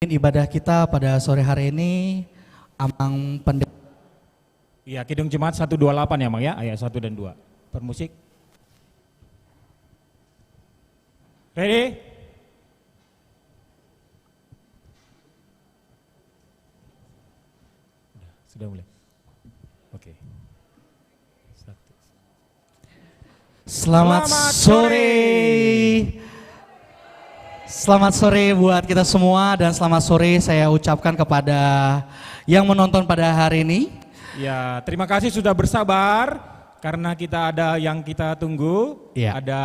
Ibadah kita pada sore hari ini, Amang Pendeta. Iya, Kidung Jemaat 128 ya Mang ya, ayat 1 dan 2. Permusik. Ready? Sudah mulai. Oke. Selamat sore. Selamat sore buat kita semua dan selamat sore saya ucapkan kepada yang menonton pada hari ini. Ya, terima kasih sudah bersabar karena kita ada yang kita tunggu. Ya. Ada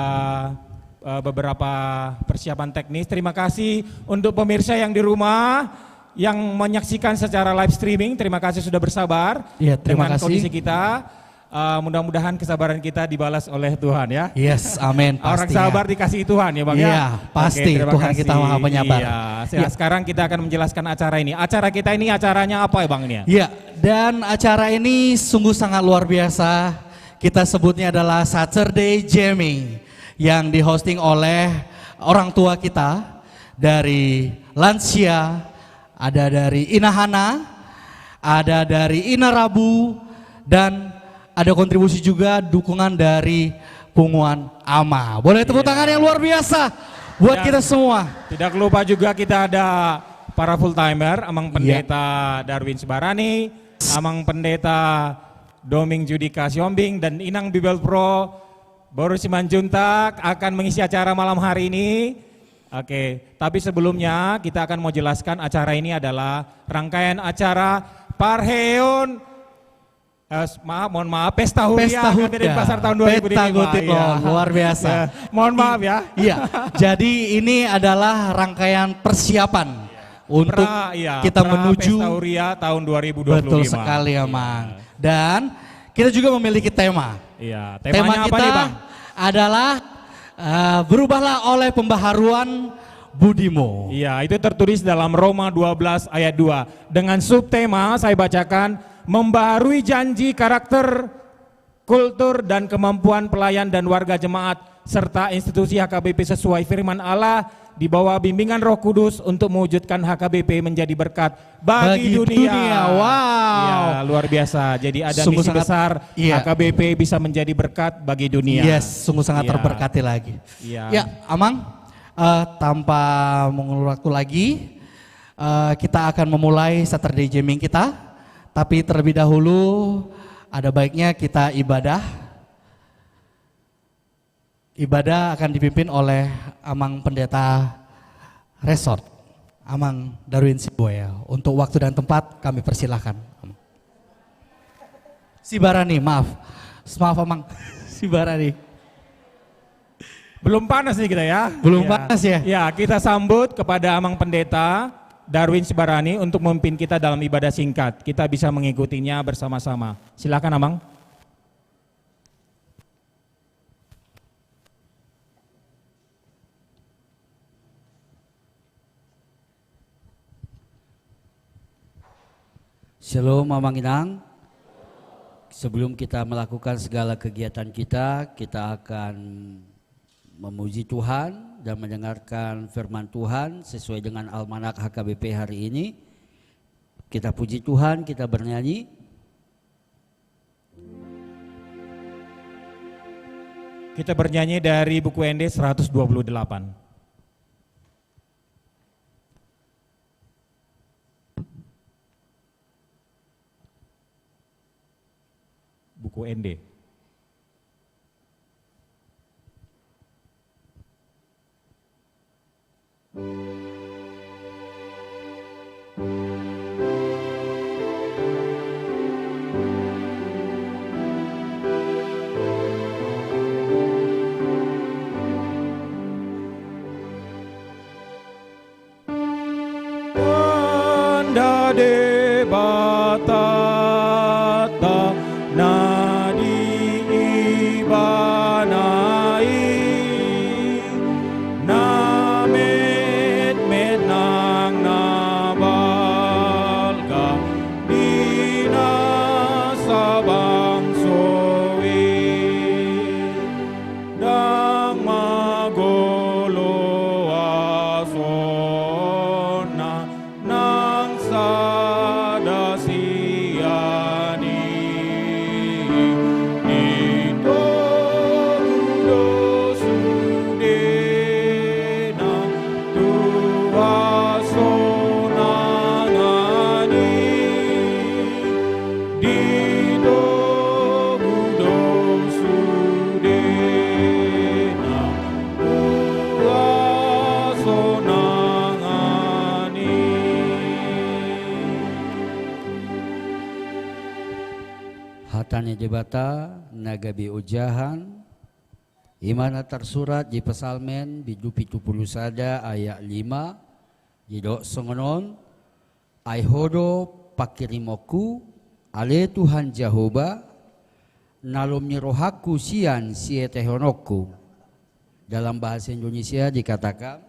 beberapa persiapan teknis. Terima kasih untuk pemirsa yang di rumah yang menyaksikan secara live streaming. Terima kasih sudah bersabar Ya, terima dengan kasih. kondisi kita. Mudah-mudahan kesabaran kita dibalas oleh Tuhan ya. Yes, amin. Orang Pastinya. sabar dikasih Tuhan ya Bang Iya, ya. pasti. Oke, terima Tuhan kasih. kita maha penyabar. Iya. Ya. Sekarang kita akan menjelaskan acara ini. Acara kita ini acaranya apa ya Bang ini ya? Ya, dan acara ini sungguh sangat luar biasa. Kita sebutnya adalah Saturday Jamming yang dihosting oleh orang tua kita dari lansia, ada dari Inahana, ada dari Inarabu, dan ada kontribusi juga dukungan dari Punguan Ama. Boleh tepuk tangan yang luar biasa buat kita semua. Tidak lupa juga kita ada para full timer, Amang Pendeta Darwin Sebarani, Amang Pendeta Doming Judika Siombing, dan Inang Bibel Pro Boris Simanjuntak akan mengisi acara malam hari ini. Oke, tapi sebelumnya kita akan mau jelaskan acara ini adalah rangkaian acara Parheon. Mohon maaf, Pesta Huria Pasar tahun 2005. Pesta Gutik Ya. luar biasa. Ya, mohon maaf ya. Iya, jadi ini adalah rangkaian persiapan untuk kita menuju Pesta Huria tahun 2025. Betul sekali ya, Mang. Dan kita juga memiliki tema. Iya, Tema temanya apa kita nih Bang? adalah berubahlah oleh pembaharuan budimu. Iya, itu tertulis dalam Roma 12 ayat 2. Dengan subtema saya bacakan, membaharui janji, karakter, kultur, dan kemampuan pelayan dan warga jemaat serta institusi HKBP sesuai firman Allah di bawah bimbingan Roh Kudus untuk mewujudkan HKBP menjadi berkat bagi dunia. Wow. Ya, luar biasa. Jadi ada Sungguh misi sangat, besar iya. HKBP bisa menjadi berkat bagi dunia. Yes, sungguh sangat Iya. terberkati lagi. Iya. Ya, Amang, tanpa mengulur waktu lagi, kita akan memulai Saturday Jamming kita. Tapi terlebih dahulu ada baiknya kita ibadah. Ibadah akan dipimpin oleh Amang Pendeta Resort, Amang Darwin Siboya. Untuk waktu dan tempat kami persilahkan. Sibarani, maaf Amang, Sibarani. Belum panas nih kita ya. Belum Ya. panas ya? Ya, kita sambut kepada Amang Pendeta Darwin Sebarani untuk memimpin kita dalam ibadah singkat. Kita bisa mengikutinya bersama-sama. Silakan Amang. Shalom Amang Inang. Sebelum kita melakukan segala kegiatan kita akan memuji Tuhan dan mendengarkan firman Tuhan sesuai dengan almanak HKBP hari ini. Kita puji Tuhan, kita bernyanyi. Kita bernyanyi dari buku ND 128. Buku ND. Tanda debatata nadi ibanai namet met nang nabalga dinasabang sowi dang magolo asona Matanya jebata, nagabi ujahan, imana tersurat di Pesalmen bidu 70 sada ayat 5, jidok songonon, aihodo pakirimoku, ale Tuhan Jehovah, nalom rohaku sian sietehonokku. Dalam bahasa Indonesia dikatakan,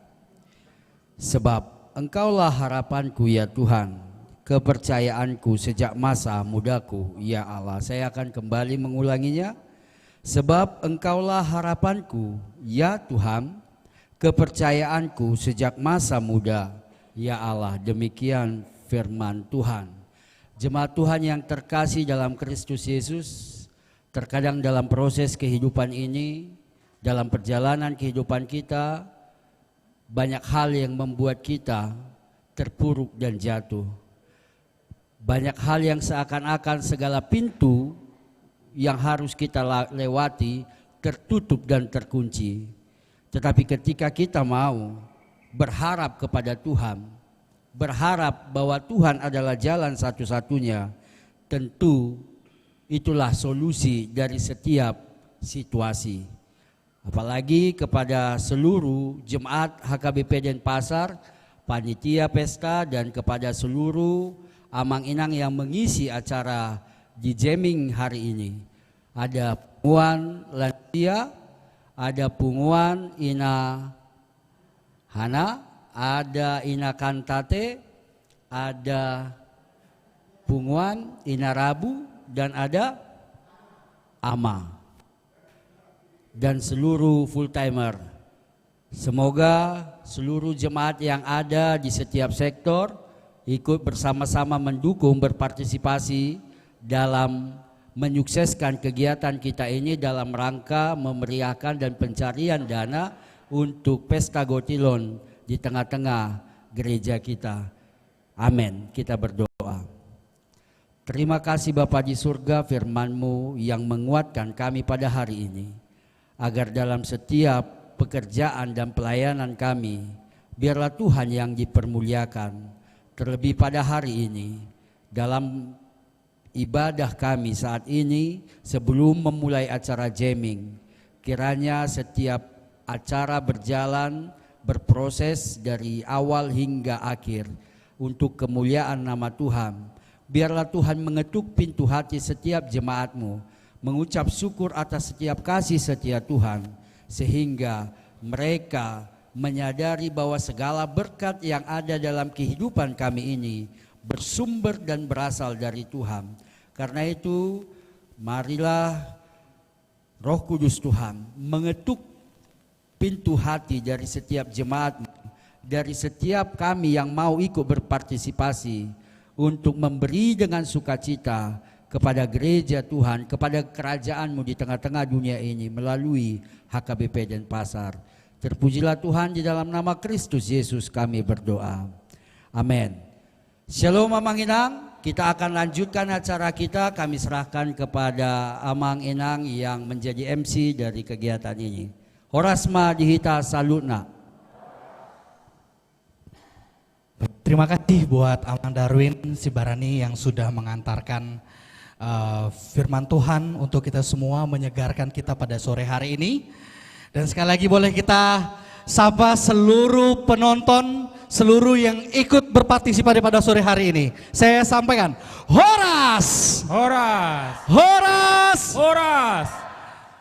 sebab engkaulah harapanku ya Tuhan, kepercayaanku sejak masa mudaku ya Allah. Saya akan kembali mengulanginya. Sebab engkaulah harapanku ya Tuhan, kepercayaanku sejak masa muda ya Allah. Demikian firman Tuhan. Jemaat Tuhan yang terkasih dalam Kristus Yesus, terkadang dalam proses kehidupan ini, dalam perjalanan kehidupan kita, banyak hal yang membuat kita terpuruk dan jatuh. Banyak hal yang seakan-akan segala pintu yang harus kita lewati tertutup dan terkunci. Tetapi ketika kita mau berharap kepada Tuhan, berharap bahwa Tuhan adalah jalan satu-satunya, tentu itulah solusi dari setiap situasi. Apalagi kepada seluruh jemaat HKBP Denpasar, panitia pesta, dan kepada seluruh amang-inang yang mengisi acara di jamming hari ini. Ada punguan lansia, ada punguan ina hana, ada ina kantate, ada punguan ina rabu, dan ada ama. Dan seluruh full timer. Semoga seluruh jemaat yang ada di setiap sektor ikut bersama-sama mendukung, berpartisipasi dalam menyukseskan kegiatan kita ini dalam rangka memeriahkan dan pencarian dana untuk pesta Gotilon di tengah-tengah gereja kita. Amin. Kita berdoa. Terima kasih Bapa di surga, firman-Mu yang menguatkan kami pada hari ini, agar dalam setiap pekerjaan dan pelayanan kami, biarlah Tuhan yang dipermuliakan. Terlebih pada hari ini, dalam ibadah kami saat ini, sebelum memulai acara jamming, kiranya setiap acara berjalan, berproses dari awal hingga akhir untuk kemuliaan nama Tuhan. Biarlah Tuhan mengetuk pintu hati setiap jemaat-Mu, mengucap syukur atas setiap kasih setia Tuhan, sehingga mereka menyadari bahwa segala berkat yang ada dalam kehidupan kami ini bersumber dan berasal dari Tuhan. Karena itu, marilah Roh Kudus Tuhan mengetuk pintu hati dari setiap jemaat, dari setiap kami yang mau ikut berpartisipasi untuk memberi dengan sukacita kepada gereja Tuhan, kepada kerajaan-Mu di tengah-tengah dunia ini melalui HKBP Denpasar. Terpujilah Tuhan, di dalam nama Kristus Yesus kami berdoa. Amin. Shalom Amang Inang, kita akan lanjutkan acara kita. Kami serahkan kepada Amang Inang yang menjadi MC dari kegiatan ini. Horasma dihita salutna. Terima kasih buat Amang Darwin Sibarani yang sudah mengantarkan firman Tuhan untuk kita semua, menyegarkan kita pada sore hari ini. Dan sekali lagi boleh kita sapa seluruh penonton, seluruh yang ikut berpartisipasi pada sore hari ini. Saya sampaikan, Horas! Horas! Horas! Horas!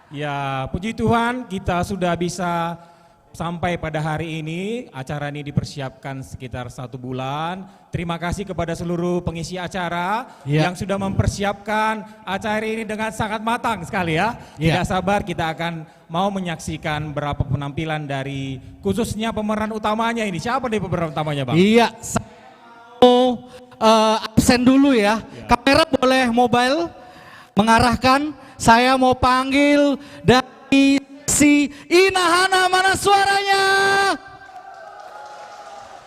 Ya, puji Tuhan, kita sudah bisa sampai pada hari ini. Acara ini dipersiapkan sekitar 1 bulan. Terima kasih kepada seluruh pengisi acara yang sudah mempersiapkan acara ini dengan sangat matang sekali ya. Tidak sabar, kita akan mau menyaksikan beberapa penampilan dari khususnya pemeran utamanya ini. Siapa nih pemeran utamanya, Bang? Iya, mau absen dulu ya. Kamera boleh mobile mengarahkan. Saya mau panggil dari si Inahana, mana suaranya?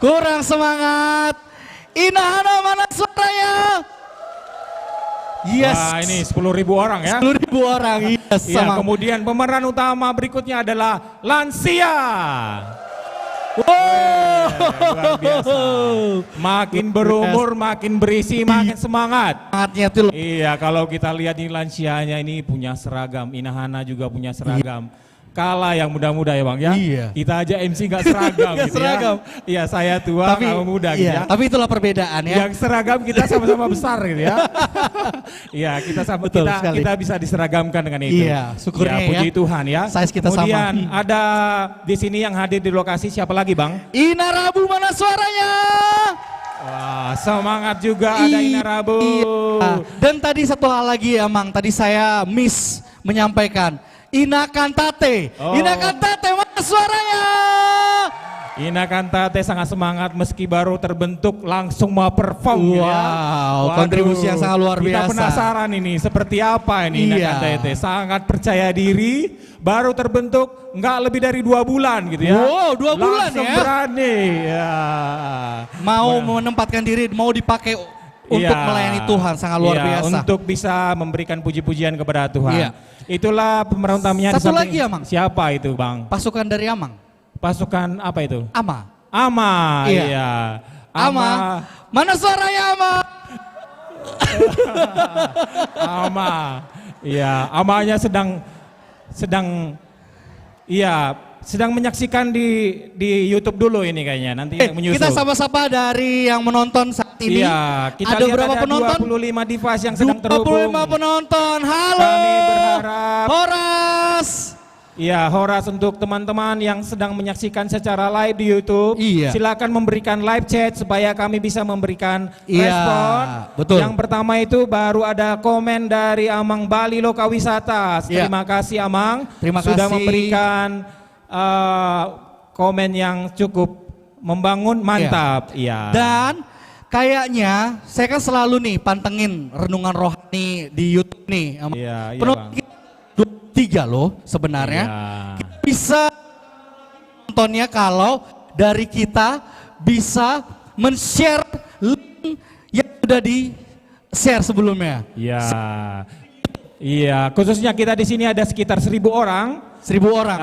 Kurang semangat. Inahana, mana suaranya? Yes. Wah, ini 10.000 orang ya. 10.000 orang. Yes, ya, kemudian pemeran utama berikutnya adalah lansia. Luar biasa. Makin berumur, makin berisi, makin semangat. Semangatnya tuh. Iya, kalau kita lihat ini lansianya ini punya seragam, Inahana juga punya seragam. Kalah yang muda-muda ya Bang ya. Iya. Kita aja MC nggak seragam Nggak gitu seragam. ya. Iya, saya tua, kamu muda gitu ya. Tapi itulah perbedaan ya. Yang seragam kita sama-sama besar gitu ya. Iya, kita sama Betul sekali. kita bisa diseragamkan dengan itu. Iya, syukurnya ya. Puji Tuhan ya. Size kita sama. Kemudian ada di sini yang hadir di lokasi siapa lagi Bang? Ina Rabu mana suaranya? Wah, semangat juga ada Ina Rabu. Iya. Dan tadi satu hal lagi ya Mang, tadi saya miss menyampaikan. Ina Kantate, Oh. Ina Kantate mana suaranya? Ina Kantate sangat semangat meski baru terbentuk langsung mau perform gitu ya. Wow, Waduh, kontribusi yang sangat luar biasa. Kita penasaran ini seperti apa ini Ina Iya. Kantate. Sangat percaya diri, baru terbentuk nggak lebih dari 2 bulan gitu ya. Wow, 2 bulan langsung ya. berani. Ya. Mau menempatkan diri, mau dipakai untuk Iya. melayani Tuhan, sangat luar Iya, biasa. Untuk bisa memberikan puji-pujian kepada Tuhan. Iya. Itulah pemeran utamanya. Satu di samping- lagi ya, Mang. Siapa itu Bang? Pasukan dari Amang, Pasukan apa itu? Ama. Ama. Iya. Iya. Ama. Mana suaranya Ama? Ama. Iya, amanya sedang sedang menyaksikan di YouTube dulu ini kayaknya. Nanti yang menyusul. Kita sama-sama dari yang menonton saat ini. Iya, kita ada lihat berapa ada penonton? 25 device yang sedang 25 terhubung. penonton. Halo. Kami berharap Horas. Iya, Horas untuk teman-teman yang sedang menyaksikan secara live di YouTube. Iya. Silakan memberikan live chat supaya kami bisa memberikan Iya, respon. betul. Yang pertama itu baru ada komen dari Amang Bali Lokawisata. Iya. Terima kasih Amang. Terima sudah kasih. memberikan komen yang cukup membangun, mantap. Iya. Dan kayaknya saya kan selalu nih pantengin renungan rohani di YouTube nih. Iya, iya, Penonton Bang. kita 23 loh sebenarnya. Iya. Kita bisa nontonnya kalau dari kita bisa men-share link yang sudah di-share sebelumnya. Iya. Iya, khususnya kita di sini ada sekitar 1.000 orang. 1.000 orang.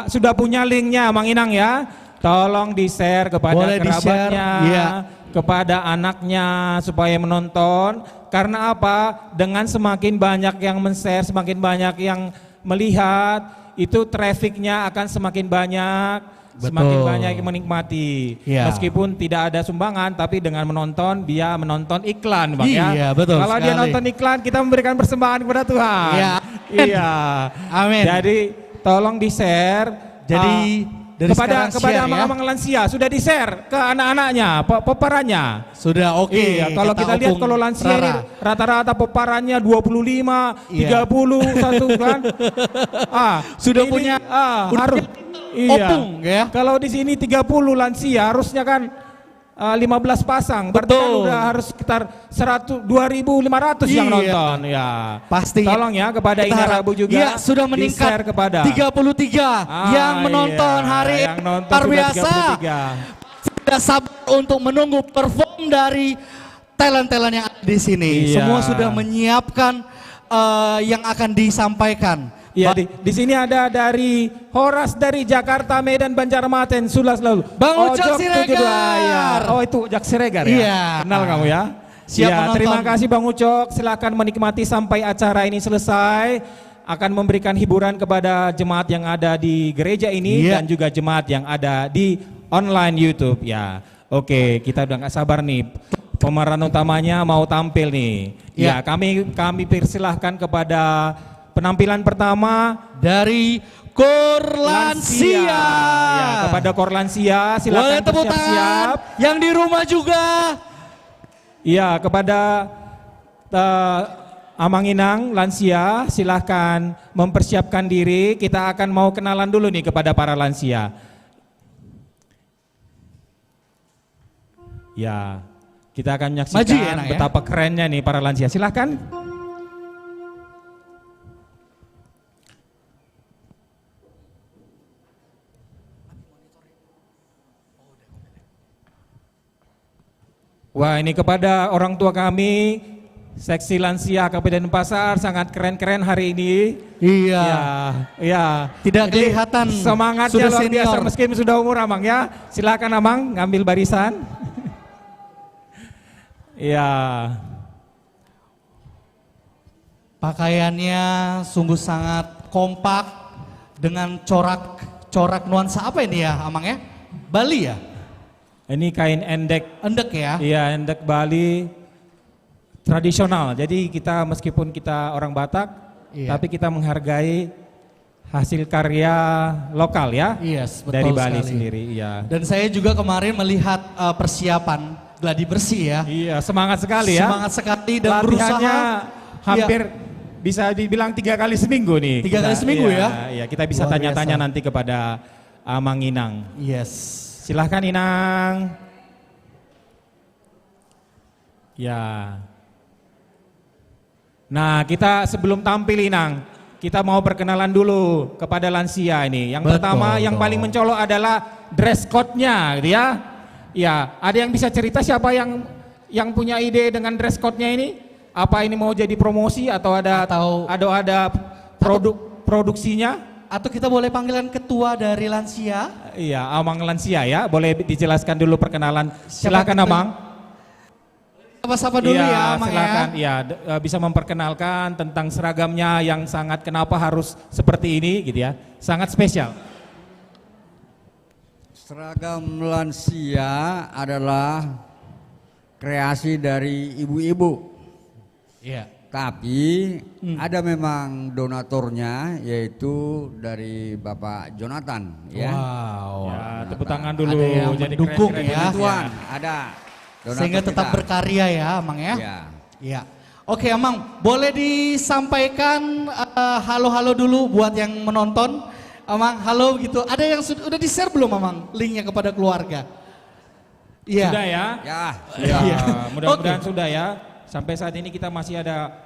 Sudah punya linknya Mang Inang ya. Tolong di-share kepada Boleh di-share, kerabatnya, iya. kepada anaknya supaya menonton. Karena apa? Dengan semakin banyak yang men-share, semakin banyak yang melihat, itu trafficnya akan semakin banyak, semakin Betul. banyak yang menikmati. Iya. Meskipun tidak ada sumbangan, tapi dengan menonton, dia menonton iklan Bang ya. Iya, betul Kalau dia sekali. nonton iklan, kita memberikan persembahan kepada Tuhan. Iya. Iya. Amin. Jadi tolong di-share. Jadi dari kepada sekarang share ya. amang-amang lansia sudah di-share ke anak-anaknya, peparannya. Sudah oke. Iya, kalau kita lihat opung kalau lansia ini Rara. rata-rata peparannya 25, Iya. 30 satu kan. Sudah ini, punya harus opung, ya. Kalau di sini 30 lansia harusnya kan 15 pasang, berarti kan Betul. udah harus sekitar 2.500 yang Iya. nonton ya. Pastinya. Tolong ya kepada Kita Ina harap- Rabu juga. Iya, sudah meningkat di-share kepada 33 yang menonton iya, hari yang nonton luar sudah biasa. 33. Sudah sabar untuk menunggu perform dari talent-talent yang ada di sini. Iya. Semua sudah menyiapkan yang akan disampaikan. Iya, di sini ada dari Horas dari Jakarta, Medan, Banjarmasin, Sulas lalu. Bang Ucok Ojok Siregar. 72, ya. Oh itu Ujak Siregar ya? Iya. Kenal kamu ya? Siap Iya, menonton. terima kasih Bang Ucok, silakan menikmati sampai acara ini selesai. Akan memberikan hiburan kepada jemaat yang ada di gereja ini Iya. dan juga jemaat yang ada di online YouTube ya. Oke, kita udah gak sabar nih. Pemeran utamanya mau tampil nih. Ya, Ya. kami persilahkan kepada penampilan pertama Dari Korlansia. Ya, kepada Korlansia Boleh silakan tepuk tangan bersiap-siap. yang di rumah juga. Iya, kepada Amang Inang lansia silahkan mempersiapkan diri. Kita akan mau kenalan dulu nih kepada para lansia. Ya, kita akan Maju menyaksikan ya, Nak, ya. betapa kerennya nih para lansia. Silahkan. Wah, ini kepada orang tua kami, Seksi Lansia Kabupaten Pasar sangat keren-keren hari ini. Iya. Ya. Tidak kelihatan Semangatnya sudah luar biasa senior. meskipun sudah umur Amang ya. Silakan Amang ngambil barisan. Ya. Pakaiannya sungguh sangat kompak dengan corak nuansa apa ini ya, Amang ya? Bali ya? Ini kain endek. Endek ya? Iya, endek Bali tradisional. Jadi kita meskipun kita orang Batak, Iya. tapi kita menghargai hasil karya lokal ya. Yes, betul dari Bali sekali. sendiri, iya. Dan saya juga kemarin melihat persiapan gladi bersih ya. Iya, semangat sekali ya. Semangat sekali dan Latihannya berusaha. hampir bisa dibilang 3 kali seminggu nih. 3 kali seminggu iya, ya? Iya, kita bisa Luar tanya-tanya biasa. nanti kepada Amang Inang. Yes. Silahkan Inang. Ya. Nah, kita sebelum tampil Inang, kita mau perkenalan dulu kepada lansia ini. Yang Betul, pertama, yang dong. paling mencolok adalah dress code-nya, gitu ya. Ya, ada yang bisa cerita siapa yang punya ide dengan dress code-nya ini? Apa ini mau jadi promosi atau ada produksinya? Atau kita boleh panggilan ketua dari lansia? Iya, Amang Lansia ya. Boleh dijelaskan dulu perkenalan. Siapa Silakan kita- Amang. Apa-apa dulu Iya, ya, Amang silakan. ya. Iya, bisa memperkenalkan tentang seragamnya yang sangat kenapa harus seperti ini gitu ya. Sangat spesial. Seragam lansia adalah kreasi dari ibu-ibu, Iya. tapi ada memang donaturnya yaitu dari Bapak Jonathan. Ya. Wow. Ya, tepuk tangan dulu. Ada yang Jadi mendukung keren-keren ya. gitu Tuan, ada. donatur Sehingga tetap kita. berkarya ya, Amang ya. Ya. Iya. Oke, Amang, boleh disampaikan halo-halo dulu buat yang menonton. Amang, halo gitu. Ada yang udah di-share belum, Amang? Linknya kepada keluarga. Iya. Sudah ya? Ya. Ya, Iya. mudah-mudahan Oke. sudah ya. Sampai saat ini kita masih ada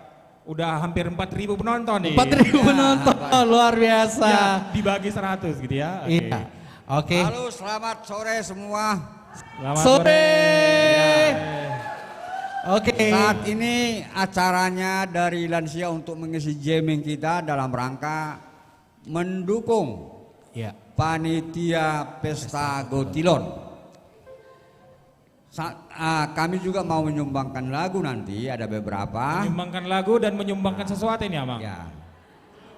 udah hampir 4.000 penonton nih. 4.000 penonton, luar biasa. Ya, dibagi 100 gitu ya. Oke. Iya. Oke. Halo, selamat sore semua. Selamat Sore. Oke. Saat ini acaranya dari lansia untuk mengisi jamming kita dalam rangka mendukung Iya. panitia pesta Gotilon. Kami juga mau menyumbangkan lagu nanti, ada beberapa. Menyumbangkan lagu dan menyumbangkan sesuatu ini, Amang. Ya.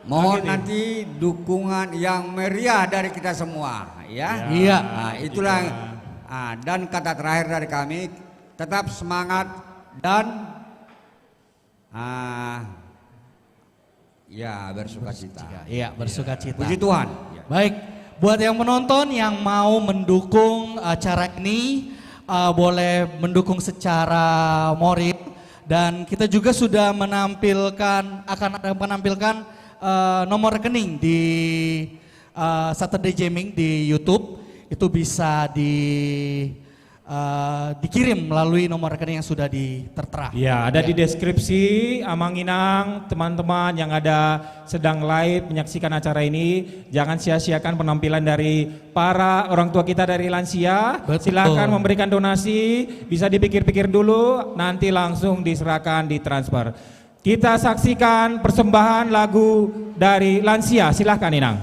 Mohon Gitu. nanti dukungan yang meriah dari kita semua, ya. Iya. Nah, itulah. Dan kata terakhir dari kami, tetap semangat dan ya bersukacita. Iya, bersukacita. Puji Tuhan. Ya. Baik, buat yang menonton yang mau mendukung acara ini boleh mendukung secara moral dan kita juga sudah menampilkan nomor rekening di Saturday Jamming di YouTube. Itu bisa dikirim melalui nomor rekening yang sudah tertera. Ya, ada di deskripsi. Amang Inang, teman-teman yang ada sedang live menyaksikan acara ini, jangan sia-siakan penampilan dari para orang tua kita dari lansia. Betul. Silakan memberikan donasi, bisa dipikir-pikir dulu, nanti langsung diserahkan, ditransfer. Kita saksikan persembahan lagu dari lansia. Silakan Inang.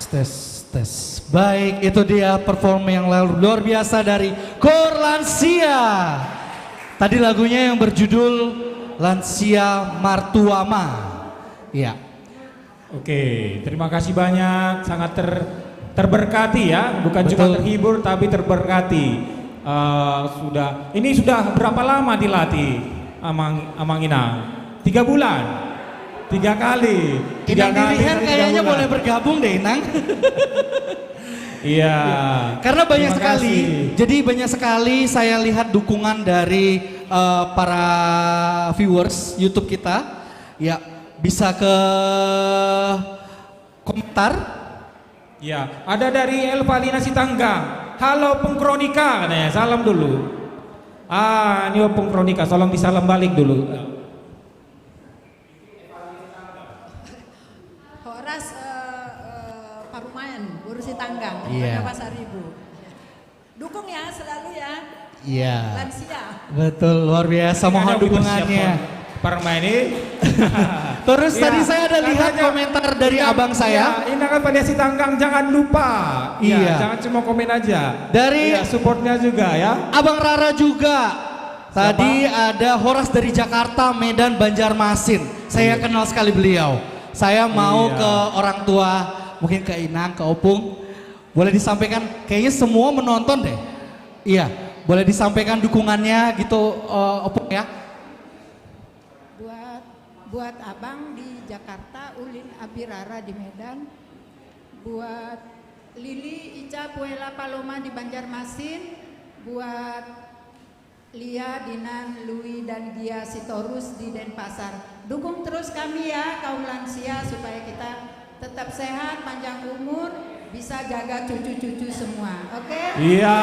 tes. Baik, itu dia perform yang luar biasa dari Kor Lansia. Tadi lagunya yang berjudul Lansia Martuama. Iya. Oke, terima kasih banyak, sangat terberkati ya, bukan cuma Betul. terhibur tapi terberkati. Ini sudah berapa lama dilatih Amang Inang? 3 bulan, 3 kali. Inang Dilihan kali 3 kayaknya bulan. boleh bergabung deh Inang. Iya. Karena banyak Terima sekali, kasih. jadi banyak sekali saya lihat dukungan dari para viewers YouTube kita. Ya, bisa ke komentar. Ya, ada dari Elvalina Sitanggang. Halo Pengkronika katanya, salam dulu. Ini Pengkronika, tolong disalam balik dulu. Horas Parumayan, Burusi Tanggang, Iya. Pasar Ibu. Dukung ya selalu ya, Iya. lansia. Betul, luar biasa, mohon dukungannya. Permain ini. Terus Iya, tadi saya ada lihat katanya, komentar dari abang saya. Ini kan pada Sitanggang, jangan lupa. Iya. Jangan cuma komen aja. Dari- Iya, supportnya juga ya. Abang Rara juga. Tadi ada Horas dari Jakarta, Medan, Banjarmasin. Saya kenal sekali beliau. Saya mau Iya. ke orang tua, mungkin ke Inang, ke Opung. Boleh disampaikan, kayaknya semua menonton deh. Iya, boleh disampaikan dukungannya gitu Opung ya. Buat abang di Jakarta, Ulin Abirara di Medan, buat Lili Ica Puela Paloma di Banjarmasin, buat Lia, Dinan, Lui dan Gia Sitorus di Denpasar. Dukung terus kami ya kaum lansia supaya kita tetap sehat, panjang umur, bisa jaga cucu-cucu semua. Oke? Iya,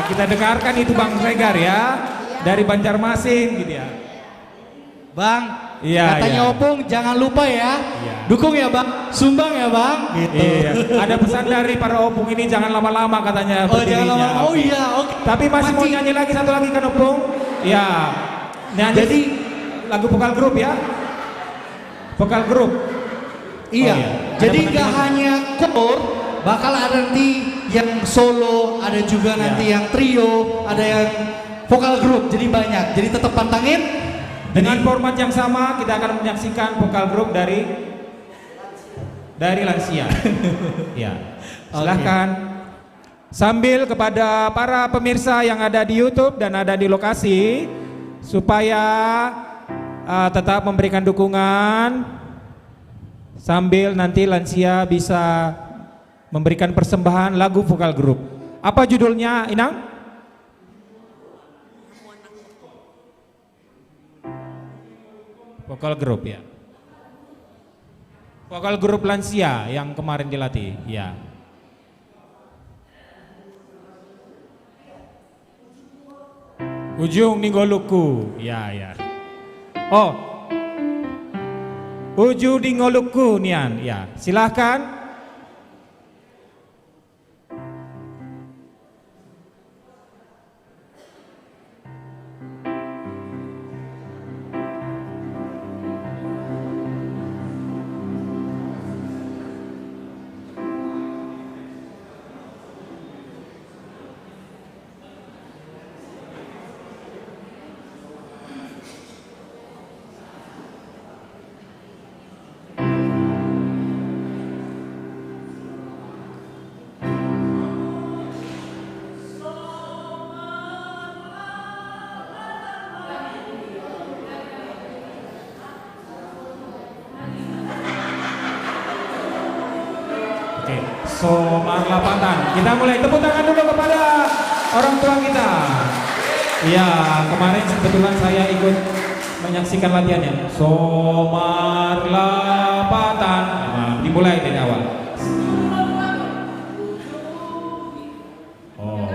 kita dengarkan itu Bang Regar ya. Dari Banjarmasin gitu ya. Bang, Iya, katanya iya. Opung jangan lupa ya. Iya. Dukung ya Bang, sumbang ya Bang. Gitu. Iya, ada pesan dari para opung ini jangan lama-lama katanya Oh jangan berdirinya. lama. Oh iya, oke. Tapi masih mau nyanyi lagi satu lagi kan opung? Iya. Nyanyi Jadi lagu vokal grup ya. Vokal grup. Iya. Oh, iya. Jadi Ada nggak penampilan. hanya kor, bakal ada nanti yang solo, ada juga nanti Iya. yang trio, ada yang vokal grup. Jadi banyak. Jadi tetap pantangin. Dengan format yang sama kita akan menyaksikan vokal grup dari Lansia. Ya. Silahkan. Sambil kepada para pemirsa yang ada di YouTube dan ada di lokasi supaya tetap memberikan dukungan sambil nanti Lansia bisa memberikan persembahan lagu vokal grup. Apa judulnya, Inang? Vokal grup ya. Vokal grup Lansia yang kemarin dilatih, ya. Ujung Ninggoluku, ya ya. Oh, Ujung Ninggoluku Nian, ya. Silahkan. Oke, Somar Lapatan. Kita mulai, tepuk tangan dulu kepada orang tua kita. Iya, kemarin kebetulan saya ikut menyaksikan latihannya. Somar Lapatan. Nah, dimulai dari awal. Oh.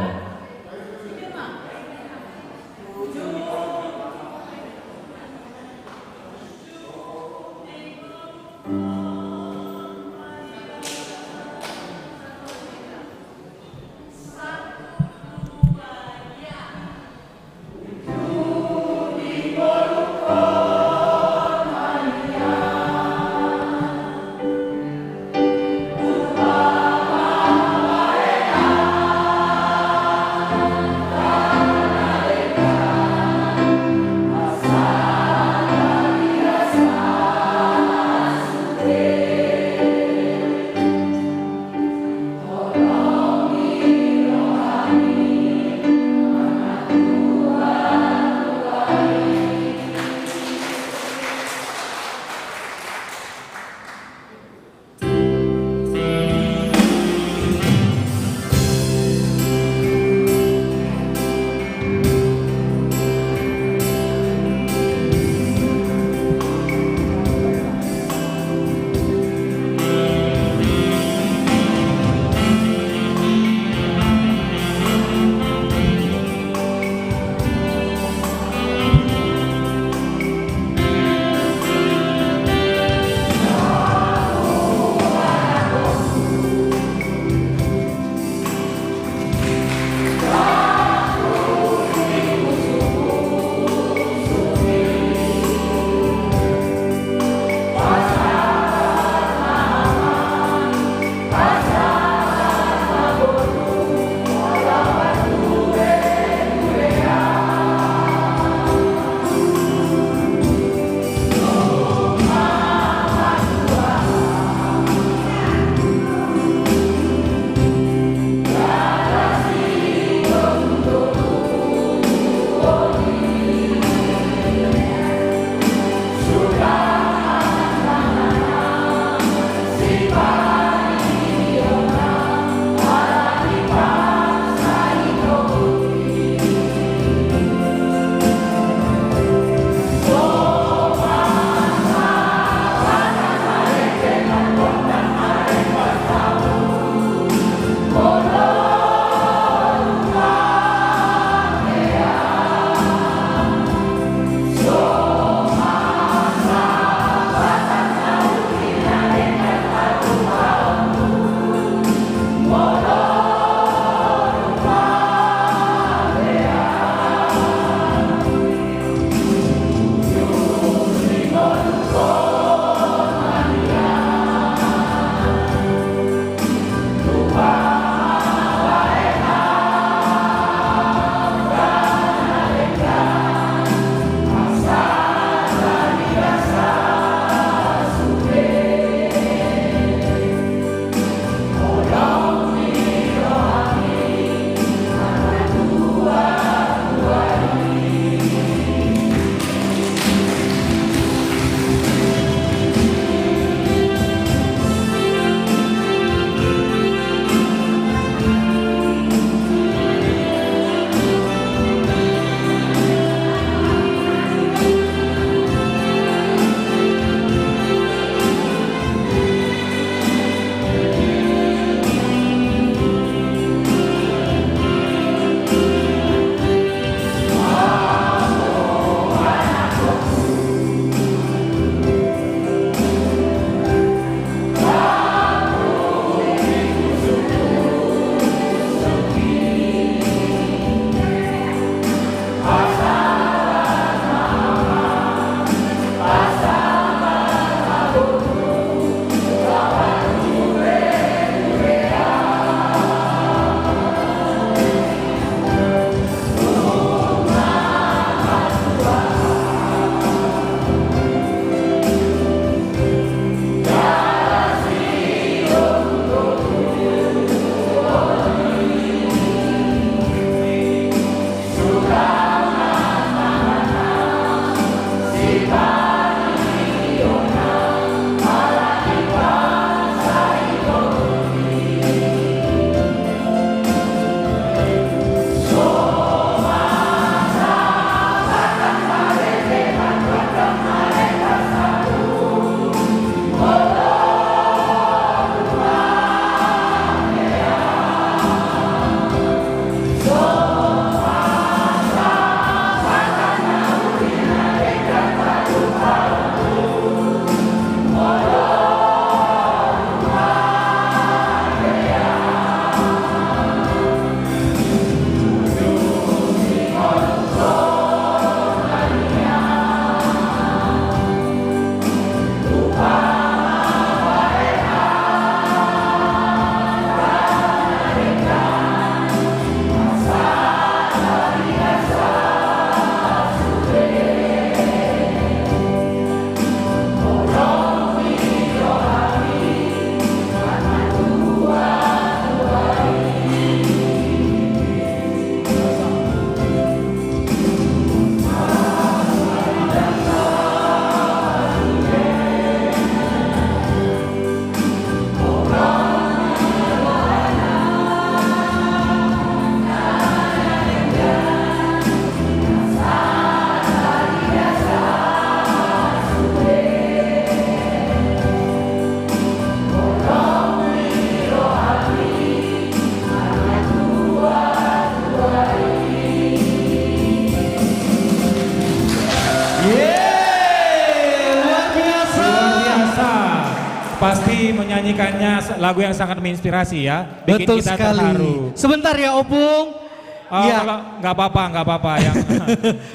menyanyikannya lagu yang sangat menginspirasi ya, bikin Betul kita sekali. terharu. Sebentar ya Opung. Oh, Iya. kalau nggak apa-apa yang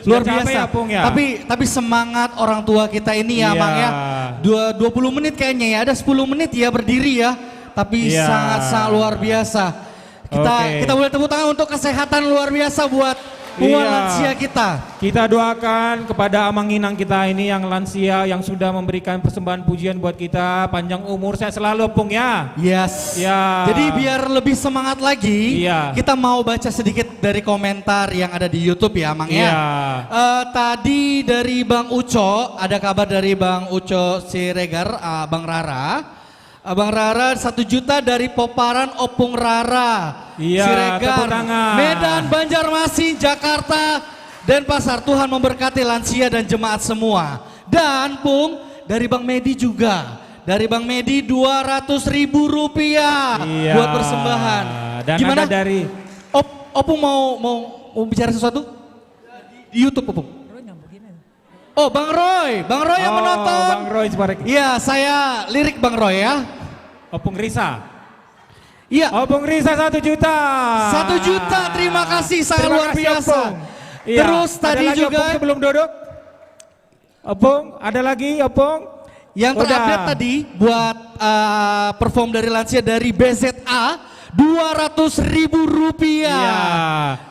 Luar sudah capek biasa. ya, Pung ya. Tapi semangat orang tua kita ini ya, Iya. Mang ya. 20 menit kayaknya ya, ada 10 menit ya berdiri ya. Tapi Iya. sangat luar biasa. Oke. Kita boleh tepuk tangan untuk kesehatan luar biasa buat lansia kita. Kita doakan kepada Amang Inang kita ini yang lansia yang sudah memberikan persembahan pujian buat kita, panjang umur, sehat selalu Pung ya. Yes. Ya. Jadi biar lebih semangat lagi, Iya. kita mau baca sedikit dari komentar yang ada di YouTube ya, Mang ya. Iya. Tadi dari Bang Uco, ada kabar dari Bang Uco Siregar, Bang Rara. Bang Rara 1 juta dari Poparan Opung Rara. Iya, Siregar, tepuk tangan. Medan, Banjarmasin, Jakarta, Denpasar. Tuhan memberkati lansia dan jemaat semua. Dan Pung, dari Bang Medi juga. Dari Bang Medi 200.000 rupiah Iya. buat persembahan. Dan Gimana? ada dari Opung mau bicara sesuatu? Di YouTube Opung. Oh Bang Roy yang menonton. Bang Roy Ciparek. Iya, saya lirik Bang Roy ya. Opung Risa. Iya, Opung Risa 1 juta. 1 juta, terima kasih, sangat Terima luar kasih, biasa. Opung. Iya. Terus Ada tadi lagi, juga Opung sebelum duduk. Opung, ada lagi Opung? yang Udah. terupdate tadi buat perform dari lansia dari BZA 200.000 rupiah. Iya.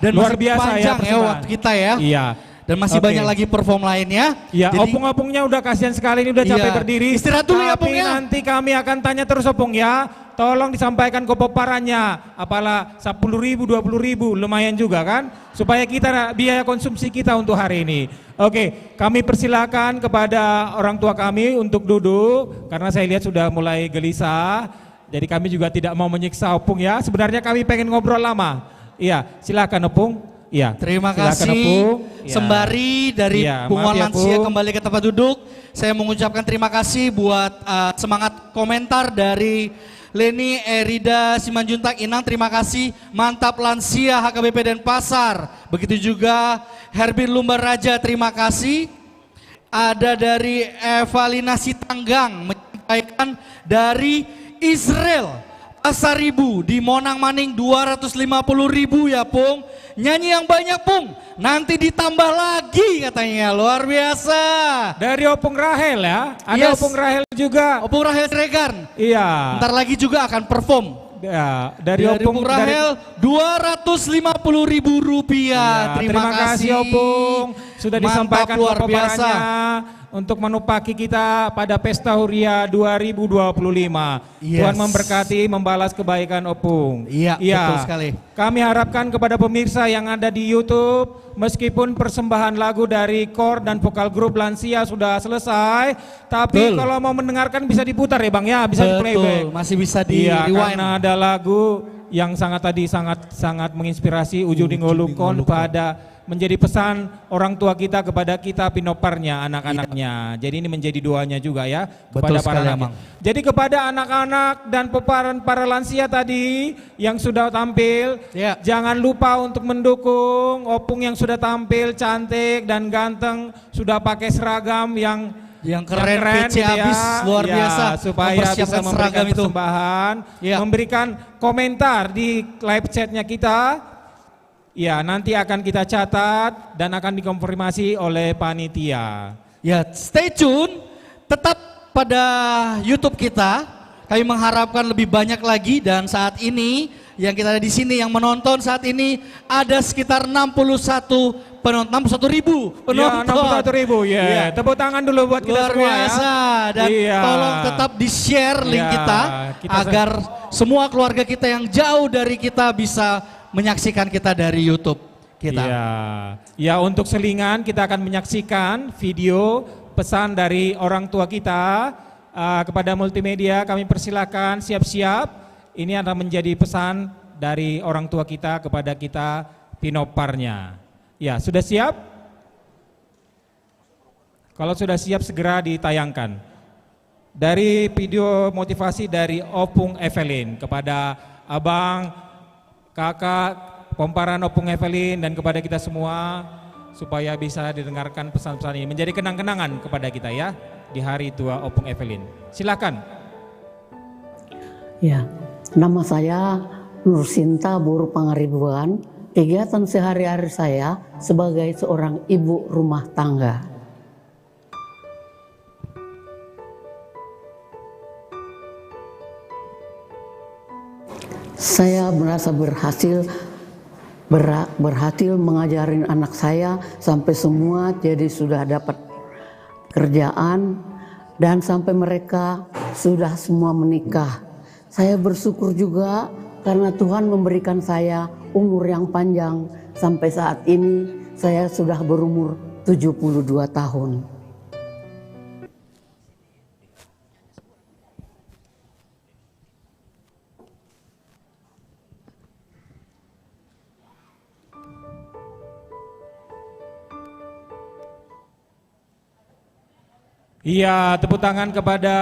Dan Luar masih biasa ya panjang ya persembahan. waktu kita ya. Iya. Dan masih Oke. banyak lagi perform lainnya. Ya, Jadi- opung-opungnya udah kasihan sekali ini udah capek Iya. berdiri. Istirahat dulu ya, Opung, Tapi ya. nanti kami akan tanya terus Opung ya. Tolong disampaikan ke poparannya. Apalah 10.000, 20.000 lumayan juga kan? Supaya kita biaya konsumsi kita untuk hari ini. Oke, kami persilakan kepada orang tua kami untuk duduk karena saya lihat sudah mulai gelisah. Jadi kami juga tidak mau menyiksa Opung ya. Sebenarnya kami pengen ngobrol lama. Iya, silakan Opung. Iya. Terima silakan, kasih Opung. Iya. sembari dari Iya, Bunga maaf ya, Lansia Pung. kembali ke tempat duduk. Saya mengucapkan terima kasih buat semangat komentar dari Leni Erida Simanjuntak Inang, terima kasih. Mantap Lansia HKBP Denpasar. Begitu juga Herbin Lumbar Raja, terima kasih. Ada dari Evalina Sitanggang menyampaikan dari Israel. Pasar Ribu di Monang Maning 250.000 ya Pung. Nyanyi yang banyak Pung, nanti ditambah lagi katanya, luar biasa. Dari Opung Rahel ya, ada Yes. Opung Rahel juga. Opung Rahel Siregar, Iya. ntar lagi juga akan perform. Ya, dari Dari Opung Opung Rahel 250.000 rupiah. Ya, Terima kasih Opung sudah Mantap, disampaikan luar biasa. kepoparannya untuk menupaki kita pada Pesta Huria 2025. Yes. Tuhan memberkati, membalas kebaikan Opung. Iya, betul sekali. Kami harapkan kepada pemirsa yang ada di YouTube, meskipun persembahan lagu dari kor dan vokal grup lansia sudah selesai, tapi Betul. kalau mau mendengarkan bisa diputar ya Bang ya, bisa di playback. Betul, masih bisa di Iya, rewind. karena ada lagu yang sangat menginspirasi Ujung Dingolukon pada menjadi pesan orang tua kita kepada kita pinoparnya, anak-anaknya. Jadi ini menjadi doanya juga ya Betul kepada para sekali, anak. Amang. Jadi kepada anak-anak dan peparan para lansia tadi yang sudah tampil, Ya. jangan lupa untuk mendukung Opung yang sudah tampil cantik dan ganteng, sudah pakai seragam yang keren, PC gitu abis, luar Ya, biasa supaya bisa mempersiapkan memberikan seragam itu. persembahan, Ya. memberikan komentar di live chatnya kita. Ya, nanti akan kita catat dan akan dikonfirmasi oleh panitia. Ya, stay tune, tetap pada YouTube kita. Kami mengharapkan lebih banyak lagi dan saat ini yang kita ada di sini yang menonton saat ini ada sekitar 61 penonton, 61.000 penonton. Ya, 61.000 ya. Iya. Tepuk tangan dulu buat kita Luar semua biasa ya. dan Iya. tolong tetap di-share link Iya, kita kita agar semua keluarga kita yang jauh dari kita bisa menyaksikan kita dari YouTube kita. Iya. Ya, untuk selingan kita akan menyaksikan video pesan dari orang tua kita kepada multimedia. Kami persilakan siap-siap. Ini akan menjadi pesan dari orang tua kita kepada kita pinoparnya. Ya, sudah siap? Kalau sudah siap segera ditayangkan. Dari video motivasi dari Opung Evelyn kepada abang, kakak, Pomparan Opung Evelyn dan kepada kita semua supaya bisa didengarkan pesan-pesan ini menjadi kenang-kenangan kepada kita ya di hari tua Opung Evelyn. Silakan. Ya, nama saya Nursinta Buru Pangaribuan. Kegiatan sehari-hari saya sebagai seorang ibu rumah tangga. Saya merasa berhasil mengajarin anak saya sampai semua jadi sudah dapat kerjaan dan sampai mereka sudah semua menikah. Saya bersyukur juga karena Tuhan memberikan saya umur yang panjang. Sampai saat ini saya sudah berumur 72 tahun. Iya, tepuk tangan kepada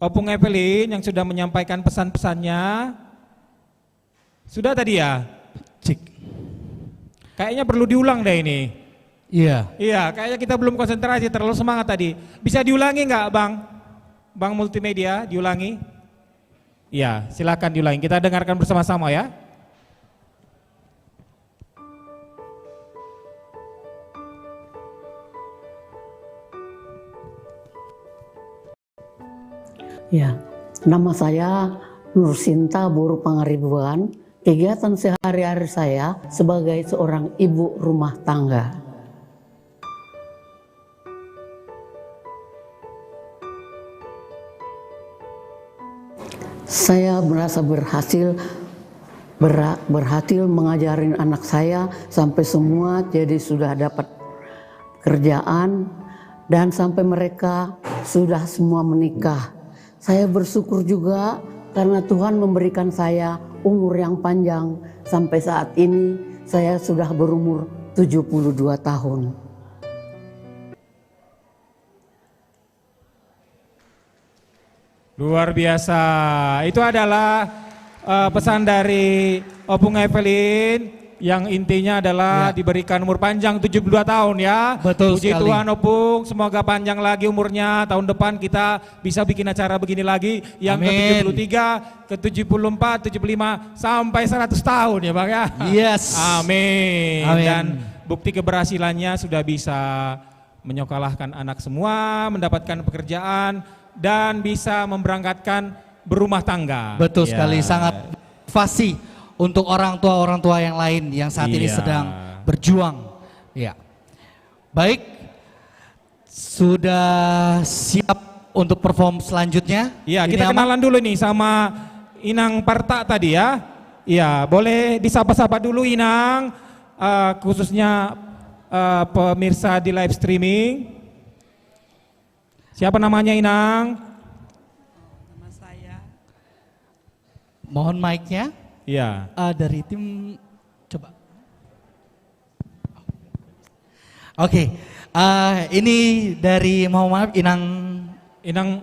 Opung Evelyn yang sudah menyampaikan pesan-pesannya. Sudah tadi ya? Cik. Kayaknya perlu diulang deh ini. Iya. Iya, kayaknya kita belum konsentrasi, terlalu semangat tadi. Bisa diulangi nggak, Bang? Bang Multimedia, diulangi? Iya, silakan diulangi. Kita dengarkan bersama-sama ya. Ya, nama saya Nursinta Buru Pangaribuan. Kegiatan sehari-hari saya sebagai seorang ibu rumah tangga. Saya merasa berhasil mengajarin anak saya sampai semua jadi sudah dapat kerjaan dan sampai mereka sudah semua menikah. Saya bersyukur juga karena Tuhan memberikan saya umur yang panjang. Sampai saat ini saya sudah berumur 72 tahun. Luar biasa. Itu adalah pesan dari Opung Evelyn yang intinya adalah diberikan umur panjang 72 tahun ya. Betul Puji sekali. Tuhan Opung, semoga panjang lagi umurnya. Tahun depan kita bisa bikin acara begini lagi yang Amin. ke-73, ke-74, 75 sampai 100 tahun ya Bang ya. Yes. Amin. Amin. Dan bukti keberhasilannya sudah bisa menyekolahkan anak semua, mendapatkan pekerjaan dan bisa memberangkatkan berumah tangga. Betul Ya. sekali, sangat motivasi untuk orang tua yang lain yang saat ini Iya. sedang berjuang. Ya. Baik, sudah siap untuk perform selanjutnya? Iya, Ini kita aman? kenalan dulu nih sama Inang Parta tadi ya. Iya, boleh disapa-sapa dulu Inang, khususnya pemirsa di live streaming. Siapa namanya Inang? Nama saya Mohon mic-nya Iya. dari tim, coba. Oke, ini dari mohon maaf Inang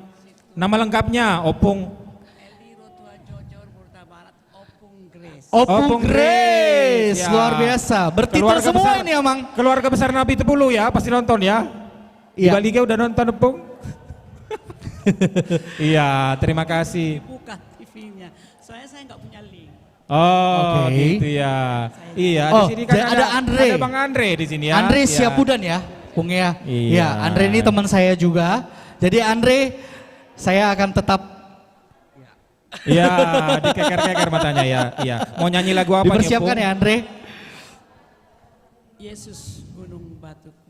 nama lengkapnya Opung. Eli Rotua Jojor Burta Barat Opung Grace. Opung Grace, Ya. luar biasa. Bertitel Keluarga semua besar, ini Amang. Keluarga besar Nabi Tepulu ya, pasti nonton ya. Di Iya. Baliga udah nonton Opung? Iya, terima kasih. Buka TV-nya. Soalnya saya nggak punya link. Oh, Oke. gitu ya. Iya, Oh, di sini kan dan ada Andre. Ada Bang Andre di sini ya. Andre Iya. Siapudan ya, Bung ya. Iya. Ya, Andre ini teman saya juga. Jadi Andre, saya akan tetap Iya, dikeker-keker matanya ya. Iya. Mau nyanyi lagu apa nih, dipersiapkan Opung? ya Andre. Yesus Gunung Batuku.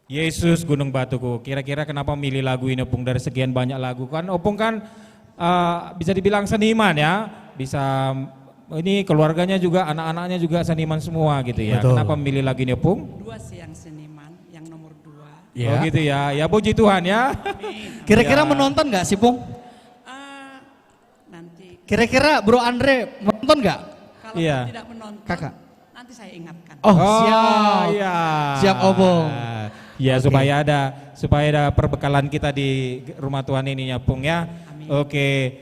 Yesus Gunung Batuku. Kira-kira kenapa milih lagu ini Opung dari sekian banyak lagu kan? Opung kan bisa dibilang seniman ya. Bisa ini keluarganya juga, anak-anaknya juga seniman semua gitu ya. Betul. Kenapa milih lagu ini Opung? Dua sih yang seniman, yang nomor 2. Ya. Oh gitu ya. Ya puji Tuhan ya. Kira-kira Ya. menonton nggak sih Pung? Nanti Kira-kira Bro Andre menonton nggak? kalau Iya. tidak menonton, Kakak. nanti saya ingatkan. Oh, siap. Iya. Siap Opung. Ya Oke. supaya ada perbekalan kita di rumah Tuhan ini ya Pung ya. Amin. Oke.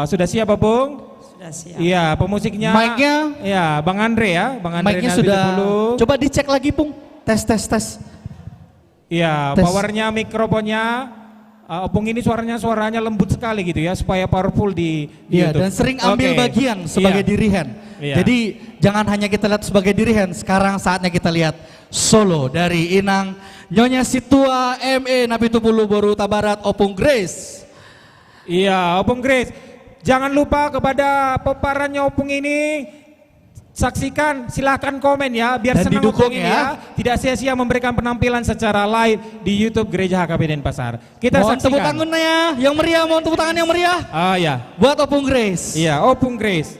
Sudah siap Pung? Sudah siap. Iya, pemusiknya. Mic-nya? Ya, Bang Andre ya, Bang Andre Mic-nya Nalbi sudah. Tepulu. Coba dicek lagi Pung. Tes. Iya, Tes. powernya, mikrofonnya Opung ini suaranya lembut sekali gitu ya, supaya powerful di Iya, YouTube. dan sering ambil Oke. bagian sebagai Iya. dirihen. Iya. Jadi jangan hanya kita lihat sebagai dirihen, sekarang saatnya kita lihat solo dari Inang Nyonya Situa ME Napitupulu Boru Tabarat Opung Grace. Iya, Opung Grace. Jangan lupa kepada peparannya Opung ini, saksikan, silahkan komen ya, biar Dan senang didukung Opung ini ya. Tidak sia-sia memberikan penampilan secara live di YouTube Gereja HKP Denpasar. Kita Mohon tepuk saksikan. tangannya yang meriah, mohon tepuk tangan yang meriah Ya, buat Opung Grace. iya, Opung Grace.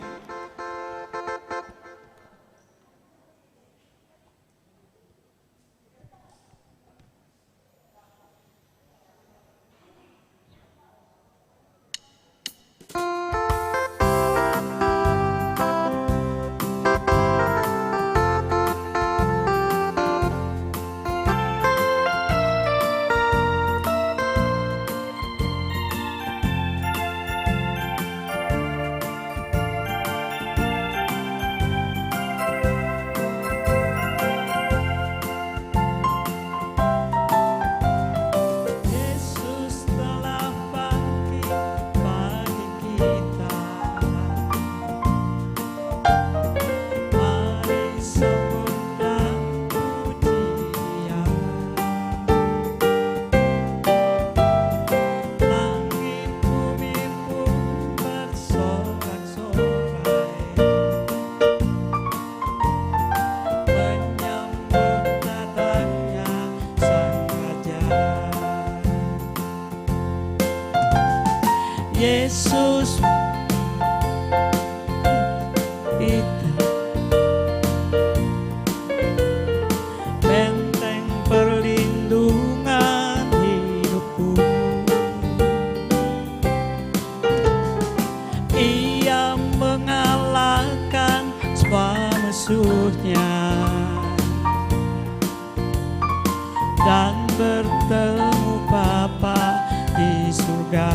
Yesus telah bangkit bagi kita. Mari sambut dan puji Dia. Langit bumi pun bersorak-sorai menyambut datangnya Sang Raja. Yesus itu benteng perlindungan hidupku. Ia mengalahkan semua musuhnya dan bertemu Bapa di surga.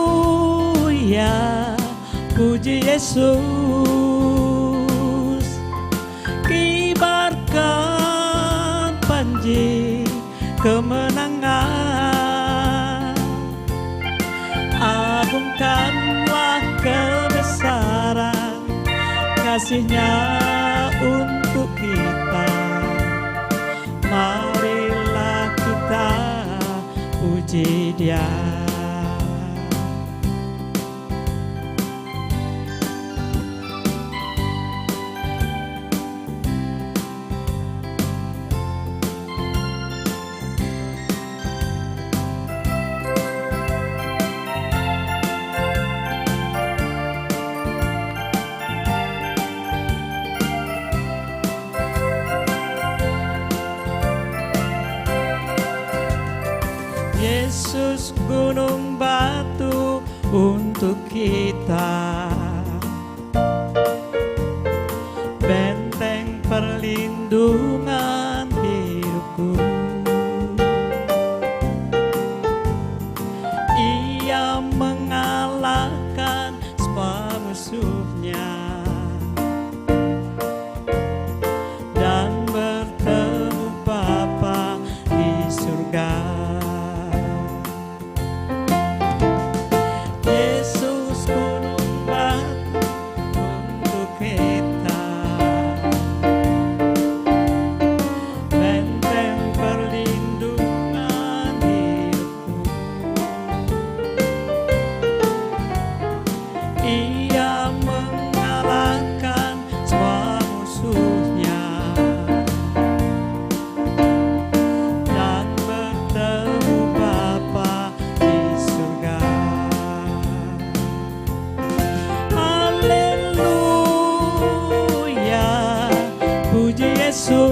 Haleluya, puji Yesus. Kibarkan panji kemenangan. Agungkanlah kebesaran kasih-Nya untuk kita. Marilah kita puji Dia. Yesus gunung batu untuk kita, benteng perlindungan hidupku. Ia mengalahkan semua musuhnya dan bertemu Bapa di surga. Yesus gunung batu untuk kita, benteng perlindungan hidupku. Ia mengalahkan semua musuhnya dan bertemu Bapa di surga. Haleluya, puji Yesus.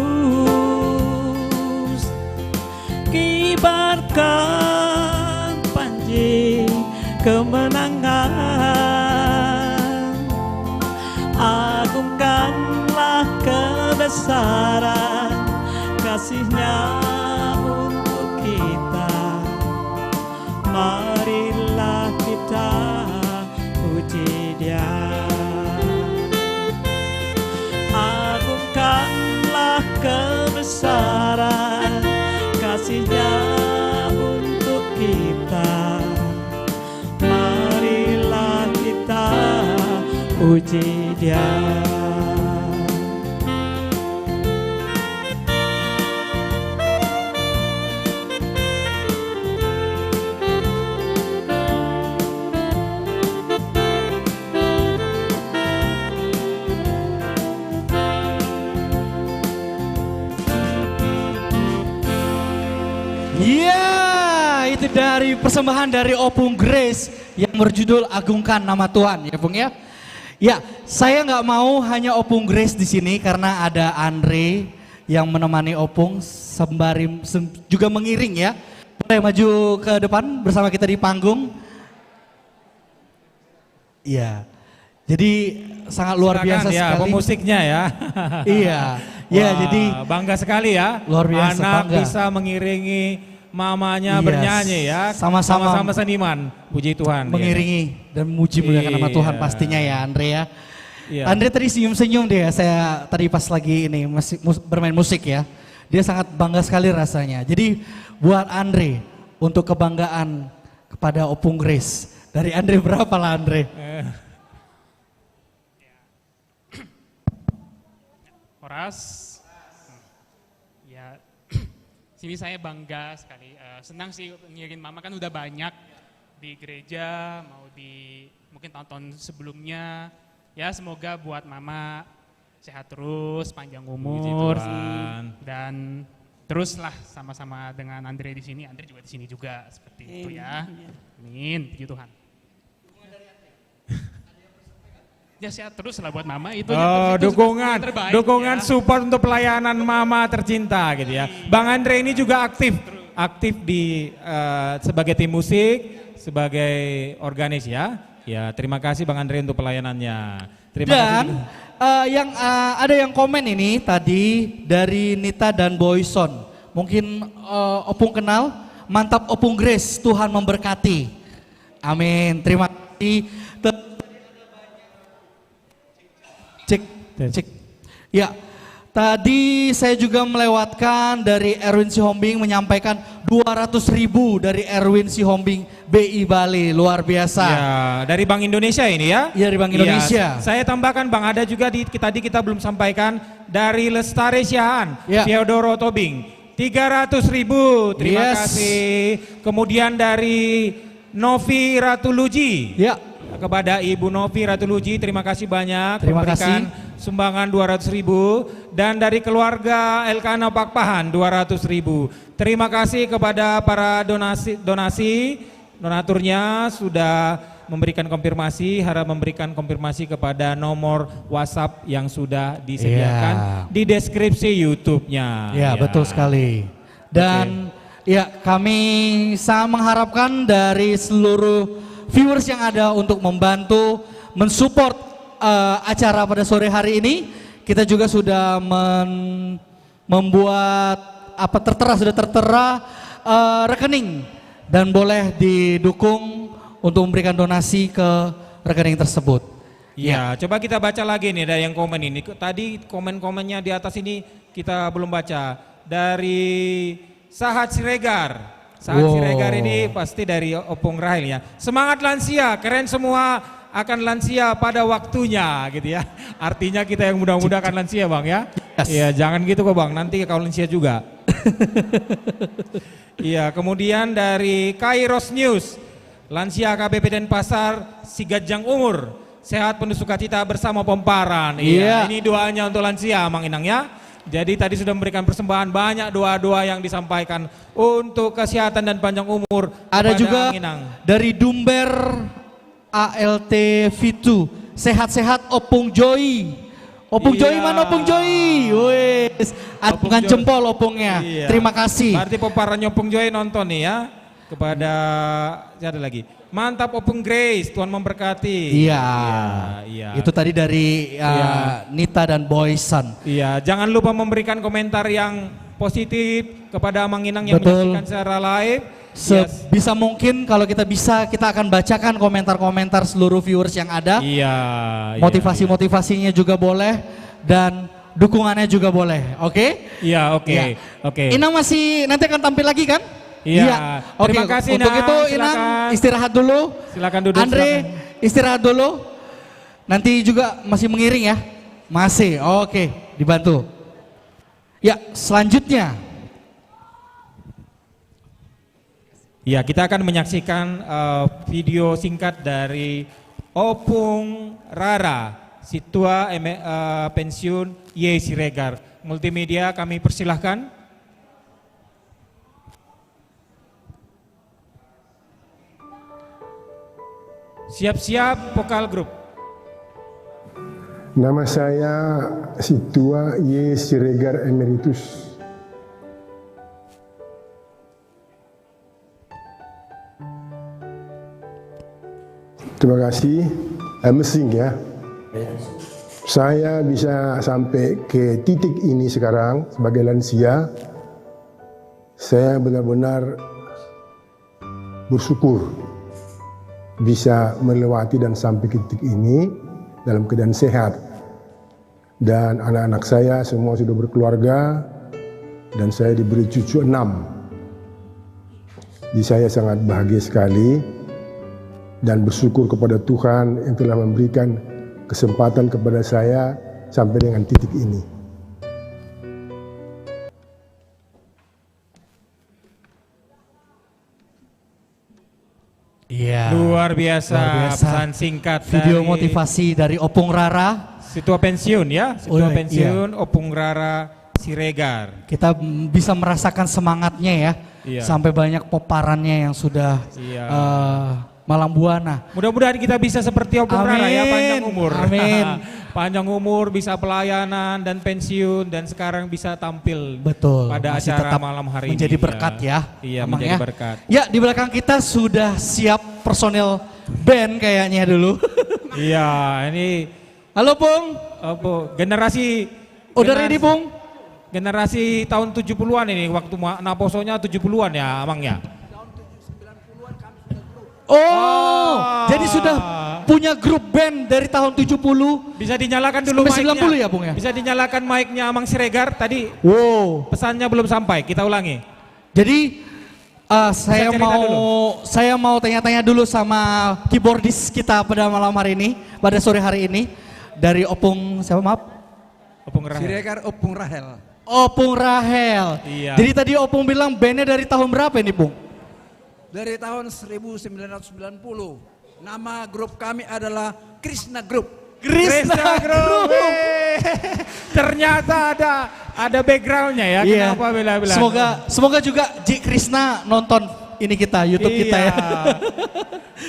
Kibarkan panji kemenangan. Agungkanlah kebesaran kasih-Nya untuk kita. Marilah kita puji Dia. Agungkanlah kebesaran puji dia. Ya, itu dari persembahan dari Opung Grace yang berjudul Agungkan Nama Tuhan, ya Bung ya. Ya, saya nggak mau hanya Opung Grace di sini karena ada Andre yang menemani Opung sembari juga mengiring ya. Boleh maju ke depan bersama kita di panggung. Iya. Jadi sangat luar biasa ya, sekali. pemusiknya ya. Iya. Ya, Wah, jadi bangga sekali ya. luar biasa, Anak bangga. bisa mengiringi mamanya Yes. bernyanyi ya. Sama-sama Sama-sama seniman. Puji Tuhan. mengiringi dan memuji muliakan nama Tuhan Iya. pastinya ya Andre ya. Iya. Andre tadi senyum-senyum deh saya tadi pas lagi ini bermain musik ya. Dia sangat bangga sekali rasanya. Jadi buat Andre untuk kebanggaan kepada Opung Grace. Dari Andre berapa lah Andre? Horas, ya sini saya bangga sekali, senang sih ngiringin mama kan udah banyak di gereja, mau di mungkin tahun-tahun sebelumnya, ya semoga buat mama sehat terus, panjang umur, Tuhan. dan teruslah sama-sama dengan Andre di sini, Andre juga di sini juga seperti itu ya, amin, puji Tuhan. Ya sehat terus lah buat mama itu. Oh, itu dukungan, terbaik, dukungan ya. support untuk pelayanan mama tercinta gitu ya. Bang Andre ini juga aktif di sebagai tim musik, sebagai organis ya. Ya, terima kasih Bang Andre untuk pelayanannya. Terima Dan kasih. ada yang komen ini tadi dari Nita dan Boyson. Mungkin Opung kenal, mantap Opung Grace, Tuhan memberkati. Amin. Terima kasih. Cek. Ya, tadi saya juga melewatkan dari Erwin Sihombing menyampaikan 200.000 dari Erwin Sihombing BI Bali, luar biasa. Ya, dari Bank Indonesia ini ya? Iya, dari Bank Indonesia. Saya tambahkan Bang, ada juga tadi kita belum sampaikan dari Lestari Siahaan, Ya. Theodoro Tobing, 300.000, terima Yes. kasih. Kemudian dari Novi Ratuluji, Ya, kepada Ibu Novi Ratuluji, terima kasih banyak. Terima memberikan kasih. sumbangan 200.000, dan dari keluarga Elkana Pakpahan 200.000. Terima kasih kepada para donaturnya sudah memberikan konfirmasi, harap memberikan konfirmasi kepada nomor WhatsApp yang sudah disediakan di deskripsi YouTube-nya. ya, betul sekali. Dan ya, kami sangat mengharapkan dari seluruh viewers yang ada untuk membantu mensupport acara pada sore hari ini. Kita juga sudah membuat sudah tertera rekening dan boleh didukung untuk memberikan donasi ke rekening tersebut. Ya, coba kita baca lagi nih dari yang komen ini. Tadi komen-komennya di atas ini kita belum baca. Dari Sahat Siregar. Sahat Siregar ini pasti dari Opung Rahil ya. Semangat lansia, keren semua, akan lansia pada waktunya gitu ya. Artinya kita yang muda-muda akan lansia Bang ya. Iya, jangan gitu kok Bang, nanti kau lansia juga. Iya, kemudian dari Kairos News. Lansia KBP Denpasar, Sigajang umur, sehat penuh sukacita bersama Pomparan. Iya, ini doanya untuk lansia Mang Inang ya. Jadi tadi sudah memberikan persembahan, banyak doa-doa yang disampaikan untuk kesehatan dan panjang umur. Ada kepada juga Mang Inang. dari Dumber ALT V2, sehat-sehat Opung Joy. Opung Joy Iya. mana Opung Joy? Wes, acungan Joy. jempol Opungnya. Iya. Terima kasih. Berarti Pomparan Opung Joy nonton nih ya. Kepada siapa lagi? Mantap Opung Grace, Tuhan memberkati. Iya. Iya. Itu tadi dari Iya. Nita dan Boyson. Iya, jangan lupa memberikan komentar yang positif kepada Mang Inang yang Betul. menyaksikan secara live. Sebisa mungkin kalau kita bisa, kita akan bacakan komentar-komentar seluruh viewers yang ada. Iya. Motivasi-motivasinya juga boleh dan dukungannya juga boleh. Oke? Iya, oke. Ya. Oke. Inang masih nanti akan tampil lagi kan? Iya. Oke. Terima kasih, Untuk Inang. itu Inang Silakan. istirahat dulu. Silakan duduk. Andre silakan. istirahat dulu. Nanti juga masih mengiring ya? Masih, oke, dibantu. Ya, selanjutnya. Ya, kita akan menyaksikan video singkat dari Opung Rara, Situa pensiun Y. Siregar. Multimedia kami persilahkan. Siap-siap vokal grup. Nama saya Situa Y. Siregar Emeritus. Terima kasih. Amazing ya. Saya bisa sampai ke titik ini sekarang sebagai lansia. Saya benar-benar bersyukur bisa melewati dan sampai ke titik ini dalam keadaan sehat. Dan anak-anak saya semua sudah berkeluarga dan saya diberi cucu 6. Jadi saya sangat bahagia sekali dan bersyukur kepada Tuhan yang telah memberikan kesempatan kepada saya sampai dengan titik ini. Iya. Luar biasa, pesan singkat video dari motivasi dari Opung Rara. Situa pensiun ya, Situa Oh, pensiun Opung Rara Siregar. Kita bisa merasakan semangatnya ya. Iya. Sampai banyak peparannya yang sudah Iya. Malang Buana. Mudah-mudahan kita bisa seperti Opung Rara ya, panjang umur. Amin. Panjang umur, bisa pelayanan dan pensiun dan sekarang bisa tampil Betul. pada masih acara tetap malam hari menjadi ini. berkat ya. Iya, Emang menjadi ya. berkat. Ya, di belakang kita sudah siap personil band kayaknya dulu. Iya, ini Halo Pung. generasi Udah ready Pung? Generasi tahun 70-an ini, waktu Naposonya 70-an ya, Amang ya? Oh, jadi sudah punya grup band dari tahun 70 Bisa dinyalakan dulu sampai mic-nya. 90 ya Pung ya? Bisa dinyalakan mic-nya Amang Siregar, tadi Wow. pesannya belum sampai, kita ulangi. Jadi saya cerita mau tanya-tanya dulu sama keyboardis kita pada malam hari ini, pada sore hari ini dari Opung siapa maaf? Opung Rahel. Siregar Opung Rahel. Opung Rahel. Iya. Jadi tadi Opung bilang bandnya dari tahun berapa ini Pung? Dari tahun 1990. Nama grup kami adalah Krishna Group. Krishna Group. Ternyata ada backgroundnya ya, Iya. kenapa bela-bela. Semoga juga Ji Krishna nonton ini kita YouTube kita ya.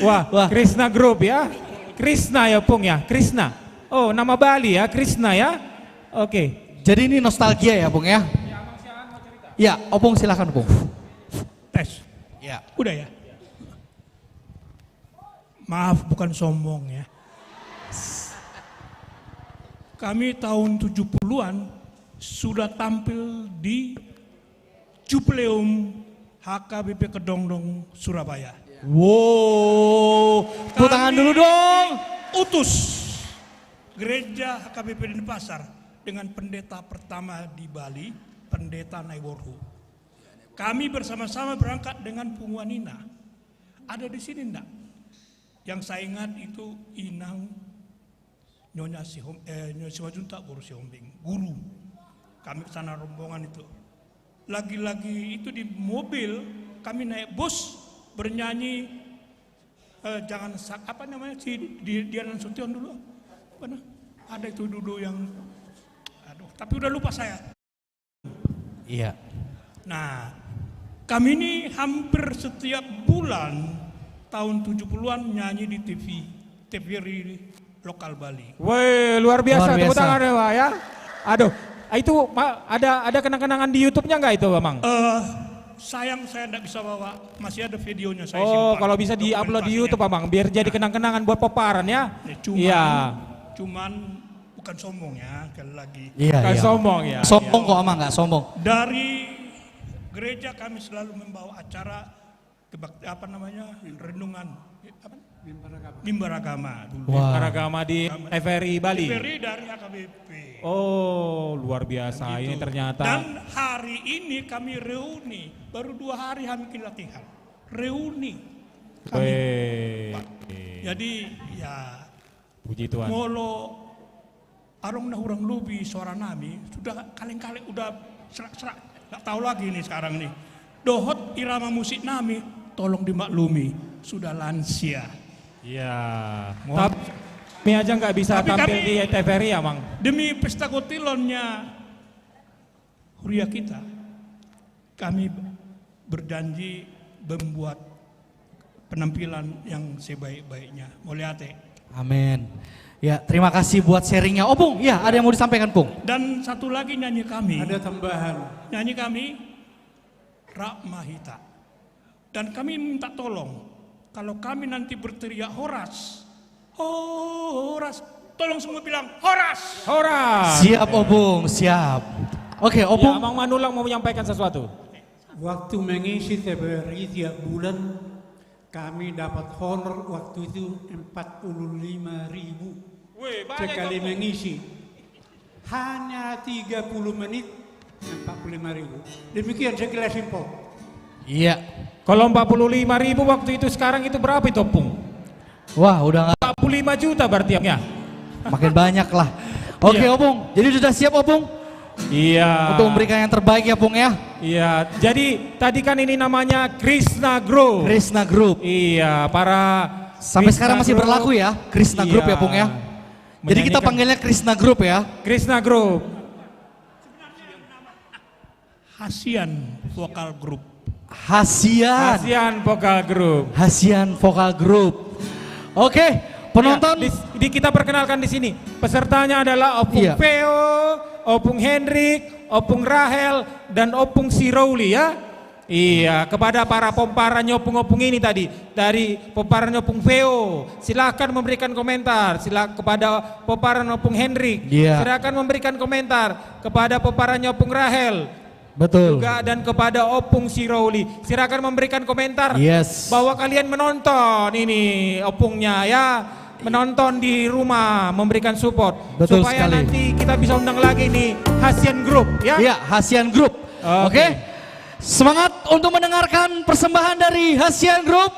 Wah, Krishna Group ya. Krishna ya Pung ya, Krishna. Oh, nama Bali ya, Krishna ya. Oke. Jadi ini nostalgia ya Pung ya? Ya, Opung silakan Pung. Tes. Ya. Udah ya. Maaf bukan sombong ya. Kami tahun 70-an sudah tampil di Jubileum HKBP Kedongdong Surabaya. Wow, tepuk tangan dulu dong. Utus gereja HKBP Denpasar dengan pendeta pertama di Bali, Pendeta Naiborhu. Kami bersama-sama berangkat dengan Pungwanina. Ada di sini enggak? Yang saya ingat itu Inang Nyonya Siwajunta Boru Sihombing, guru. Kami kesana rombongan itu. Lagi-lagi itu di mobil kami naik bus bernyanyi apa namanya si Dian Sution dulu. Mana? Ada itu dulu yang tapi udah lupa saya. Iya. Nah, kami ini hampir setiap bulan tahun 70-an nyanyi di TVRI lokal Bali. Woi, luar biasa, Luar tepuk biasa. tangan ya Pak ya. Aduh, itu ada kenang-kenangan di YouTube-nya nggak itu Bang? Sayang saya tidak bisa bawa, masih ada videonya saya Oh, simpan. kalau bisa di-upload di YouTube Bang, biar jadi kenang-kenangan buat peparan ya. Cuman bukan sombong ya, sekali lagi. Iya, Bukan iya. sombong ya. Sombong kok Amang, nggak sombong. Dari gereja kami selalu membawa acara renungan mimbar agama dulu. Mimbar agama di TVRI Bali. TVRI dari HKBP. Oh, luar biasa ini ternyata. Dan hari ini kami reuni, baru 2 hari kami latihan. Reuni. Kami. Weh. Jadi ya Puji Tuhan. Molo arong na hurang lubi suara nami sudah kaleng-kaleng udah serak-serak, nggak tahu lagi nih sekarang nih. Dohot irama musik nami tolong dimaklumi sudah lansia. Iya. Kami aja nggak bisa Tapi tampil kami- di TVRI ya, Mang. Demi pesta kotilonnya Huria kita, kami berjanji membuat penampilan yang sebaik-baiknya. Mulyate. Amin. Ya, terima kasih buat sharingnya. Oh, Pung, ya ada yang mau disampaikan, Pung? Dan satu lagi nyanyi kami. Ada tambahan. Nyanyi kami Rahmahita. Dan kami minta tolong, kalau kami nanti berteriak Horas, Horas, tolong semua bilang Horas. Horas. Siap, Opung, siap. Oke, Ya, Opung. Mang Manulang mau menyampaikan sesuatu. Waktu mengisi TVRI tiap bulan, kami dapat honor waktu itu 45.000 Wih, sekali mengisi. Hanya 30 menit 45.000. Demikian sekilas info. Iya. Kalau 45.000 waktu itu, sekarang itu berapa itu, Pung? Wah, udah nggak 45 juta berarti ya. makin banyak lah. Oke, Iya. Opung. Jadi sudah siap, Opung? Iya. Untuk memberikan yang terbaik ya, Pung ya. Iya. Jadi tadi kan ini namanya Krishna Group. Krishna Group. Iya, para Sampai Krishna sekarang masih Group. berlaku ya, Krishna Group ya, Pung ya. Jadi kita Menyanyikan panggilnya Krishna Group ya. Krishna Group. Hasian Vokal Group. Hasian. Hasian Vokal Group. Hasian Vokal Group. Oke, penonton. Ya, kita perkenalkan di sini. Pesertanya adalah Opung Iya. Veo, Opung Hendrik, Opung Rahel, dan Opung Sirauli ya. Iya, kepada para pomparannya Opung-Opung ini tadi, dari pomparannya Opung Veo, silakan memberikan komentar. Kepada pomparan Opung Hendrik, Iya. silakan memberikan komentar. Kepada pomparannya Opung Rahel, Betul. juga dan kepada Opung Sirauli, silakan memberikan komentar Yes. bahwa kalian menonton ini Opungnya ya, menonton di rumah, memberikan support. Betul supaya sekali. nanti kita bisa undang lagi nih Hasian Group ya. Iya, Hasian Group. Oke. Semangat untuk mendengarkan persembahan dari Hasian Group.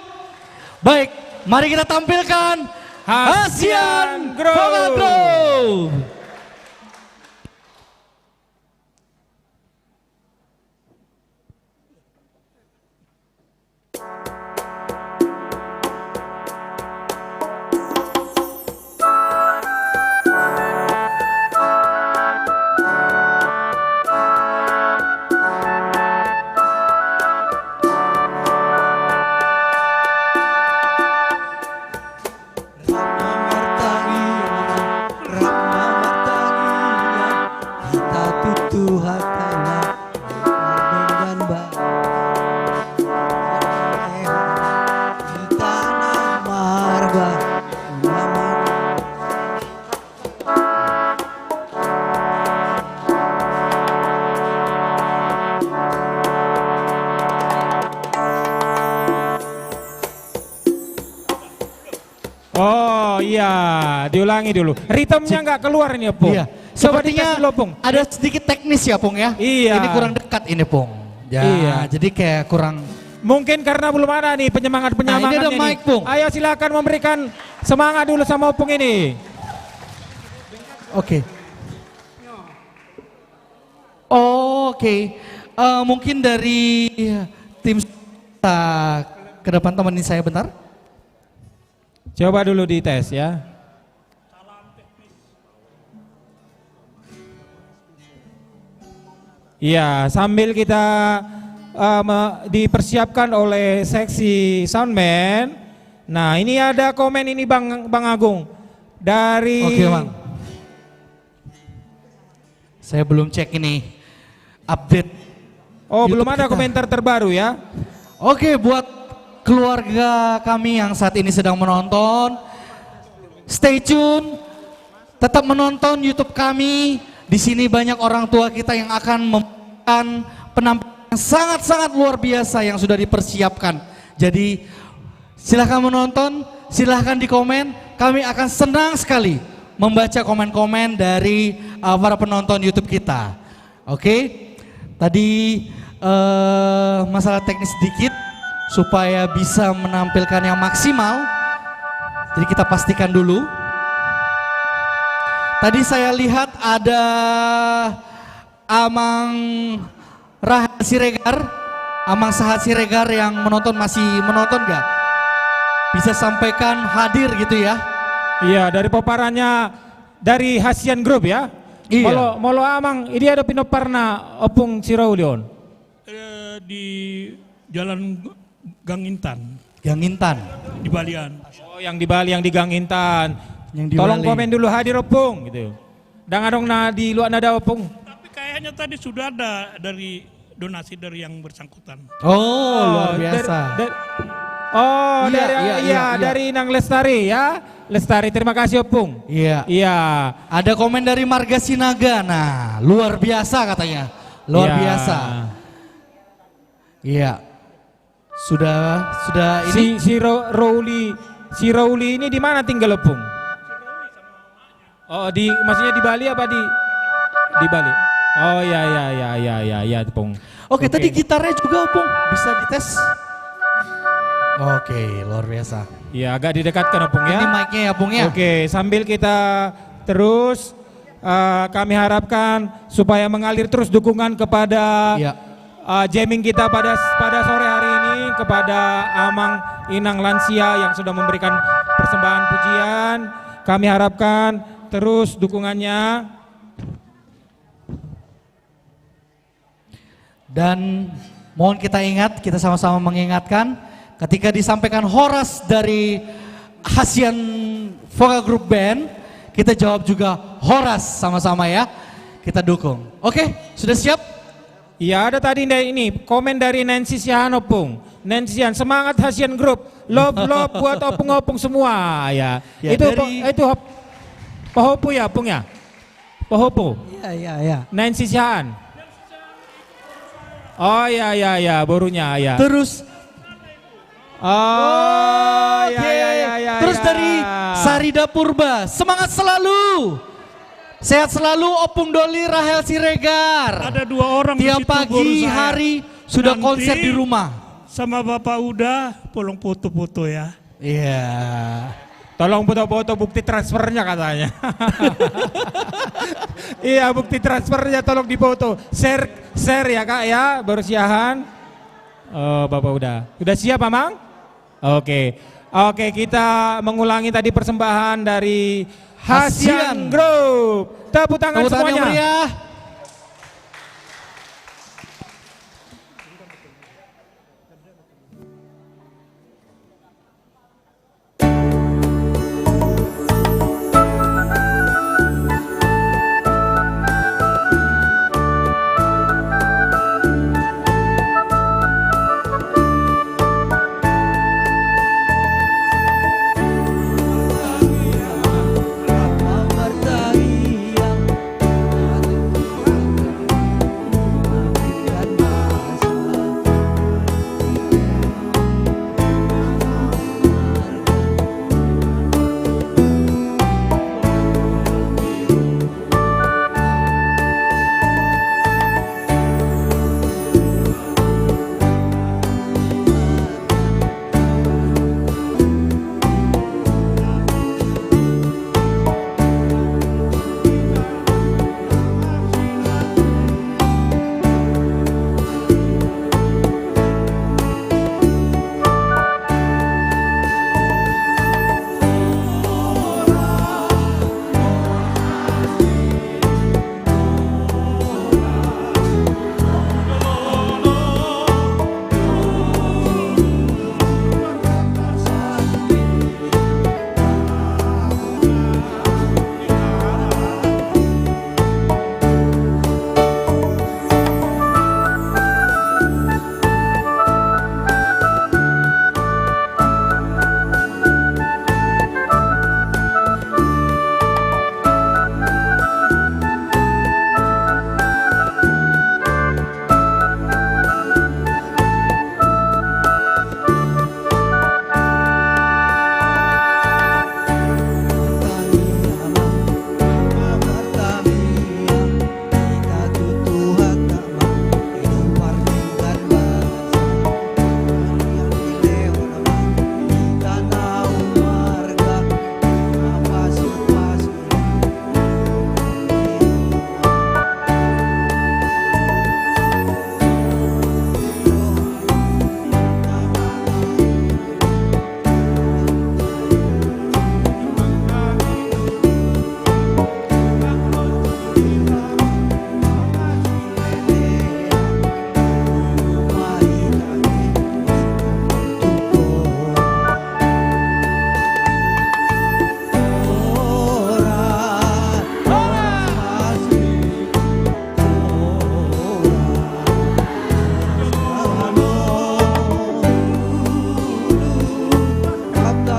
Baik, mari kita tampilkan Hasian Group. Vokal Group. Oh iya, diulangi dulu. Ritmenya nggak keluar ini Opung. Iya. Coba Sepertinya dites dulu, Opung. ada sedikit teknis ya, Pung ya. Iya. Ini kurang dekat ini, Pung. Ya, Iya. jadi kayak kurang. Mungkin karena belum ada nih penyemangat-penyemangatnya Nah, ini ada nih. mic, Pung. Ayo silakan memberikan semangat dulu sama Opung ini. Oke. Oke. Mungkin dari tim kita ke depan temenin saya bentar. Coba dulu dites ya. Iya, sambil kita dipersiapkan oleh seksi soundman. Nah, ini ada komen ini Bang Agung dari. Oke, Bang. Saya belum cek ini update. Oh, belum YouTube ada kita. komentar terbaru ya. Oke, buat keluarga kami yang saat ini sedang menonton, stay tune, tetap menonton YouTube kami. Di sini banyak orang tua kita yang akan memberikan penampilan yang sangat-sangat luar biasa yang sudah dipersiapkan. Jadi silahkan menonton, silahkan di komen. Kami akan senang sekali membaca komen-komen dari para penonton YouTube kita. Oke, tadi masalah teknis sedikit supaya bisa menampilkan yang maksimal. Jadi kita pastikan dulu. Tadi saya lihat ada Amang Rahel Siregar, Amang Sahat Siregar yang menonton, masih menonton gak? Bisa sampaikan hadir gitu ya? Iya, dari paparannya dari Hasian Group ya. Iya. Molo Amang, ini ada pinoparna opung Siraulion. Di Jalan Gang Intan. Gang Intan. Di Balian. Oh, yang di Bali, yang di Gang Intan. Yang di Tolong Bali. komen dulu hadir opung gitu. Dan adong na di luar nada opung. Tapi kayaknya tadi sudah ada dari donasi dari yang bersangkutan. Oh, luar biasa. Oh, Iya, iya. dari Nang Lestari ya. Lestari, terima kasih opung. Iya. Iya. Ada komen dari Marga Sinaga. Nah, luar biasa katanya. Luar Iya. biasa. Iya. Sudah ini. Si Rauli ini di mana tinggal opung? Oh, maksudnya di Bali apa di Bali? Oh ya, opung. Oke, tadi gitarnya juga Opung, bisa dites. Oke, luar biasa. Ya, agak didekatkan opung ya. Ini mic-nya ya, Opung ya. Oke, sambil kita terus kami harapkan supaya mengalir terus dukungan kepada Ya. jamming kita pada sore hari ini kepada Amang Inang Lansia yang sudah memberikan persembahan pujian. Kami harapkan terus dukungannya. Dan mohon kita ingat, kita sama-sama mengingatkan ketika disampaikan horas dari Hasian Vokal Group Band, kita jawab juga horas sama-sama ya. Kita dukung. Oke, sudah siap? Ya, ada tadi ini komen dari Nancy Sihanopung. Nancy Sihan, semangat Hasian Group. Love buat opung-opung semua ya. Ya, itu dari- Pahopu ya, Pung ya? Pahopu. Iya. Nancy Sihan. Oh ya, barunya ya. Terus Oh, ya. terus dari Sarida Purba, semangat selalu. Sehat selalu Opung Doli Rahel Siregar. Ada 2 orang di Tiap situ, pagi baru saya. hari sudah Nanti konser di rumah. Sama Bapak udah, tolong foto-foto ya. Iya. Tolong foto-foto bukti transfernya katanya. Iya, bukti transfernya tolong dipoto. Share ya Kak ya, baru siahan. Oh, Bapak udah siap Amang? Oke, kita mengulangi tadi persembahan dari Hasian Group. Tepuk tangan Tepuk tangan yang semuanya. meriah.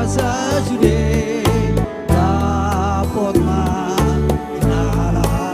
sasude dapot ma jinalah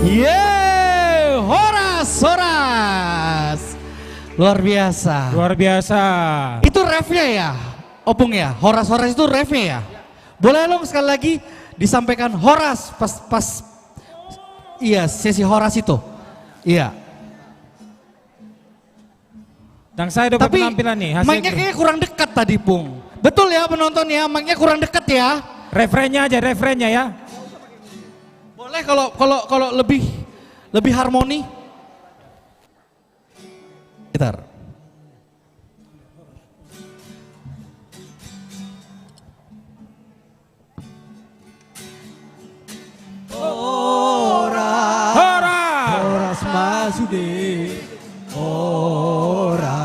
Yeay, Horas. Luar biasa. Luar biasa. Itu refnya ya, Opung ya? Horas itu refnya ya? Boleh dong sekali lagi disampaikan Horas pas iya sesi Horas itu. Iya. Dan saya dapat Tapi penampilan nih. mic-nya kayaknya kurang dekat tadi, Pung. Betul ya penonton ya, mic-nya kurang dekat ya. Refrennya aja, refrennya ya. Boleh kalau lebih harmoni. Gitar. Horas masude ora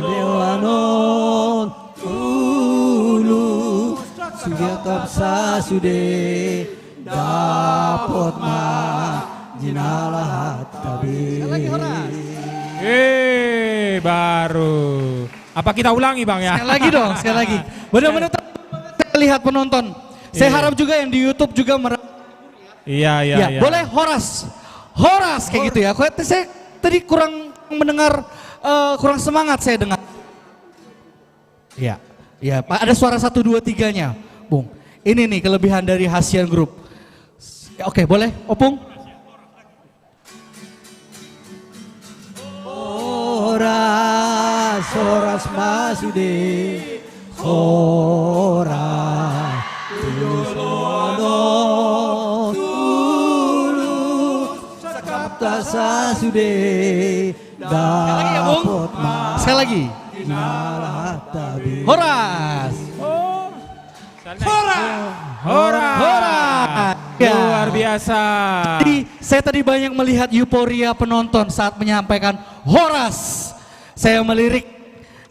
dewanon ulu sudah kapsa sude dapot ma jinalah tabi. Baru. Apa kita ulangi Bang ya? Sekali lagi dong, sekali lagi. Benar-benar saya lihat penonton. Saya harap juga yang di YouTube juga Iya. Boleh Horas kayak gitu ya. Saya tadi kurang mendengar, kurang semangat saya dengar. Iya, Pak, ada suara 1, 2, 3-nya, Bung. Ini nih kelebihan dari Hasian Group. Oke, boleh, Opung? Horas masude ora sasude dapot ma. Sekali lagi. Horas. Horas. Luar biasa. Jadi saya tadi banyak melihat euforia penonton saat menyampaikan Horas. Saya melirik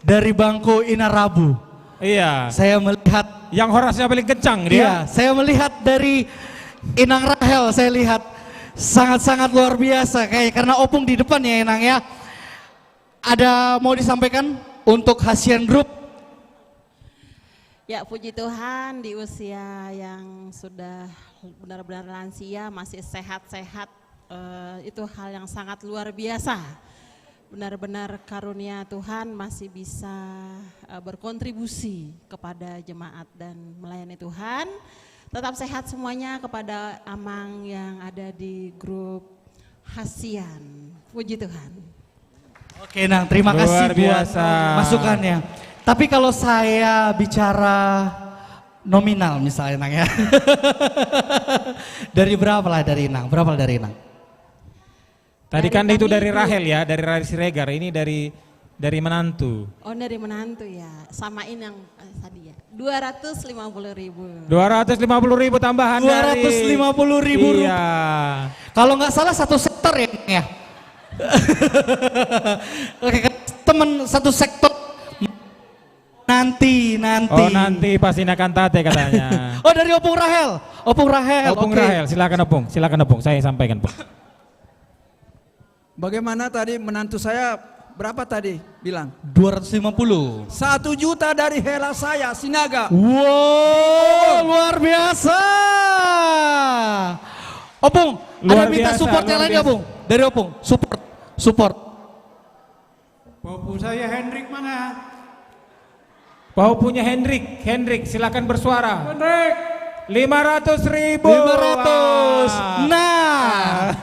dari bangku Inarabu. Iya. Saya melihat yang Horasnya paling kencang dia. Iya, saya melihat dari Inang Rahel, saya lihat sangat-sangat luar biasa. Karena Opung di depan ya Inang ya. Ada mau disampaikan untuk Hasian Group? Ya puji Tuhan di usia yang sudah benar-benar lansia masih sehat-sehat, itu hal yang sangat luar biasa. Benar-benar karunia Tuhan masih bisa berkontribusi kepada jemaat dan melayani Tuhan. Tetap sehat semuanya kepada Amang yang ada di grup Hasian. Puji Tuhan. Oke Nang, terima kasih buat masukannya. Tapi kalau saya bicara nominal misalnya Nang ya. Dari berapa lah dari Nang? Berapa dari Nang? Tadi kan itu dari Rahel ya, dari Rahel Siregar. Ini dari menantu. Oh dari menantu ya, samain yang tadi ya. 250.000. 250.000 tambahan 250.000 Iya. Kalau nggak salah satu sektor ya. Oke, teman satu sektor. Nanti. Oh nanti pasti akan tate katanya. Oh dari Opung Rahel. Opung Rahel. Rahel, silakan Opung. Saya sampaikan Opung. Bagaimana tadi menantu saya berapa tadi bilang? 250. 1 juta dari hela saya Sinaga. Wow, luar biasa. Opung, ada minta support yang lain ya Opung? Dari Opung, support. Bapak saya Hendrik mana? Bau punya Hendrik, silakan bersuara. Hendrik. 500.000. 500. Nah,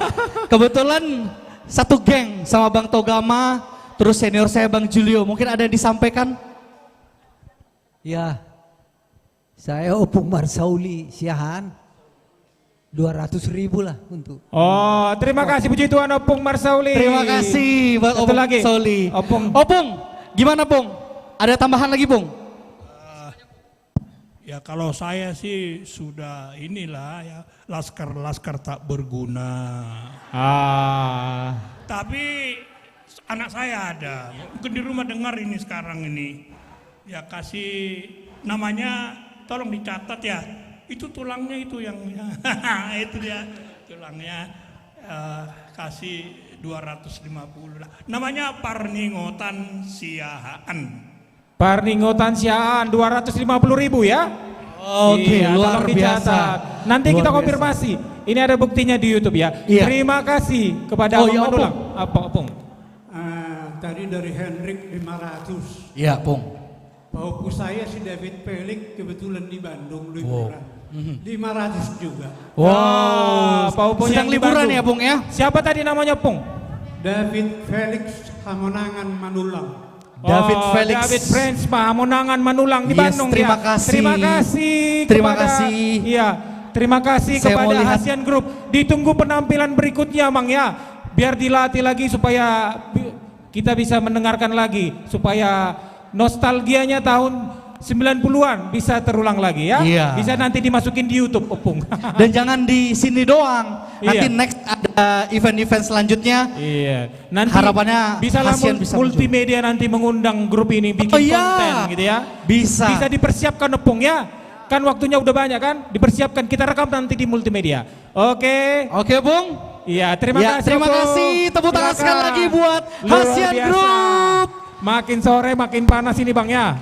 kebetulan satu geng sama Bang Togama, terus senior saya Bang Julio. Mungkin ada yang disampaikan? Ya, saya Opung Marsauli Siahan. 200.000 lah untuk. Oh, terima kasih puji Tuhan Opung Marsauli. Terima kasih buat Satu Opung lagi. Marsauli. Opung, gimana Pung? Ada tambahan lagi Pung? Ya kalau saya sih sudah inilah ya laskar-laskar tak berguna. Tapi anak saya ada, mungkin di rumah dengar ini sekarang ini. Ya kasih namanya, tolong dicatat ya. Itu tulangnya itu yang itu dia tulangnya, kasih 250 lah. Namanya Parningotan Siahaan. Parningotan Siahaan 250.000 ya. Oke, luar tolong biasa. dicatat. Nanti Luar kita biasa. konfirmasi. Ini ada buktinya di YouTube ya. Iya. Terima kasih kepada Oh, Opung iya, Manulang. Apa Opung? Tadi dari Hendrik 500. Iya Pung. Bauku saya si David Felix kebetulan di Bandung Wow. liburan. 500 juga. Wow, Pak Opung sedang yang di liburan Bandung. ya Pung ya? Siapa tadi namanya Pung? David Felix Hamonangan Manulang. David Felix. David Friends Hamonangan Manulang di Yes, Bandung. terima ya. kasih. Terima kasih. Terima kepada- kasih. Iya, terima kasih Saya mau kepada lihat. Asian Group. Ditunggu penampilan berikutnya, Mang ya. Biar dilatih lagi supaya kita bisa mendengarkan lagi, supaya nostalgianya tahun 90-an bisa terulang lagi ya. Iya. Bisa nanti dimasukin di YouTube Opung. Dan jangan di sini doang. Nanti Iya. next ada event-event selanjutnya. Iya. Nanti Harapannya bisa lah ASEAN bisa multimedia nanti mengundang grup ini bikin Oh, iya. konten gitu ya. Bisa. Bisa dipersiapkan Opung ya. Kan waktunya udah banyak kan? Dipersiapkan, kita rekam nanti di multimedia. Oke. Oke, Bung. Iya, terima Ya, kasih. terima Opung. kasih. Tepuk tangan sekali Silakan. lagi buat Luar Asian biasa. Group. Makin sore makin panas ini Bang ya.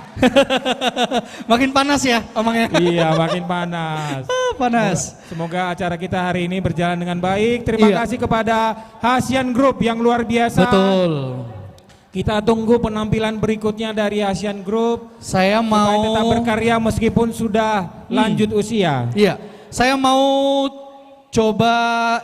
Makin panas ya omongnya. Iya, makin panas. Panas. Semoga acara kita hari ini berjalan dengan baik. Terima Iya. kasih kepada Asian Group yang luar biasa. Betul. Kita tunggu penampilan berikutnya dari Asian Group. Saya Supaya mau tetap berkarya meskipun sudah lanjut usia. Iya, saya mau coba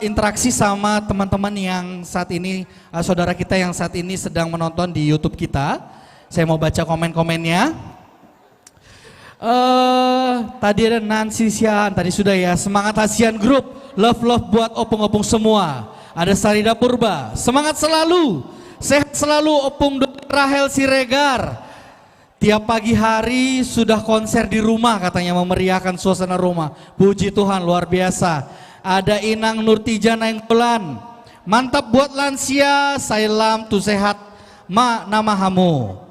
interaksi sama teman-teman yang saat ini, saudara kita yang saat ini sedang menonton di YouTube kita. Saya mau baca komen-komennya. Tadi ada Nancy Sian, tadi sudah ya. Semangat Asian Group, love buat opung-opung semua. Ada Sarida Purba, semangat selalu, sehat selalu Opung Rahel Siregar. Tiap pagi hari sudah konser di rumah katanya memeriahkan suasana rumah. Puji Tuhan luar biasa. Ada Inang Nurtija Nainggolan. Mantap buat lansia, salam tu sehat ma nama hamu.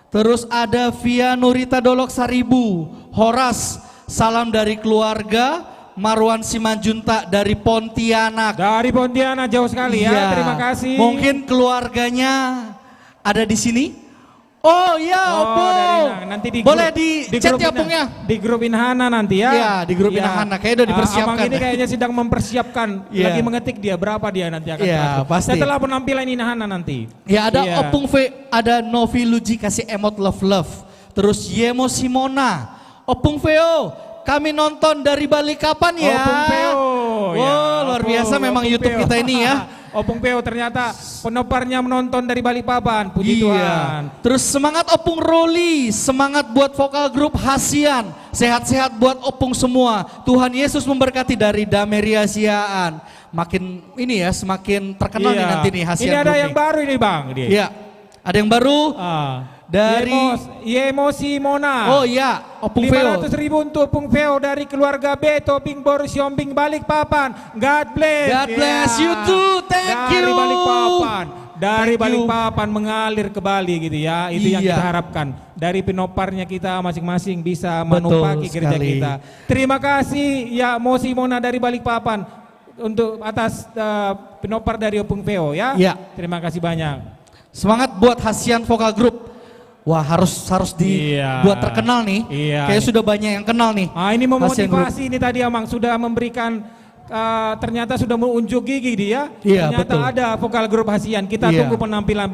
Terus ada Via Nurita Dolok Saribu. Horas, salam dari keluarga. Marwan Simanjuntak dari Pontianak. Dari Pontianak jauh sekali ya, Iya. terima kasih. Mungkin keluarganya ada di sini? Oh iya, Opung. dari Inang. Nanti di boleh grup- di chat grup ya Ina- Opung ya? Di grup Inhana nanti ya. Iya, di grup Inhana, kayaknya udah dipersiapkan. Abang ini kayaknya sedang mempersiapkan, Iya. lagi mengetik dia berapa dia nanti akan Iya, transfer. pasti. Setelah penampilan Inhana nanti. Ya ada Iya. Opung V, ada Novi Luji kasih emot love. Terus Yemo Simona, Opung VO, kami nonton dari Balikpapan ya. Opung Peo. Wow, Ya, luar Opung, biasa memang Opung YouTube Peo. kita ini ya. Opung Peo ternyata penoparnya menonton dari Balikpapan, puji Tuhan. Iya. Terus semangat Opung Roli, semangat buat vokal grup Hasian, sehat-sehat buat Opung semua. Tuhan Yesus memberkati dari Dameria Siaan. Makin ini ya, semakin terkenal nih nanti nih Hasian Ini ada Group yang nih. baru ini Bang. Dia. Iya, ada yang baru dari Yemo Simona. Oh iya, Opung Veo. 500.000 untuk Opung Veo dari keluarga B, Toping Boris Yombing Balikpapan. God bless. God bless you too, thank dari you. Balikpapan. Dari Thank you. Balikpapan mengalir ke Bali gitu ya. Itu yang Iya. kita harapkan. Dari pinoparnya kita masing-masing bisa Betul menupaki gereja sekali. kita. Terima kasih ya Mo Simona dari Balikpapan untuk atas pinopar dari Opung Veo ya. Iya. Terima kasih banyak. Semangat buat Hasian Vokal Group. Wah harus dibuat terkenal nih. Iya. Kayak sudah banyak yang kenal nih. Ah, ini Hasian Group. memotivasi ini tadi Amang sudah memberikan ternyata sudah menunjuk gigi dia. Iya, Ternyata betul. ada vokal grup Hasian. Kita Iya. tunggu penampilan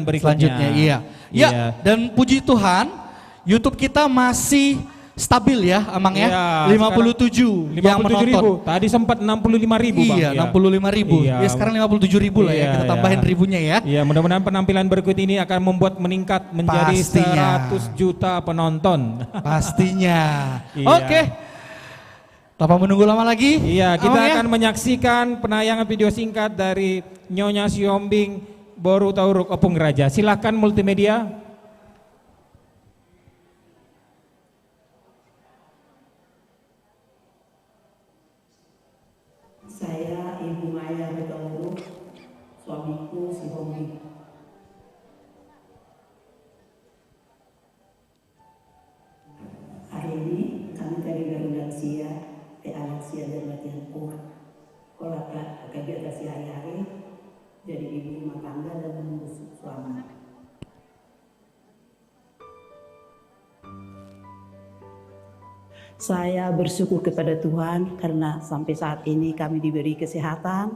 berikutnya. Selanjutnya iya. Ya, Iya. dan puji Tuhan YouTube kita masih stabil ya Amang ya. Iya, 57 yang 57.000. menonton. Tadi sempat 65.000 Bang. Iya, 65.000. Iya. Ya sekarang 57.000 lah ya. Iya, Kita tambahin iya. ribunya ya. Iya, mudah-mudahan penampilan berikut ini akan membuat meningkat menjadi Pastinya. 100 juta penonton. Pastinya. Iya. Oke. Tanpa menunggu lama lagi. Iya, kita Amang ya? akan menyaksikan penayangan video singkat dari Nyonya Siombing Boru Tauruk Opung Raja. Silakan multimedia. Saya Ibu Maya Tauruk, suamiku si Hombing. Hari ini kami dari Garuda Lansia, TA Lansia dan Latihan Kur. Kalau kegiatan sehari-hari, jadi ibu rumah tangga dan mengurus suami. Saya bersyukur kepada Tuhan karena sampai saat ini kami diberi kesehatan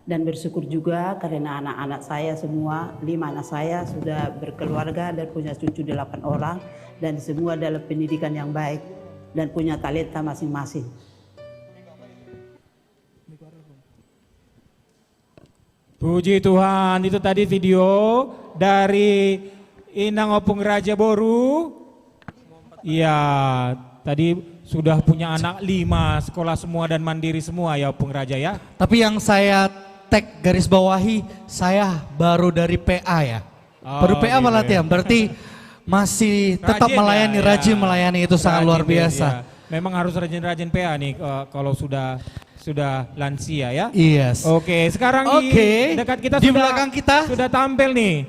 dan bersyukur juga karena anak-anak saya semua, 5 anak saya sudah berkeluarga dan punya cucu 8 orang dan semua dalam pendidikan yang baik dan punya talenta masing-masing. Puji Tuhan, itu tadi video dari Inang Opung Raja Boru. Iya, tadi sudah punya anak 5, sekolah semua dan mandiri semua ya Opung Raja ya. Tapi yang saya tag garis bawahi, saya baru dari PA ya. Baru PA gitu malah ya. berarti masih tetap Rajin melayani, ya, rajin ya. melayani, itu sangat Rajin luar ya, biasa. ya. Memang harus rajin-rajin PA nih kalau sudah lansia ya. Yes. Oke, sekarang di dekat kita di sudah, belakang kita sudah tampil nih.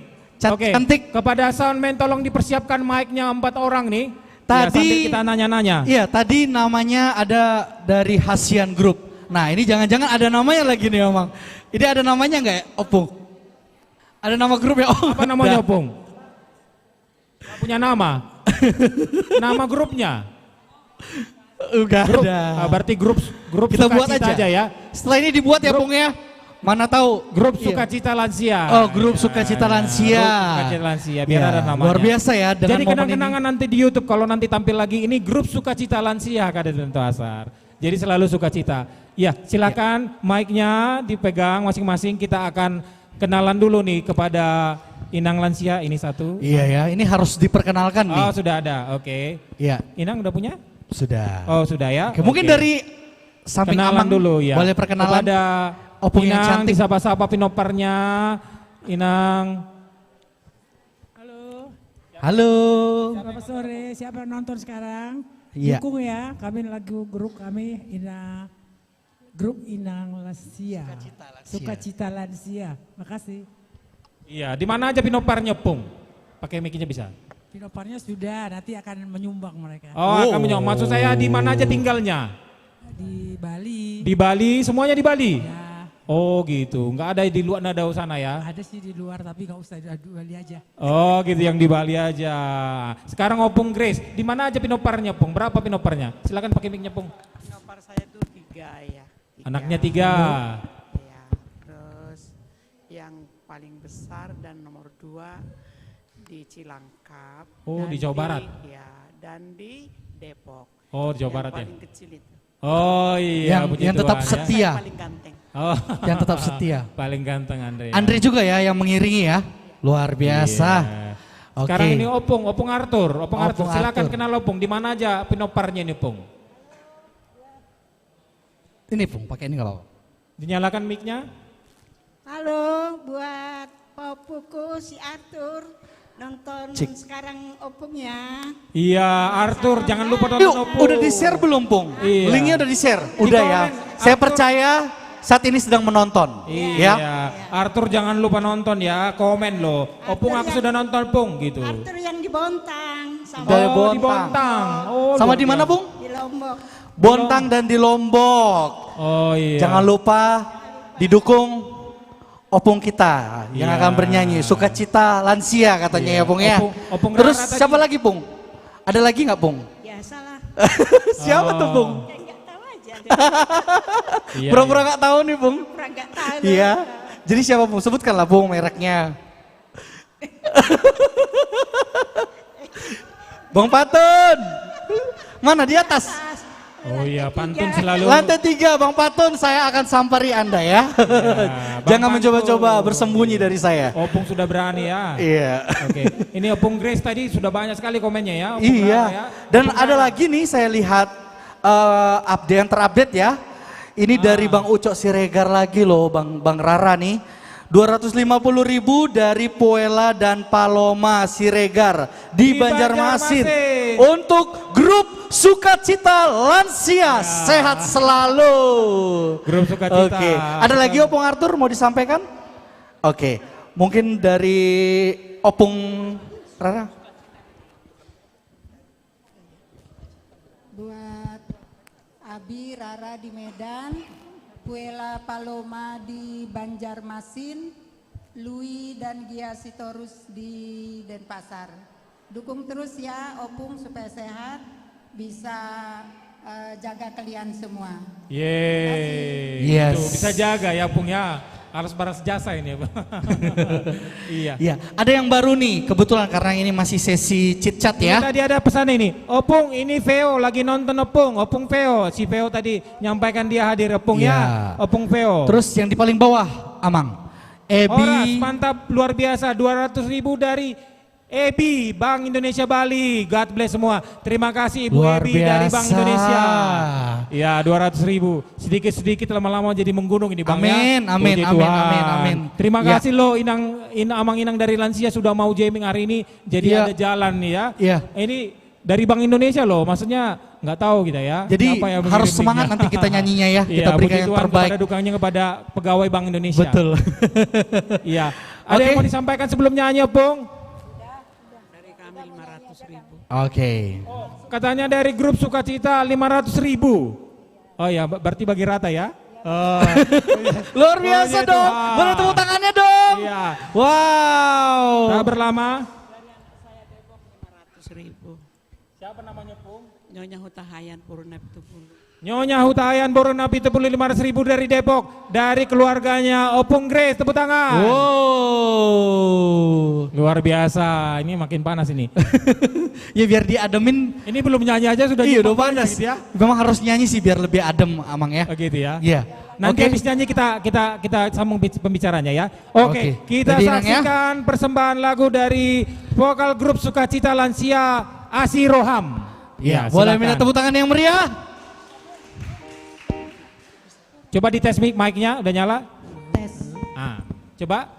Oke, cantik. kepada soundman tolong dipersiapkan mic-nya 4 orang nih. Ya, Tadi sambil kita nanya-nanya. Iya, tadi namanya ada dari Hasian Group. Nah, ini jangan-jangan ada namanya lagi nih, Omang. Ini ada namanya nggak ya, Opung? Ada nama grup ya, Om? Apa namanya, Opung? Nggak punya nama? Nama grupnya? Enggak ada. Berarti grup kita buat Sukacita aja. ya. Setelah ini dibuat ya, Pung ya. Mana tahu grup Iya. Sukacita Lansia. Oh, grup Sukacita Lansia. Grup Sukacita Lansia, biar Ya, ada namanya. luar biasa ya dengan Jadi momen kenang-kenangan nanti di YouTube kalau nanti tampil lagi ini grup Sukacita Lansia Kadet Tentu Asar. Jadi selalu Sukacita. Ya, silakan mic-nya dipegang masing-masing. Kita akan kenalan dulu nih kepada Inang Lansia, ini satu. Iya ya, ini harus diperkenalkan nih. Oh, sudah ada. Oke. Iya. Inang udah punya? Sudah. Oh, sudah ya. Oke, mungkin dari samping kenalan Amang dulu ya. boleh perkenalan kepada Opung yang Inang, cantik. disapa-sapa pinoparnya. Inang. Halo. Selamat sore, siapa yang nonton sekarang? Iya. Dukung ya, kami lagu grup kami grup Inang Lansia. Sukacita Lansia. Makasih. Iya, di mana aja pinoparnya, Pung? Pakai mic-nya bisa. Pinoparnya sudah, nanti akan menyumbang mereka. Oh, akan menyumbang. Maksud saya di mana aja tinggalnya? Di Bali. Di Bali, semuanya di Bali? Ya. Oh gitu, nggak ada di luar Nadau sana ya? Ada sih di luar tapi nggak usah di Bali aja. Oh gitu, yang di Bali aja. Sekarang Opung Grace, di mana aja pinoparnya, Pung? Berapa pinoparnya? Silakan pakai mic-nya, Pung. Pinopar saya tuh 3 ya. Anaknya 3. Ya, terus yang paling besar dan nomor 2 di Cilangkap. Oh, dan di Jawa Barat? Ya, dan di Depok. Oh, di Jawa Barat ya? Paling kecil itu. Oh iya, puji yang tetap Tuhan, setia. ya. Paling ganteng. Oh. Yang tetap setia. Paling ganteng Andre. Andre juga ya yang mengiringi ya. Luar biasa. Iya. Oke. Sekarang ini Opung Arthur. Opung Arthur, Opung silakan Arthur. kenal Opung. Di mana aja pinoparnya ini, Pung? Ini Pung, pakai ini nggak apa-apa. Dinyalakan mic-nya. Halo buat Popuku si Arthur nonton Cik. sekarang Opung ya. Iya, Arthur, jangan lupa nonton Yuk, Opung. udah di-share belum, Pung? Iya. Linknya udah di-share? Di Udah ya. komen, Saya Arthur. percaya saat ini sedang menonton. Iya. Ya. Arthur jangan lupa nonton ya, komen loh. Opung aku sudah nonton, Pung, gitu. Arthur yang di Bontang sama Dari Oh, di Bontang. Oh, Sama luar di mana, biasa. Bung? di Lombok. Bontang dan di Lombok. Oh iya. Jangan lupa didukung Opung kita yang Iya. akan bernyanyi Sukacita Lansia katanya Iya. ya, Pung ya. Opung Terus Rara tadi. siapa lagi, Pung? Ada lagi nggak, Pung? Biasalah. Siapa tuh, Pung? Nggak tahu aja. Iya, Pura-pura nggak tahu nih, Pung. Pura nggak tahu. Iya. Jadi siapa, Pung? Sebutkanlah, Pung, mereknya. Bang Patun. Mana di atas? Oh iya, pantun selalu. Lantai 3, Bang Patun, saya akan sampari Anda ya. Jangan mencoba-coba bersembunyi dari saya. Opung sudah berani ya. Iya. Oke. Ini Opung Grace tadi sudah banyak sekali komennya ya. Opung Iya. Rara ya. Dan Opung ada Rara. lagi nih saya lihat update yang terupdate ya. Ini dari Bang Ucok Siregar lagi loh, Bang Rara nih. 250.000 dari Puela dan Paloma Siregar di Banjarmasin. Untuk grup Sukacita Lansia, sehat selalu. Grup Sukacita. Oke, ada lagi Opung Arthur mau disampaikan? Oke, mungkin dari Opung Rara. Buat Abi Rara di Medan, Puela Paloma di Banjarmasin, Lui dan Gia Sitorus di Denpasar. Dukung terus ya Opung supaya sehat, bisa jaga kalian semua. Yes. Tuh, bisa jaga ya Opung ya. Harus balas jasa ini ya. Iya. Iya, ada yang baru nih kebetulan karena ini masih sesi chit chat ya. Tadi ada pesan ini, Opung ini Veo lagi nonton Opung Veo. Si Veo tadi nyampaikan dia hadir Opung ya. Opung Veo. Terus yang di paling bawah, Amang. Ebi. Horas, mantap, luar biasa, 200.000 dari Ebi, Bank Indonesia Bali. God bless semua. Terima kasih Ibu Luar Ebi dari Bank biasa. Indonesia. Ya 200.000, sedikit-sedikit lama-lama jadi menggunung ini Bang Amin, ya. amin, Puji amin, Tuhan. amin, amin. Terima Ya. kasih loh Amang Inang dari Lansia sudah mau jamming hari ini. Jadi Ya. ada jalan nih ya. Ya. Ini dari Bank Indonesia loh, maksudnya nggak tahu kita ya. Jadi siapa yang harus mengirim semangat linknya. nanti kita nyanyinya ya. Kita Iya, berikan puji yang Tuhan terbaik. kepada dukanya kepada pegawai Bank Indonesia. Betul. Iya. Ada yang mau disampaikan sebelum nyanyi, Opung? Dari kami 500.000. Oke. Katanya dari grup Sukacita 500.000. Oh ya, berarti bagi rata ya? Oh. Luar biasa Puji dong. Tuhan. Boleh tepuk tangannya dong. Iya. Wow. Tak berlama. 500.000. Siapa namanya, Pung? Nyonya Hutahayan Purna Pitupulu. Nyonya Hutahayan Borona Pitupulu 500.000 dari Depok. Dari keluarganya Opung Grace, tepuk tangan. Wow. Luar biasa, ini makin panas ini. Ya biar diademin. Ini belum nyanyi aja sudah Iya jumpa udah panas. gitu ya. Memang harus nyanyi sih biar lebih adem Amang ya. Oh gitu ya. Iya. Nanti Oke. habis nyanyi kita sambung pembicaranya ya. Oke, kita Jadi, Inang, ya. saksikan persembahan lagu dari vokal grup Sukacita Lansia Asi Roham. Iya, Ya, boleh silakan. minta tepuk tangan yang meriah? Coba dites mic-nya udah nyala? Tes. Ah, coba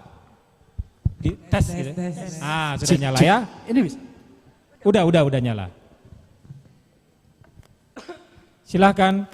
di tes gitu. tes. Ah, sudah nyala ya. Ini bisa. Udah nyala. Silahkan.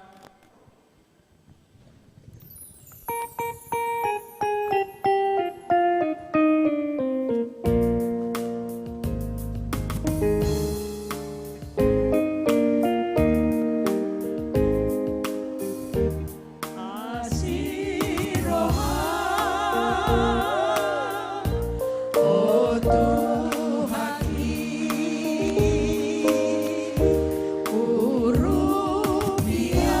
Oh Tuhan, urut dia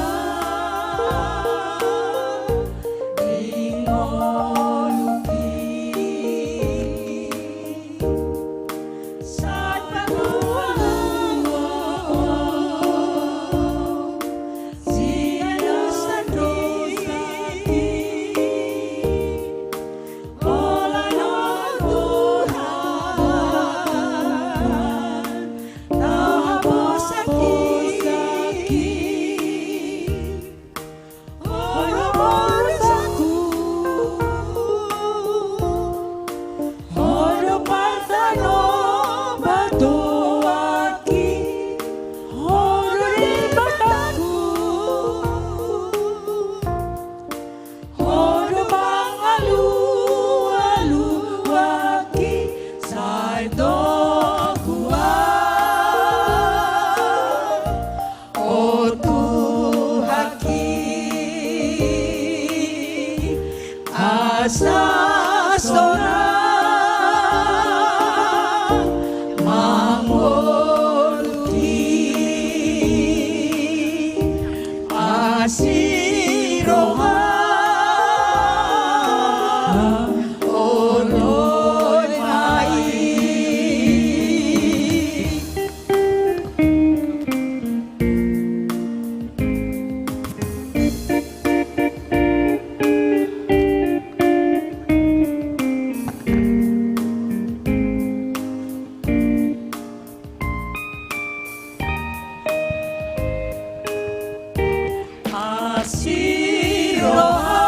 Siroha,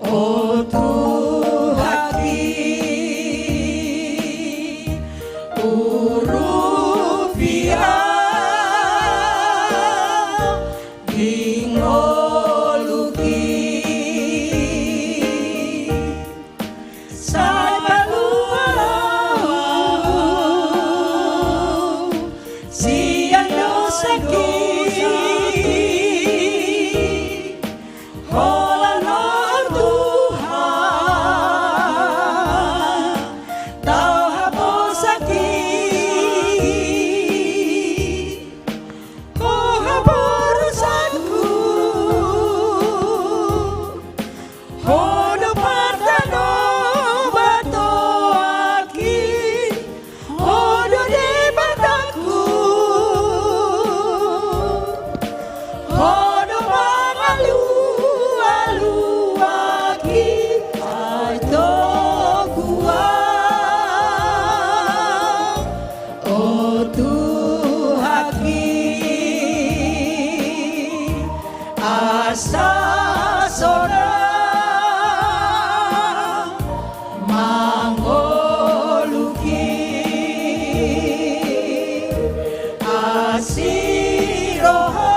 oh Tuhaki, Urufia, Dingoluki, Sabalualau, Siano Saki, Holano Tuhan, Tau Haposaki, Oh Haporusanku, Hodo Partano Batoaki, Hodo Debataku, Hodo Mangalu-aluaki, Aitokua, Oh Tuhaki, Asasona, Mangoluki, Asiroha,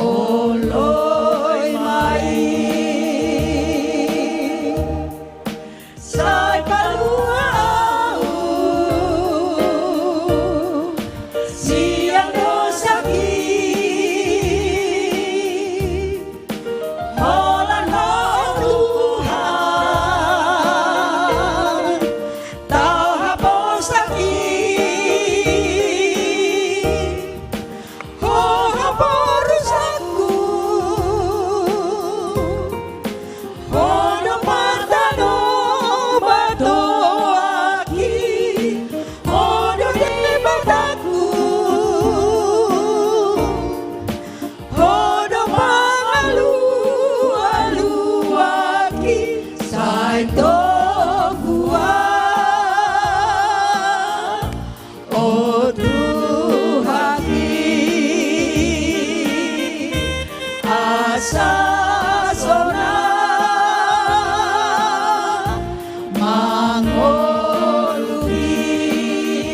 Oloi mai, Sai paluau, Siang dosaki, Holano Tuhan, Tau Haposaki, Oh Haporusaku, Hodo Partano Batoaki, Hodo Debataku, Hodo Mangalu-aluaki, Saitokua, Oh Tuhaki, Asasona,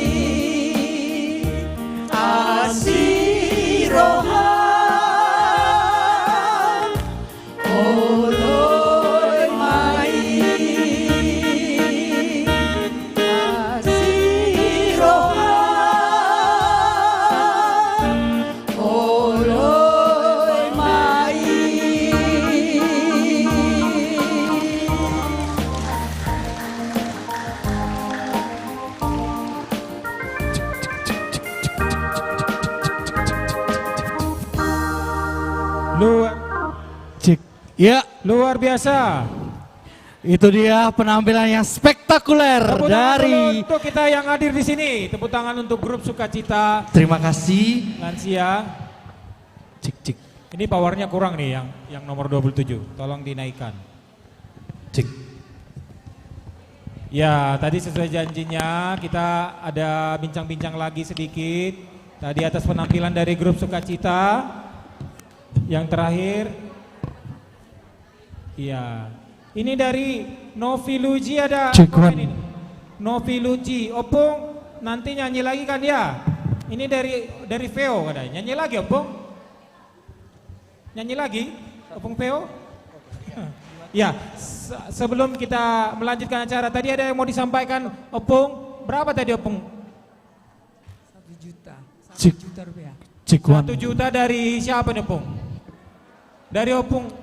Mangoluki, Asiroha, Oloi mai, Asiroha, Oloi mai. Luar, Cik. Ya, luar biasa. itu dia penampilan yang spektakuler Tepuk tangan dulu dari. untuk kita yang hadir di sini. Tepuk tangan untuk grup Sukacita Terima kasih. Lansia. Cik cik. Ini powernya kurang nih yang nomor 27. Tolong dinaikkan. Cik. Ya, tadi sesuai janjinya kita ada bincang-bincang lagi sedikit. Tadi atas penampilan dari grup Sukacita. Yang terakhir, iya. Ini dari Novi Luji ada. Cekuan. Ini. Novi Luji, Opung nanti nyanyi lagi kan ya? Ini dari Veo katanya. Nyanyi lagi Opung? Nyanyi lagi? Opung Veo? Ya, sebelum kita melanjutkan acara, tadi ada yang mau disampaikan Opung. Berapa tadi Opung? 1 juta. 1 Cik. juta rupiah. Cikuan. 1 juta dari siapa nih Opung? Dari Opung.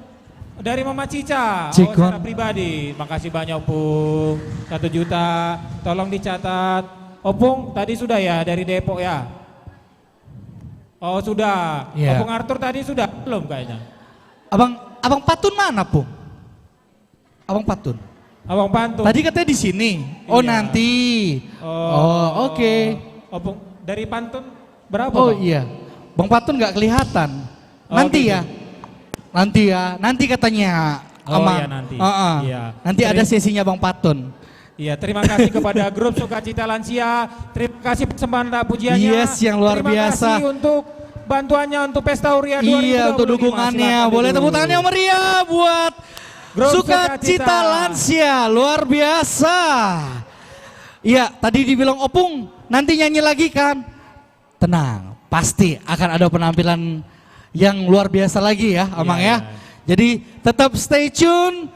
Dari Mama Cica, secara pribadi. Makasih banyak Opung. 1 juta, tolong dicatat. Opung tadi sudah ya dari Depok ya? Oh sudah. Iya. Opung Arthur tadi sudah belum kayaknya. Abang Patun mana Pung? Abang Patun. Abang Pantun. Tadi katanya di sini. Oh Iya. nanti. Oh oke. Opung dari Pantun berapa? Oh Bang? iya. Bang Patun nggak kelihatan. Oh, Nanti gitu. ya. Nanti ya, nanti katanya. Oh Ama. iya nanti. Iya. Nanti ada sesinya Bang Patun. Iya, terima kasih kepada grup Sukacita Lansia. Terima kasih persembahan dan pujiannya. Yes, yang luar terima biasa. Terima kasih untuk bantuannya untuk Pesta Huria 2025. Iya, untuk dukungannya. Silakan Boleh dulu. tepuk tangan yang meriah buat Grup Sukacita Lansia, luar biasa. Iya, tadi dibilang Opung, nanti nyanyi lagi kan? Tenang, pasti akan ada penampilan yang luar biasa lagi ya, Amang ya. Jadi tetap stay tune.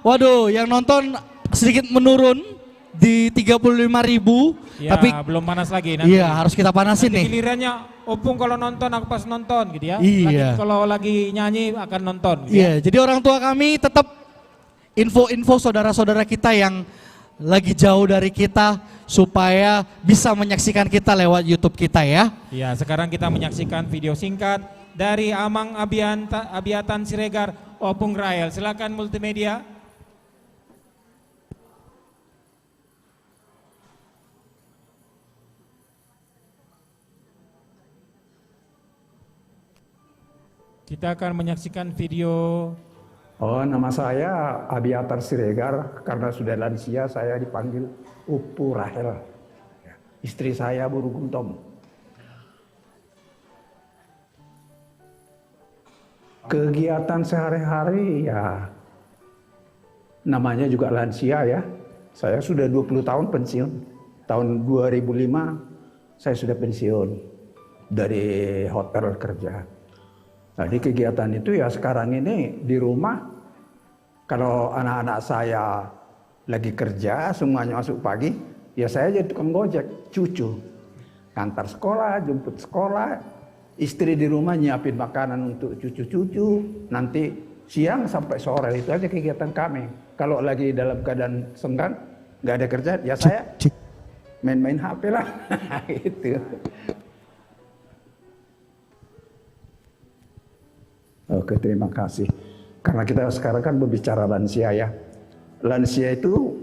Waduh, yang nonton sedikit menurun di 35.000, Ya, tapi belum panas lagi nanti. iya harus kita panasin Nanti nih. gilirannya Opung kalau nonton aku pas nonton gitu ya. Iya. Kalau lagi nyanyi akan nonton. Gitu Iya, jadi orang tua kami tetap info-info saudara-saudara kita yang lagi jauh dari kita supaya bisa menyaksikan kita lewat YouTube kita ya. Ya, sekarang kita menyaksikan video singkat dari Amang Abiatan Siregar Opung Rael. Silakan multimedia. Kita akan menyaksikan video. Oh, nama saya Abiatar Siregar. Karena sudah lansia, saya dipanggil Upu Rahel. Istri saya Buru Guntom. Kegiatan sehari-hari ya, namanya juga lansia ya. Saya sudah 20 tahun pensiun. Tahun 2005 saya sudah pensiun dari hotel kerja. Jadi kegiatan itu ya sekarang ini di rumah, kalau anak-anak saya lagi kerja, semuanya masuk pagi, ya saya jadi tukang gojek, cucu. Kantor sekolah, jemput sekolah, istri di rumah nyiapin makanan untuk cucu-cucu, nanti siang sampai sore, itu aja kegiatan kami. Kalau lagi dalam keadaan senggang, nggak ada kerja, ya saya main-main HP lah, gitu. Oke, terima kasih. Karena kita sekarang kan berbicara lansia ya. Lansia itu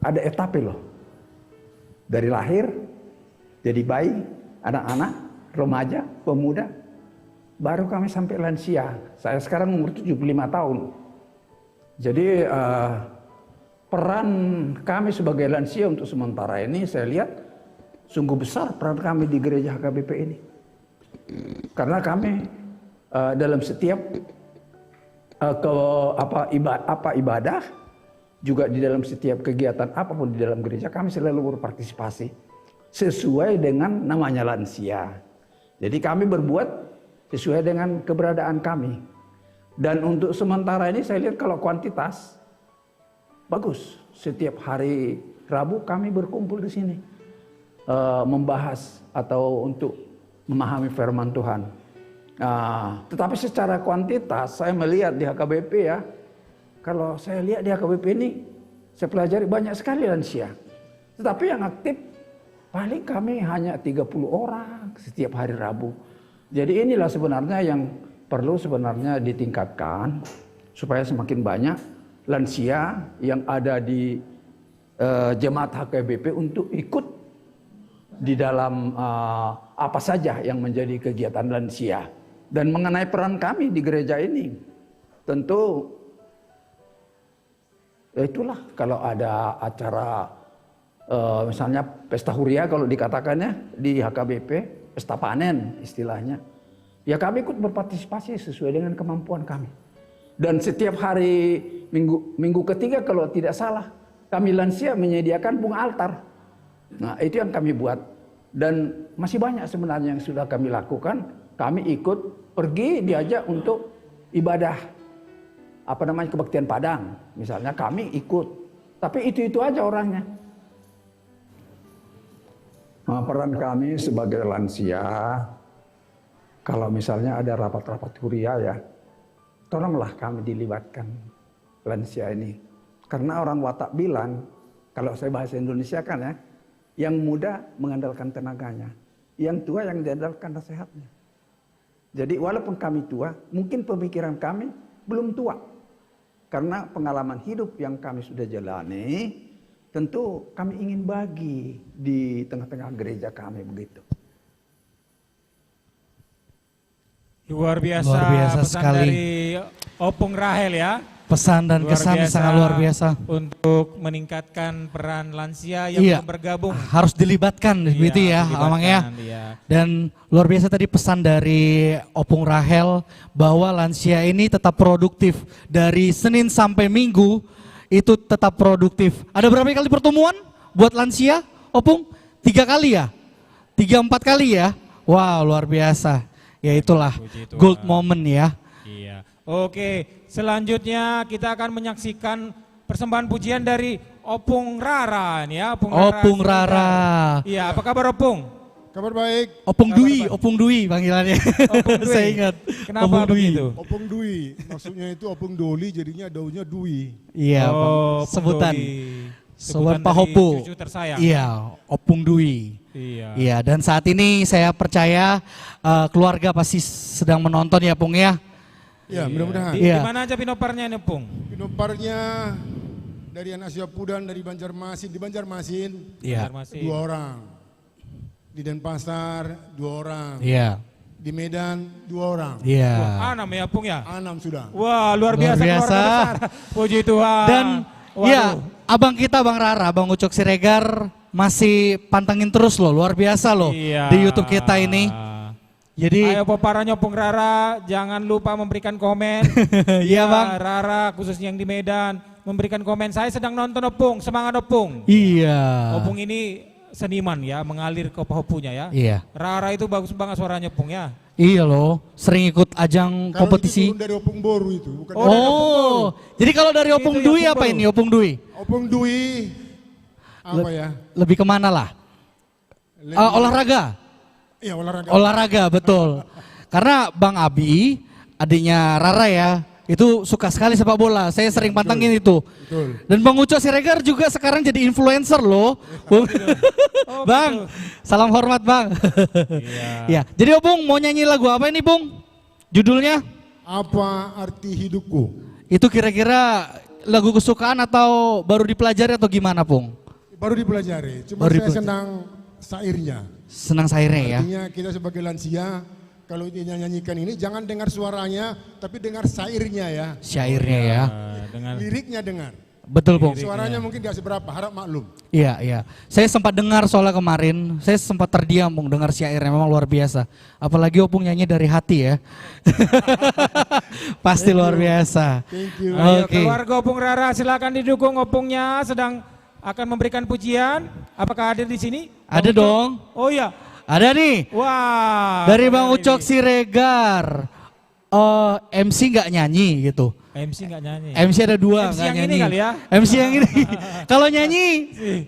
ada etape loh. Dari lahir, jadi bayi, anak-anak, remaja, pemuda, baru kami sampai lansia. Saya sekarang umur 75 tahun. Jadi peran kami sebagai lansia untuk sementara ini saya lihat sungguh besar peran kami di gereja HKBP ini. Karena kami dalam setiap ibadah, juga di dalam setiap kegiatan apapun di dalam gereja kami selalu berpartisipasi sesuai dengan namanya lansia. Jadi kami berbuat sesuai dengan keberadaan kami. Dan untuk sementara ini saya lihat kalau kuantitas bagus. Setiap hari Rabu kami berkumpul di sini membahas atau untuk memahami firman Tuhan. Tetapi secara kuantitas saya melihat di HKBP ya, kalau saya lihat di HKBP ini, saya pelajari banyak sekali lansia. Tetapi yang aktif paling kami hanya 30 orang setiap hari Rabu. Jadi inilah sebenarnya yang perlu sebenarnya ditingkatkan supaya semakin banyak lansia yang ada di jemaat HKBP untuk ikut di dalam apa saja yang menjadi kegiatan lansia. Dan mengenai peran kami di gereja ini, tentu ya itulah kalau ada acara misalnya pesta huria kalau dikatakannya di HKBP, pesta panen istilahnya, ya kami ikut berpartisipasi sesuai dengan kemampuan kami. Dan setiap hari minggu ketiga kalau tidak salah, kami lansia menyediakan bunga altar. Nah itu yang kami buat. Dan masih banyak sebenarnya yang sudah kami lakukan. Kami ikut pergi diajak untuk ibadah kebaktian Padang. Misalnya kami ikut. Tapi itu aja orangnya. Nah, peran kami sebagai lansia, kalau misalnya ada rapat-rapat huria ya, tolonglah kami dilibatkan lansia ini. Karena orang Watak bilang, kalau saya bahasa Indonesia kan ya, yang muda mengandalkan tenaganya, yang tua yang diandalkan nasihatnya. Jadi walaupun kami tua, mungkin pemikiran kami belum tua. Karena pengalaman hidup yang kami sudah jalani, tentu kami ingin bagi di tengah-tengah gereja kami begitu. Luar biasa Luar biasa pesan sekali. dari Opung Rahel ya. Pesan dan Luar kesan biasa sangat luar biasa. untuk meningkatkan peran lansia yang Iya, belum bergabung. harus dilibatkan begitu ya, dilibatkan, Amang ya. iya. Dan luar biasa tadi pesan dari Opung Rahel bahwa lansia ini tetap produktif dari Senin sampai Minggu itu tetap produktif. Ada berapa kali pertemuan buat lansia, Opung? 3 kali ya? 3-4 kali ya? Wow, luar biasa. Ya itulah gold moment ya. Iya. Oke, selanjutnya kita akan menyaksikan persembahan pujian dari Opung Rara nih ya. Opung Rara. Iya, apa kabar Opung? Kabar baik. Opung Dwi panggilannya. Opung Dwi. Saya ingat. Kenapa Opung Dwi. begitu? Opung Dwi, maksudnya itu Opung Doli jadinya daunnya Dwi. Iya, Bang. Opung Sebutan. Dwi. Sebutan Pak dari Hopo. cucu tersayang. Iya, Opung Dwi. Iya. Iya, dan saat ini saya percaya keluarga pasti sedang menonton ya, Pung ya. Ya, mudah-mudahan. Di mana aja pinoparnya nih, Pung? Pinoparnya dari anak Siapudan, dari Banjarmasin. Di Banjarmasin, Iya. 2 orang. Di Denpasar 2 orang. Iya. Di Medan 2 orang. Iya. Wah, 6 ya, Pung ya? 6 sudah. Wah, luar Luar biasa. biasa. Keluarga besar. Puji Tuhan. Dan Waduh. ya, abang kita Bang Rara, Bang Ucok Siregar masih pantengin terus loh, luar biasa loh Iya. di YouTube kita ini. Jadi ayo peparanya Opung Rara, jangan lupa memberikan komen. Iya, Bang. Rara khususnya yang di Medan memberikan komen. Saya sedang nonton Opung, semangat Opung. Iya. Opung ini seniman ya, mengalir ke Hopunya ya. Iya. Rara itu bagus banget suaranya Opung ya. Iya loh, sering ikut ajang Kalau kompetisi. itu turun dari Opung Boru itu. Bukan Oh, jadi kalau dari Opung Itu ya, Dwi Opung apa Boru. ini Opung Dwi? Opung Dwi apa ya? Lebih kemana lah? Olahraga. Iya, olahraga. Olahraga betul. Karena Bang Abi, adiknya Rara ya, itu suka sekali sepak bola. Saya sering pantengin itu. Betul. Dan Bang Uco Siregar juga sekarang jadi influencer loh. Bang, salam hormat Bang. Ya, jadi Opung mau nyanyi lagu apa ini Bung? Judulnya? Apa arti hidupku? Itu kira-kira lagu kesukaan atau baru dipelajari atau gimana Pung? Baru dipelajari, cuma Baru saya dipelajari. senang sairnya. Senang sairnya ya? Artinya kita sebagai lansia, kalau dia nyanyikan ini jangan dengar suaranya, tapi dengar sairnya ya. Syairnya ya. Liriknya dengar. Betul Pung. Suaranya mungkin gak seberapa, harap maklum. Iya, iya. Saya sempat dengar soalnya kemarin, saya sempat terdiam Pung dengar syairnya, memang luar biasa. Apalagi Opung nyanyi dari hati ya. Pasti luar biasa. Thank you. Ayo, Oke. keluarga Opung Rara silakan didukung. Opungnya sedang akan memberikan pujian. Apakah hadir di sini? Ada Bang Ucok? dong. Oh iya. Ada nih. Wah. Dari Bang Ucok Siregar. MC nggak nyanyi gitu. MC nggak nyanyi. MC ada 2 MC nggak yang nyanyi. ini kali ya. MC yang ini. Kalau nyanyi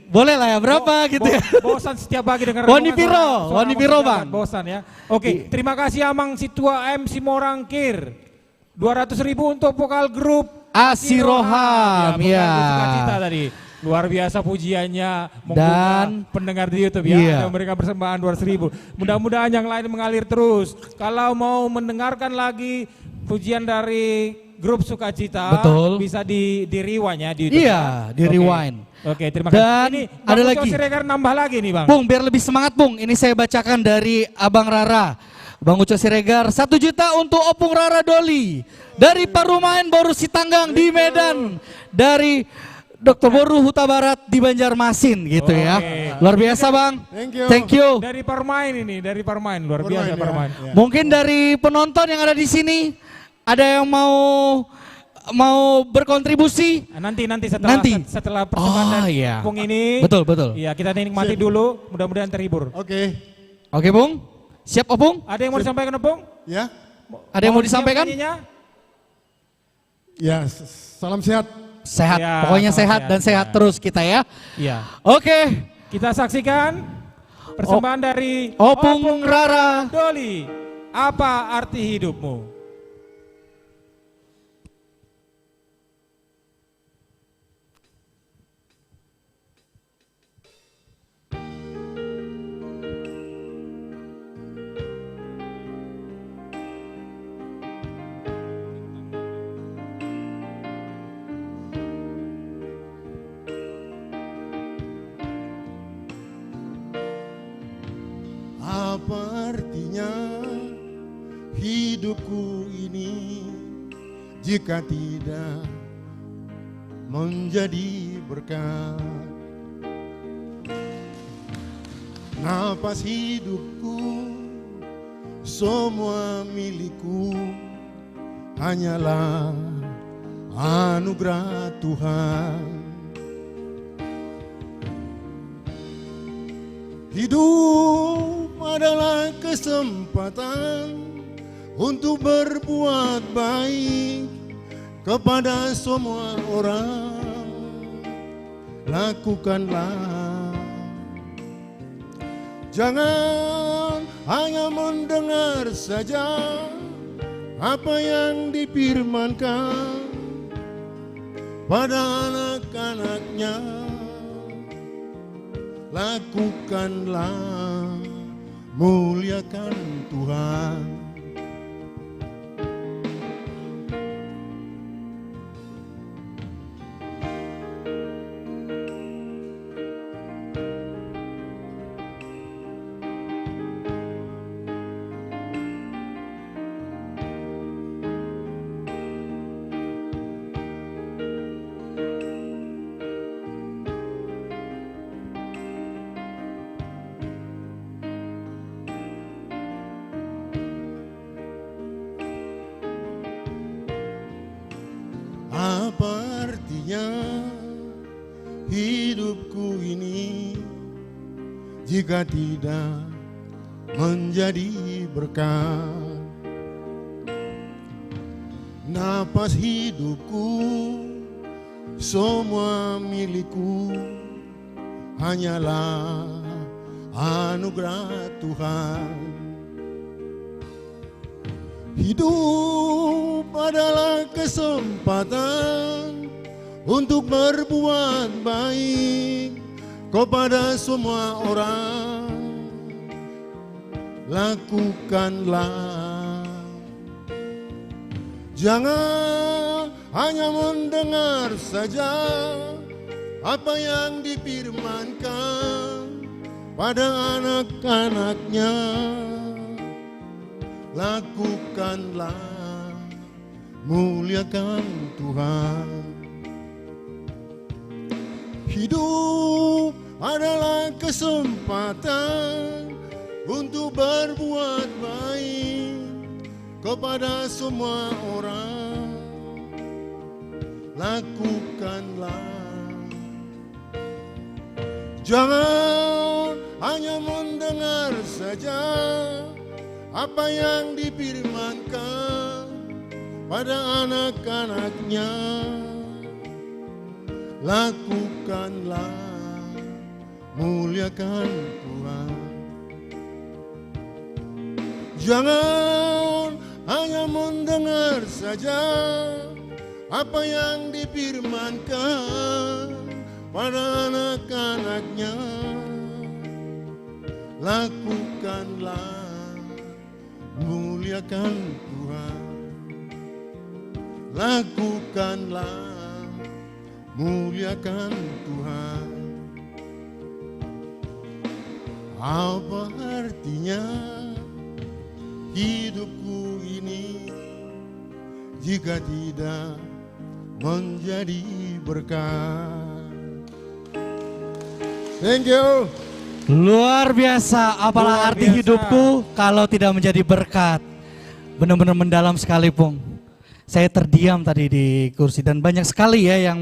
boleh lah ya, berapa gitu ya. Bosan setiap pagi dengar Wani renungan Piro, suara Wani Amang Piro Sudrajat. Bang. Bosan ya. Oke, terima kasih Amang Situa MC Morangkir. 200.000 untuk vokal grup Asiroham ya. Cita tadi. Luar biasa pujiannya Dan menggugah pendengar di YouTube ya. iya. Ada memberikan persembahan 200.000. Mudah-mudahan yang lain mengalir terus. Kalau mau mendengarkan lagi pujian dari grup Sukacita, Betul. bisa di rewind ya di YouTube. Iya, ya. di Oke. rewind. Oke, terima kasih. Dan Ini ada Bang Ucok lagi. Siregar nambah lagi nih Bang. Bung, biar lebih semangat Bung, ini saya bacakan dari Abang Rara. Bang Uco Siregar, 1 juta untuk Opung Rara Doli. Dari Parumahan Boru Sitanggang di Medan. Dari Dr. Boru Huta Barat di Banjarmasin gitu ya. Luar biasa Bang. Thank you. Dari Parmain ini, dari Parmain. Luar biasa Parmain. Mungkin dari penonton yang ada di sini, ada yang mau berkontribusi? Nanti Nanti. setelah persembahan Oh, dari iya. Opung ini. Betul, betul. Iya, kita nikmati dulu, mudah-mudahan terhibur. Oke. Oke Bung, siap Opung? Ada yang mau disampaikan Opung? Ya. Ada yang mau disampaikan? Ya, salam sehat. Sehat, Ya, pokoknya salam sehat dan sehat terus kita ya. Iya. Oke. Kita saksikan persembahan dari Opung Rara Doli. Apa arti hidupmu? Apa artinya hidupku ini jika tidak menjadi berkat. Napas hidupku, semua milikku, hanyalah anugerah Tuhan. Hidup adalah kesempatan untuk berbuat baik kepada semua orang. Lakukanlah, jangan hanya mendengar saja apa yang difirmankan pada anak-anaknya. Lakukanlah, muliakan Tuhan. Apa artinya hidupku ini jika tidak menjadi berkat? Napas hidupku, semua milikku, hanyalah anugerah Tuhan. Hidup adalah kesempatan untuk berbuat baik kepada semua orang. Lakukanlah, jangan hanya mendengar saja apa yang difirmankan pada anak-anaknya. Lakukanlah, muliakan Tuhan. Hidup adalah kesempatan untuk berbuat baik kepada semua orang. Lakukanlah, jangan hanya mendengar saja apa yang difirmankan pada anak-anaknya. Lakukanlah, muliakan Tuhan. Jangan hanya mendengar saja apa yang difirmankan pada anak-anaknya. Lakukanlah, muliakan Tuhan. Lakukanlah, muliakan Tuhan. Apa artinya hidupku ini jika tidak menjadi berkat? Thank you. Luar biasa, apalah arti hidupku kalau tidak menjadi berkat. Benar-benar mendalam sekali, Pung. Saya terdiam tadi di kursi dan banyak sekali ya yang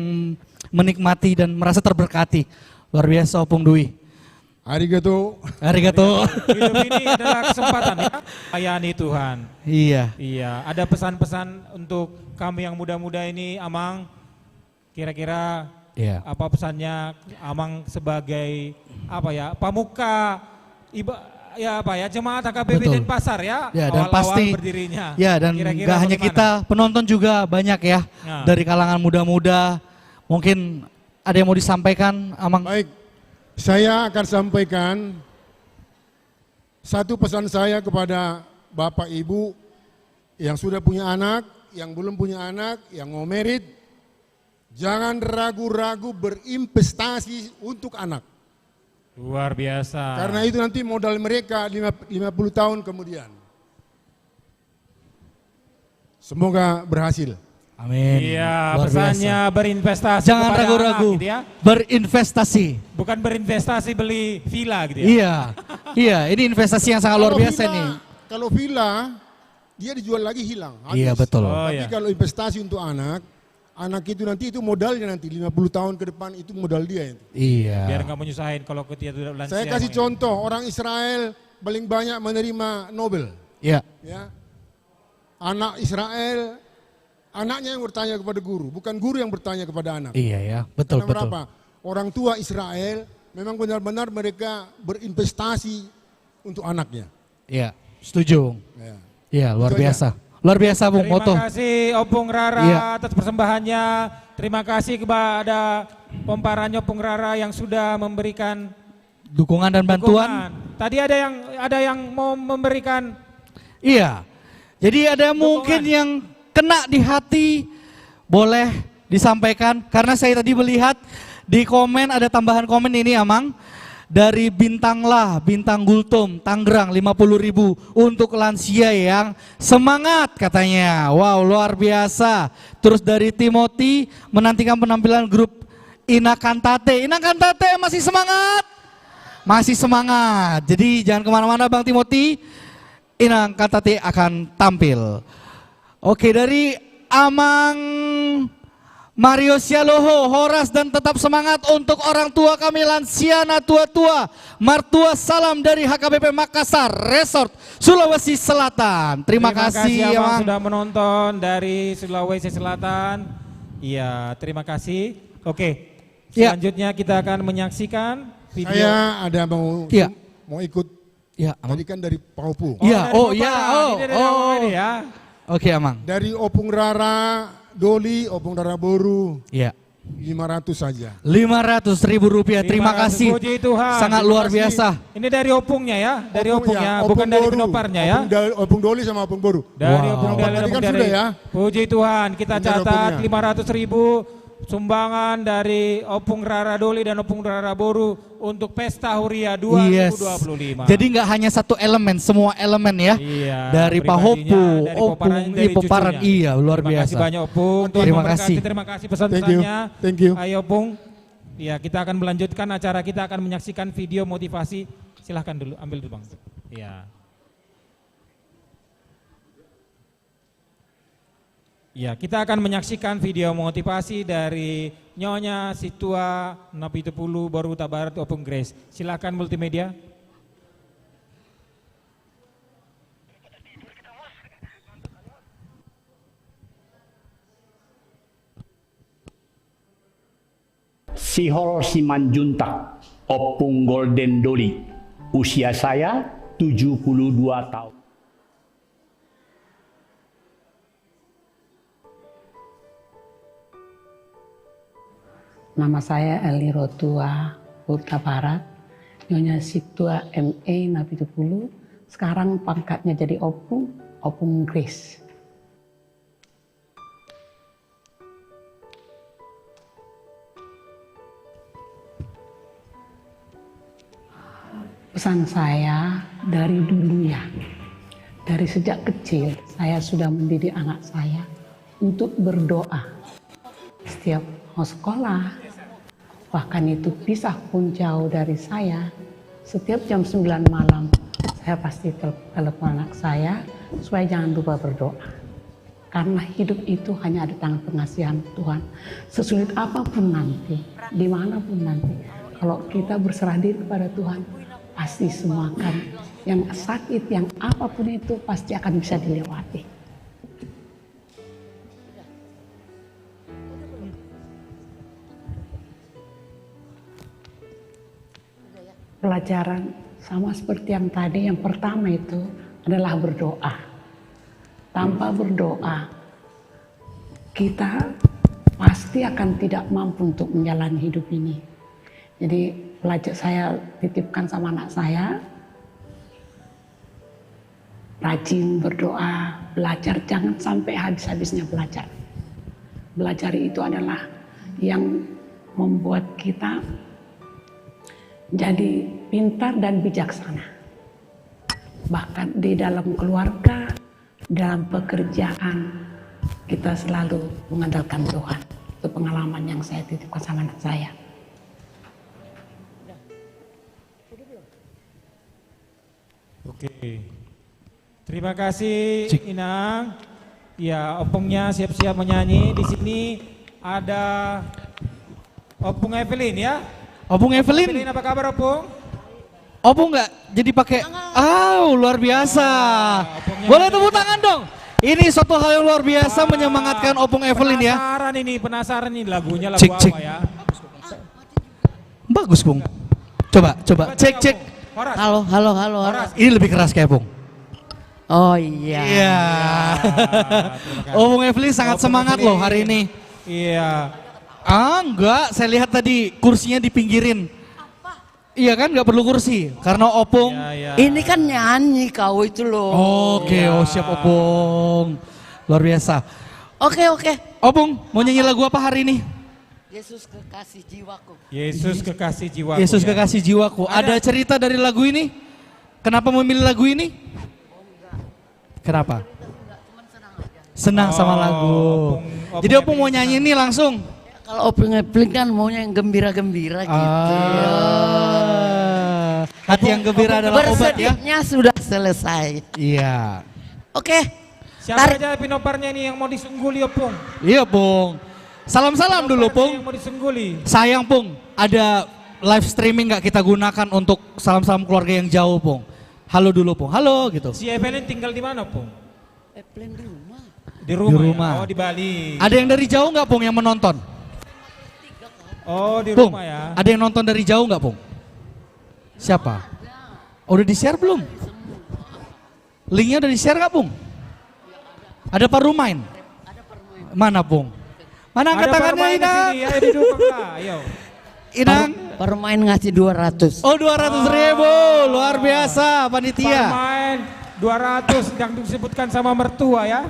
menikmati dan merasa terberkati. Luar biasa, Opung Dwi. Arigato. Arigato. Hidup ini adalah kesempatan ya, layani Tuhan. Iya. Iya, ada pesan-pesan untuk kami yang muda-muda ini, Amang. Kira-kira iya, apa pesannya Amang sebagai apa ya, pamuka jemaat AKBP Denpasar ya, ya dan awal-awal pasti berdirinya. Ya, dan kira-kira gak hanya kita, penonton juga banyak ya, Nah. dari kalangan muda-muda. Mungkin ada yang mau disampaikan, Amang? Baik, saya akan sampaikan satu pesan saya kepada Bapak Ibu yang sudah punya anak, yang belum punya anak, yang mau merit. Jangan ragu-ragu berinvestasi untuk anak. Luar biasa. Karena itu nanti modal mereka 50 tahun kemudian. Semoga berhasil. Amin. Iya, Luar pesannya biasa. berinvestasi. Jangan kepada ragu-ragu. anak, gitu ya. Berinvestasi. Bukan berinvestasi beli villa gitu ya. Iya. Iya, ini investasi yang sangat luar Kalau biasa villa- nih. Kalau villa, dia dijual lagi hilang. Iya, betul. Oh, Tapi iya. kalau investasi untuk anak itu nanti itu modalnya nanti 50 tahun ke depan itu modal dia. Iya. Biar nggak menyusahin kalau dia tidak lansia. Saya kasih emang. contoh, orang Israel paling banyak menerima Nobel. Iya. Ya. Anak Israel, anaknya yang bertanya kepada guru, bukan guru yang bertanya kepada anak. Iya ya, betul Karena betul. berapa? Orang tua Israel memang benar-benar mereka berinvestasi untuk anaknya. Iya, setuju. Ya. Iya, luar Itu aja. biasa. Luar biasa Bung Moto. Terima kasih Opung Rara Iya. atas persembahannya. Terima kasih kepada Pomparanyo Opung Rara yang sudah memberikan Dukungan dan bantuan. dukungan. Tadi ada yang mau memberikan. Iya. Jadi ada mungkin yang kena di hati, boleh disampaikan. Karena saya tadi melihat di komen ada tambahan komen ini Amang. Dari Bintanglah, Bintang Gultum, Tangerang 50.000 untuk lansia yang semangat katanya. Wow, luar biasa. Terus dari Timothy menantikan penampilan grup Ina Kantate. Ina Kantate masih semangat? Masih semangat. Jadi jangan kemana-mana Bang Timothy. Ina Kantate akan tampil. Oke, dari Amang Mario Sialoho, Horas dan tetap semangat untuk orang tua kami lansiana tua-tua. Martua salam dari HKBP Makassar Resort Sulawesi Selatan. Terima kasih Abang Amang. sudah menonton dari Sulawesi Selatan. Iya, terima kasih. Oke, Ya. selanjutnya kita akan menyaksikan video. Saya ada Iya. mau ikut. Ya, Tadi kan dari Paupu. Iya, oh ya, Ini dari Amang ini ya. Oke Amang. Dari Opung Rara, Doli, Opung Rara Boru. Iya. 500 saja. 500.000 rupiah. Terima 500. kasih. Puji Tuhan. Sangat Terima luar kasih. biasa. Ini dari opungnya ya, dari Opung, opungnya, ya, bukan Opung dari Boru. penoparnya ya. Opung Doli sama Opung Boru. Dari Wow. opung dari Tadi opung kan dari. sudah ya. Puji Tuhan, kita Ini dari catat opungnya. 500.000 sumbangan dari Opung Rara Doli dan Opung Rara Boru untuk Pesta Huria 2025. Jadi nggak hanya satu elemen, semua elemen ya. Iya, Dari Pak pribadinya, Hopu, dari Opung, Poparan, dari Poparan, cucunya. iya luar Terima biasa. kasih banyak Opung. Tuhan Terima memberkati, kasih. Terima kasih pesan-pesannya. Thank you. Ayo Opung. Ya, kita akan melanjutkan acara, kita akan menyaksikan video motivasi. Silahkan dulu, ambil dulu Bang. Ya. Ya, kita akan menyaksikan video motivasi dari Nyonya Situa Napitupulu Baru Tabarat Opung Grace. Silakan multimedia. Sihol Simanjuntak, Opung Golden Doli. Usia saya 72 tahun. Nama saya Eli Rotua Huta Barat, Nyonya Situa ME Napitupulu. Sekarang pangkatnya jadi Opung, Opung Grace. Pesan saya dari dulu ya, dari sejak kecil saya sudah mendidik anak saya untuk berdoa. Setiap mau sekolah, bahkan itu pisah pun jauh dari saya, setiap jam 9 malam saya pasti telepon anak saya supaya jangan lupa berdoa. Karena hidup itu hanya ada tangan pengasihan Tuhan. Sesulit apapun nanti, dimanapun nanti, kalau kita berserah diri kepada Tuhan, pasti semua akan, yang sakit, yang apapun itu pasti akan bisa dilewati. Pelajaran sama seperti yang tadi, yang pertama itu adalah berdoa. Tanpa berdoa, kita pasti akan tidak mampu untuk menjalani hidup ini. Jadi belajar, saya titipkan sama anak saya, rajin berdoa, belajar, jangan sampai habis-habisnya belajar. Belajar itu adalah yang membuat kita jadi pintar dan bijaksana. Bahkan di dalam keluarga, dalam pekerjaan, kita selalu mengandalkan Tuhan. Itu pengalaman yang saya titipkan sama anak saya. Oke. Terima kasih Inang. Ya, opungnya siap-siap menyanyi. Di sini ada Opung Evelyn ya. Opung Evelyn. Evelyn, apa kabar Opung? Opung nggak jadi pakai, luar biasa. Boleh tepuk tangan dong. Ini suatu hal yang luar biasa menyemangatkan Opung Evelyn ya. Penasaran ini lagunya lagu Cek, cek. apa ya? Bagus Bung. Coba, cek. Halo. Ini lebih keras kayak Bung. Oh iya. Iya. Opung Evelyn sangat semangat loh hari ini. Iya. Enggak, saya lihat tadi kursinya dipinggirin. Iya kan, nggak perlu kursi karena Opung. Ini kan nyanyi kau itu loh. Oke, siap Opung. Luar biasa. Oke. Opung, mau nyanyi lagu apa hari ini? Yesus kekasih jiwaku. Yesus kekasih jiwaku. Yesus ya. kekasih jiwaku. Ada cerita dari lagu ini? Kenapa memilih lagu ini? Kenapa? Senang sama lagu. Jadi Opung mau nyanyi ini langsung? Kalau Opung Evelyn kan maunya yang gembira-gembira gitu. Hati yang gembira adalah obat ya. Bersedihnya sudah selesai. Iya. Oke. Siapa aja pinoparnya nih yang mau disungguli Opung? Iya Pung. Salam-salam dulu Pung. Yang mau disungguli. Sayang Pung, ada live streaming nggak kita gunakan untuk salam-salam keluarga yang jauh Pung. Halo dulu Pung, halo gitu. Si Evelyn tinggal di mana Pung? Evelyn di rumah. Di rumah. Di rumah. Ya? Oh di Bali. Ada yang dari jauh nggak Pung yang menonton? Oh di Pung, rumah ya. ada yang nonton dari jauh nggak Pung? Siapa? Udah di share belum? Linknya udah di share nggak Pung? Ada Parumain? Mana Pung? Mana angkat tangannya Inang? Ayo didukung lah, ayo. Inang? Parumain ngasih 200. Oh 200.000, luar biasa panitia. Parumain 200 yang disebutkan sama mertua ya.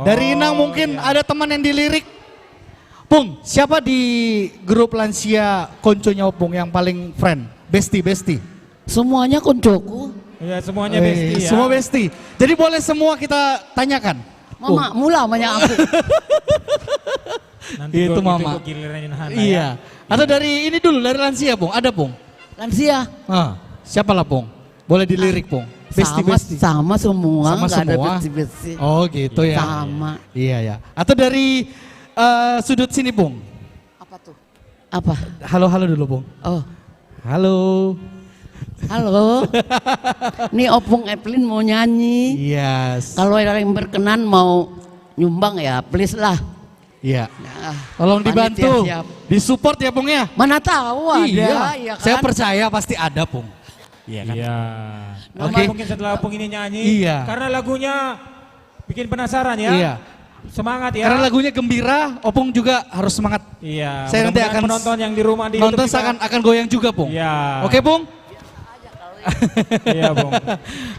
Dari Inang mungkin ada teman yang dilirik. Pung, siapa di grup lansia konconya Opung yang paling friend? Besti. Semuanya koncoku. Ya semuanya besti ya. Semua besti. Jadi boleh semua kita tanyakan. Mama, mula banyak aku. Nanti Itu gua Mama. gitu, gua giliran Hana Iya. Atau dari ini dulu, dari lansia Pung. Ada Pung? Lansia. Siapa lah Pung? Boleh dilirik Pung. Besti. Sama semua. Sama nggak ada semua. besti-besti. Oh gitu ya. Sama. Iya ya. Atau dari sudut sini Pung. Apa tuh? Apa? Halo dulu Pung. Oh. Halo. Nih Opung Evelyn mau nyanyi. Yes. Kalau ada yang berkenan mau nyumbang ya please lah. Iya. Nah, Tolong dibantu. siap. Disupport ya Pung ya. Mana tahu ada. Iya. Ya kan? Saya percaya pasti ada Pung. Iya kan? Iya. Oke. Mungkin setelah Opung ini nyanyi. Iya. Karena lagunya bikin penasaran ya. Iya. Semangat ya. Karena lagunya gembira, Opung juga harus semangat. Iya. Saya nanti mudah-mudahan akan penonton yang di rumah di nonton YouTube juga. akan goyang juga Pung. Iya. Oke Pung? Iya Bung.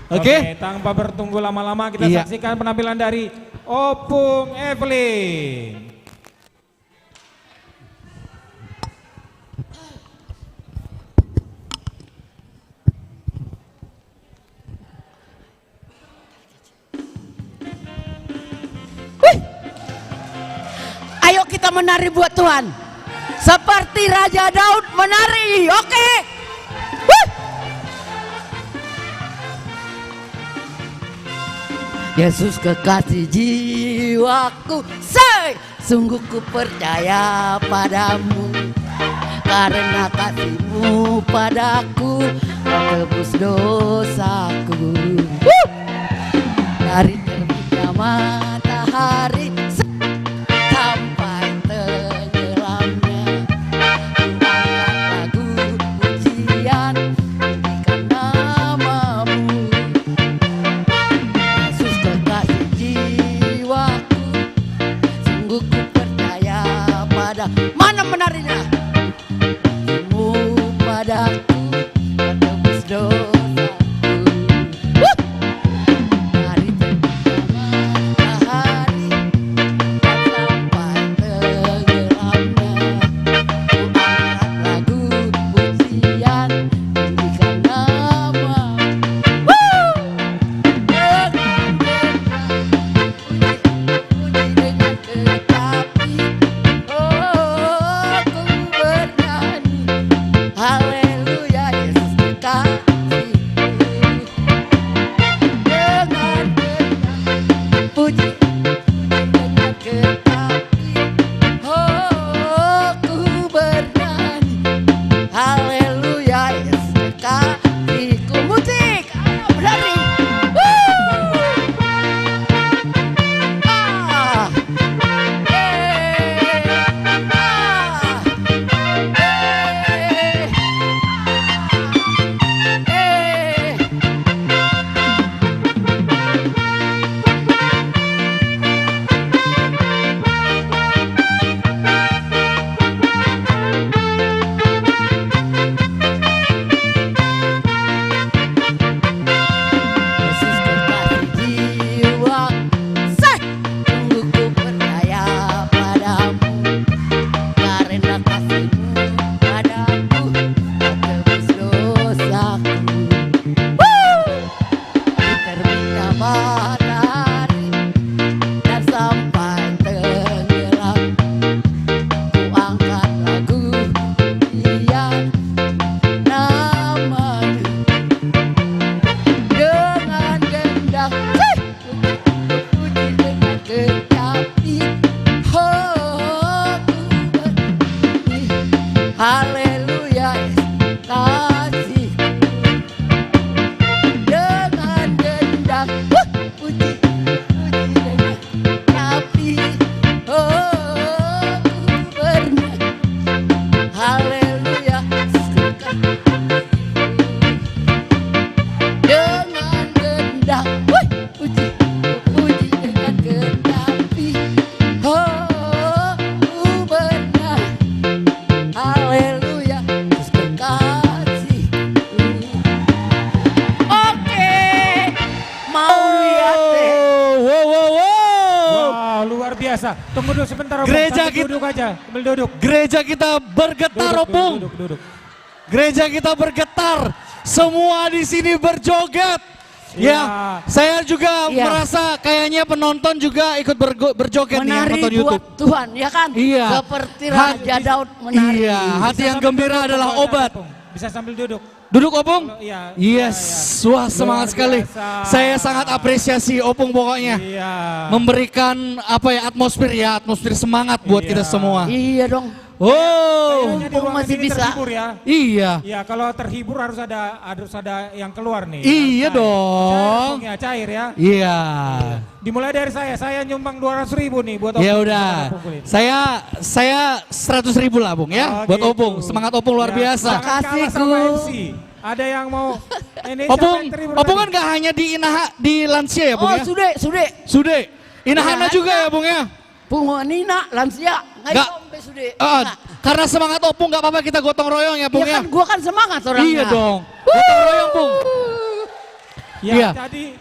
Oke. Tanpa bertunggu lama-lama kita Iya. saksikan penampilan dari Opung Evelyn. Ayo kita menari buat Tuhan. Seperti Raja Daud menari. Oke. Yesus kekasih jiwaku, sungguh ku percaya padamu, karena kasihmu padaku tebus dosaku. Dari terbitnya matahari sampai tenggelamnya, angkat lagu pujian berikan namamu. Yesus kekasih jiwaku, sungguh ku percaya pada mana menarinya, kasihmu padaku tebus dosaku. gendang. Puji, puji dengan tapi oh pernah. Haleluya. Dengan gendang. Puji, puji dengan gendang. Oh pernah. Haleluya. Kasih. Oke, mau lihat deh. Wow, luar biasa. Tunggu dulu sebentar, Opung. Gereja Sambil kita duduk aja, sambil duduk. Gereja kita bergetar, Opung. Duduk. Gereja kita bergetar. Semua di sini berjoget. Ya, saya juga Iya. merasa kayaknya penonton juga ikut berjoget nih yang Menari nonton buat YouTube. Tuhan, ya kan? Iya. Seperti Raja Daud menari. Iya, hati yang gembira adalah obat. Bisa sambil duduk. Duduk Opung? Iya. Yes, wah semangat sekali. biasa. Saya sangat apresiasi Opung pokoknya. Iya. Memberikan apa ya atmosfer semangat buat kita semua. Iya dong. Oh, Kayaknya di ruangan masih ini bisa. terhibur ya. Iya. Iya, kalau terhibur harus ada yang keluar nih. Iya Harus dong. cair, ya, cair ya. Iya. Dimulai dari saya nyumbang 200.000 nih buat Ya Opung. udah, saya 100.000 lah Bung ya, buat gitu. Opung. Semangat Opung luar Ya, biasa. jangan kalah sama MC. Ada yang mau ini siapa Opung, yang terhibur Opung lagi? kan gak hanya di di lansia ya Bung Oh, ya? sude. Inahana Iya, juga ya Bung ya? Nina, lansia, Nggak. sampai sude. Karena semangat Opung gak apa-apa kita gotong royong ya Bung Iya ya? kan, gua kan semangat orangnya. Iya dong, gotong royong Bung. Ya, Iya.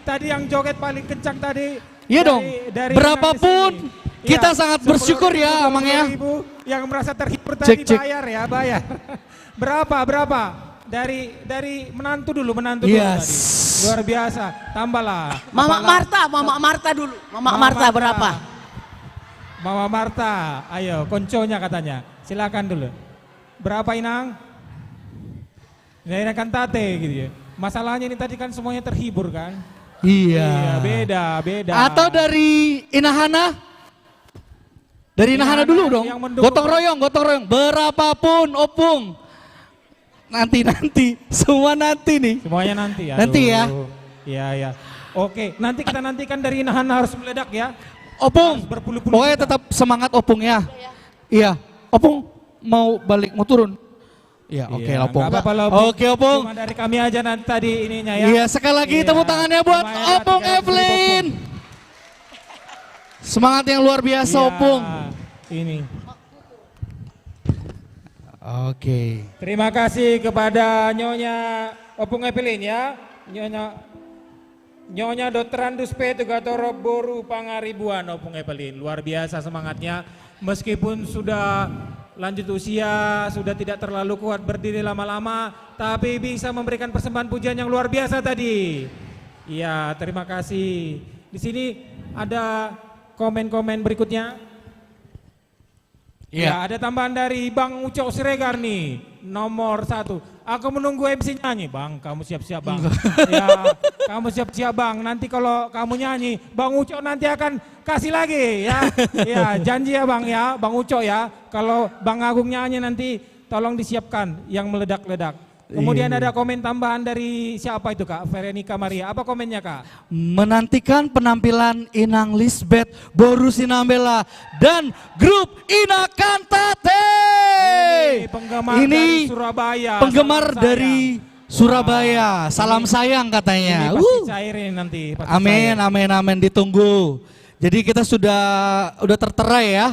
tadi yang joget paling kencang tadi. Iya dong, dari berapapun Inang di sini. kita Iya, sangat bersyukur ya Amang ya. 10.000 yang merasa terhibur Cek, tadi cek. bayar ya, bayar. Berapa? Dari menantu dulu tadi. Luar biasa, tambahlah. Mama Marta dulu. Mama Marta berapa? Mama Marta, ayo konconya katanya. Silakan dulu. Berapa Inang? Ini kan tate gitu ya. Masalahnya ini tadi kan semuanya terhibur kan? Iya. Beda. Atau dari Inahana? Dari Inahana dulu dong. Gotong royong. Berapapun Opung. Nanti. Semua nanti nih. Semuanya nanti ya. Nanti ya. Iya. Oke, nanti kita nantikan dari Inahana harus meledak ya. Opung, pokoknya tetap semangat Opung ya. Iya. Opung mau balik, mau turun. Iya, oke Iya, Opung. nggak apa-apa lah, Opung. Oke Opung. Cuma dari kami aja nanti tadi ininya ya. Iya, sekali lagi tepuk tangannya buat Lumayan Opung 300.000 Evelyn. Semangat yang luar biasa Iya, Opung. Ini. Oke. Terima kasih kepada Nyonya Opung Evelyn ya. Nyonya Dr. Andus P. Tugatoro Boru Pangaribuan Opung Evelyn. Luar biasa semangatnya. Meskipun sudah lanjut usia, sudah tidak terlalu kuat berdiri lama-lama, tapi bisa memberikan persembahan pujian yang luar biasa tadi. Iya, terima kasih. Di sini ada komen-komen berikutnya. Iya. Ya, ada tambahan dari Bang Ucok Siregar nih, nomor 1. Aku menunggu MC nyanyi. Bang, kamu siap-siap Bang. Ya, kamu siap-siap Bang. Nanti kalau kamu nyanyi, Bang Ucok nanti akan kasih lagi ya. Ya, janji ya Bang ya, Bang Ucok ya. Kalau Bang Agung nyanyi nanti tolong disiapkan yang meledak-ledak. Kemudian ada komen tambahan dari siapa itu Kak? Veronica Maria. Apa komennya Kak? Menantikan penampilan Inang Lisbeth Boru Sinambela dan grup Ina Kantate. Ini penggemar dari Surabaya. Penggemar Salam dari Surabaya. Salam sayang katanya. Ini pasti cairin nanti. Pasti Amin, cair. amin, ditunggu. Jadi kita udah tertera ya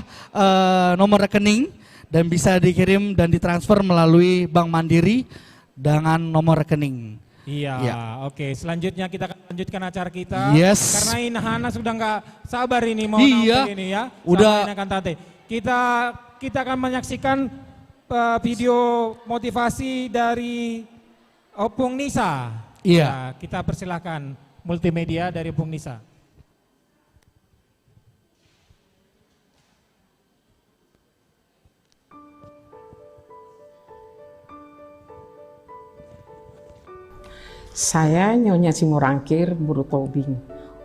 nomor rekening dan bisa dikirim dan ditransfer melalui Bank Mandiri dengan nomor rekening. Iya, Ya. oke. Selanjutnya kita akan lanjutkan acara kita. Yes. Karena Inahana sudah nggak sabar ini mau Iya. nampil ini ya. Udah. Sama Ina Kantate. Kita akan menyaksikan video motivasi dari Opung Nisa. Iya. Ya, kita persilahkan multimedia dari Opung Nisa. Saya Nyonya Simorangkir Buru Tobing.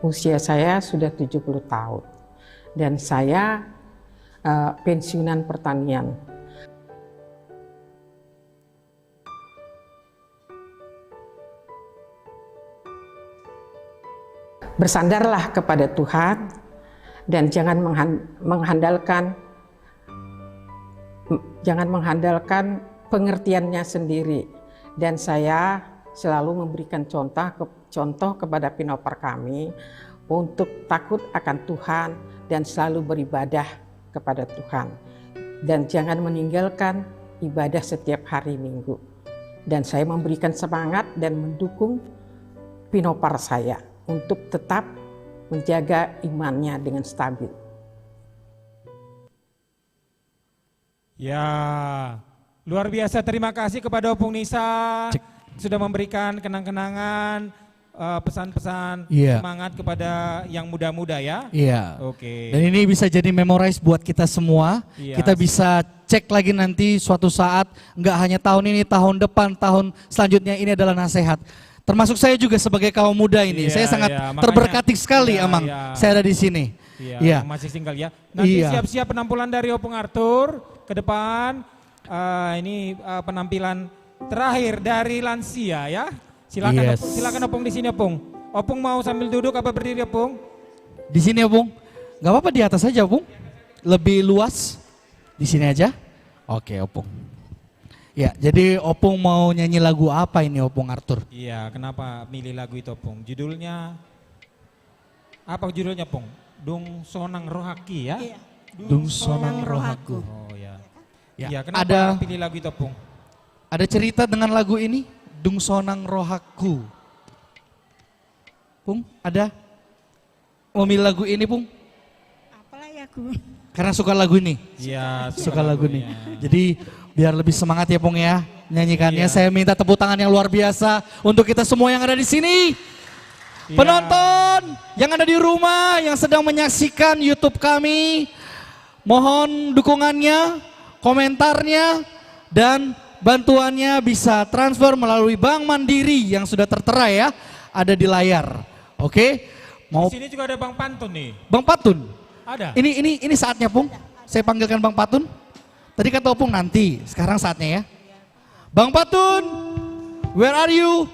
Usia saya sudah 70 tahun. Dan saya pensiunan pertanian. Bersandarlah kepada Tuhan dan jangan mengandalkan pengertiannya sendiri. Dan saya selalu memberikan contoh kepada pinopar kami untuk takut akan Tuhan dan selalu beribadah kepada Tuhan. Dan jangan meninggalkan ibadah setiap hari Minggu. Dan saya memberikan semangat dan mendukung pinopar saya untuk tetap menjaga imannya dengan stabil. Ya, luar biasa, terima kasih kepada Opung Nisa sudah memberikan kenang-kenangan, pesan-pesan semangat kepada yang muda-muda ya. Iya. Oke. Dan ini bisa jadi memorize buat kita semua. Iya. Kita bisa cek lagi nanti suatu saat, nggak hanya tahun ini, tahun depan, tahun selanjutnya, ini adalah nasihat. Termasuk saya juga sebagai kaum muda ini, saya sangat terberkati sekali, Amang. Saya ada di sini. Iya, masih single ya. Nanti siap-siap penampilan dari Opung Arthur ke depan. Ini penampilan terakhir dari lansia ya. Silakan, silakan Opung di sini Opung. Opung mau sambil duduk apa berdiri Opung? Di sini Opung. Gak apa-apa, di atas aja Opung. Lebih luas. Di sini aja. Oke Opung. Ya, jadi Opung mau nyanyi lagu apa ini Opung Arthur? Iya, kenapa milih lagu itu Opung? Judulnya apa judulnya Opung? Dung Sonang Rohaki ya? Iya. Dung Sonang Rohaku. Oh ya. Ya, Ya, kenapa pilih lagu itu Opung? Ada cerita dengan lagu ini? Dung Sonang Rohaku. Pung, ada? Mau milih lagu ini Pung? Apalah ya aku. Karena suka lagu ini? Iya, suka lagu ini. Jadi biar lebih semangat ya Pung ya nyanyikannya. Saya minta tepuk tangan yang luar biasa untuk kita semua yang ada di sini. Penonton yang ada di rumah yang sedang menyaksikan YouTube kami, mohon dukungannya, komentarnya, dan bantuannya bisa transfer melalui Bank Mandiri yang sudah tertera ya, ada di layar. Oke? Mau Di sini juga ada Bang Pantun nih. Bang Patun. Ada. Ini saatnya Pung. Saya panggilkan Bang Patun. Tadi kata Opung nanti, sekarang saatnya ya. Bang Patun, where are you?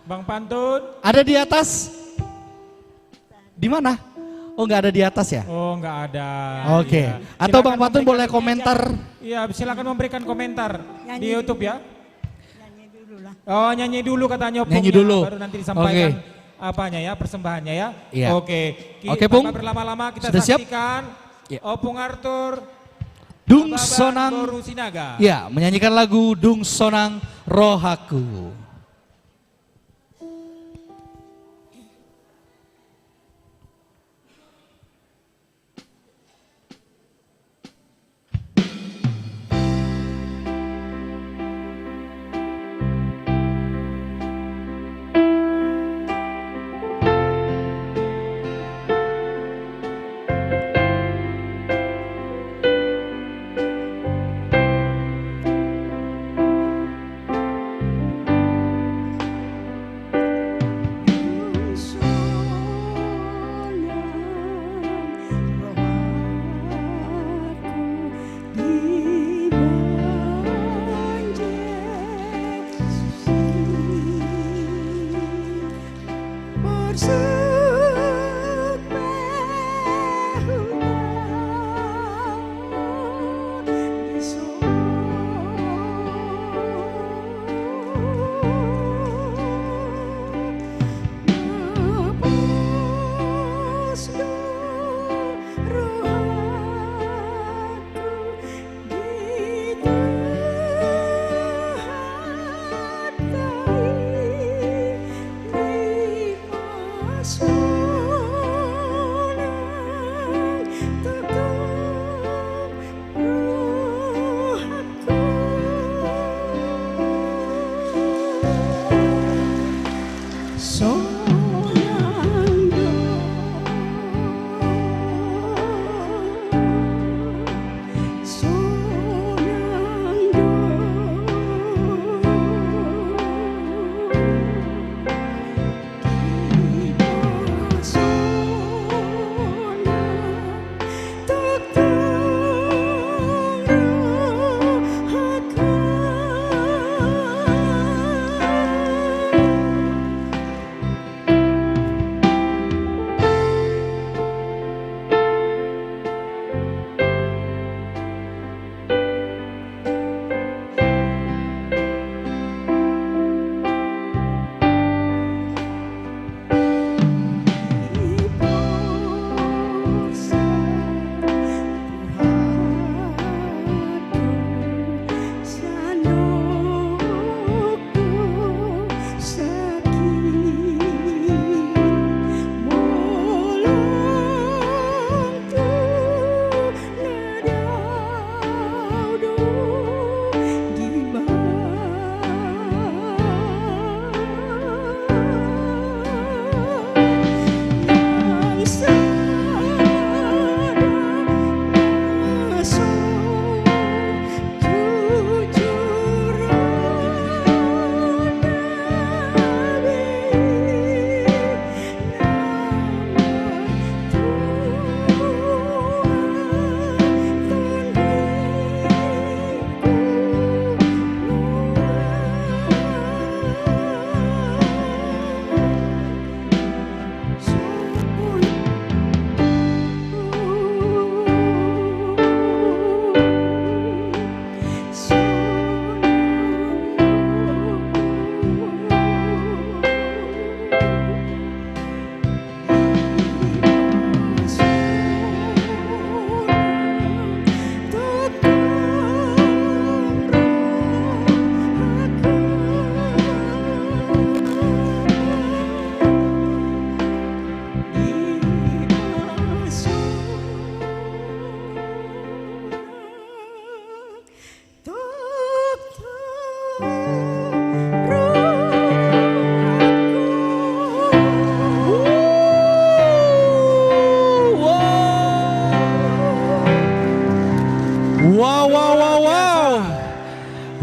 Bang Pantun. Ada di atas? Di mana? Oh nggak ada di atas ya? Oh nggak ada. Oke. Iya. Atau Silakan Bang Patun memberikan- boleh komentar? Iya, silakan memberikan komentar Nyanyi di YouTube ya. Nyanyi dulu lah. Oh nyanyi dulu katanya Opung. Nyanyi dulu. Baru nanti disampaikan Oke. apanya ya, persembahannya ya. Iya. Oke. Oke, Pung. Tanpa berlama-lama kita Sudah siap? saksikan Iya. Opung Arthur Dung Baban Sonang. Doru Sinaga. Ya, menyanyikan lagu Dung Sonang Rohaku.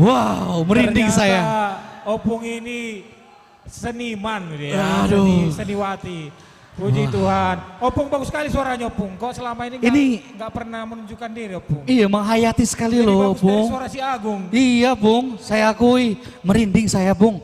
Wow, merinding Ternyata saya. Opung ini seniman gitu ya, Aduh. seniwati. Puji Tuhan. Opung bagus sekali suaranya Opung. Kok selama ini nggak pernah menunjukkan diri Opung? Iya, menghayati sekali Jadi loh, bagus dari Bung. suara si Agung. Iya, Bung. Saya akui, merinding saya, Bung.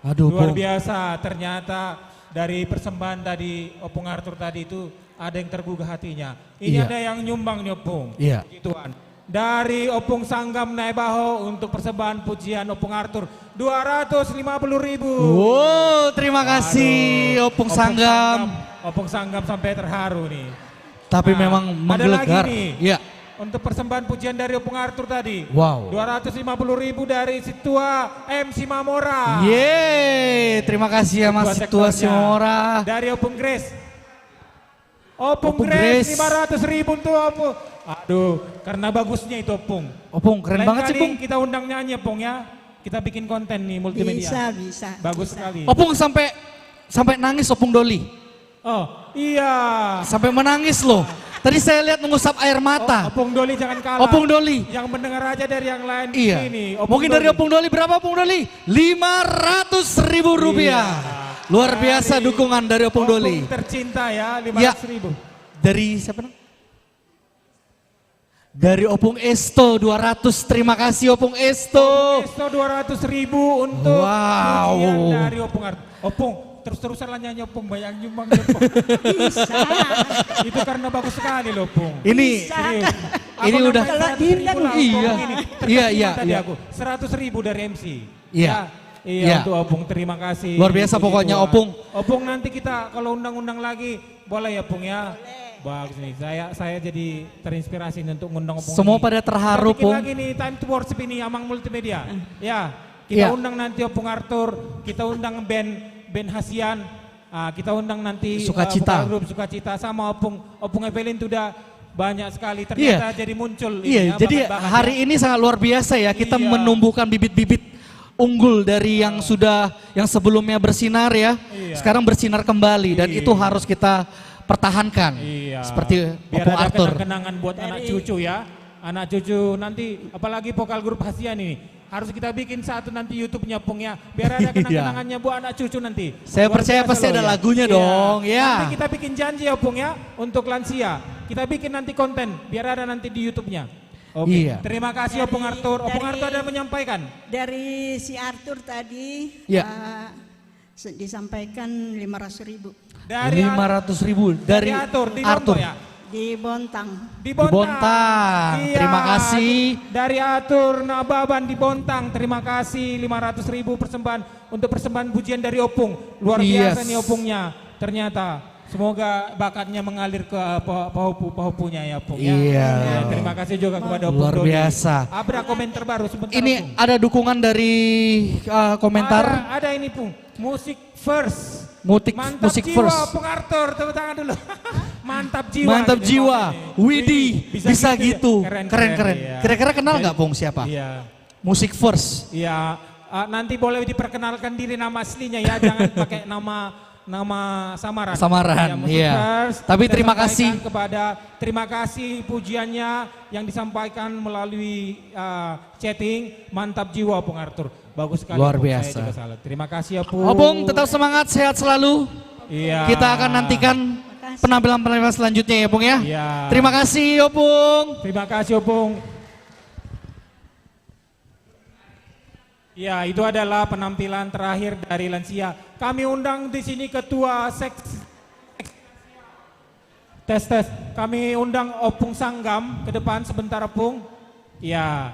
Aduh, Luar Bung. biasa, ternyata dari persembahan tadi Opung Arthur tadi itu ada yang tergugah hatinya. Ini Iya. ada yang nyumbang nih Opung. Iya. Puji Tuhan. Dari Opung Sanggam Naibaho untuk persembahan pujian Opung Arthur 250.000. Wow, terima kasih Opung Sanggam. Opung Sanggam sampai terharu nih. Tapi Nah, memang ada lagi menggelegar. nih. Iya. Untuk persembahan pujian dari Opung Arthur tadi. Wow. 250.000 dari Situa MC Mamora. Yeay, terima kasih ya Mas Situa sektornya. Simora. Dari Opung Grace. Opung Opung Grace Grace. 500.000 untuk Opung. Aduh, karena bagusnya itu Opung. Opung, keren Lain banget sih, kali Bung. kita undang nyanyi Opung ya. Kita bikin konten nih multimedia. Bisa. Bagus sekali. Opung sampai nangis Opung Doli. Oh, iya. Sampai menangis loh. Tadi saya lihat mengusap air mata. Opung Doli jangan kalah. Opung Doli. Yang mendengar aja dari yang lain Iya. ini. Mungkin dari Opung Doli berapa Opung Doli? 500.000 rupiah. Luar biasa dukungan dari Opung Doli. Tercinta ya, 500.000. Dari siapa namanya? Dari Opung Esto 200. Terima kasih Opung Esto. Esto 200.000 untuk Wow. pujian dari Opung Arthur. Opung, terus-terusan lah nyanyi Opung, bayang nyumbang Opung. Bisa. Itu karena bagus sekali loh Opung. Ini Serius. ini Aku udah nambahin 100.000 lah, iya. Opung ini. Iya. Tadi aku 100.000 dari MC. Iya. Iya, Iya. untuk Opung, terima kasih. Luar biasa Puji pokoknya, Tuhan. Opung. Opung nanti kita kalau undang-undang lagi boleh ya Opung ya. Bagus nih, saya jadi terinspirasi nih untuk ngundang Opung. Semua ini. pada terharu, Kita bikin Pung. lagi nih Time to Worship ini Amang Multimedia. Ya, kita Iya. undang nanti Opung Arthur, kita undang band Hasian, kita undang nanti Sukacita. vokal grup Sukacita sama Opung Evelyn itu udah banyak sekali ternyata jadi muncul. ini Iya, ya, jadi bakat-bakat hari ini sangat luar biasa ya. Kita Iya. menumbuhkan bibit-bibit unggul dari yang sebelumnya bersinar ya. Iya. Sekarang bersinar kembali dan itu harus kita pertahankan. Iya. Seperti Biar Opung ada Arthur. kenang-kenangan buat anak cucu ya. Anak cucu nanti apalagi vokal grup Hasian ini. Harus kita bikin satu nanti YouTube-nya Pung ya. Biar ada kenang-kenangannya buat anak cucu nanti. Saya Luar percaya biasa pasti loh ada ya. lagunya Iya. dong, ya. Nanti kita bikin janji ya Pung ya untuk lansia. Kita bikin nanti konten biar ada nanti di YouTube-nya. Oke. Iya. Terima kasih Opung Arthur. Opung Arthur ada menyampaikan. Dari si Arthur tadi Ya. disampaikan 500.000. Dari 500.000 dari Arthur di Arthur. Lombok ya. Di Bontang. Di Bontang. Iya. Terima kasih. Dari Atur Nababan di Bontang. Terima kasih 500.000 persembahan untuk persembahan pujian dari Opung. Luar biasa nih Opungnya. Ternyata semoga bakatnya mengalir ke pahupunya ya Opung ya. Iya. Ya, terima kasih juga kepada Opung Luar Doni. biasa. Ada komentar baru sebentar Ini Opung. ada dukungan dari komentar. Ada ini Pung. Musik first. Mantap musik jiwa first. Opung Arthur. Tepuk tangan dulu. Mantap jiwa. Mantap gini, jiwa. ini. Widih, bisa gitu. ya? Keren. iya. Kira-kira kenal nggak Pung siapa? Iya. Musik first. Iya, nanti boleh diperkenalkan diri nama aslinya ya, jangan pakai nama samaran. Samaran, Musik iya. First, Tapi kita terima sampaikan kasih. terima kasih pujiannya yang disampaikan melalui chatting. Mantap jiwa Opung Arthur. Bagus sekali. Luar Opung, biasa. Saya juga salut. Terima kasih ya Pung. Opung tetap semangat, sehat selalu. Iya. Kita akan nantikan penampilan-penampilan selanjutnya ya Pung ya. Iya. Terima kasih Opung. Terima kasih Opung. Ya, itu adalah penampilan terakhir dari lansia. Kami undang di sini ketua tes. Kami undang Opung Sanggam ke depan sebentar Opung. Ya,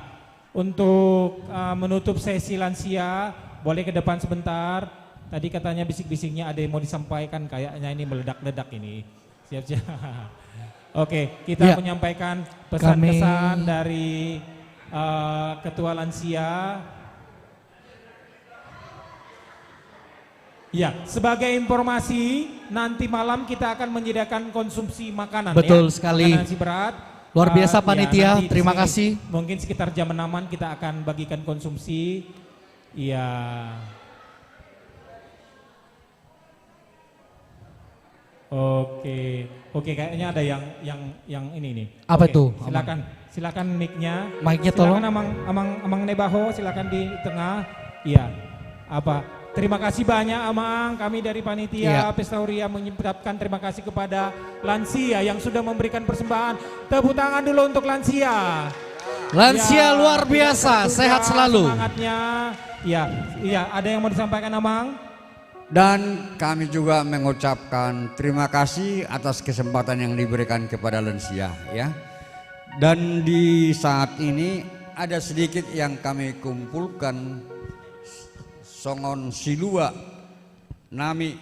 untuk menutup sesi lansia, boleh ke depan sebentar. Tadi katanya bisik-bisiknya ada yang mau disampaikan, kayaknya ini meledak-ledak ini. Siap-siap. Oke, kita menyampaikan pesan-pesan dari ketua lansia. Ya, sebagai informasi nanti malam kita akan menyediakan konsumsi makanan. Betul ya. sekali. Makanan nasi berat. Luar biasa panitia, nanti di terima sini kasih. Mungkin sekitar jam 6-an kita akan bagikan konsumsi. Iya. Oke, kayaknya ada yang ini nih. Apa Oke, itu, Silakan mic-nya. Mic-nya tolong. Silakan Amang Nebaho, silakan di tengah. Iya. Terima kasih banyak Amang, kami dari panitia Pesta Huria mengucapkan terima kasih kepada lansia yang sudah memberikan persembahan. Tepuk tangan dulu untuk lansia. Lansia luar biasa, sehat selalu. Semangatnya. Iya, ada yang mau disampaikan Amang? Dan kami juga mengucapkan terima kasih atas kesempatan yang diberikan kepada lansia ya. Dan di saat ini ada sedikit yang kami kumpulkan songon silua nami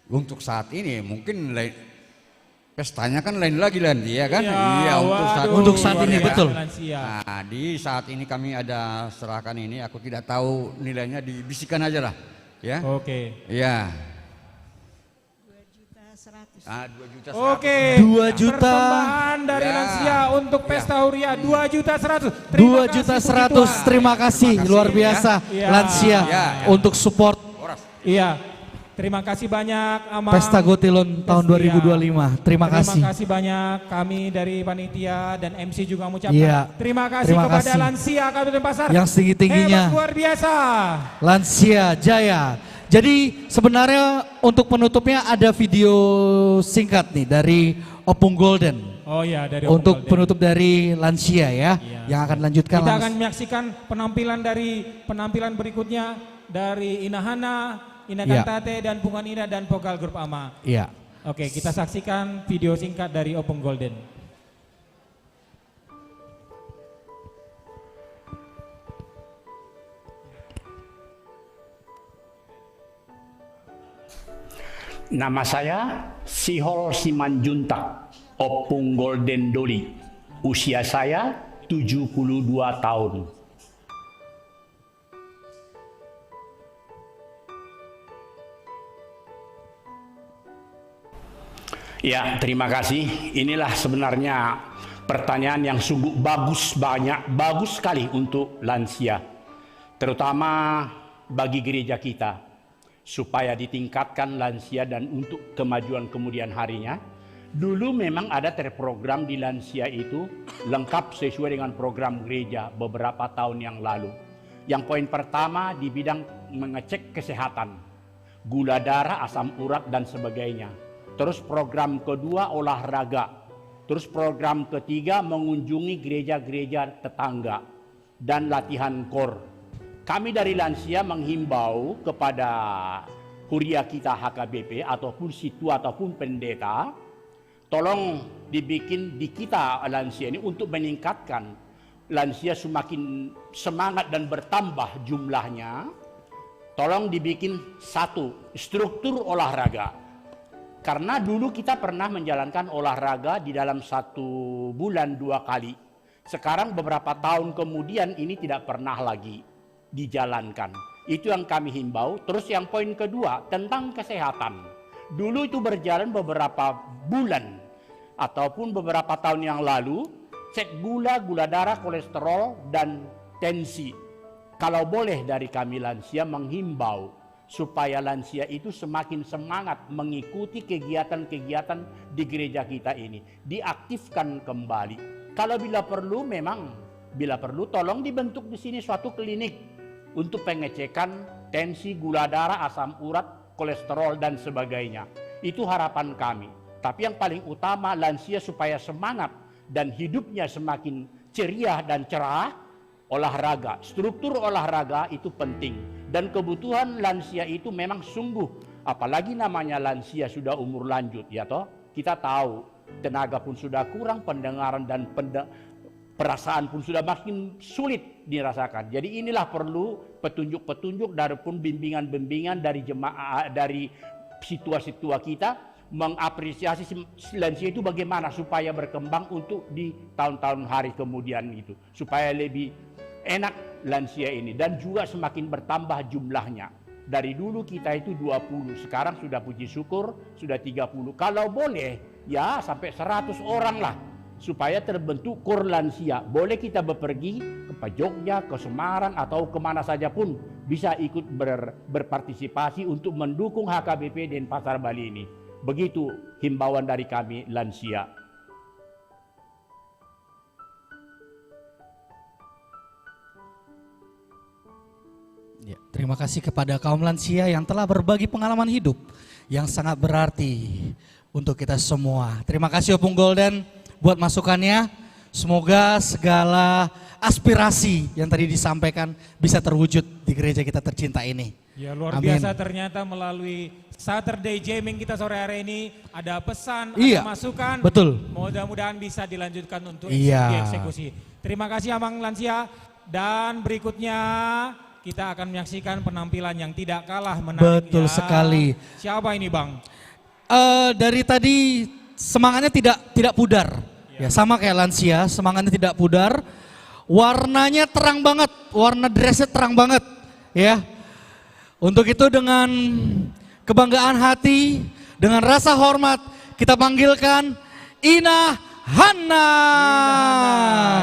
untuk saat ini mungkin pestanya kan lain lagi ya kan? Iya untuk saat ini betul. Nah, di saat ini kami ada serahkan ini, aku tidak tahu nilainya, dibisikan aja lah ya. Oke. Iya. 2.100.000. Oke. 2 juta. Persembahan dari lansia untuk Pesta Huria 2.100.000. 2.100.000. Terima kasih luar biasa lansia untuk support. Iya. Terima kasih banyak Amang. Pesta Gotilon tahun 2025. Terima kasih. Terima kasih banyak kami dari panitia dan MC juga mengucapkan terima kasih kepada lansia Kabupaten Pasar yang setinggi-tingginya. Hebat, luar biasa. Lansia Jaya. Jadi sebenarnya untuk penutupnya ada video singkat nih dari Opung Golden. Oh iya, dari Opung untuk Golden. Penutup dari lansia yang akan lanjutkan. Kita akan menyaksikan penampilan berikutnya dari Inahana, Ina Kantate dan Pungan Ina dan vokal grup Ama. Iya. Oke, kita saksikan video singkat dari Opung Golden. Nama saya Sihol Simanjuntak, Opung Golden Doli. Usia saya 72 tahun. Ya, terima kasih. Inilah sebenarnya pertanyaan yang sungguh bagus sekali untuk lansia. Terutama bagi gereja kita. Supaya ditingkatkan lansia dan untuk kemajuan kemudian harinya. Dulu memang ada terprogram di lansia itu lengkap sesuai dengan program gereja beberapa tahun yang lalu. Yang poin pertama di bidang mengecek kesehatan. Gula darah, asam urat dan sebagainya. Terus program kedua olahraga. Terus program ketiga mengunjungi gereja-gereja tetangga dan latihan kor. Kami dari lansia menghimbau kepada huria kita HKBP ataupun situa ataupun pendeta, tolong dibikin di kita lansia ini untuk meningkatkan lansia semakin semangat dan bertambah jumlahnya. Tolong dibikin satu struktur olahraga. Karena dulu kita pernah menjalankan olahraga di dalam 1 bulan 2 kali. Sekarang beberapa tahun kemudian ini tidak pernah lagi dijalankan. Itu yang kami himbau. Terus yang poin kedua tentang kesehatan. Dulu itu berjalan beberapa bulan ataupun beberapa tahun yang lalu, cek gula darah, kolesterol dan tensi. Kalau boleh dari kami lansia menghimbau supaya lansia itu semakin semangat mengikuti kegiatan-kegiatan di gereja kita ini. Diaktifkan kembali. Kalau bila perlu tolong dibentuk di sini suatu klinik untuk pengecekan tensi, gula darah, asam urat, kolesterol dan sebagainya. Itu harapan kami. Tapi yang paling utama lansia supaya semangat dan hidupnya semakin ceria dan cerah, olahraga. Struktur olahraga itu penting. Dan kebutuhan lansia itu memang sungguh, apalagi namanya lansia sudah umur lanjut ya toh. Kita tahu tenaga pun sudah kurang, pendengaran dan perasaan pun sudah makin sulit dirasakan. Jadi inilah perlu petunjuk-petunjuk dari pun bimbingan-bimbingan dari jemaah, dari situa-situa kita mengapresiasi lansia itu bagaimana supaya berkembang untuk di tahun-tahun hari kemudian itu, supaya lebih enak lansia ini dan juga semakin bertambah jumlahnya. Dari dulu kita itu 20, sekarang sudah puji syukur sudah 30. Kalau boleh ya sampai 100 orang lah. supaya terbentuk kor lansia. Boleh kita bepergi ke Jogja, ke Semarang, atau kemana saja pun bisa ikut berpartisipasi untuk mendukung HKBP Denpasar Bali ini. Begitu himbauan dari kami lansia. Ya, terima kasih kepada kaum lansia yang telah berbagi pengalaman hidup yang sangat berarti untuk kita semua. Terima kasih Opung Golden buat masukannya. Semoga segala aspirasi yang tadi disampaikan bisa terwujud di gereja kita tercinta ini. Ya, luar Amin. biasa ternyata melalui Saturday Jamming kita sore hari ini ada pesan, Iya, ada masukan. betul. Mudah-mudahan bisa dilanjutkan untuk Iya. dieksekusi. Terima kasih Amang Lansia, dan berikutnya kita akan menyaksikan penampilan yang tidak kalah menarik. Betul sekali. Siapa ini Bang? Dari tadi semangatnya tidak pudar. Ya, sama kayak lansia, semangatnya tidak pudar. Warnanya terang banget, warna dressnya terang banget. Ya, untuk itu dengan kebanggaan hati, dengan rasa hormat kita panggilkan Ina Hana.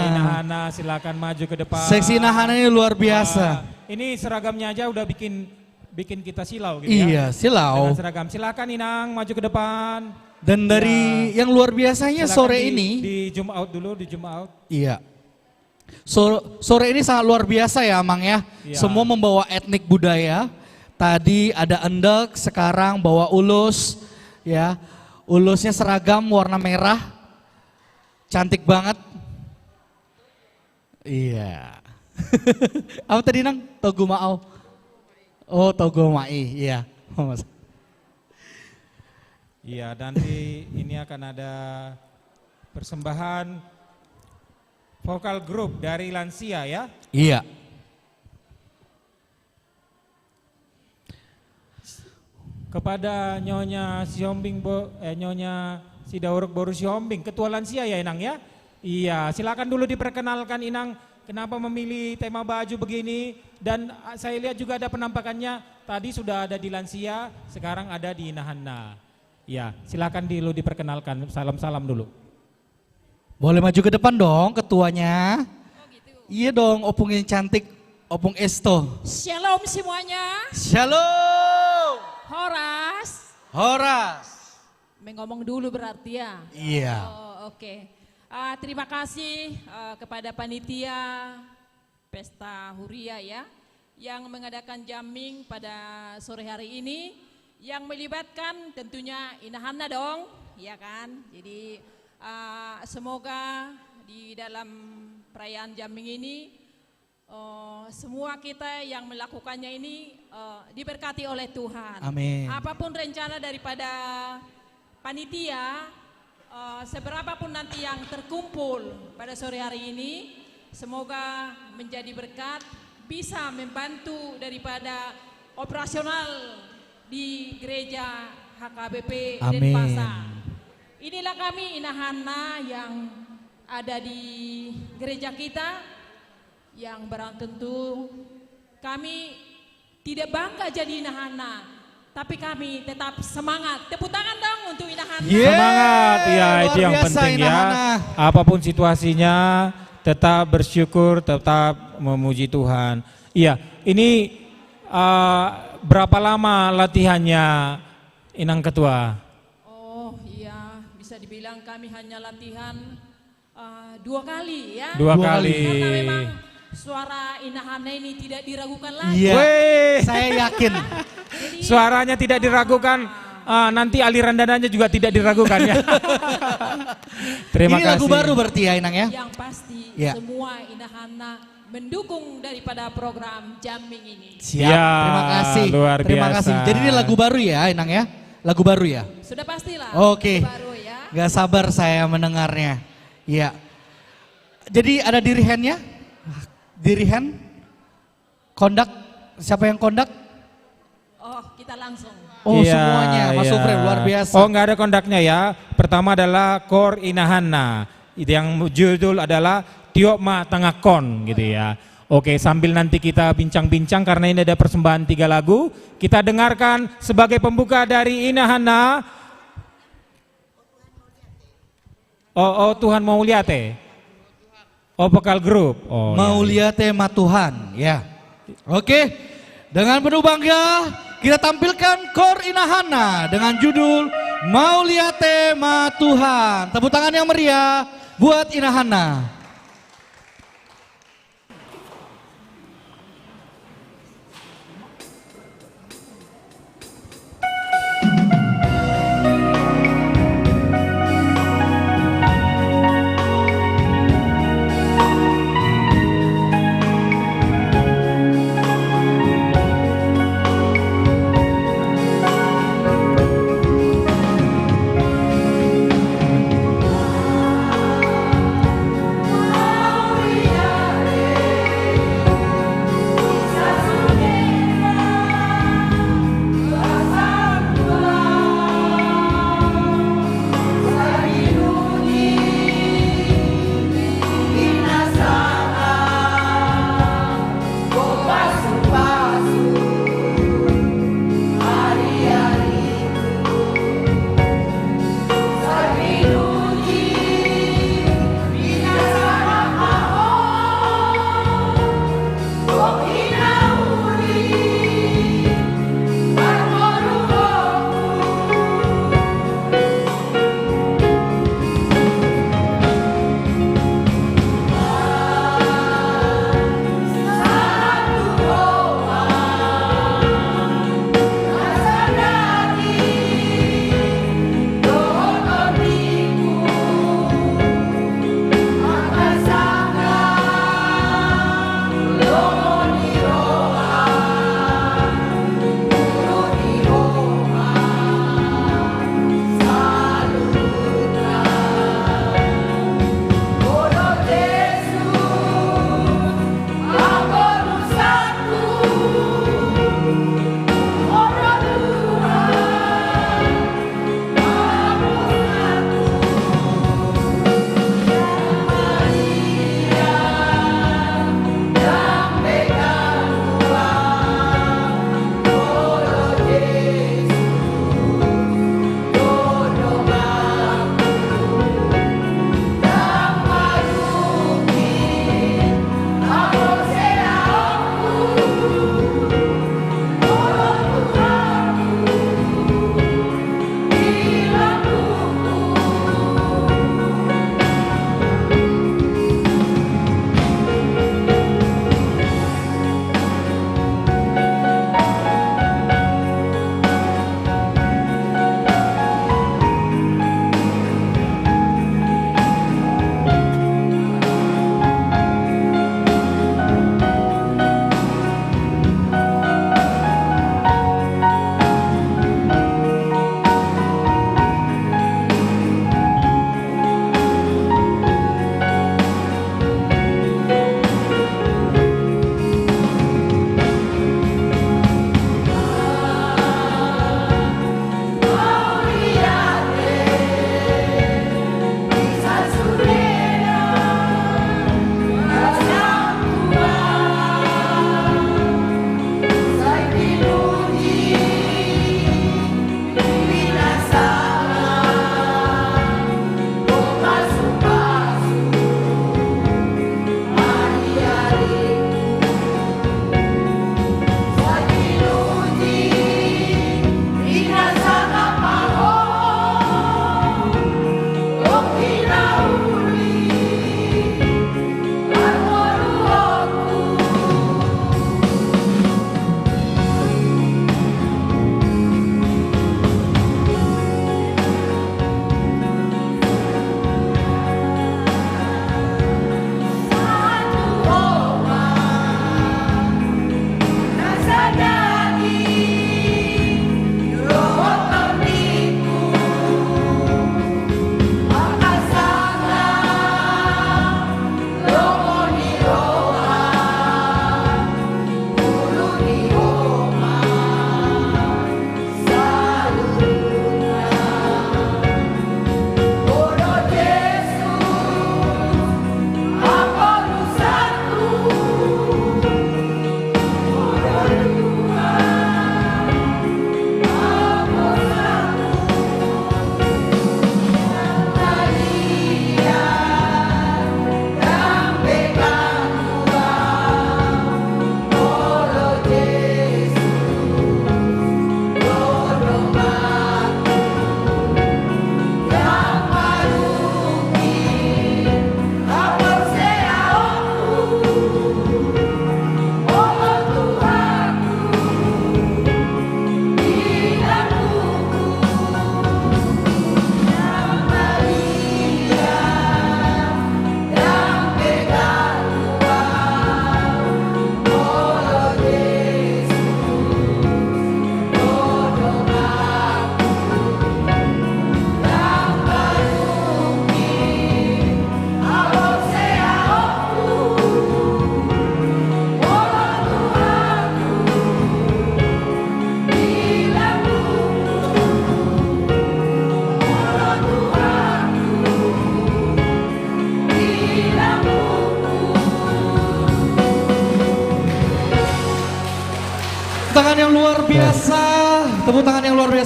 Ina Hana, silakan maju ke depan. Seksi Ina Hana ini luar biasa. Ini seragamnya aja udah bikin kita silau gitu Iya, ya. silau. Dengan seragam. Silakan Inang maju ke depan. Dan dari yang luar biasanya Silakan sore ini. di zoom out dulu, di zoom out. Iya. Sore ini sangat luar biasa ya Mang ya. Iya. Semua membawa etnik budaya. Tadi ada endek, sekarang bawa ulus. Ya, ulusnya seragam warna merah. Cantik banget. Iya. Apa tadi Nang? Togu Ma'au. Oh, Togo Mai, iya. Iya, nanti ini akan ada persembahan vokal grup dari lansia ya. Iya. Kepada Nyonya Siombing, Nyonya Sidauruk Boru Siombing, Ketua Lansia ya Inang ya. Iya, silakan dulu diperkenalkan Inang. Kenapa memilih tema baju begini, dan saya lihat juga ada penampakannya, tadi sudah ada di lansia, sekarang ada di Ina Hana. Ya, silakan dulu diperkenalkan, salam-salam dulu. Boleh maju ke depan dong ketuanya. Iya dong, opung yang cantik, Opung Esto. Shalom semuanya. Shalom. Horas. Ngomong dulu berarti ya. Iya. Oh, oke. Terima kasih kepada panitia Pesta Huria ya, yang mengadakan jamming pada sore hari ini, yang melibatkan tentunya Ina Hana dong, ya kan. Jadi semoga di dalam perayaan jamming ini semua kita yang melakukannya ini diberkati oleh Tuhan. Amin. Apapun rencana daripada panitia, seberapapun nanti yang terkumpul pada sore hari ini, semoga menjadi berkat, bisa membantu daripada operasional di gereja HKBP Denpasar. Inilah kami Ina Hana yang ada di gereja kita, yang barang tentu kami tidak bangga jadi Ina Hana, tapi kami tetap semangat. Tepuk tangan dong untuk Ina Hana. Semangat, ya itu yang penting ya. Apapun situasinya, tetap bersyukur, tetap memuji Tuhan. Iya, ini berapa lama latihannya Inang Ketua? Oh iya, bisa dibilang kami hanya latihan 2 kali ya. 2 kali. Karena memang suara Ina Hana ini tidak diragukan lagi. Iya, saya yakin. Suaranya tidak diragukan, nanti aliran dananya juga tidak diragukan ya. Terima Ini kasih. lagu baru berarti ya Inang ya? Yang pasti Ya. semua Ina Hana mendukung daripada program jamming ini. Siap, Ya, terima kasih. luar Terima biasa. kasih. Jadi ini lagu baru ya Inang ya? Lagu baru ya? Sudah pastilah. Oke. Lagu baru ya. Gak sabar saya mendengarnya. Iya. Jadi ada dirihennya? Dirihen? Kondak? Siapa yang kondak? Oh, kita langsung. Oh, Iya, semuanya. Mas iya. Sufren luar biasa. Oh, nggak ada kondaknya ya. Pertama adalah Kor Ina Hana. Yang judul adalah Tiokma Tengah Kon gitu ya. Oke, sambil nanti kita bincang-bincang karena ini ada persembahan 3 lagu. Kita dengarkan sebagai pembuka dari Ina Hana. Oh Tuhan mau lihat Oh vokal grup. Oh, mau lihat tema Tuhan, ya. Oke, dengan penuh bangga kita tampilkan Kor Inahana dengan judul Mau Lihat Tema Tuhan. Tepuk tangan yang meriah buat Inahana. Mau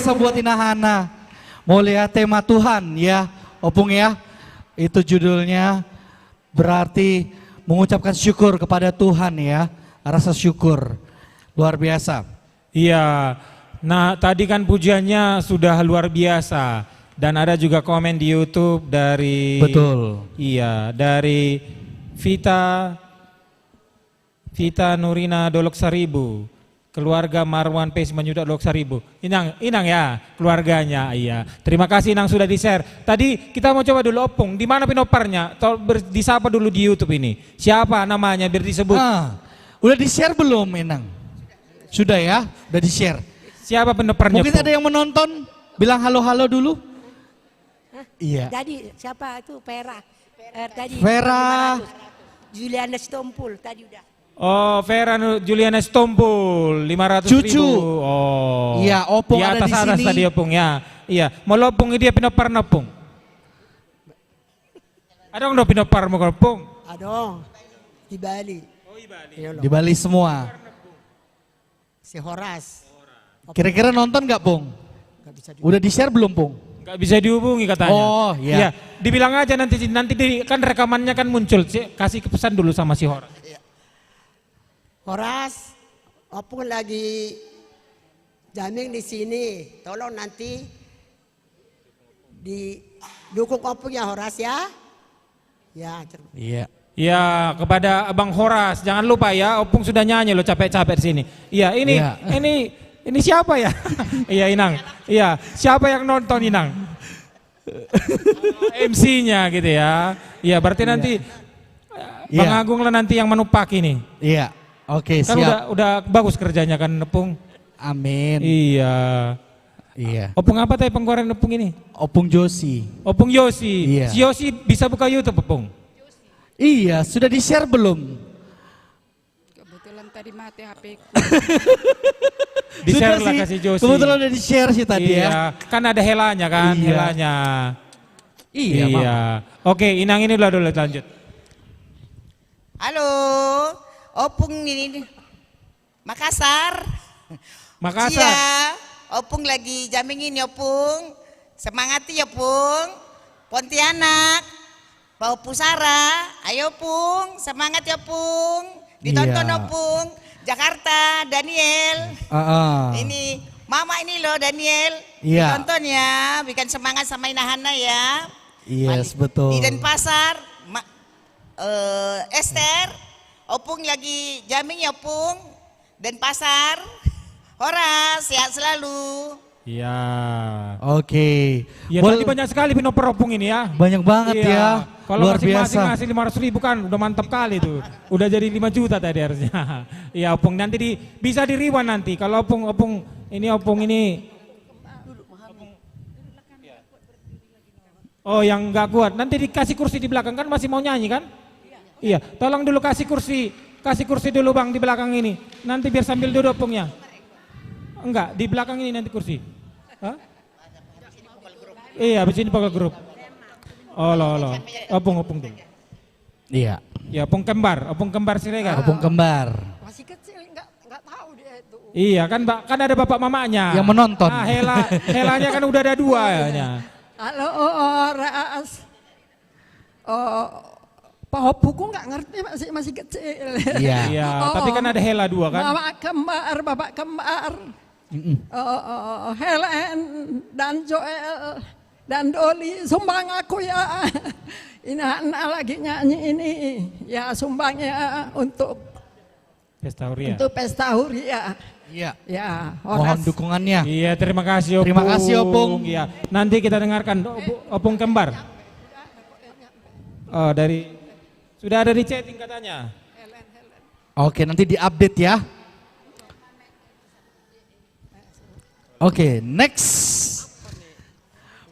biasa buat Inahana. Mau lihat tema Tuhan ya, Opung ya. Itu judulnya berarti mengucapkan syukur kepada Tuhan ya. Rasa syukur. Luar biasa. Iya. Nah, tadi kan pujiannya sudah luar biasa. Dan ada juga komen di YouTube dari Betul. Iya, dari Vita Nurina Dolok Saribu, keluarga Marwan Pes Menyudak Dolok Saribu. Inang ya keluarganya. Iya. Terima kasih Inang sudah di-share. Tadi kita mau coba dulu Opung, di mana pinoparnya? Disapa dulu di YouTube ini. Siapa namanya biar disebut? Udah di-share belum Inang? Sudah ya, udah di-share. Siapa pinoparnya? Mungkin ada yang menonton, bilang halo-halo dulu. Iya. Tadi siapa itu Vera? Tadi Vera. Juliana Stompul tadi udah. Oh, Vera Juliana Stompul 500.000. Cucu. Oh. Iya, Opung di ada atas di sini. atas tadi Opung ya. Iya, mau lopung dia pinopar nopung. Ada nggak pinopar mau Opung? Ada di Bali. Oh, di Bali. Di Bali semua. Si Horas. Kira-kira nonton nggak Pung? Udah di-share belum Pung? Nggak bisa dihubungi katanya. Oh iya. Iya, dibilang aja nanti kan rekamannya kan muncul. Kasih pesan dulu sama si Horas. Horas, Opung lagi jamming di sini. Tolong nanti didukung Opung ya Horas ya. Ya. Iya. Ya, kepada Abang Horas, jangan lupa ya, Opung sudah nyanyi lo capek-capek di sini. Iya, ini siapa ya? Iya, Inang. Iya, siapa yang nonton Inang? MC-nya gitu ya. Iya, berarti nanti Bang Agung lah nanti yang menupak ini. Iya. Oke, kan siap. udah bagus kerjanya kan Opung. Amin. Iya. Iya. Opung apa tadi pengkoren Opung ini? Opung Josi. Opung Yosi. Iya. Si Yosi bisa buka YouTube Opung? Iya, sudah di-share belum? Kebetulan tadi mati HP. Di-share Sudah lah sih, kasih Josi. kebetulan udah di-share sih tadi iya. Kan ada helanya kan, Iya. helanya. Iya, iya. Oke, Inang ini dulu lanjut. Halo, Opung ini Makassar. Makassar. Iya, Opung lagi jamming ini Opung. Semangati ya Opung. Pontianak, Pak Pusara, ayo Opung, semangat ya Opung. Ditonton Iya. Opung. Jakarta, Daniel. Ini Mama ini loh Daniel. Iya. Ditonton ya, bikin semangat sama Inahana ya. Yes, betul. Di Denpasar, Esther, Opung lagi jamming ya Opung. Denpasar, Horas, sehat selalu. Iya. Oke. Ya tadi banyak sekali pinoper Opung ini ya. Banyak banget Iya. ya. Kalau Luar biasa. ngasih 500.000 kan udah mantap kali tuh. Udah jadi 5 juta tadi harusnya. Iya Opung nanti bisa di rewind nanti. Kalau Opung ini. Oh yang nggak kuat. Nanti dikasih kursi di belakang kan masih mau nyanyi kan? Iya. Tolong dulu kasih kursi dulu Bang di belakang ini. Nanti biar sambil duduk Opungnya. Enggak, di belakang ini nanti kursi. Hah? Iya, habis ini vokal grup. Oh, lo. Opung dulu. Iya. Ya, Opung kembar Siregar. Opung kembar. Masih kecil nggak tahu dia itu. Iya, kan ada bapak mamanya. Yang menonton. Ah, helanya kan udah ada 2 ya. Halo, Ras. Pak Opuku nggak ngerti masih kecil. Iya, tapi kan ada hela 2 kan. Mama kembar, bapak kembar. Helen dan Joel dan Doli sumbang aku ya. Inahana lagi nyanyi ini ya sumbangnya untuk Pesta Huria. Untuk Pesta Huria. Iya. Ya, mohon dukungannya. Iya, terima kasih Opung. Terima kasih Opung. Iya, nanti kita dengarkan Opung kembar. Oh, sudah ada di chatting katanya. Oke, nanti diupdate ya. Oke, next.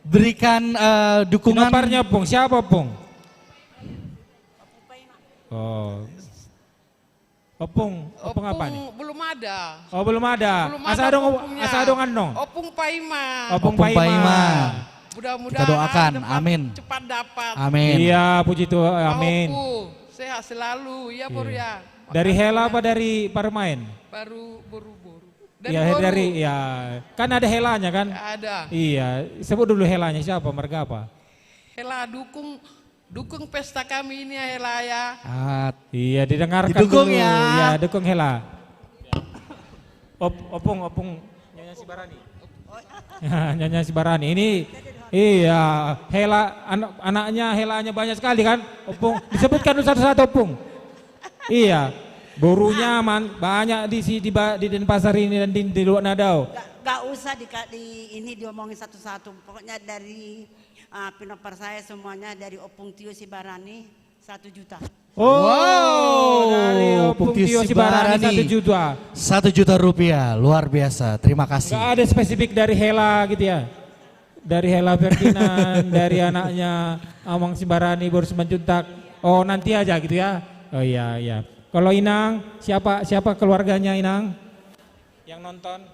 Berikan dukungan. Nomornya Pung, siapa Pung? Oh. Opung apa nih? Belum ada. Oh, belum ada. Asa dong andong. Opung Paima. Opung Paima. Mudah-mudahan kita doakan, amin. Cepat dapat. Amin. Iya, puji Tuhan, amin. Sehat selalu, ya Pur ya. Dari Hela apa dari Parmain? Baru. Dari ya kan ada helanya kan? Ada. Iya, sebut dulu helanya siapa, marga apa? Hela dukung pesta kami ini ya Hela ya. Iya, didengarkan Didukung dulu. ya. Iya, dukung Hela. Opung Nyonya Sibarani. Nyonya Sibarani ini iya, Hela anaknya Helanya banyak sekali kan? Opung disebutkan satu-satu Opung. Iya. Borunya banyak di Denpasar ini dan di luar Nadao. Gak usah ini diomongin satu-satu. Pokoknya dari pinopar saya semuanya dari Opung Tio Sibarani 1 juta. Dari Opung Tio Sibarani 1 juta. 1 juta rupiah, luar biasa. Terima kasih. Gak ada spesifik dari Hela gitu ya. Dari Hela Ferdinand, dari anaknya Amang Sibarani baru 9 juta. Oh nanti aja gitu ya. Oh iya. Kalau Inang, siapa keluarganya Inang? Yang nonton?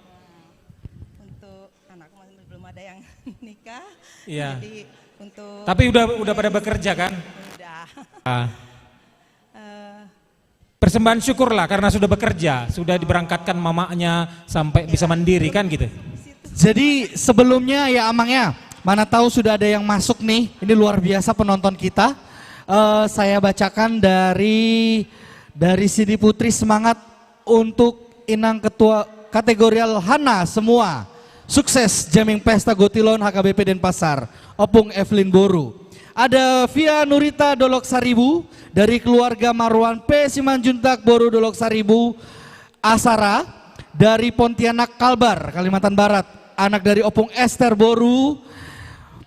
Untuk anakku masih belum ada yang nikah. Iya. Jadi untuk Tapi udah pada bekerja kan? Udah. Persembahan syukur lah karena sudah bekerja, sudah diberangkatkan mamanya sampai bisa mandiri kan gitu. Jadi sebelumnya ya Amang ya, mana tahu sudah ada yang masuk nih, ini luar biasa penonton kita. Saya bacakan dari Sidi Putri, semangat untuk Inang Ketua Kategorial Hana semua. Sukses jamming pesta Gotilon HKBP Denpasar. Opung Evelyn Boru. Ada Via Nurita Dolok Saribu dari keluarga Marwan P. Simanjuntak Boru Dolok Saribu. Asara dari Pontianak Kalbar, Kalimantan Barat. Anak dari Opung Esther Boru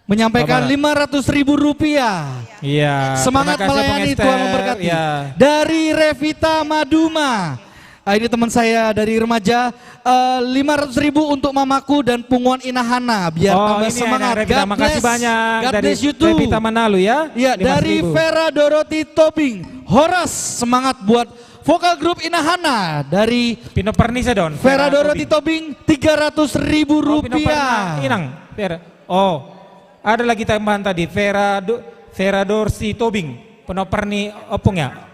menyampaikan 500.000 rupiah. Iya. Semangat melayani, Tuhan memberkati. Ya. Dari Revita Maduma. Ini teman saya dari remaja. 500.000 untuk mamaku dan punguan Inahana biar tambah semangat. Revita, makasih banyak. God Dari bless you too. Revita Manalu ya. Iya, dari Vera Dorothy Tobing. Horas, semangat buat vokal grup Inahana dari Pino Pernisedon. Vera Dorothy Tobing 300.000 rupiah. Inang, Vera. Ada lagi tambahan tadi, Vera Dorsi Tobing, penoperni Opung ya?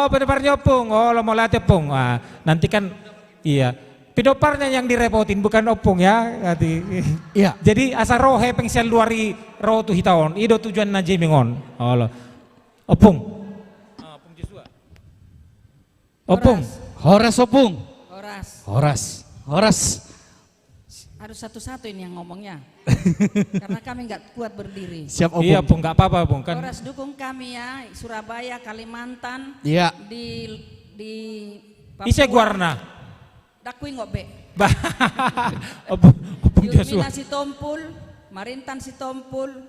Penoparnya Opung, lo mau latih Opung. Nanti kan, iya. Penoparnya yang direpotin, bukan Opung ya. Nanti. Iya. Jadi asa rohe pengsial luari roh tu hitaon, ido tujuan na jemingon. Opung. Opung. Horas Opung. Horas. Harus satu-satu ini yang ngomongnya. Karena kami nggak kuat berdiri. Siap Opung. Iya Opung, nggak apa-apa Opung kan. Horas dukung kami ya, Surabaya, Kalimantan. Iya. Di Papua. Ise Guarna. Dakui ngobe. Opung Joshua. Yulmina Sitompul, Marintan Sitompul.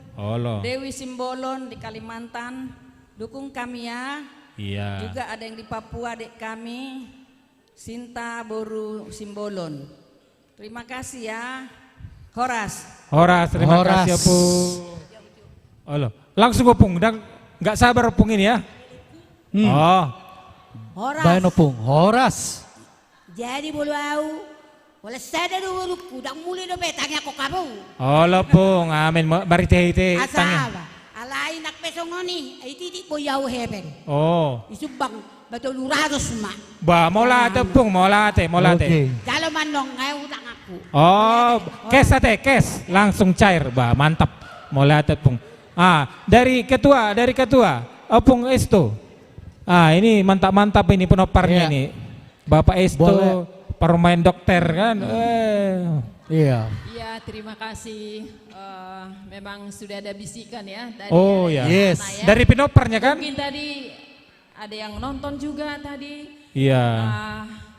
Dewi Simbolon di Kalimantan. Dukung kami ya. Iya. Juga ada yang di Papua adik kami. Sinta Boru Simbolon. Terima kasih ya. Horas, terima kasih Opung. Langsung Opung, nggak sabar Opung ini ya. Horas. Baik Opung, Horas. Jadi bolu au, oleh sada dulu kudang mulai do betangnya kok kamu. Opung, amin. Mari teh tanya. Asaba, alai nak pesongoni, iti boyau heben. Isubang betul lurados mak. Mau latih Opung, mau latih. Kalau mandong ngau utang aku. Kes langsung cair, mantap. Mau latih Opung. Dari ketua, Opung Esto. Ini mantap ini penoparnya ini. Bapak Esto, pemain dokter kan. Iya. Iya, terima kasih. Memang sudah ada bisikan ya. Dari ya. Yes. Ya. Dari penoparnya kan? Mungkin tadi ada yang nonton juga tadi. Iya.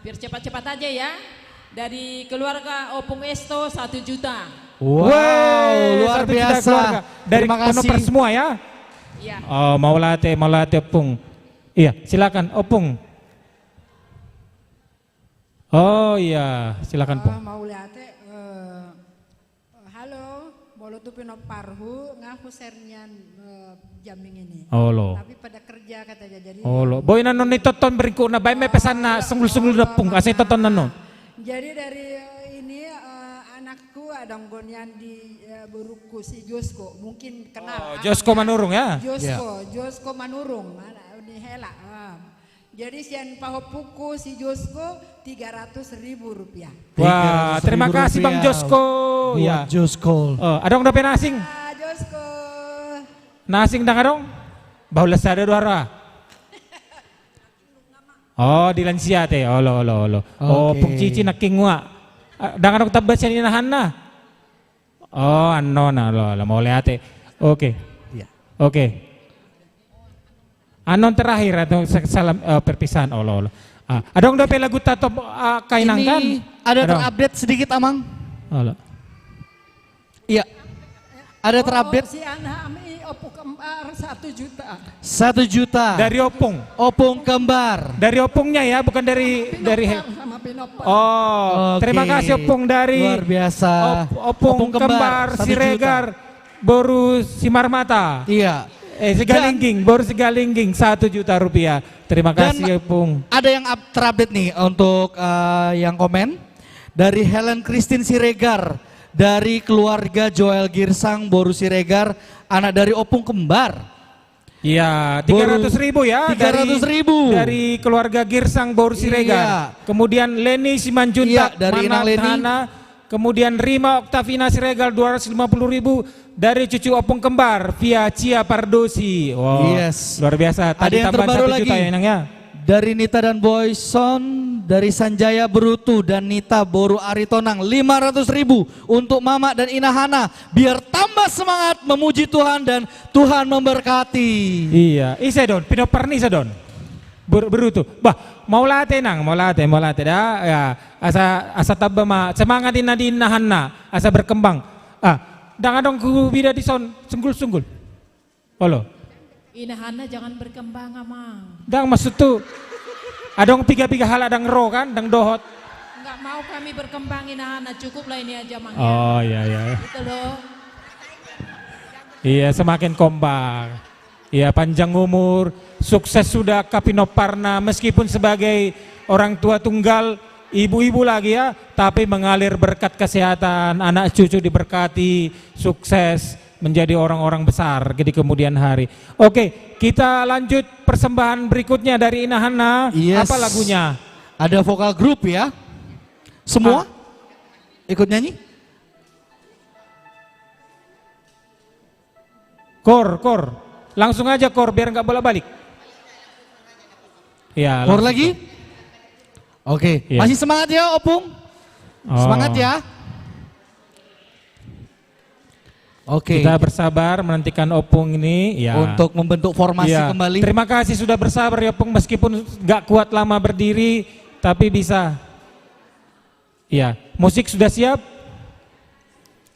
Biar cepat-cepat aja ya. Dari keluarga Opung Esto 1 juta. Wow, luar biasa. Dari terima kasih penopar semua ya. Iya. Mau latih Opung. Iya, silakan Opung. Iya, silakan Pung. Mau lihat halo, bolo tu pinoparhu ngaku sernian jamming ini. Tapi pada kerja katanya jadi. Boy nanon ni toton beriko na bay may pesan na sunggul Pung kasi toton nanon. Jadi dari ini anakku ada gonian di Boruku si Josko, mungkin kenal. Josko Manurung ya? Josko Manurung, ini Hela. Jadi sian pahopuku si Josko 300.000 rupiah. Wah, terima kasih Bang Josko. Buat Josko. Adong dapat nasing. Josko. Nasing dang adong. Bahulas ada dua. Oh, di lansia teh. Olo. Oh, pungcici naking wa. Dang adong tabas yan inahan na. Oh, ano na lo mau lihat teh. Oke. Oke. Anon terakhir atau salam perpisahan olo. Adong dapat lagu tato kainang kan? Ini ada terupdate sedikit Amang. Olo. Iya. Ada terupdate. Si anak ami opung kembar 1 juta. 1 juta. Dari opung. Opung kembar. Dari opungnya ya, bukan dari Sama Pinopar. Oh, terima kasih opung dari luar biasa. Opung kembar 1 Siregar Boru Simarmata. Iya. Segalingging, Boru Segalingging 1 juta rupiah. Terima kasih opung. Ada yang terupdate nih untuk yang komen dari Helen Christine Siregar dari keluarga Joel Girsang Boru Siregar, anak dari opung kembar. Iya, 300.000 ya. 300.000 dari keluarga Girsang Boru Siregar. Iya. Kemudian Leni Simanjuntak dari Inang Leni. Kemudian Rima Oktavina Siregar 250.000 dari cucu opung kembar via Cia Pardosi. Wow, yes. Luar biasa. Ada yang terbaru lagi ya, Inang ya. Dari Nita dan Boyson, dari Sanjaya Berutu dan Nita Boru Aritonang 500.000 untuk Mama dan Inahana biar tambah semangat memuji Tuhan dan Tuhan memberkati. Iya, isa don, pinoparni isa don. Berutu. Bah, mau latih dah. Ya, asa tabba ma semangat din Inahana, asa berkembang. Dang ku bida di son sunggul. Olo. Inahana jangan berkembang Amang. Dang maksud tuh adong piga hal adang ro kan, dang dohot. Enggak mau kami berkembang Inahana, cukuplah ini aja Mang. Oh iya. Gitu loh. Iya, semakin kompak. Iya, panjang umur, sukses sudah Kapinoparna meskipun sebagai orang tua tunggal, ibu-ibu lagi ya, tapi mengalir berkat kesehatan, anak cucu diberkati, sukses menjadi orang-orang besar di kemudian hari. Oke, kita lanjut persembahan berikutnya dari Inahana. Yes. Apa lagunya? Ada vokal grup ya. Semua ikut nyanyi? Kor. Langsung aja kor biar nggak bolak-balik. Ya, kor lagi? Oke, ya. Masih semangat ya Opung? Semangat ya. Oke. Kita bersabar menantikan Opung ini ya. Untuk membentuk formasi kembali. Terima kasih sudah bersabar ya Opung meskipun nggak kuat lama berdiri tapi bisa. Ya, musik sudah siap?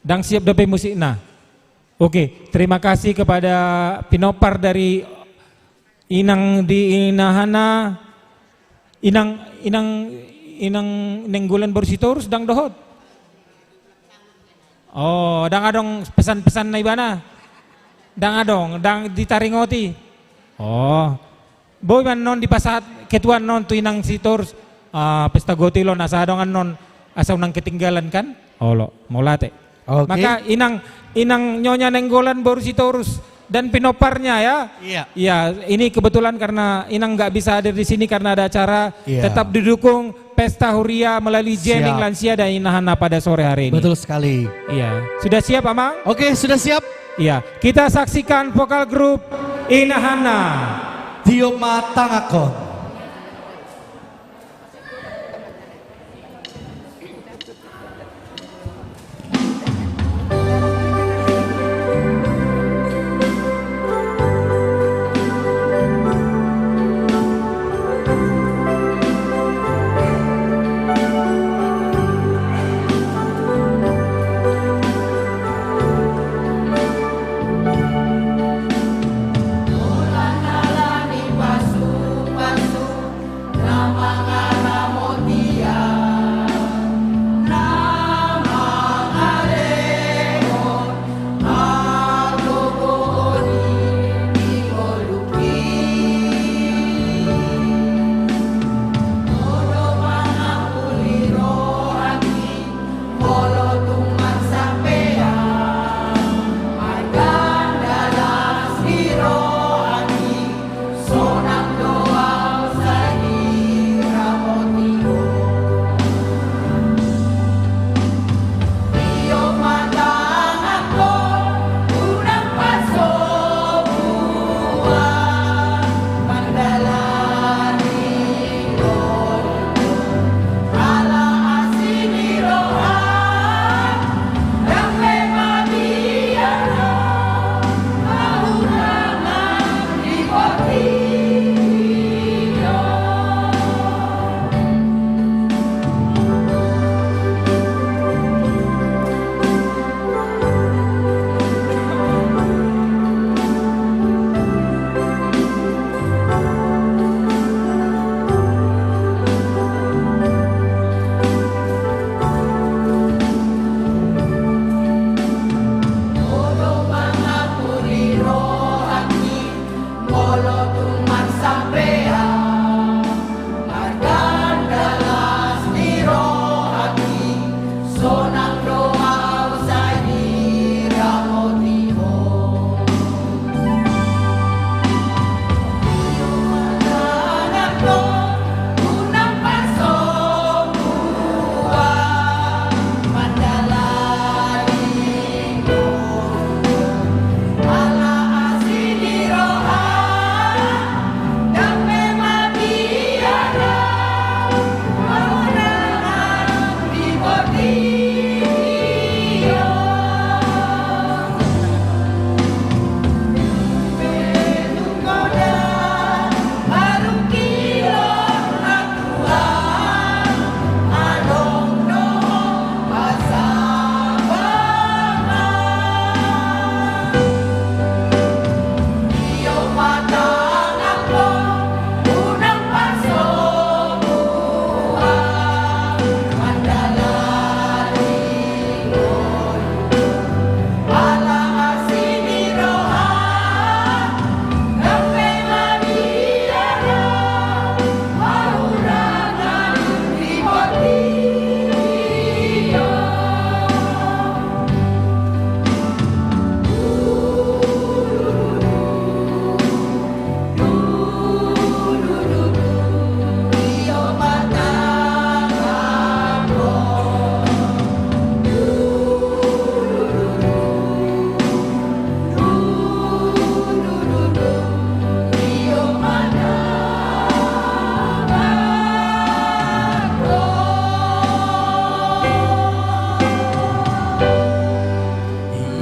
Dan siap dapat musik nah. Oke, terima kasih kepada Pinopar dari Inang di Inahana. Inang nenggulan baru sitorus dang dohot. Oh, dang adong pesan-pesan na ibana. Dang ditaringoti. Oh. Boy man non di pasat ketuan non tu inang sitorus. Pesta gotilon asa adong non asa unang ketinggalan kan? Olo, mau late. Okay. Maka inang nyonya nenggolan baru sitorus dan Pinoparnya ya. Iya. Iya, ini kebetulan karena Inang nggak bisa hadir di sini karena ada acara. Iya. Tetap didukung Pesta Huria melalui jamming lansia dan Inahana pada sore hari ini. Betul sekali. Iya. Sudah siap Amang? Oke, sudah siap. Iya. Kita saksikan vokal grup Inahana. Tiup Matangakon. Pasu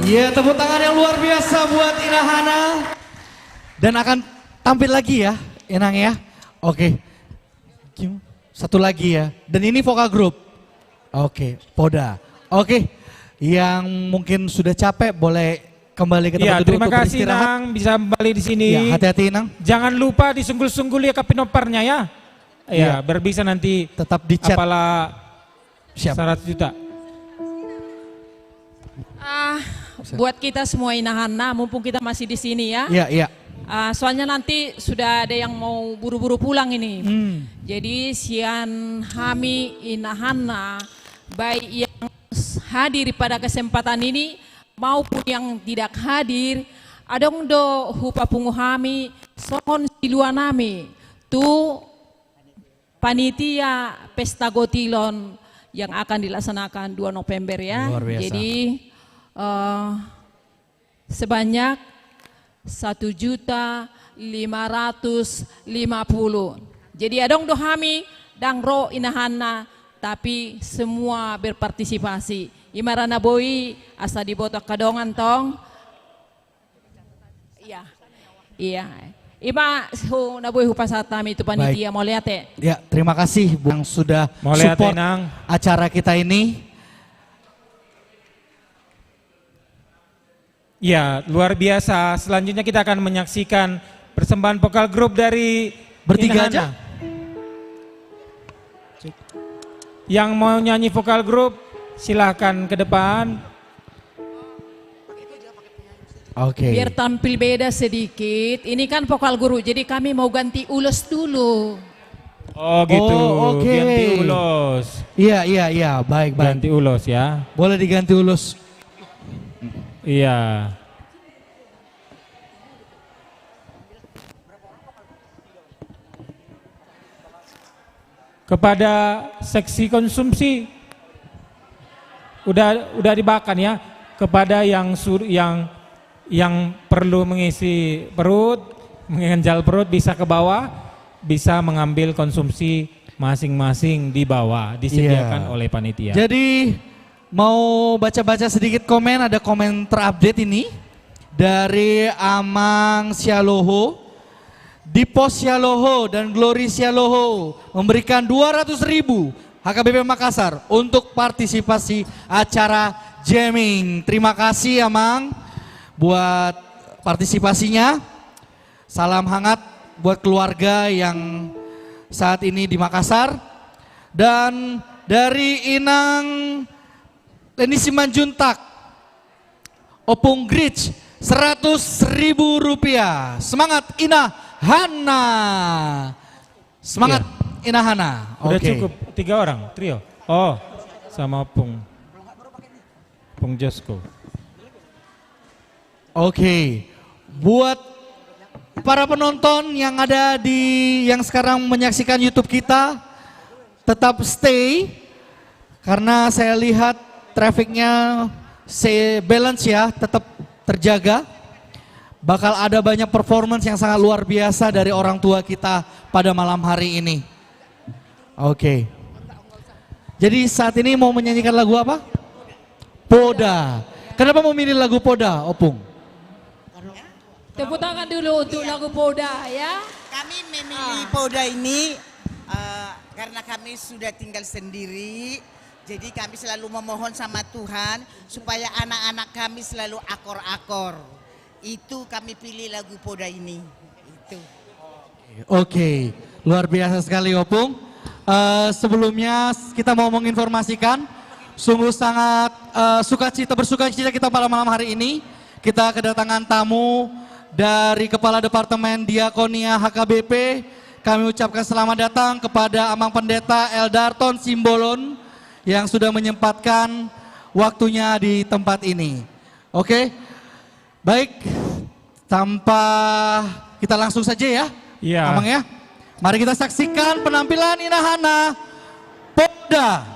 Iya, tepuk tangan yang luar biasa buat Inahana. Dan akan tampil lagi ya, Inang ya. Oke. Satu lagi ya. Dan ini vokal grup. Oke, Poda. Oke. Yang mungkin sudah capek boleh kembali ke tempat duduk terima untuk kasih beristirahat. Inang, bisa kembali di sini. Ya, hati-hati Inang. Jangan lupa disunggul-sunggul ya kapinoparnya ya. Iya. Ya, biar bisa nanti tetap di chat. Apalah 100 juta. Buat kita semua Inahana, mumpung kita masih di sini ya. Iya, iya. Soalnya nanti sudah ada yang mau buru-buru pulang ini. Jadi sian Hami Inahana, baik yang hadir pada kesempatan ini maupun yang tidak hadir, adong do hupa pungu Hami, sohon siluanami, tu panitia pesta gotilon yang akan dilaksanakan 2 November ya. Luar biasa. Jadi sebanyak 1.550.000. Jadi adong dohami dang ro Inahana, tapi semua berpartisipasi. Imarana boi asa dibotok kadongan tong. Iya. Iya. Ima hu naboy hu pasatami itu panitia mau lihat ya. Ya, terima kasih yang sudah Mau lihat, support Inang. acara kita ini. Ya, luar biasa. Selanjutnya kita akan menyaksikan persembahan vokal grup dari Bertiga Inahana. aja? Yang mau nyanyi vokal grup silahkan ke depan. Oke. Biar tampil beda sedikit. Ini kan vokal guru, jadi kami mau ganti ulos dulu. Oh gitu, Oh, oke. ganti ulos. Iya, iya, iya, baik, baik. Ganti ulos ya. Boleh diganti ulos. Iya. Kepada seksi konsumsi udah dibakan ya. Kepada yang perlu mengisi perut, mengenjal perut bisa ke bawah, bisa mengambil konsumsi masing-masing di bawah, disediakan oleh panitia. Jadi mau baca-baca sedikit komen, ada komen terupdate ini dari Amang Sialoho, Dipos Sialoho dan Glory Sialoho memberikan 200.000 HKBP Makassar untuk partisipasi acara jamming. Terima kasih Amang buat partisipasinya. Salam hangat buat keluarga yang saat ini di Makassar. Dan dari Inang Leni Simanjuntak, Opung Grich 100.000 rupiah. Semangat Inahana. Semangat Inahana. Udah Oke. cukup 3 orang, trio. Oh, sama Pung Josko. Oke. Buat para penonton yang ada yang sekarang menyaksikan YouTube kita, tetap stay karena saya lihat trafficnya balance ya, tetap terjaga. Bakal ada banyak performance yang sangat luar biasa dari orang tua kita pada malam hari ini. Oke. Jadi saat ini mau menyanyikan lagu apa? Poda. Kenapa mau milih lagu Poda, Opung? Tepuk tangan dulu untuk lagu Poda ya. Kami memilih Poda ini karena kami sudah tinggal sendiri. Jadi kami selalu memohon sama Tuhan supaya anak-anak kami selalu akor-akor. Itu kami pilih lagu Poda ini. Itu. Oke, luar biasa sekali Opung. Sebelumnya kita mau menginformasikan, sungguh sangat bersukacita kita pada malam hari ini. Kita kedatangan tamu dari Kepala Departemen Diakonia HKBP. Kami ucapkan selamat datang kepada Amang Pendeta Eldarton Simbolon yang sudah menyempatkan waktunya di tempat ini. Oke, baik, tanpa kita langsung saja ya, Iya. Amang ya. Mari kita saksikan penampilan Inahana Poda.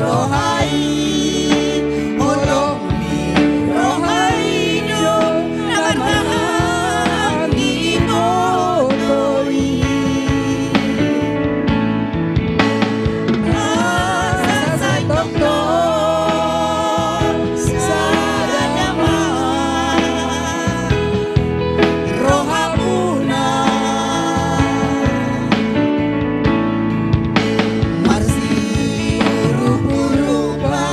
rohai holong ni rohai do namahangi motoi asasai tokto sadama rohamuna marsi rupa-rupan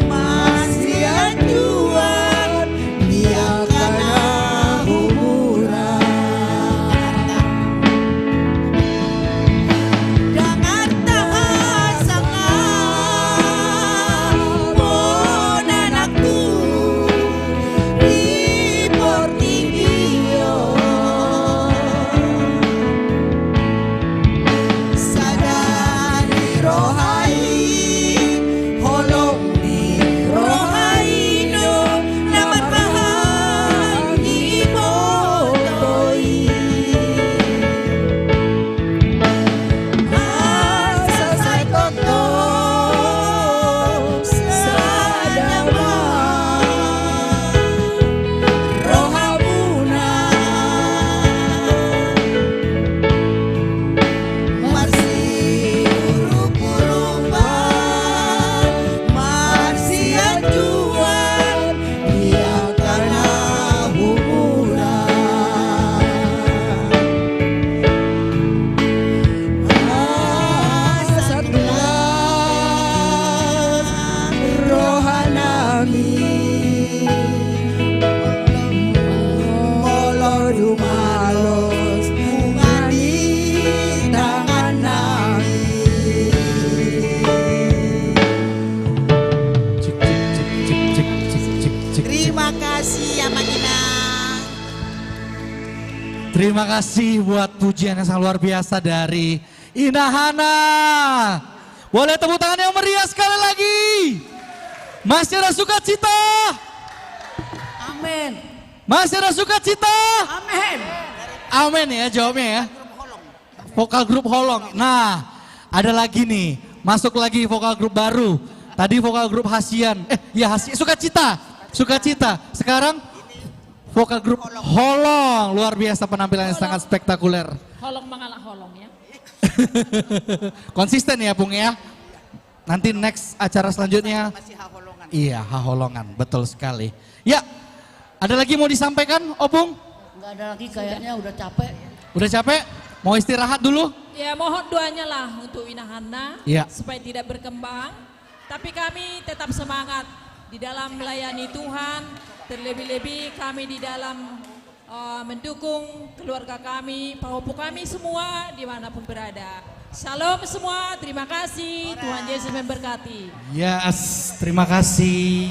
masih ajuan niakana humuran jangan tahan sangat pon anakku di Portingio sadari rohai holong di rohai no namat bahangi motoi asasai toto sadama rohamuna marsi rupa-rupan marsi ajuan niakana humuran asatulah rohanami molor yumalos mungani tangan nami terima kasih ya Magina. Terima kasih buat pujian yang sangat luar biasa dari Inahana. Boleh tepuk tangan yang meriah sekali lagi. Masih ada sukacita. Amin. Masih ada sukacita. Amin. Amin ya jawabnya ya. Vokal grup Holong. Nah, ada lagi nih. Masuk lagi vokal grup baru. Tadi vokal grup Hasian. Hasian. Sukacita. Sukacita. Sekarang vokal grup Holong. Luar biasa penampilannya sangat spektakuler. Holong mengalah holong ya. Konsisten ya Pung ya. Nanti next acara selanjutnya. Masih haholongan. Iya, haholongan. Betul sekali. Ya, ada lagi mau disampaikan Opung? Nggak ada lagi kayaknya, udah capek. Udah capek? Mau istirahat dulu? Ya mohon doanya lah untuk Inahana Iya. supaya tidak berkembang. Tapi kami tetap semangat di dalam melayani Tuhan. Terlebih-lebih kami di dalam mendukung keluarga kami, pahopu kami semua dimanapun berada. Shalom semua, terima kasih. Tuhan Yesus memberkati. Yes, terima kasih.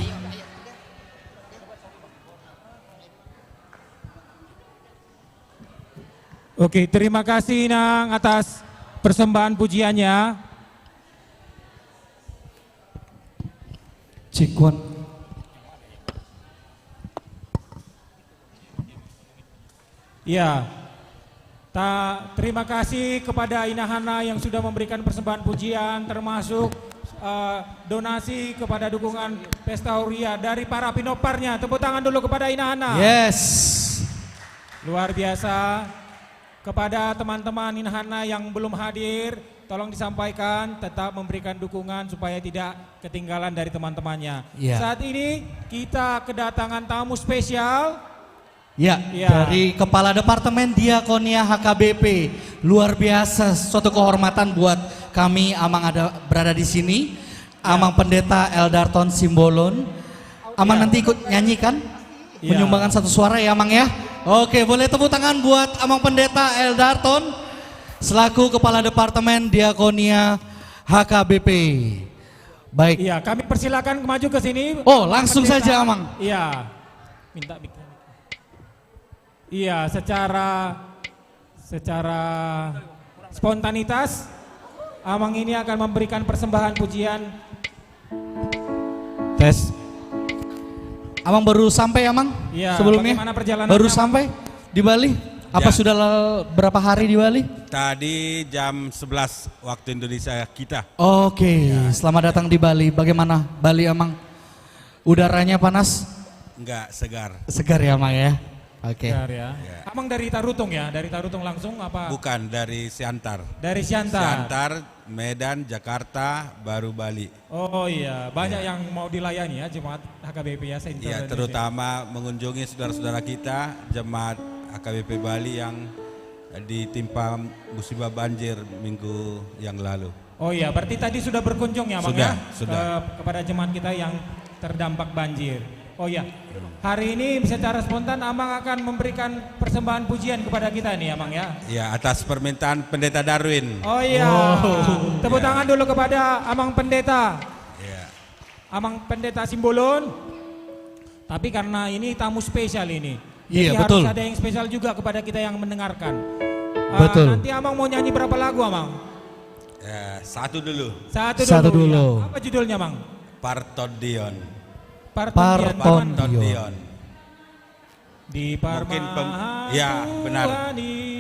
Oke, terima kasih Inang atas persembahan pujiannya. Cikuan. Ya, terima kasih kepada Inahana yang sudah memberikan persembahan pujian, termasuk donasi kepada dukungan Pesta Huria dari para pinoparnya. Tepuk tangan dulu kepada Inahana. Yes. Luar biasa. Kepada teman-teman Inahana yang belum hadir, tolong disampaikan tetap memberikan dukungan supaya tidak ketinggalan dari teman-temannya. Ya. Saat ini kita kedatangan tamu spesial. Ya, dari Kepala Departemen Diakonia HKBP. Luar biasa, suatu kehormatan buat kami Amang berada di sini. Amang Pendeta Eldarton Simbolon. Amang nanti ikut nyanyikan? Menyumbangkan satu suara ya Amang ya? Oke, boleh tepuk tangan buat Amang Pendeta Eldarton selaku Kepala Departemen Diakonia HKBP. Baik. Iya, kami persilakan maju ke sini. Oh, langsung saja Amang. Iya. Minta. Iya, secara spontanitas Amang ini akan memberikan persembahan pujian. Tes. Amang baru sampai Amang? Iya, sebelumnya? bagaimana perjalanannya, baru Amang? sampai di Bali? Apa Ya. sudah berapa hari di Bali? Tadi jam 11 waktu Indonesia kita. Oke, selamat datang di Bali. Bagaimana Bali emang? Udaranya panas? Enggak, segar. Segar ya Mang ya? Oke. Segar ya. Amang dari Tarutung ya? Dari Tarutung langsung apa? Bukan, dari Siantar. Dari Siantar? Siantar, Medan, Jakarta, baru Bali. Oh iya, banyak yang mau dilayani ya jemaat HKBP ya? Iya, terutama mengunjungi saudara-saudara kita, jemaat HKBP Bali yang ditimpa musibah banjir minggu yang lalu. Oh iya, berarti tadi sudah berkunjung ya Mang Sudah, ya? sudah. Kepada jemaat kita yang terdampak banjir. Oh iya, hari ini secara spontan Amang akan memberikan persembahan pujian kepada kita nih Amang ya? Ya, atas permintaan Pendeta Darwin. Oh iya, tepuk tangan dulu kepada Amang Pendeta. Ya. Amang Pendeta Simbolon. Tapi karena ini tamu spesial ini. Iya, jadi betul. harus ada yang spesial juga kepada kita yang mendengarkan. Betul. Nanti Amang mau nyanyi berapa lagu Amang? Satu dulu. Satu dulu. Ya. Apa judulnya Mang? Partodion. Partodion. Di Mungkin ya, benar.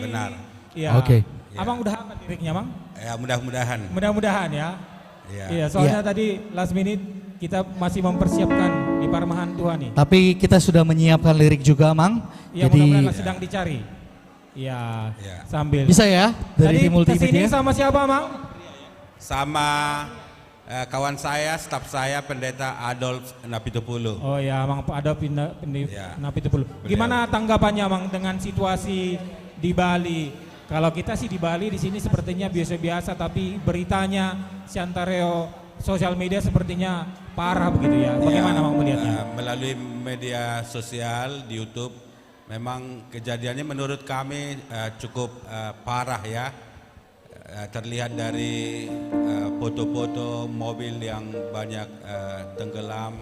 Benar. Ya. Oke. Amang udah hafal liriknya Mang? Ya, mudah-mudahan. Mudah-mudahan ya. Iya. Iya, soalnya tadi last minute kita masih mempersiapkan di Parmahan Tuhan nih. Tapi kita sudah menyiapkan lirik juga Mang. Iya, Jadi mudah-mudahan sedang dicari. Iya, sambil. bisa ya dari tim Tadi kesini multimedia. sama siapa Mang? Sama kawan saya, staf saya, Pendeta Adolf Napitupulu. Oh ya, Mang Adolf Napitupulu. Gimana tanggapannya Mang dengan situasi di Bali? Kalau kita sih di Bali di sini sepertinya biasa-biasa, tapi beritanya Siantareo sosial media sepertinya parah begitu ya. Bagaimana Mang melihatnya? Melalui media sosial di YouTube, memang kejadiannya menurut kami cukup parah ya. Terlihat dari foto-foto mobil yang banyak tenggelam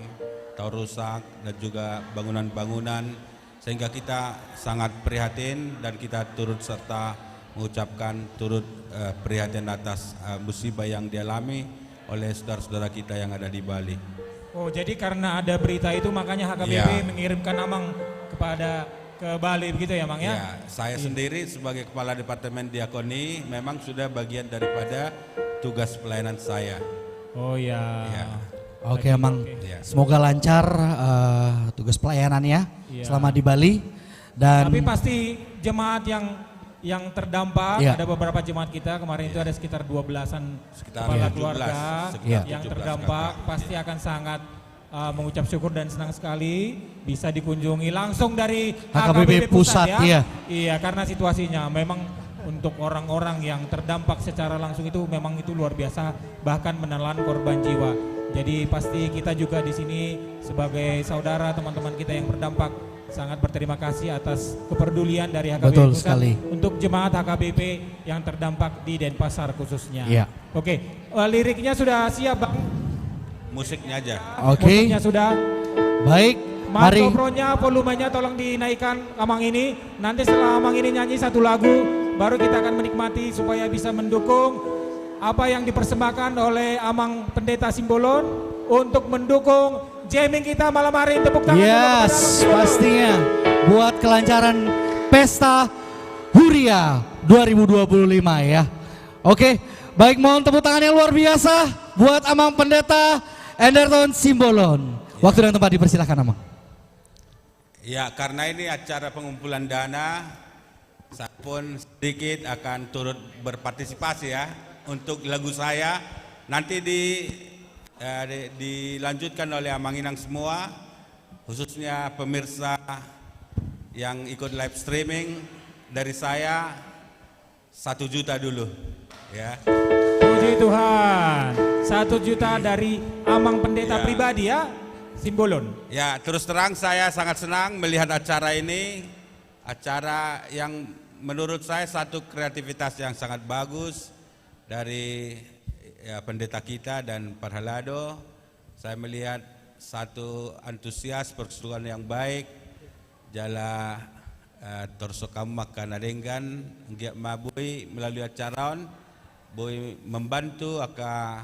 atau rusak dan juga bangunan-bangunan, sehingga kita sangat prihatin dan kita turut serta mengucapkan turut prihatin atas musibah yang dialami oleh saudara-saudara kita yang ada di Bali. Oh, jadi karena ada berita itu makanya HKBP mengirimkan Amang ke Bali begitu ya Mang ya? Ya, saya sendiri sebagai Kepala Departemen Diakoni memang sudah bagian daripada tugas pelayanan saya. Oh ya. Oke Mang, semoga lancar tugas pelayanannya selama di Bali. Dan tapi pasti jemaat yang terdampak, Ya. ada beberapa jemaat kita kemarin itu ada sekitar 12-an kepala keluarga yang terdampak, pasti akan sangat mengucap syukur dan senang sekali bisa dikunjungi langsung dari HKBP Pusat ya. Iya, karena situasinya memang untuk orang-orang yang terdampak secara langsung itu memang itu luar biasa, bahkan menelan korban jiwa. Jadi pasti kita juga di sini sebagai saudara teman-teman kita yang berdampak sangat berterima kasih atas kepedulian dari HKBP Betul Pusat sekali. untuk jemaat HKBP yang terdampak di Denpasar khususnya. Iya. Oke, liriknya sudah siap Bang? Musiknya aja. Oke. Musiknya sudah. Baik, mari. Mikrofonnya, volumenya tolong dinaikkan Amang ini. Nanti setelah Amang ini nyanyi satu lagu, baru kita akan menikmati supaya bisa mendukung apa yang dipersembahkan oleh Amang Pendeta Simbolon untuk mendukung jamming kita malam hari. Tepuk tangan dulu Yes, pastinya buat kelancaran Pesta Huria 2025 ya. Oke, baik, mohon tepuk tangan yang luar biasa buat Amang Pendeta Enderton Simbolon. Waktu dan tempat dipersilahkan Amang. Ya, karena ini acara pengumpulan dana, saya pun sedikit akan turut berpartisipasi ya untuk lagu saya. Nanti dilanjutkan oleh Amang Inang semua, khususnya pemirsa yang ikut live streaming. Dari saya 1 juta dulu ya. Puji Tuhan, 1 juta dari Amang Pendeta pribadi ya, Simbolon. Ya, terus terang saya sangat senang melihat acara ini, acara yang menurut saya satu kreativitas yang sangat bagus dari pendeta kita dan Parhalado. Saya melihat satu antusias persatuan yang baik, jala torsokamak kanadenggan ngiak mabui melalui acara boy membantu aka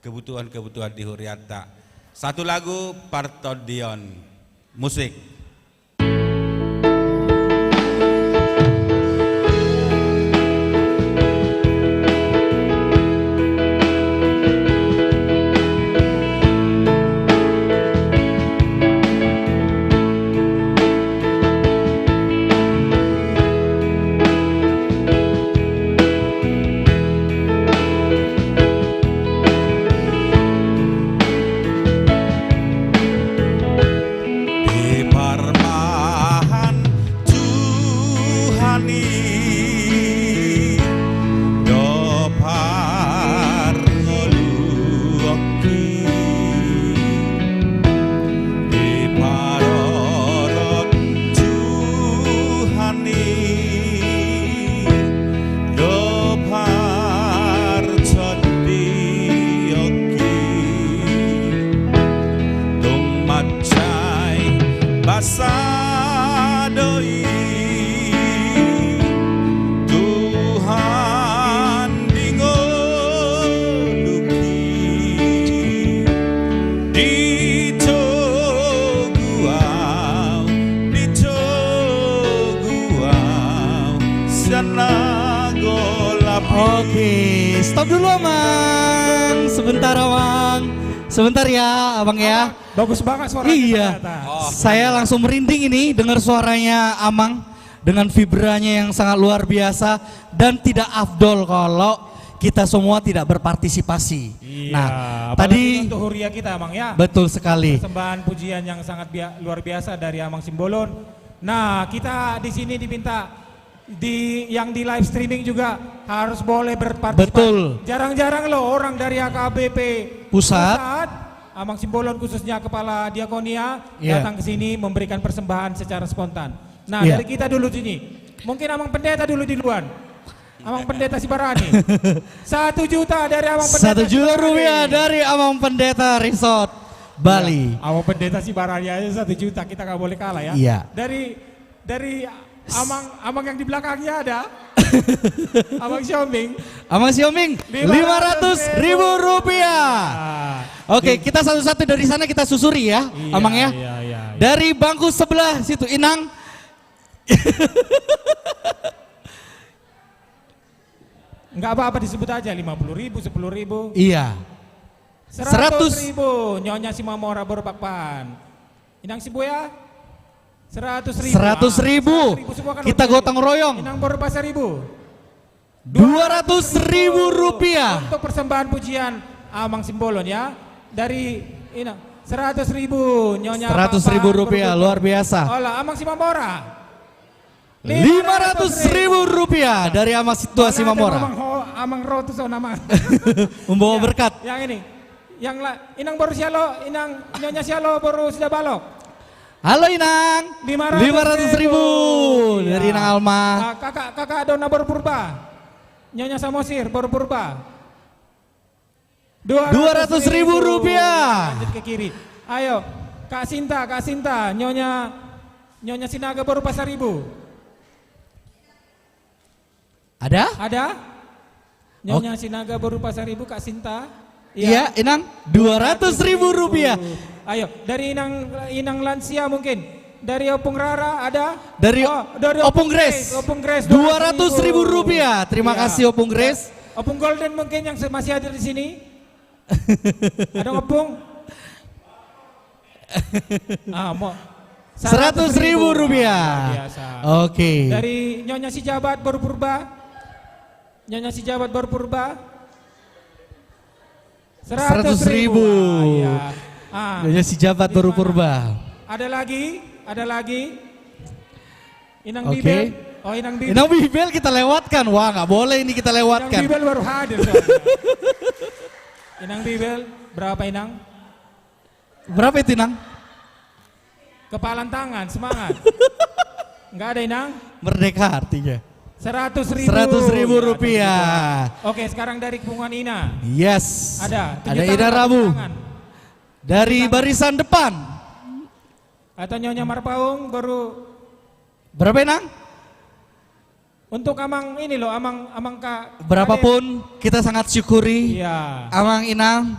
kebutuhan-kebutuhan di Huriata. Satu lagu Partodion, musik. stop dulu Amang. Sebentar Amang. Sebentar ya Abang ya. Bagus banget suaranya. Iya. Saya langsung merinding ini dengar suaranya Amang dengan vibranya yang sangat luar biasa dan tidak afdol kalau kita semua tidak berpartisipasi. Iya, Nah, apalagi tadi untuk huria kita Amang ya. betul sekali. Persembahan pujian yang sangat luar biasa dari Amang Simbolon. Nah, kita di sini diminta yang di live streaming juga harus boleh berpartisipasi. Betul. Jarang-jarang loh orang dari AKBP Pusat. Amang Simbolon khususnya Kepala Diakonia Iya. datang ke sini memberikan persembahan secara spontan. Nah, Iya. dari kita dulu sini. Mungkin Amang Pendeta dulu duluan. Amang Pendeta Sibarani. 1 juta dari Amang Pendeta. 1 juta Sibarani. rupiah dari Amang Pendeta Resort Bali. Ya, Amang Pendeta Sibarani aja 1 juta, kita nggak boleh kalah ya. Iya. Dari Amang yang di belakangnya ada. Amang Siombing. Amang Siombing 500.000 rupiah. Oke, kita satu-satu dari sana kita susuri ya, Iya, Amang ya. iya. Dari bangku sebelah situ Inang. Nggak apa-apa disebut aja 50.000, 10.000. Iya. 100.000 Nyonya Simamora Borpakpan. Inang Sibuya 100.000. 100.000. Kita gotong royong. Inang Borpa 1.000. 200.000 rupiah. Untuk persembahan pujian Amang Simbolon ya. Dari Inang 100.000 Nyonya 100.000 rupiah, luar biasa. Olah Amang Simamora. 500.000 rupiah dari Amang Situasi Mamora. Amang Rotus nama. Membawa berkat. Yang ini. Inang baru sialo, Inang Nyonya sialo baru sudah balok. Halo Inang. 500.000 dari Inang Alma. Kakak Dona baru purba. Nyonya Samosir baru purba. 200.000 rupiah. Lanjut ke kiri. Ayo, Kak Sinta, Nyonya Sinaga baru pasar ribu. Ada? Nyonya Sinaga baru pasar ribu, Kak Sinta. Iya, Inang 200.000 rupiah. Ayo, dari Inang Lansia mungkin. Dari Opung Rara ada? Dari Opung Grace. 200.000 rupiah. Terima kasih Opung Grace. Opung Golden mungkin yang masih ada di sini. Ada Opung? 100.000 rupiah. Oke. Dari Nyonya Si Jabat baru purba. Nyonya Si Jabat baru purba. 100.000. Ya. Nyonya Si Jabat baru purba. Ada lagi. Inang Oke. Bibel. Oh, Inang Bibel. Inang Bibel kita lewatkan. Wah, nggak boleh ini kita lewatkan. Inang Bibel baru hadir. Inang Bibel, berapa Inang? Berapa itu Inang? Kepalan tangan, semangat. Enggak ada Inang? Merdeka artinya. 100.000 rupiah. Oke, sekarang dari Kepungan Ina. Yes. Ada Ina Rabu. Dari barisan depan. Atau Nyonya Marpaung baru. Berapa Inang? Untuk Amang ini loh, Amang Kak. Berapapun kita sangat syukuri. Iya. Amang Inang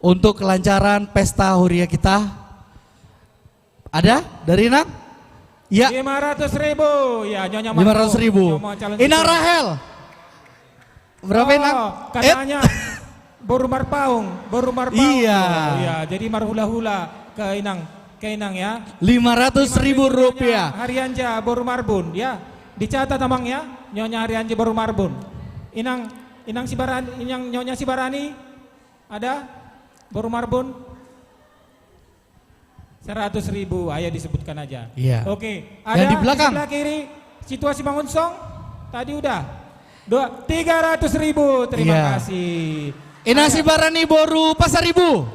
untuk kelancaran pesta huria kita. Ada dari Inang? Ya. 500.000. Ya, Nyonya 500.000. Inang Rahel. Berapa Inang? Katanya baru Marpaung. Iya. Iya, jadi marhula-hula ke Inang ya. 500.000 rupiah. Harianja baru Marbun ya. Dicatat Amang ya. Nyonya Harianja baru Marbun. Inang Sibarani, Nyonya Sibarani ada baru Marbun. 100.000, ayo disebutkan aja. Iya. Oke, ada yang di belakang. sebelah kiri situasi Mangunsong tadi udah 300.000. Terima Iya. kasih. Inang Sibarani baru Pasaribu.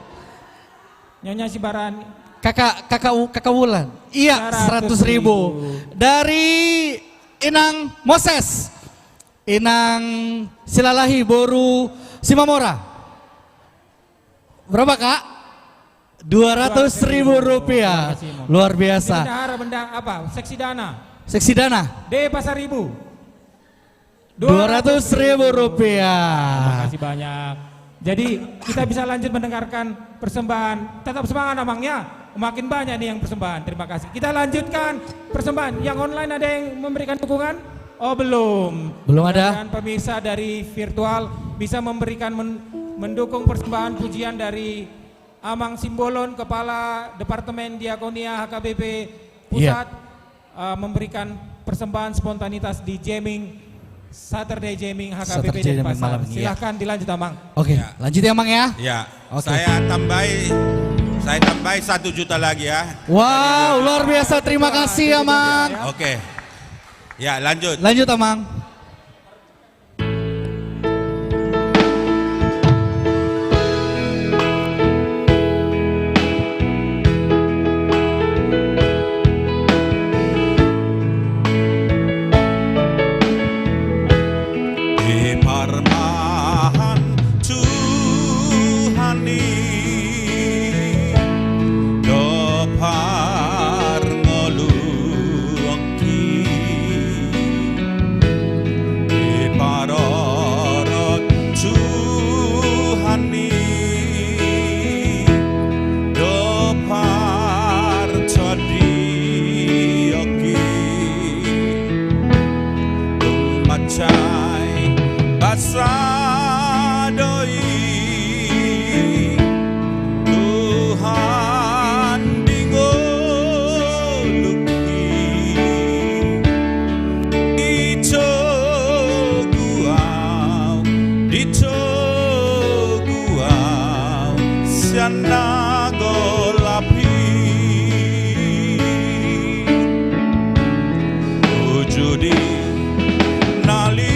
Nyonya Sibarani. Kakak Wulan. Iya, 100.000. Dari Inang Moses. Inang Silalahi baru Simamora. Berapa Kak? 200.000 rupiah. Luar biasa. Benda apa? Seksi dana. Seksi dana. D Pasaribu. 200.000 rupiah. Terima kasih banyak. Jadi kita bisa lanjut mendengarkan persembahan. Tetap semangat Amangnya. Makin banyak nih yang persembahan. Terima kasih. Kita lanjutkan persembahan. Yang online ada yang memberikan dukungan? Oh belum. Belum ada? Dan pemirsa dari virtual bisa memberikan mendukung persembahan pujian dari Amang Simbolon, Kepala Departemen Diakonia HKBP Pusat, memberikan persembahan spontanitas di jamming Saturday Jamming HKBP Denpasar. Silahkan dilanjut Amang. Oke, lanjut ya Amang ya. Ya, Oke. saya tambahi 1 juta lagi ya. Wow, luar biasa, terima kasih Amang. Oke. Ya, lanjut. Lanjut Amang. Di parmahan Tuhan dopar ngoluki di parorot Tuhan dopar codioki macai Basadoi Tuhan dingoluki ditoguau siana golapi ujudi nali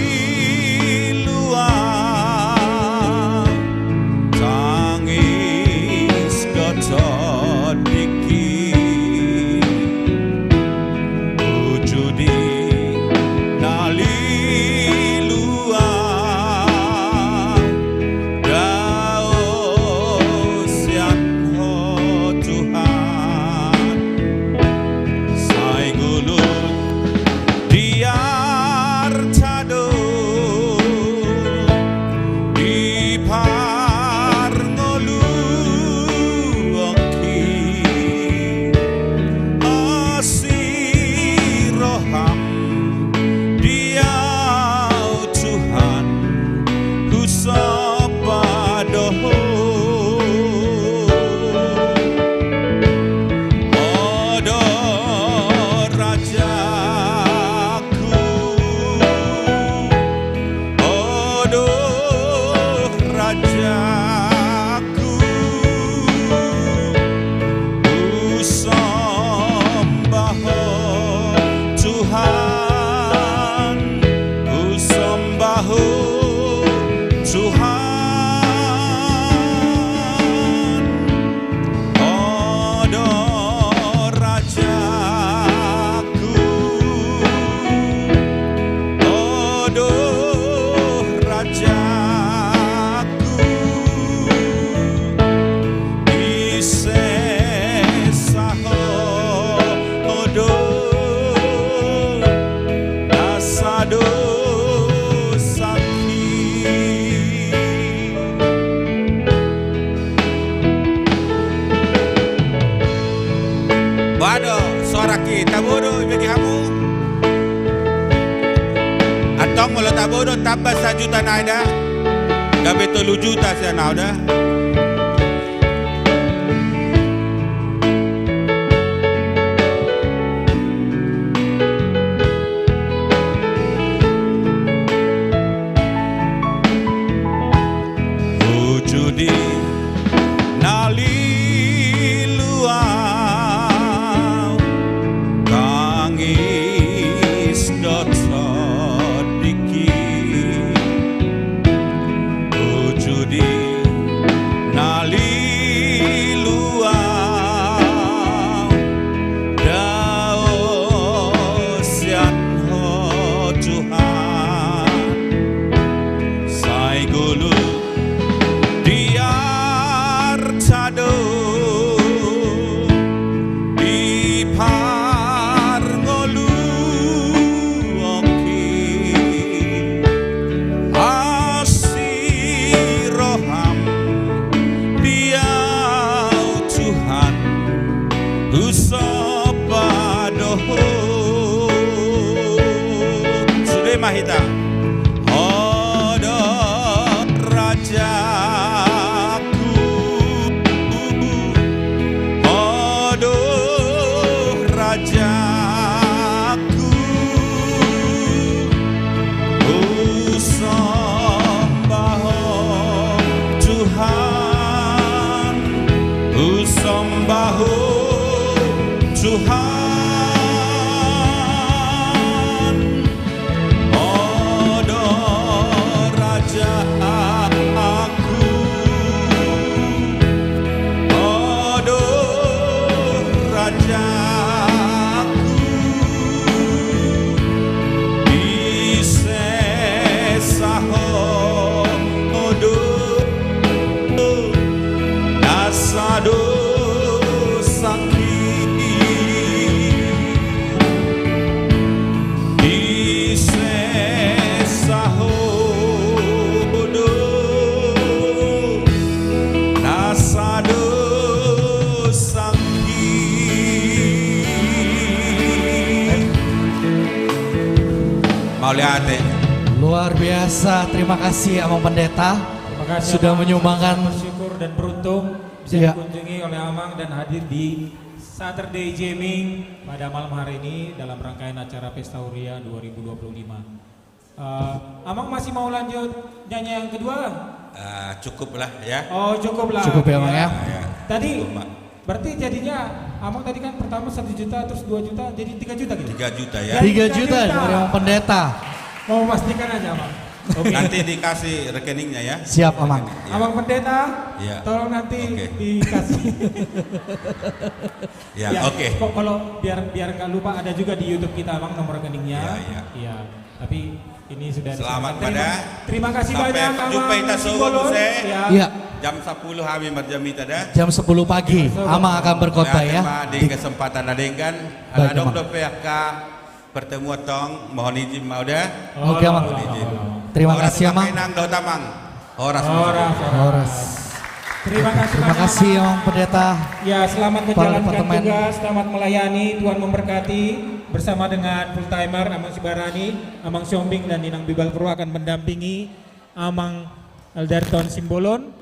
Atong mulut abodo tambah 1 juta naida. Gabe 3 juta saya nauda. Wujudi nali luau tangis dotsot diki wujudi nali luau daosian ho Tuhan sai gulu dia kita. Aduh rajaku, aduh rajaku, sembah Tuhan, sembah Tuhan. Luar biasa, terima kasih Amang Pendeta. Terima kasih sudah Amang, menyumbangkan. Bersyukur dan beruntung bisa dikunjungi oleh Amang dan hadir di Saturday Jamming pada malam hari ini dalam rangkaian acara Pesta Huria 2025. Amang masih mau lanjut nyanyi yang kedua? Cukup lah ya. Oh cukup lah. Cukup ya Amang ya. Tadi berarti jadinya Amang tadi kan pertama 1 juta terus 2 juta jadi 3 juta gitu? 3 juta ya. 3 juta dari Amang Pendeta. Mau memastikan aja Amang. Okay. Nanti dikasih rekeningnya ya. Siap Amang. Ya. Amang Pendeta, ya. tolong nanti dikasih. Ya, oke. Kok kalau biar nggak lupa ada juga di YouTube kita Amang nomor rekeningnya. Iya. Tapi ini sudah. Selamat pada. Terima kasih sampai banyak Amang. Jumpa kita Simbolon. Iya. Jam 10 kami berjami tada. Jam 10 pagi Amang akan berkhotbah ya. Di kesempatan adengkan ada dokter PHK pertemuan tong mohon izin mau dah. Oke Amang. Terima kasih Amang. Horas. Terima kasih Amang Pendeta. Ya selamat menjalankan tugas, selamat melayani, Tuhan memberkati. Bersama dengan full timer Amang Sibarani, Amang Siombing dan Inang Bibal Pro akan mendampingi Amang Eldarton Simbolon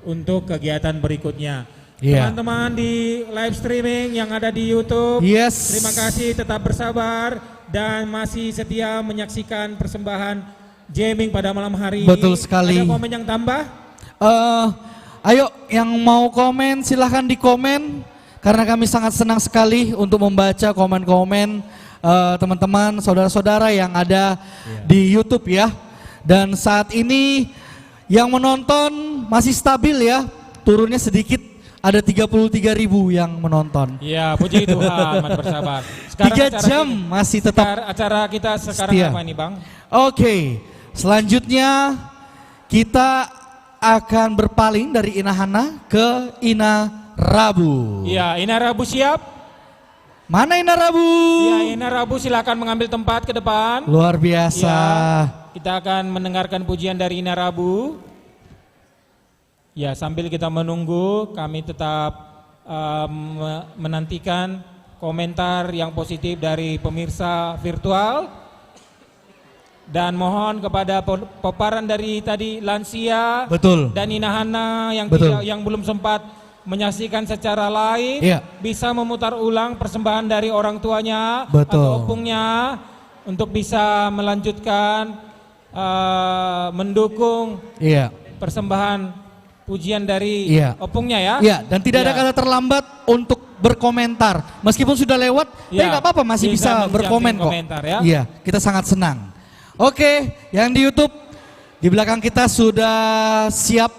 untuk kegiatan berikutnya. Teman-teman di live streaming yang ada di YouTube, terima kasih, tetap bersabar dan masih setia menyaksikan persembahan jamming pada malam hari ini. Betul sekali. Ada komen yang tambah? Ayo yang mau komen silahkan di komen karena kami sangat senang sekali untuk membaca komen-komen teman-teman, saudara-saudara yang ada di YouTube ya. Dan saat ini yang menonton masih stabil ya, turunnya sedikit, ada 33.000 yang menonton. Iya, puji Tuhan, mari bersabar. Sekarang 3 jam masih tetap acara kita sekarang setia. apa ini Bang? Oke, selanjutnya kita akan berpaling dari Inahana ke Ina Rabu. Iya, Ina Rabu siap? Mana Ina Rabu? Iya, Ina Rabu silakan mengambil tempat ke depan. Luar biasa. Ya, kita akan mendengarkan pujian dari Ina Rabu. Ya, sambil kita menunggu, kami tetap menantikan komentar yang positif dari pemirsa virtual. Dan mohon kepada paparan dari tadi lansia dan Inahana yang belum sempat menyaksikan secara live, bisa memutar ulang persembahan dari orang tuanya atau opungnya untuk bisa melanjutkan mendukung persembahan pujian dari opungnya ya. Iya, dan tidak ada kata terlambat untuk berkomentar. Meskipun sudah lewat, tapi nggak apa-apa masih bisa berkomen kok. Ya. Iya, kita sangat senang. Oke, yang di YouTube di belakang kita sudah siap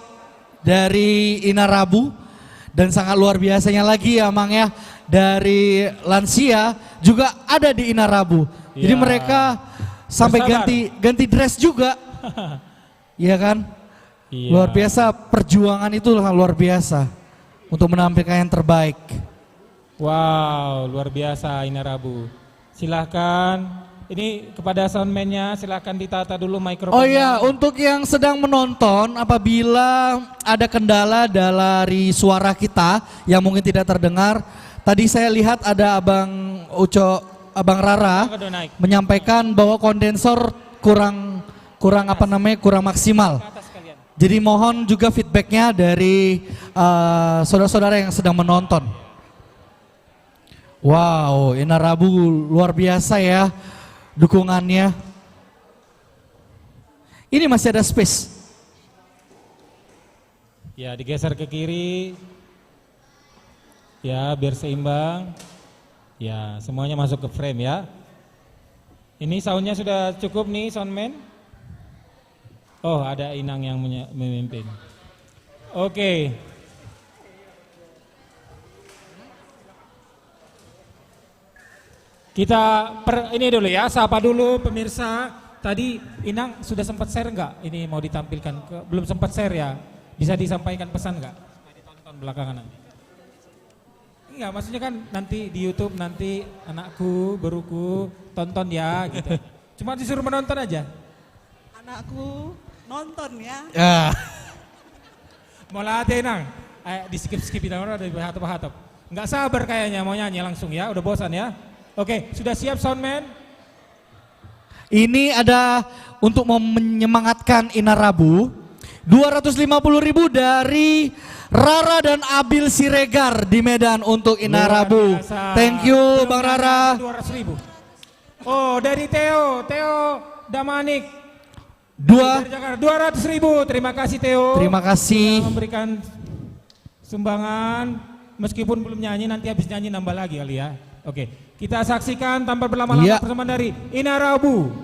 dari Ina Rabu dan sangat luar biasanya lagi ya Mang ya, dari lansia juga ada di Ina Rabu. Jadi mereka sampai ganti dress juga. Iya kan? Iya. Luar biasa, perjuangan itu luar biasa untuk menampilkan yang terbaik. Wow, luar biasa Ina Rabu. Silahkan. Ini kepada soundman-nya silakan ditata dulu mikrofonnya. Oh iya, untuk yang sedang menonton, apabila ada kendala dari suara kita yang mungkin tidak terdengar, tadi saya lihat ada Abang Rara menyampaikan bahwa kondensor kurang apa namanya, kurang maksimal. Jadi mohon juga feedbacknya dari saudara-saudara yang sedang menonton. Wow, Ina Rabu luar biasa ya dukungannya. Ini masih ada space. Ya, digeser ke kiri. Ya, biar seimbang. Ya, semuanya masuk ke frame ya. Ini soundnya sudah cukup nih, soundman. Oh, ada Inang yang memimpin. Oke. Kita ini dulu ya, sapa dulu pemirsa. Tadi Inang sudah sempat share nggak? Ini mau ditampilkan, belum sempat share ya. Bisa disampaikan pesan nggak? Ditonton belakangan nanti. Enggak, maksudnya kan nanti di YouTube nanti anakku, beruku tonton ya gitu. Cuma disuruh menonton aja. Anakku nonton ya. Ya. Mau latih Nang? Di skip orang dari hatop-hatop. Enggak sabar kayaknya mau nyanyi langsung ya, udah bosan ya. Oke, sudah siap soundman? Ini ada untuk menyemangatkan Ina Rabu 250.000 dari Rara dan Abil Siregar di Medan untuk Ina Rabu. Thank you Bang Rara. 200.000. Oh, dari Theo Damanik. 200.000. Terima kasih Theo. Terima kasih. Sudah memberikan sumbangan meskipun belum nyanyi, nanti habis nyanyi nambah lagi kali ya. Oke, kita saksikan tanpa berlama-lama persembahan dari Ina Rabu.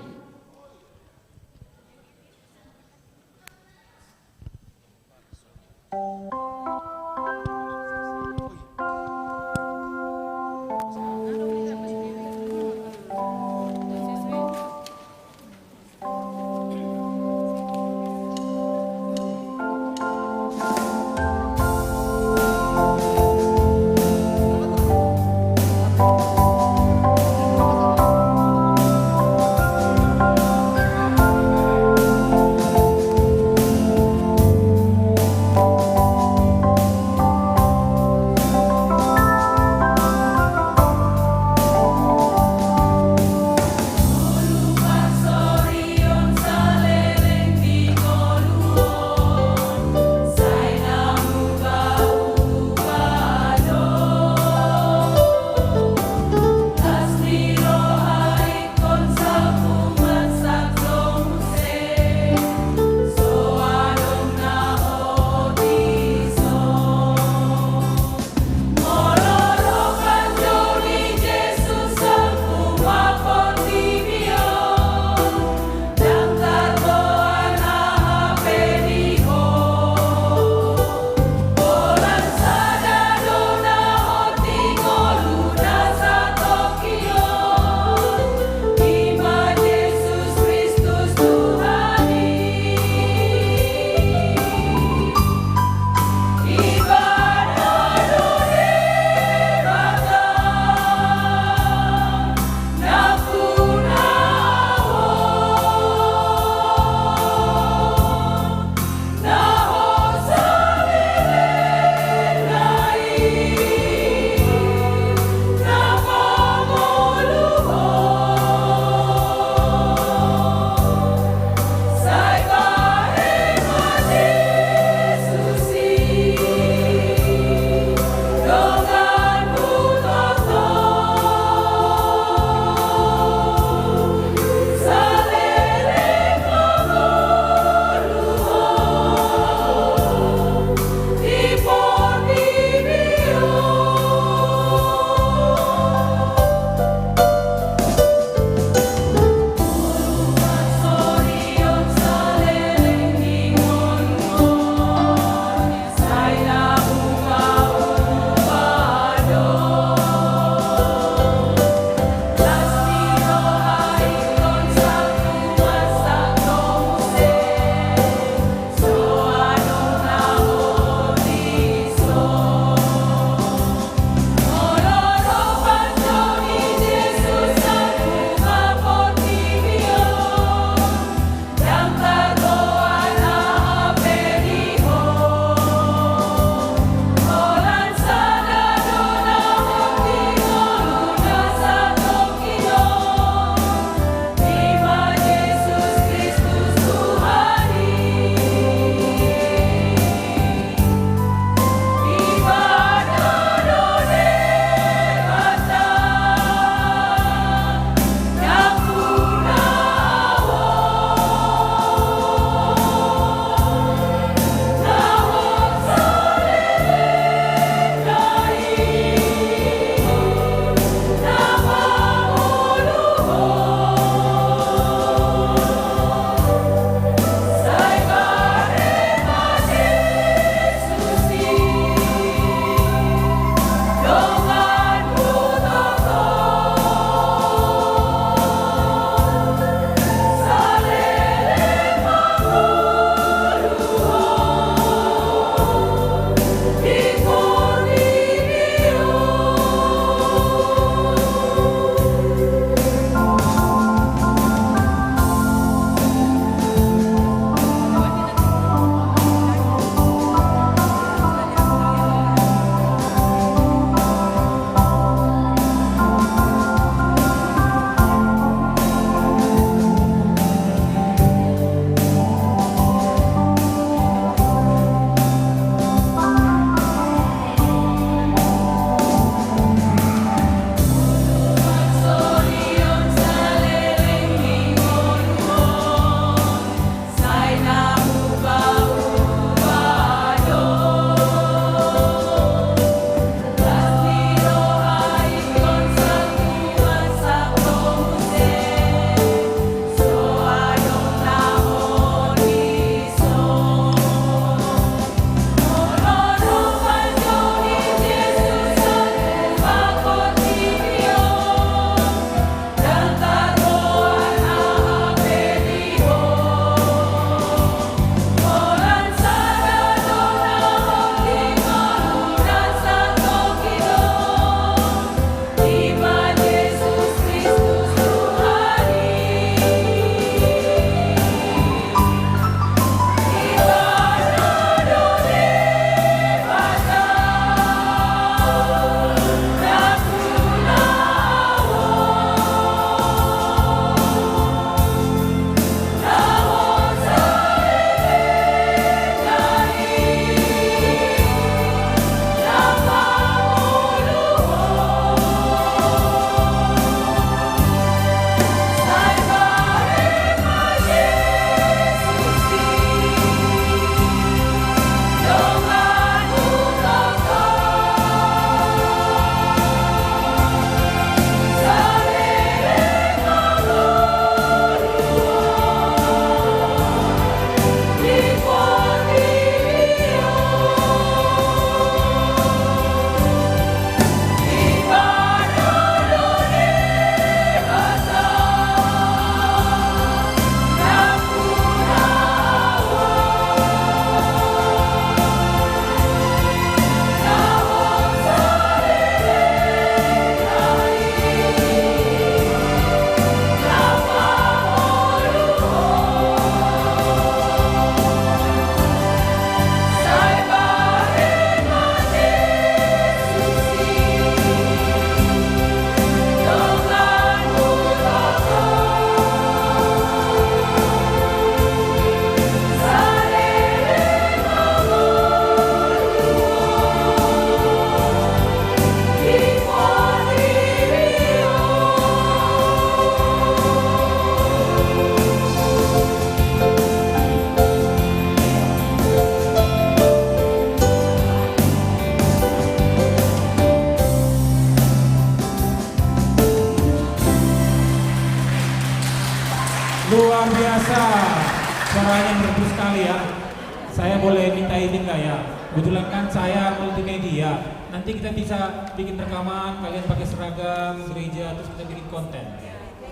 izin nggak ya? Kebetulan kan saya multimedia. Nanti kita bisa bikin rekaman, kalian pakai seragam gereja, terus kita bikin konten.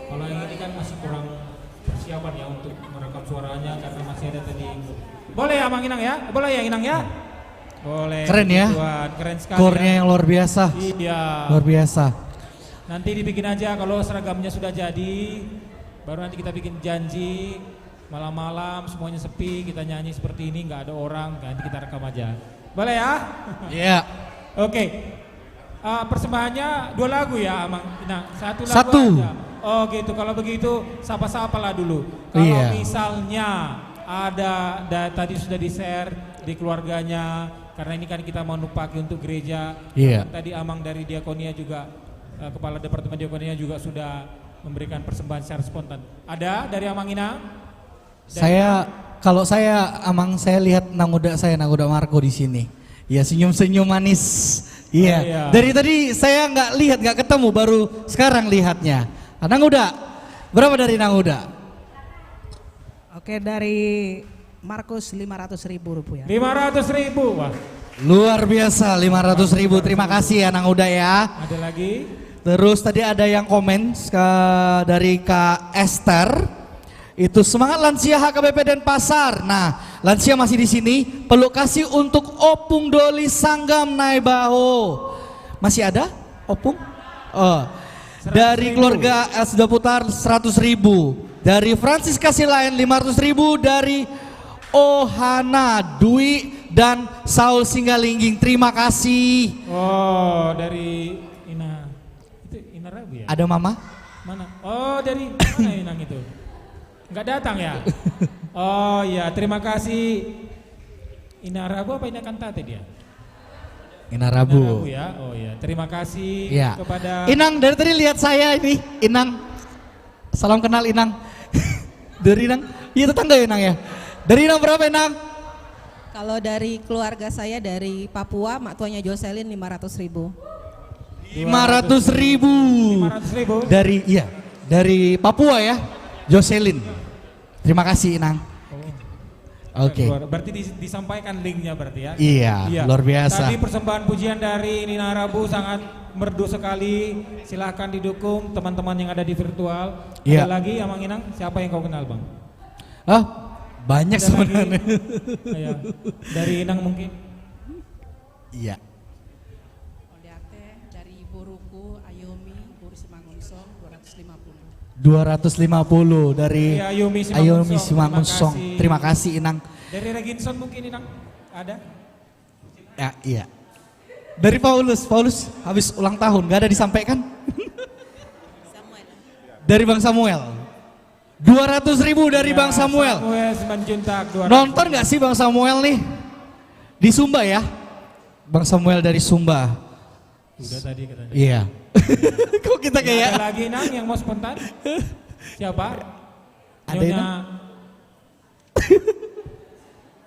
Kalau yang ini kan masih kurang persiapan ya untuk merekam suaranya karena masih ada tadi. Boleh ya Mang Inang ya? Boleh ya Inang ya? Boleh. Keren ya, Tuan. Keren sekali. core-nya ya. yang luar biasa. Iya. Luar biasa. Nanti dibikin aja kalau seragamnya sudah jadi, baru nanti kita bikin janji malam-malam semuanya sepi, kita nyanyi seperti ini, nggak ada orang, nanti kita rekam aja. Boleh ya? Iya. Oke. Persembahannya 2 lagu ya, Mang. Nah, 1 lagu Satu. aja. Oh gitu. Kalau begitu sapa-sapa lah dulu. Kalau Iya. misalnya ada tadi sudah di-share di keluarganya, karena ini kan kita mau pakai untuk gereja. Iya. Tadi Amang dari Diakonia juga, Kepala Departemen Diakonia juga sudah memberikan persembahan secara spontan. Ada dari Amang Ina? Kalau saya lihat Nangguda Marco di sini. Ya senyum-senyum manis. Iya. Oh, iya. Dari tadi saya nggak ketemu, baru sekarang lihatnya. Nangguda, berapa dari Nangguda? Oke, dari Markus 500.000 rupiah. 500.000, wah. Luar biasa, 500.000. Terima kasih ya Nangguda ya. Ada lagi? Terus tadi ada yang komen dari Kak Esther. Itu semangat lansia HKBP Denpasar. Nah, lansia masih di sini. Peluk kasih untuk Opung Doli Sanggam Naibaho. Masih ada Opung? Oh. Dari keluarga Els Daputar 100.000. Dari Francis Kasilayan 500.000. Dari Ohana Dwi dan Saul Singgalingging. Terima kasih. Oh, dari Ina. Itu Ina Rabu ya? Ada Mama? Mana? Oh, dari mana Inang itu? Enggak datang ya? Oh iya, terima kasih. Ina Rabu apa Ina Kantate dia? Ina Rabu. Ya. Oh iya, terima kasih Ya. kepada Inang, dari tadi lihat saya ini, Inang. Salam kenal Inang. Dari Inang, iya tetangga ya Inang ya. Dari Inang berapa Inang? Kalau dari keluarga saya dari Papua, mak tuanya Jocelyn 500.000. 500.000. Dari Papua ya, Jocelyn. Terima kasih Inang. Oke. Berarti disampaikan linknya berarti ya? Iya, luar biasa. Tadi persembahan pujian dari Nina Rabu sangat merdu sekali. Silahkan didukung teman-teman yang ada di virtual. Iya. Ada lagi Amang Inang? Siapa yang kau kenal Bang? Banyak Ada sebenarnya. Iya. Dari Inang mungkin? Iya. Dari Boruku, Ayomi, Boris Mangunsong 250. 250 dari Ayomi Simangunsong. Terima kasih Inang. Dari Reginson mungkin Inang? Ada? Ya, iya. Dari Paulus habis ulang tahun gak ada disampaikan? Dari Bang Samuel. 200.000 dari Bang Samuel. Nonton gak sih Bang Samuel nih? Di Sumba ya? Bang Samuel dari Sumba. Udah tadi katanya. Iya. Kok kita kayak Ada lagi Nang yang mau spontan? Siapa? Ada Nyonya. Nang?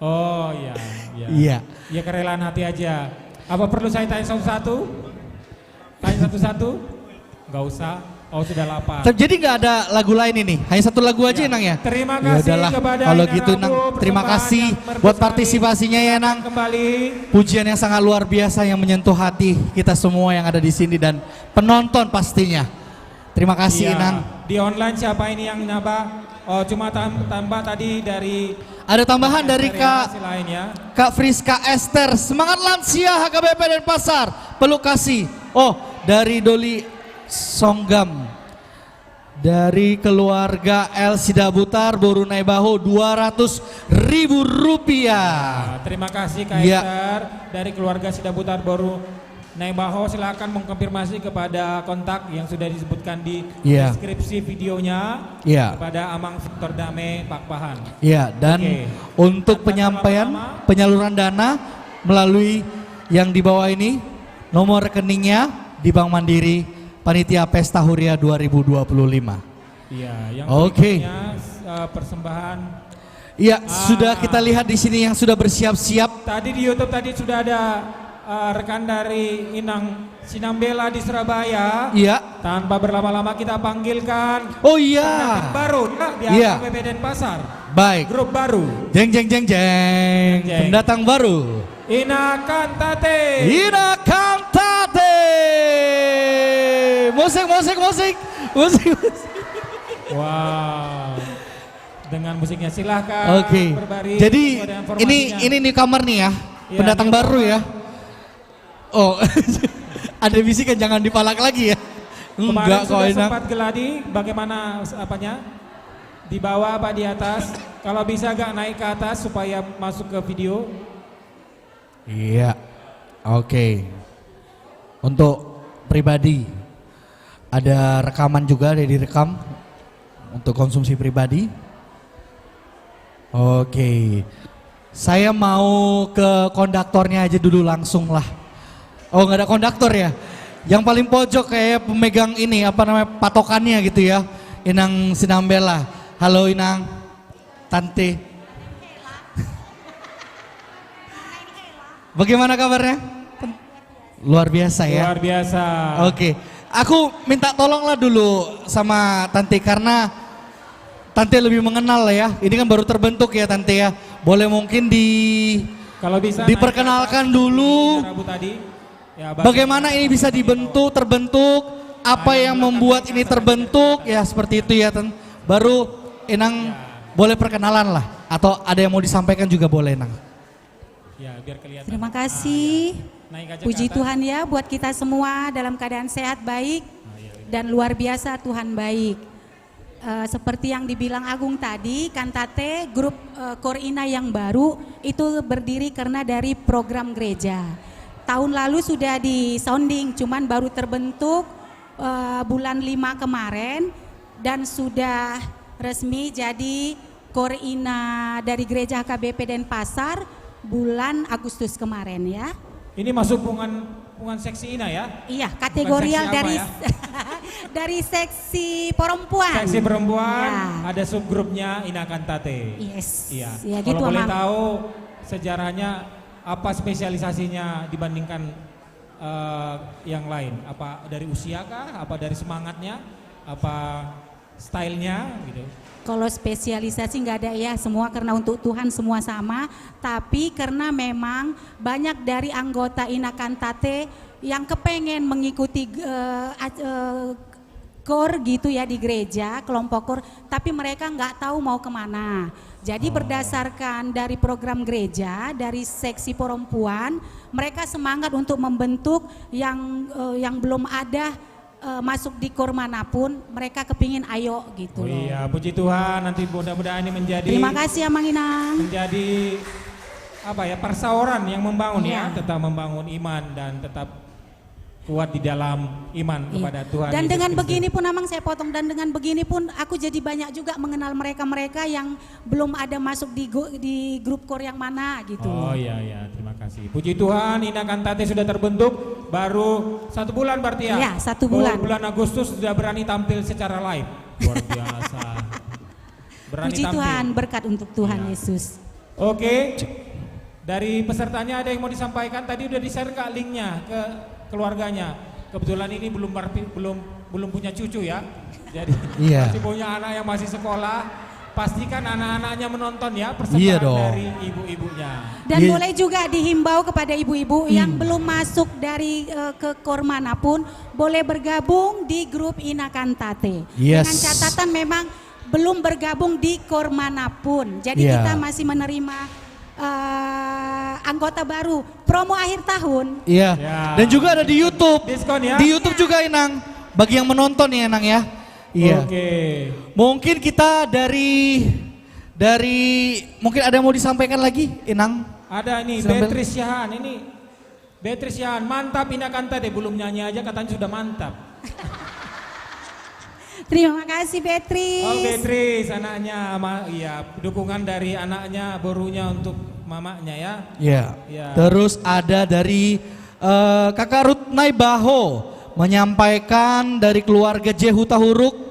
Oh iya, iya. Iya. Ya kerelaan hati aja. Apa perlu saya tanya satu-satu? Tanya satu-satu? Gak usah. Oh sudah lapar. Jadi nggak ada lagu lain ini, hanya satu lagu aja Nang ya. Terima Ya kasih udahlah, kepada kalau Ina gitu Rabu, Nang, terima kasih buat partisipasinya ya Nang. Kembali. Pujian yang sangat luar biasa yang menyentuh hati kita semua yang ada di sini dan penonton pastinya. Terima kasih Iya. Nang. Di online siapa ini yang nambah? Oh cuma tambah tadi dari. Ada tambahan dari Kak lain ya. Kak Friska Esther. Semangat lansia HKBP Denpasar. Peluk kasih. Oh dari Doli Songgam. Dari keluarga El Sidabutar Boru Naibaho 200.000 rupiah. Terima kasih Kak Ya. Esther dari keluarga Sidabutar Boru Naibaho. Silakan mengkonfirmasi kepada kontak yang sudah disebutkan di Ya. deskripsi videonya Ya. kepada Amang Victor Dame Pak Pahan. Ya, dan Oke. untuk penyaluran dana melalui yang di bawah ini, nomor rekeningnya di Bank Mandiri, Panitia Pesta Huria 2025. Iya, yang Oke. berikutnya persembahan. Iya, sudah kita lihat di sini yang sudah bersiap-siap. Tadi di YouTube tadi sudah ada rekan dari Inang Sinambela di Surabaya. Iya. Tanpa berlama-lama kita panggilkan. Oh iya. pendamping baru di Iya. HKBP Denpasar. Baik. Grup baru. Jeng jeng jeng jeng. Pendatang baru. Ina Kantate. Ina Kantate. Musik. Wow. Dengan musiknya silahkan. Oke. Berbari Jadi dengan informasinya. ini newcomer nih ya. Iya, Pendatang newcomer. baru ya. Oh. Ada bisikan jangan dipalak lagi ya. Kemarin Enggak kok sudah enak. sempat geladi, bagaimana apanya? Di bawah apa di atas? Kalau bisa agak naik ke atas supaya masuk ke video. Iya. Oke. Untuk pribadi ada rekaman juga, ada direkam untuk konsumsi pribadi. Oke. Saya mau ke konduktornya aja dulu langsung lah. Oh, nggak ada konduktor ya? Yang paling pojok kayak pemegang ini apa namanya patokannya gitu ya. Inang Sinambela. Halo Inang. Tante. Bagaimana kabarnya? Luar biasa ya. Luar biasa. Oke. Aku minta tolonglah dulu sama Tante karena Tante lebih mengenal ya. Ini kan baru terbentuk ya Tante ya. Boleh mungkin kalau bisa diperkenalkan dulu. Rabu tadi. Ya, Bagaimana ini bisa terbentuk, apa yang membuat ini terbentuk, ya seperti itu ya. Baru Inang boleh perkenalan lah, atau ada yang mau disampaikan juga boleh Inang. Ya, biar kelihatan. Terima kasih. Naik aja ke Puji atas. Tuhan ya buat kita semua dalam keadaan sehat baik dan luar biasa Tuhan baik. Seperti yang dibilang Agung tadi, Kantate grup Korina yang baru itu berdiri karena dari program gereja. Tahun lalu sudah di sounding, cuman baru terbentuk bulan 5 kemarin dan sudah resmi jadi Korina dari Gereja HKBP Denpasar bulan Agustus kemarin ya. Ini masuk hubungan seksi Ina ya? Iya, kategorial Bukan seksi dari apa ya? dari seksi perempuan. Seksi perempuan, Ya. ada subgrupnya Ina Kantate. Yes. Iya. Ya, Kalau gitu, boleh Amang. tahu sejarahnya apa spesialisasinya dibandingkan yang lain? Apa dari usia kah? Apa dari semangatnya? Apa stylenya gitu? Kalau spesialisasi nggak ada ya, semua karena untuk Tuhan semua sama. Tapi karena memang banyak dari anggota Ina Kantate yang kepengen mengikuti kor gitu ya di gereja, kelompok kor, tapi mereka nggak tahu mau kemana. Jadi berdasarkan dari program gereja, dari seksi perempuan, mereka semangat untuk membentuk yang belum ada masuk di kor manapun, mereka kepingin ayo gitu. Oh iya, puji Tuhan, nanti mudah-mudahan ini menjadi. Terima kasih Amang Inang. Menjadi apa ya, persauran yang membangun ya, Iya. tetap membangun iman dan tetap kuat di dalam iman kepada Tuhan. Dan Yesus dengan Kristus. begini pun Amang saya potong, dan dengan begini pun aku jadi banyak juga mengenal mereka-mereka yang belum ada masuk di grup kor yang mana gitu. Oh iya iya, terima kasih. Puji Tuhan, Ina Kantate sudah terbentuk baru 1 bulan berarti ya? Iya, 1 bulan. Bulan Agustus sudah berani tampil secara live. Luar biasa. Berani Puji tampil. Tuhan, berkat untuk Tuhan Yesus. Oke. Dari pesertanya ada yang mau disampaikan? Tadi udah di-share Kak linknya ke keluarganya. Kebetulan ini belum punya cucu ya. Jadi Iya. masih punya anak yang masih sekolah. Pastikan anak-anaknya menonton ya persembahan Iya dong. dari ibu-ibunya. Dan boleh juga dihimbau kepada ibu-ibu yang belum masuk dari ke kor manapun, boleh bergabung di grup Ina Kantate. Yes. Dengan catatan memang belum bergabung di kor manapun. Jadi Iya. kita masih menerima anggota baru promo akhir tahun. Iya. Dan juga ada di YouTube. Diskon ya? Di YouTube juga Inang. Bagi yang menonton ya Inang ya. Iya. Oke. Mungkin kita dari mungkin ada yang mau disampaikan lagi Inang? Ada nih Sambil- Beatrice Yahan ini. Beatrice Yahan, mantap Ina Kantate, belum nyanyi aja katanya sudah mantap. Terima kasih Beatrice. Oh Beatrice, anaknya, iya dukungan dari anaknya, borunya untuk mamanya ya. Iya. Iya. Terus ada dari Kakak Ruth Naibaho menyampaikan dari keluarga Jehuta Huruk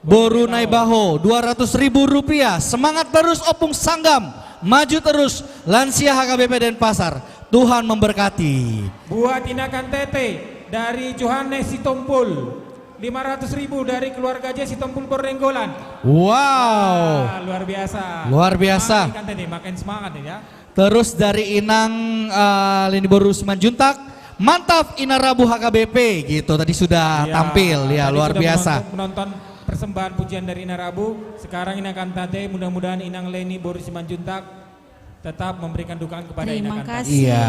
Boru Naibaho 200.000 rupiah. Semangat terus Opung Sanggam, maju terus lansia HKBP Denpasar. Tuhan memberkati. Buat Ina Kantate dari Johannes Sitompul 500.000 dari keluarga Jesi Tompul Bornenggolan. Wow. Luar biasa. Luar biasa. Makan tadi, makin semangat ya. Terus dari Inang Lini Boru Simanjuntak, mantap Ina Rabu HKBP gitu. Tadi sudah tampil ya, tadi luar sudah biasa. menonton persembahan pujian dari Ina Rabu. Sekarang Ina Kantate, mudah-mudahan Inang Leni Boru Simanjuntak tetap memberikan dukungan kepada Ina Terima Kantate. kasih. Iya.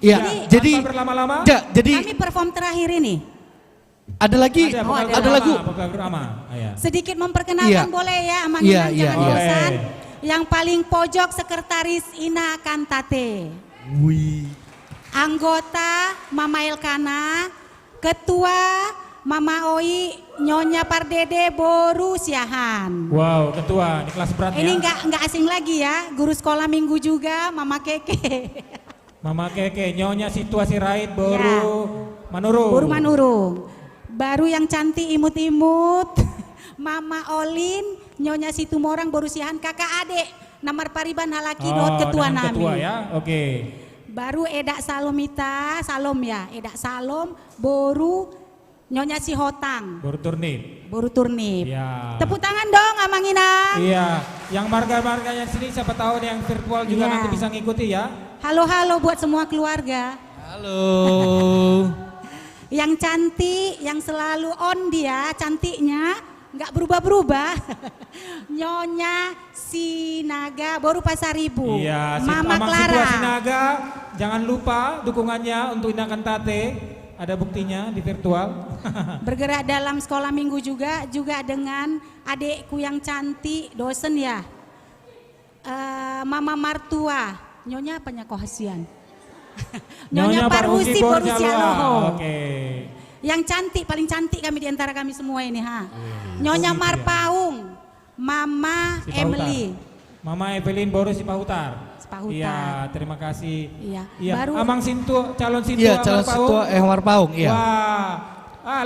Iya, jadi tanpa berlama-lama. Jadi Kami perform terakhir ini. ada lagi, ada lagu. Sedikit memperkenalkan Iya. boleh ya, Amang Iya, Inang, iya, jangan iya. bosan. Yang paling pojok sekretaris Ina Kantate. Wih. Anggota Mama Elkana, Ketua Mama Oi, Nyonya Pardede Boru Siahan. Wow, ketua, ini kelas berat Ini ya. nggak asing lagi ya, guru sekolah minggu juga, Mama Keke. Mama Keke, Nyonya Situasi Rait Boru Manurung. Boru Manurung. Baru yang cantik imut-imut, Mama Olin, Nyonya Situmorang Boru Siahan, kakak adik, Namar Pariban Halaki Dot ketua dengan nami. ketua ya, oke. Baru Edak Salomita, Salom ya, Edak Salom, Boru Nyonya Sihotang. Boru Turnip. Boru Turnip. Ya. Tepuk tangan dong Amang Inang. Iya, yang marga-marganya sini siapa tahu nih yang virtual juga Iya. nanti bisa ngikuti ya. Halo-halo buat semua keluarga. Halo. Yang cantik, yang selalu on dia, cantiknya, nggak berubah-berubah. Nyonya Sinaga, Boru Pasaribu. Iya, Mama Amang Clara. Situasi Naga, jangan lupa dukungannya untuk Ina Kantate. Ada buktinya di virtual. Bergerak dalam sekolah minggu juga dengan adikku yang cantik, dosen ya. Mama Martua, Nyonya apanya kohasian? Nyonya Parusi Borusialoho. Oke. Yang cantik, paling cantik kami di antara kami semua ini ha. Nyonya Marpaung, Mama Si Emily. Pautar. Mama Evelyn Boru Sipahutar. Sipahutar. Iya, terima kasih. Iya. Iya, Baru Amang Sintu, calon Sintu Iya, calon Sintu Ehmar Paung, iya. Wah.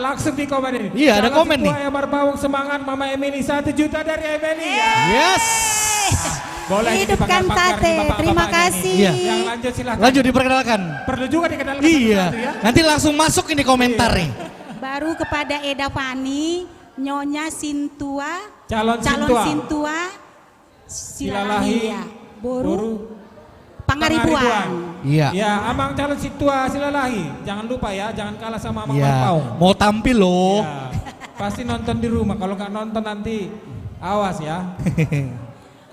Langsung di komen ini. Iya, ada komen nih. Ehmar Paung, semangat Mama Emily, 1 juta dari Emily. Yes. Boleh Hidupkan Tate, terima kasih. Iya. Yang lanjut silakan. Lanjut diperkenalkan. Perlu juga dikenalkan Iya. satu ya. Nanti langsung masuk ini komentar nih. Baru kepada Eda Fani, Nyonya Sintua, Calon Sintua. Sintua, Silalahi ya, Boru, Pangaribuan. Pangaribuan. Iya. Ya, Amang calon Situa Silalahi. Jangan lupa ya, jangan kalah sama Amang Iya. Marpaung. Mau tampil loh. Ya, pasti nonton di rumah. Kalau nggak nonton nanti awas ya.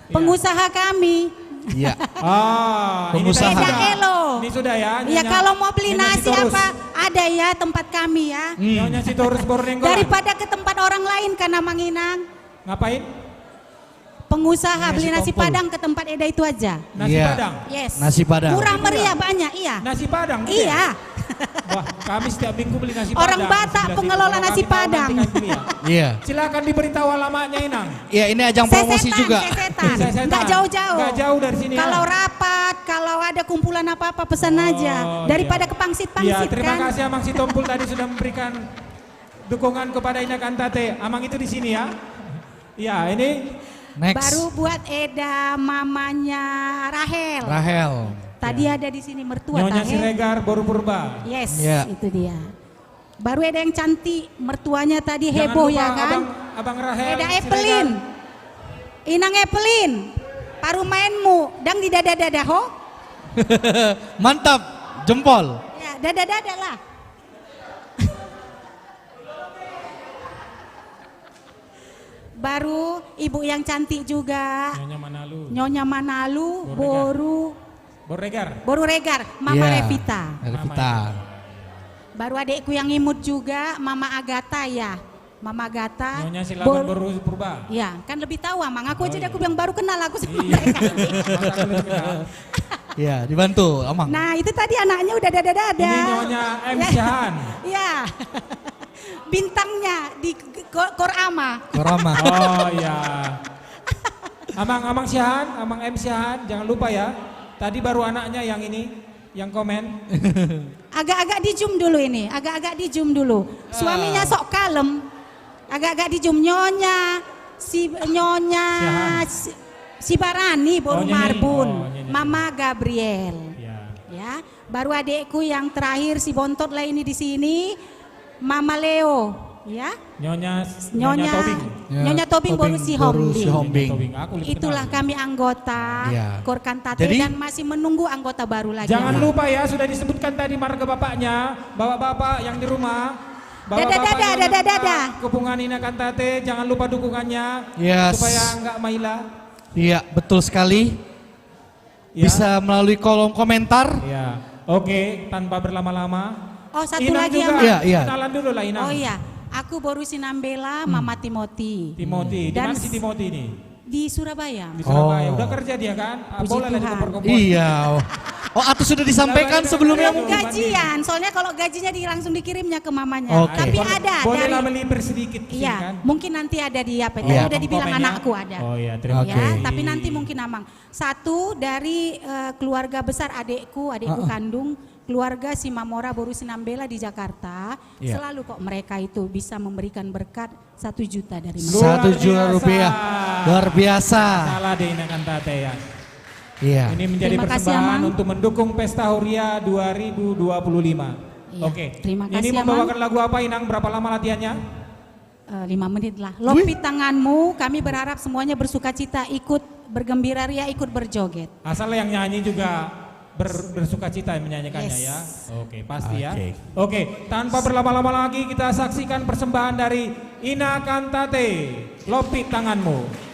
Pengusaha kami. Iya. Ini Pengusaha. tadi Eda sudah. Elo. Ini sudah ya. Iya, kalau mau beli Nyonya nasi Sitorus. apa ada ya tempat kami ya. Nyonya Sitorus Bornenggolan. Daripada ke tempat orang lain karena Manginang. Ngapain? Pengusaha Nasi beli nasi Tompul. Padang ke tempat Eda itu aja. Nasi Iya. Padang. Yes. Nasi Padang. Murah meriah banyak, iya. Nasi Padang. gitu ya? Iya. Wah, kami setiap minggu beli nasi Orang Padang. Batak Sebelah pengelola situ. Kalau nasi kami tahu Padang. nanti kami beli ya. Iya. Silakan diberitahu alamatnya Inang. Iya, ini ajang promosi Sesetan, juga. sesetan. Sesetan. Nggak jauh-jauh. Nggak jauh dari sini ya. Kalau rapat, kalau ada kumpulan apa-apa pesan aja. Daripada ke Iya, pangsit-pangsit terima kan. kasih Amang Sitompul tadi sudah memberikan dukungan kepada Ina Kantate. Amang itu di sini ya. Iya, ini Next. Baru buat Eda mamanya Rahel. Rahel. Tadi ada di sini mertua Nyonya Tahe. Siregar Boru Purba. Yes, Ya. itu dia. Baru ada yang cantik, mertuanya tadi Jangan heboh lupa ya kan. Abang Rahel. Eda Evelyn. Inang Evelyn. Paru mainmu, dang di dada-dada ho. Mantap, jempol. Ya, dada-dada lah. Baru ibu yang cantik juga. Nyonya Manalu. Nyonya Manalu, Boru Boru Regar, Mama Iya, Revita. Revita. Baru adikku yang imut juga, Mama Agatha ya. Mama Agatha. Nyonya Silaban Boru Purba. Ya, kan lebih tahu Amang. Aku aja iya. aku yang baru kenal aku sama Iya. mereka. Iya, dibantu, Amang. Nah, itu tadi anaknya udah dada-dada. Ini Nyonya M. Syahan. Iya. Bintangnya di Korama. Korama. Oh iya. Amang Syahan, Amang M. Syahan, jangan lupa ya. Tadi baru anaknya yang ini, yang komen. Agak-agak di zoom dulu ini, agak-agak di zoom dulu. Suaminya sok kalem. Agak-agak di zoom Nyonya si Barani Boru Marbun, Mama Gabriel. Ya, baru adikku yang terakhir si bontot lah ini di sini, Mama Leo. ya. Nyonya Tobing. Nyonya Tobing Boru Sihombing. Aku lebih Itulah kenal. kami anggota Ya. Kor Kantate Jadi- dan masih menunggu anggota baru lagi. Jangan Pak. lupa ya, sudah disebutkan tadi marga bapaknya, bapak-bapak yang di rumah, bapak-bapak yang Kepungan Ina Kantate, jangan lupa dukungannya Yes. supaya nggak maila. Iya, betul sekali. Ya. Bisa melalui kolom komentar. Ya, oke, tanpa berlama-lama. Oh, satu Inang lagi juga, Iya, iya. kenalan dulu lah Inang. Oh iya, aku Boru Sinambela, Mama Timoti. Timoti, di Dan mana si Timoti ini? Di Surabaya. Di Surabaya, udah kerja dia kan? Puji Boleh lah di Tuhan. kompor-kompor. Iya. Oh, atau sudah disampaikan sebelumnya mungkin? Gajian, soalnya kalau gajinya langsung dikirimnya ke mamanya. Oke. Tapi ada Bolehlah dari melipir sedikit sini Iya, kan? mungkin nanti ada di apa? Iya. Udah dibilang Komennya. anakku ada. Oh iya, terima Ya, kasih. tapi nanti mungkin Amang. Satu dari keluarga besar adekku kandung, keluarga Simamora Boru Sinambela di Jakarta. Iya. Selalu kok mereka itu bisa memberikan berkat 1 juta dari mereka. 1 juta rupiah. Luar biasa. Salah deh Ina Kantate ya. Iya. Ini menjadi Terima kasih, persembahan Amang. untuk mendukung Pesta Huria 2025. Iya, Oke. terima Ini kasih, membawakan lagu apa Inang? Berapa lama latihannya? 5 menit lah. Lopi tanganmu, kami berharap semuanya bersuka cita, ikut bergembira ria, ikut berjoget. Asal yang nyanyi juga bersuka cita menyanyikannya Yes. ya. Oke, pasti ya. Oke. Oke, tanpa berlama-lama lagi kita saksikan persembahan dari Ina Kantate. Lopi tanganmu.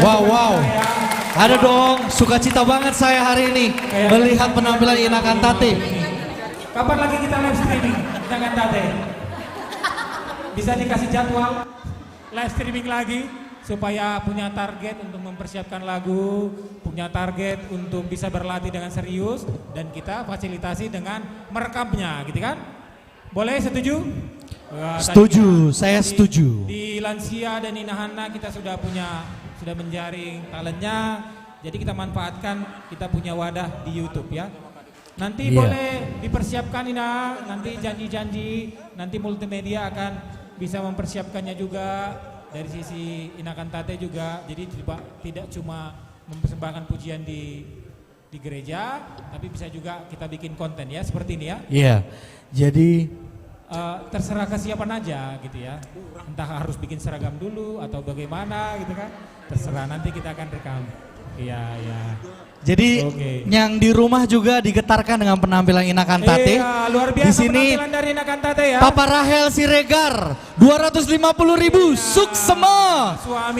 Wow. Ada dong, sukacita banget saya hari ini melihat penampilan Ina Cantate. Kapan lagi kita live streaming Ina Cantate? Bisa dikasih jadwal live streaming lagi supaya punya target untuk mempersiapkan lagu, punya target untuk bisa berlatih dengan serius dan kita fasilitasi dengan merekamnya, gitu kan? Boleh, setuju? Setuju, saya setuju. Di Lansia dan Inahana kita sudah menjaring talentnya, jadi kita manfaatkan, kita punya wadah di YouTube ya. Nanti boleh dipersiapkan Ina, nanti janji-janji, nanti multimedia akan bisa mempersiapkannya juga dari sisi Ina Cantate juga. Jadi tidak cuma mempersembahkan pujian di gereja, tapi bisa juga kita bikin konten ya seperti ini ya. Iya, jadi terserah kesiapan aja gitu ya. Entah harus bikin seragam dulu atau bagaimana gitu kan. Terserah, nanti kita akan rekam. Iya. Jadi yang di rumah juga digetarkan dengan penampilan Ina Cantate. Iya, luar biasa di sini, penampilan dari Ina Cantate ya. Papa Rahel Siregar 250.000.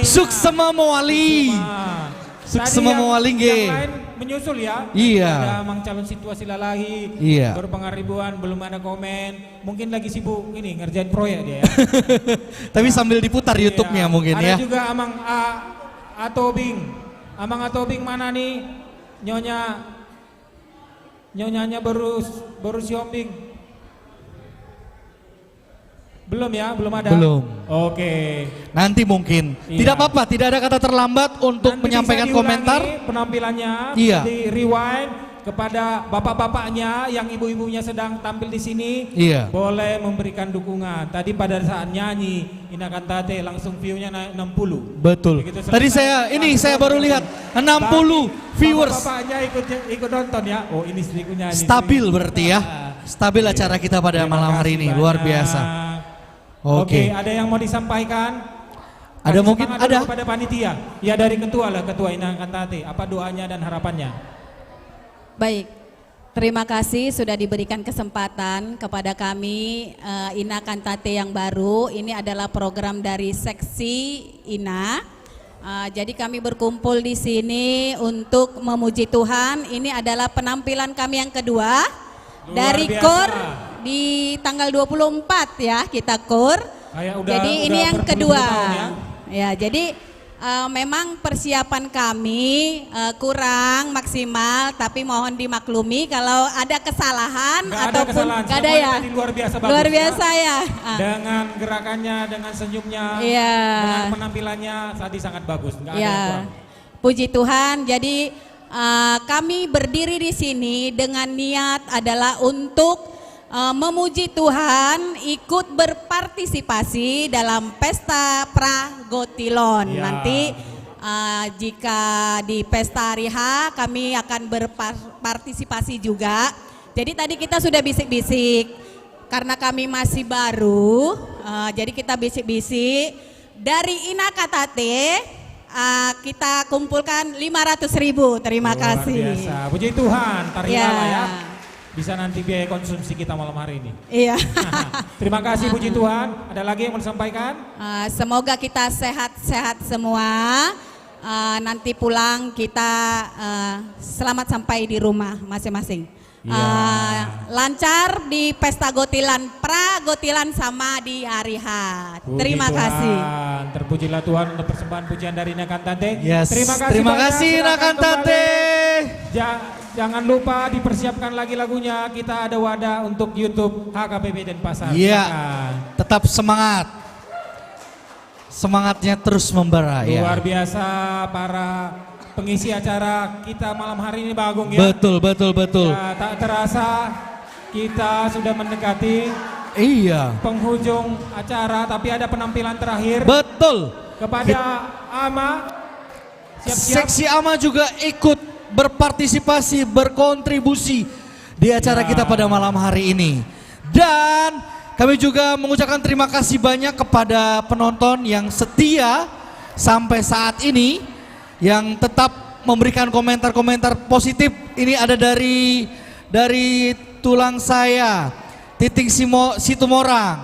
Suksema Mowali. Suksema Mowali nggih. Yang lain menyusul ya. Iya. Ada Mang Calon Situasi Lalahi. Iya. Baru pengaribuan, belum ada komen. Mungkin lagi sibuk ini ngerjain proyek dia ya. Tapi sambil diputar YouTube-nya mungkin ya. Ada juga Amang Atobing. Amang Atobing mana nih? Nyonyanya baru siombing. Belum ya, belum ada. Belum. Oke. Nanti mungkin. Iya. Tidak apa-apa, tidak ada kata terlambat untuk Nanti menyampaikan bisa diulangi komentar. Penampilannya Iya. di rewind kepada bapak-bapaknya yang ibu-ibunya sedang tampil di sini. Iya. Boleh memberikan dukungan. Tadi pada saat nyanyi Ina Cantate langsung view-nya naik 60. Betul. Begitu Tadi selesai, saya baru lihat 60 viewers. Bapak-bapaknya ikut nonton ya. Oh, ini istriku nyanyi. Stabil berarti ya. Stabil acara kita pada malam hari ini, luar biasa. Oke, ada yang mau disampaikan? Ada Kasih mungkin semangat ada. dulu kepada panitia. Ya dari ketua Ina Cantate. Apa doanya dan harapannya? Baik, terima kasih sudah diberikan kesempatan kepada kami Ina Cantate yang baru. Ini adalah program dari seksi Ina. Jadi kami berkumpul di sini untuk memuji Tuhan. Ini adalah penampilan kami yang kedua dari KOR di tanggal 24 ya, kita KOR. Jadi ini yang kedua. Ya, jadi memang persiapan kami kurang maksimal, tapi mohon dimaklumi kalau ada kesalahan ataupun nggak ada ya. Luar biasa bagus. Luar biasa ya. Dengan gerakannya, dengan senyumnya, Iya. dengan penampilannya tadi sangat bagus. Nggak ada yang Ya, kurang. puji Tuhan. Jadi kami berdiri di sini dengan niat adalah untuk memuji Tuhan, ikut berpartisipasi dalam pesta Pragotilon. Ya. Nanti jika di pesta hari H kami akan berpartisipasi juga. Jadi tadi kita sudah bisik-bisik karena kami masih baru, jadi kita bisik-bisik dari Ina Cantate. Kita kumpulkan 500.000. Terima kasih. Luar biasa. Puji Tuhan, Ya. tarilah ya. Bisa nanti biaya konsumsi kita malam hari ini. Iya. Terima kasih puji Tuhan. Ada lagi yang mau disampaikan? Semoga kita sehat-sehat semua. Nanti pulang kita selamat sampai di rumah masing-masing. Lancar di pesta Pragotilan sama di hari H. Puji Terima Tuhan. kasih. Terpujilah Tuhan untuk persembahan pujian dari Ina Cantate. Yes. Terima kasih Terima banyak. kasih, Ina Silakan Cantate. kembali. Jangan lupa dipersiapkan lagi lagunya. Kita ada wadah untuk YouTube HKBP Denpasar. Iya. Silakan. Tetap semangat. Semangatnya terus membara ya. Luar biasa para pengisi acara kita malam hari ini Pak Agung ya. Betul. Ya, tak terasa kita sudah mendekati penghujung acara, tapi ada penampilan terakhir. Betul. Kepada Ama, siap-siap. Seksi Ama juga ikut berpartisipasi, berkontribusi di acara kita pada malam hari ini. Dan kami juga mengucapkan terima kasih banyak kepada penonton yang setia sampai saat ini, yang tetap memberikan komentar-komentar positif. Ini ada dari tulang saya, Titing Situmorang,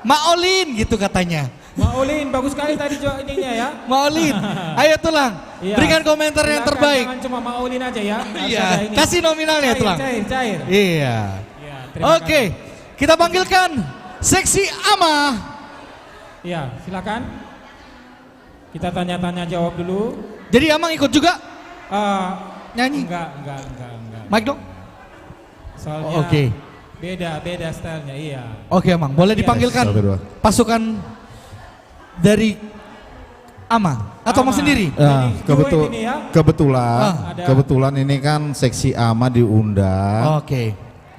Maolin gitu katanya. Maulin, bagus sekali tadi ininya ya. Maulin, ayo Tulang, Iya. berikan komentar yang Silakan, terbaik. Jangan cuma Maulin aja ya. Harus Iya, ada ini. kasih nominalnya Cair, Tulang. Cair. Iya. terima Oke, kita panggilkan seksi Ama. Iya, silakan. Kita tanya-tanya jawab dulu. Jadi Amang ikut juga? Nyanyi? Enggak. Mike dong. Soalnya Oke. beda stylenya, iya. Oke Amang, boleh Iya. dipanggilkan pasukan dari Ama atau Amang sendiri? Kebetulan ini kan seksi Ama diundang. Oke.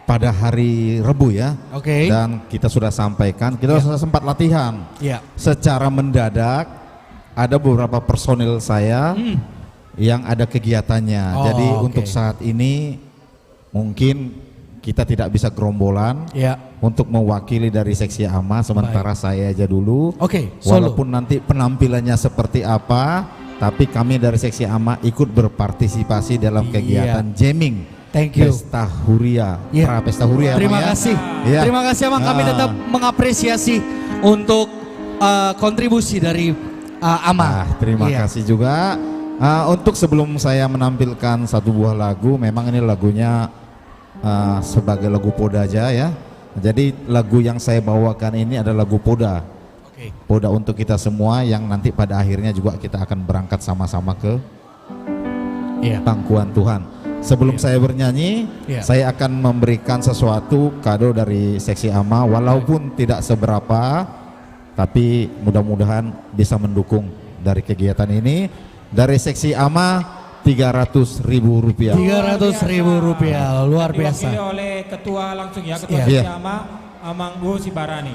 Pada hari Rebu ya. Oke. Dan kita sudah sampaikan, kita sudah sempat latihan. Iya. Secara mendadak ada beberapa personil saya yang ada kegiatannya. Oh, Jadi oke. untuk saat ini mungkin kita tidak bisa gerombolan untuk mewakili dari seksi Ama, sementara saya aja dulu. Oke, solo. Walaupun nanti penampilannya seperti apa, tapi kami dari seksi Ama ikut berpartisipasi dalam kegiatan jamming. Thank you. Pesta Huria, Pesta Huria. Terima Amang, ya? kasih. Iya. Terima kasih Amang, kami tetap mengapresiasi untuk kontribusi dari Ama. Terima kasih juga. Untuk sebelum saya menampilkan satu buah lagu, memang ini lagunya sebagai lagu Poda aja ya. Jadi lagu yang saya bawakan ini adalah lagu Poda. Poda untuk kita semua yang nanti pada akhirnya juga kita akan berangkat sama-sama ke pangkuan Tuhan. Sebelum saya bernyanyi, saya akan memberikan sesuatu kado dari seksi Ama, walaupun tidak seberapa, tapi mudah-mudahan bisa mendukung dari kegiatan ini. Dari seksi Ama 300.000 rupiah. 300.000 rupiah, luar biasa. Diwakili oleh ketua langsung ya, ketua Iya. Ama Amanggu Sibarani.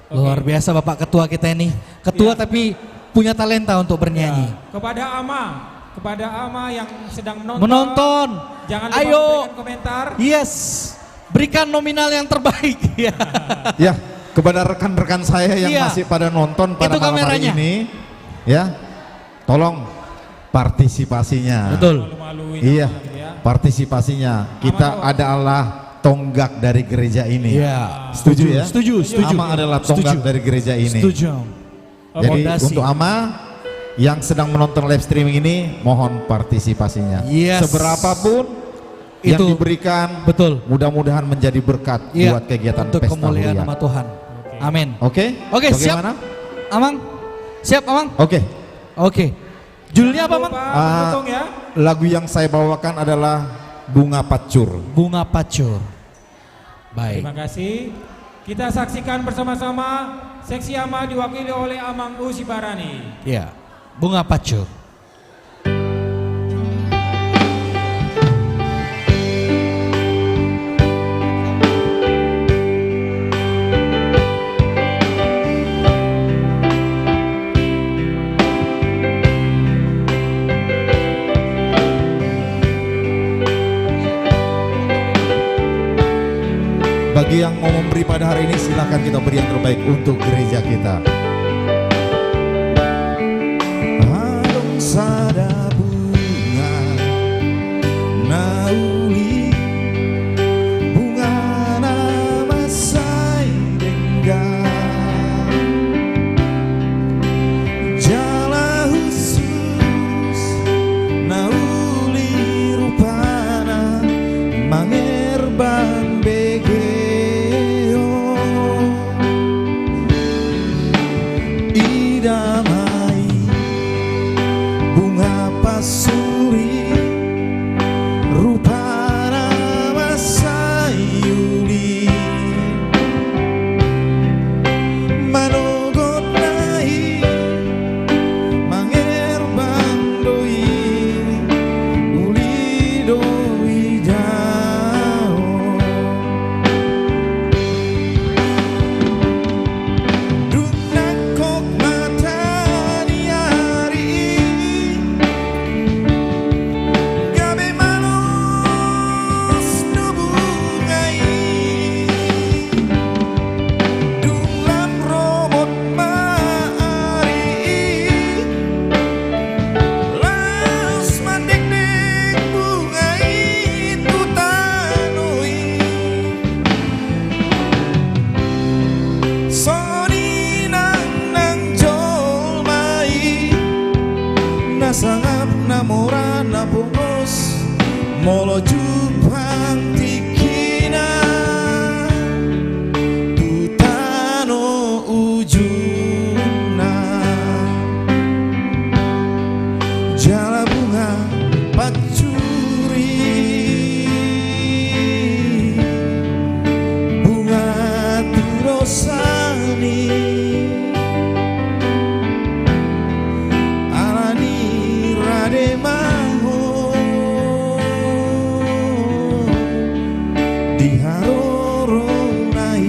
Luar biasa Bapak Ketua kita ini. Ketua tapi punya talenta untuk bernyanyi. Kepada Ama yang sedang menonton. Jangan lupa Ayo. berikan komentar. Yes. Berikan nominal yang terbaik. Ya, kepada rekan-rekan saya yang Iya. masih pada nonton pada Itu malam hari kameranya. ini, ya, tolong partisipasinya. Betul. Iya, partisipasinya. Kita adalah tonggak dari gereja ini. Iya. Setuju ya? Setuju. Ama adalah tonggak dari gereja ini. Setuju. Jadi Fondasi. untuk Ama yang sedang menonton live streaming ini, mohon partisipasinya. Yes. Seberapapun yang Itu. diberikan, betul. Mudah-mudahan menjadi berkat buat kegiatan untuk Pesta kemuliaan Huria. nama Tuhan. Amin. Oke? Oke, siap. Bagaimana? Amang. Siap, Amang? Oke. Oke. Judulnya apa, Mang? Lagu yang saya bawakan adalah Bunga Pacur. Bunga Pacur. Baik. Terima kasih. Kita saksikan bersama-sama seksi Ama diwakili oleh Amanggu Sibarani. Ya. Bunga Pacur. Bagi yang mau memberi pada hari ini, silakan kita beri yang terbaik untuk gereja kita. Harum sada bunga nauli, bunga nama sai denggang, jala khusus nauli rupana mangerbang bege. Damai bunga pasuri rupana masayuli manogot nahi mangerbang doi uli doi jao dunakok matani hari nasangap namora napungos molo jupang tikina tutano ujuna jala bunga pacuri bunga turosani alani rade maho diharoro nai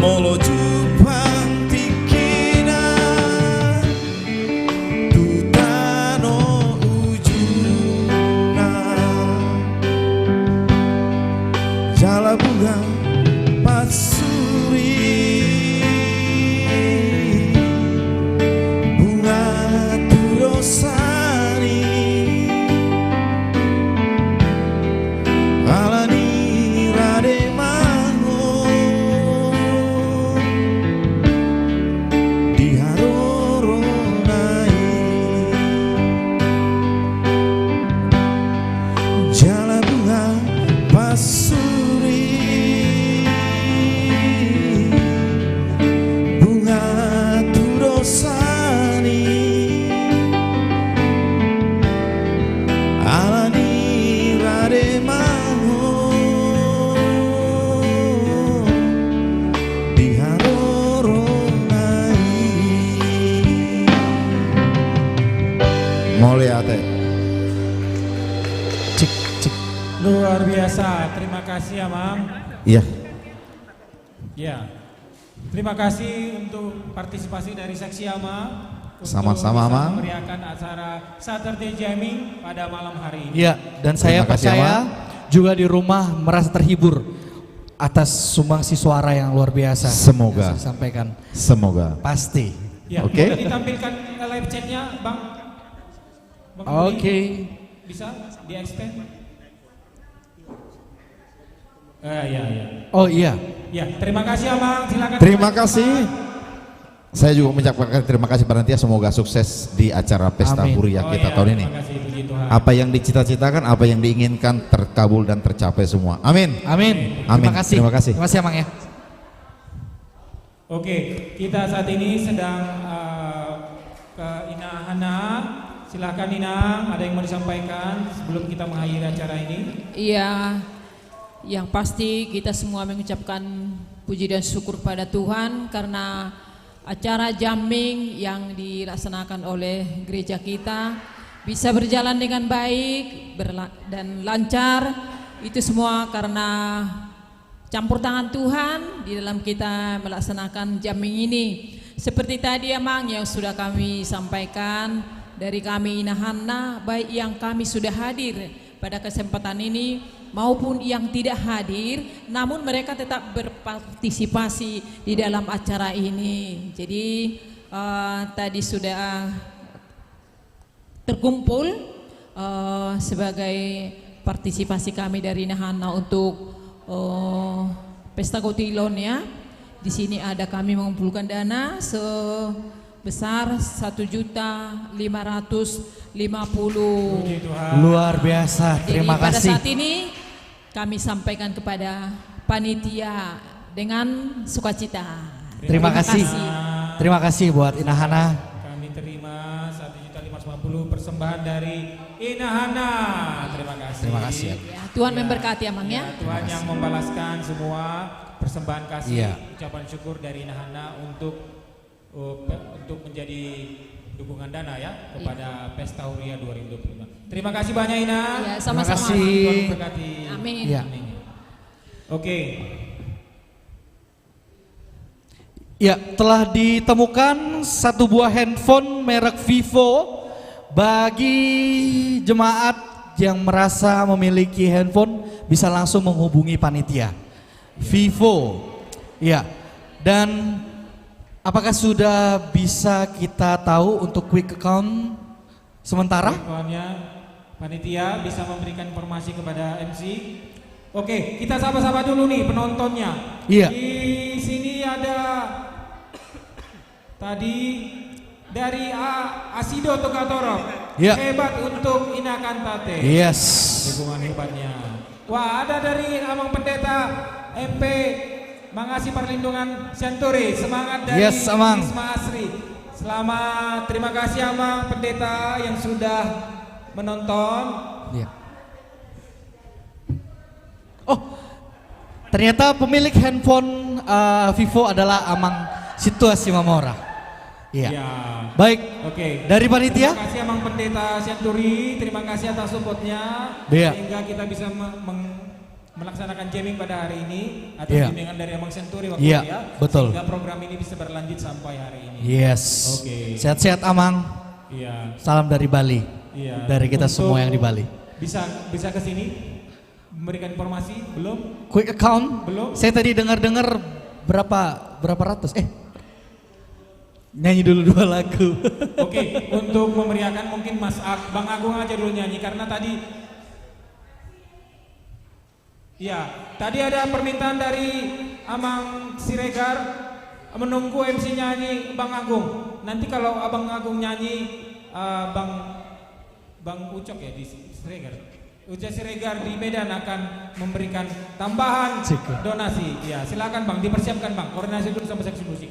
molo jupang tikina tutano ujuna jala bunga pasuri bunga turosani alani rade maho diharoro nai jala bunga pasuri bunga turosani alani rade maho diharoro nai. Moliate. Luar biasa, terima kasih Amang. Iya. Ya, terima kasih untuk partisipasi dari Seksi Ama. Sama-sama, Amang. Memeriahkan acara Saturday Jamming pada malam hari ini. Iya, dan saya Terima kasih, percaya juga di rumah merasa terhibur atas sumbangsi suara yang luar biasa. Semoga. yang sudah disampaikan. Semoga. Pasti. Ya, Oke. boleh ditampilkan live chatnya, Bang? Bang Oke. Budi? Bisa di-expand? Ya. Oh iya. Ya, terima kasih Amang. Silakan. Terima kasih. Saya juga mengucapkan terima kasih pada Nantia, semoga sukses di acara Pesta Amin. Huria Oh kita iya, tahun ini. terima kasih, puji Tuhan. Apa yang dicita-citakan, apa yang diinginkan terkabul dan tercapai semua. Amin. Amin. Amin. Terima kasih. Terima kasih. Terima kasih Amang ya. Oke, kita saat ini sedang ke Ina Hana. Silakan Ina, ada yang mau disampaikan sebelum kita mengakhiri acara ini? Iya, yang pasti kita semua mengucapkan puji dan syukur pada Tuhan karena acara jamming yang dilaksanakan oleh gereja kita bisa berjalan dengan baik dan lancar. Itu semua karena campur tangan Tuhan di dalam kita melaksanakan jamming ini. Seperti tadi Amang yang sudah kami sampaikan dari kami Ina Hana, baik yang kami sudah hadir pada kesempatan ini maupun yang tidak hadir, namun mereka tetap berpartisipasi di dalam acara ini. Jadi tadi sudah terkumpul sebagai partisipasi kami dari Inahana untuk Pesta Kotilon ya. Di sini ada kami mengumpulkan dana sebesar 1.550.000. Luar biasa, terima Jadi pada kasih. saat ini kami sampaikan kepada panitia dengan sukacita. Terima kasih. Terima kasih buat Inahana. Kami terima 1.550.000 persembahan dari Inahana. Terima kasih. Terima kasih. Ya, Tuhan memberkati Amang ya. Tuhan yang membalaskan semua persembahan kasih, Iya. ucapan syukur dari Inahana untuk menjadi dukungan dana ya kepada Pesta Huria 2025. Terima kasih banyak Ina. Ya, sama-sama. Terima kasih. Tuhan memberkati. Amin. Ya. Oke. Ya, telah ditemukan satu buah handphone merek Vivo bagi jemaat yang merasa memiliki handphone bisa langsung menghubungi panitia. Vivo. Ya. Dan apakah sudah bisa kita tahu untuk quick account sementara? Account-nya panitia bisa memberikan informasi kepada MC. Oke, kita sapa-sapa dulu nih penontonnya. Iya. Di sini ada tadi dari Asido Tokatorok. Iya. Hebat untuk Ina Kantate. Yes. Dukungan hebatnya. Wah, ada dari Amang Pendeta MP Mangasi Perlindungan Senturi. Semangat dari Yes, Amang. Isma Asri. Selamat, terima kasih Amang Pendeta yang sudah menonton. Iya. Oh, ternyata pemilik handphone Vivo adalah Amang Situasi Mamora. Iya. Ya. Baik. Oke. Dari panitia? Terima kasih Amang Pendeta Senturi, terima kasih atas supportnya Iya. sehingga kita bisa melaksanakan jamming pada hari ini atas Iya. bimbingan dari Amang Senturi waktu Iya, ya. betul. Sehingga program ini bisa berlanjut sampai hari ini. Yes. Oke. Sehat-sehat Amang. Iya. Salam dari Bali. Iya. Dari kita Untuk- semua yang di Bali. Bisa ke sini memberikan informasi belum? Quick account. Belum. Saya tadi dengar berapa ratus? Nyanyi dulu 2 lagu. Oke, untuk memeriahkan mungkin Bang Agung aja dulu nyanyi karena tadi tadi ada permintaan dari Amang Siregar menunggu MC nyanyi Bang Agung. Nanti kalau Abang Agung nyanyi Bang Ucok ya di Siregar. Uja Siregar di Medan akan memberikan tambahan donasi. Ya, silakan Bang, dipersiapkan Bang. Koordinasi dulu sama seksi musik.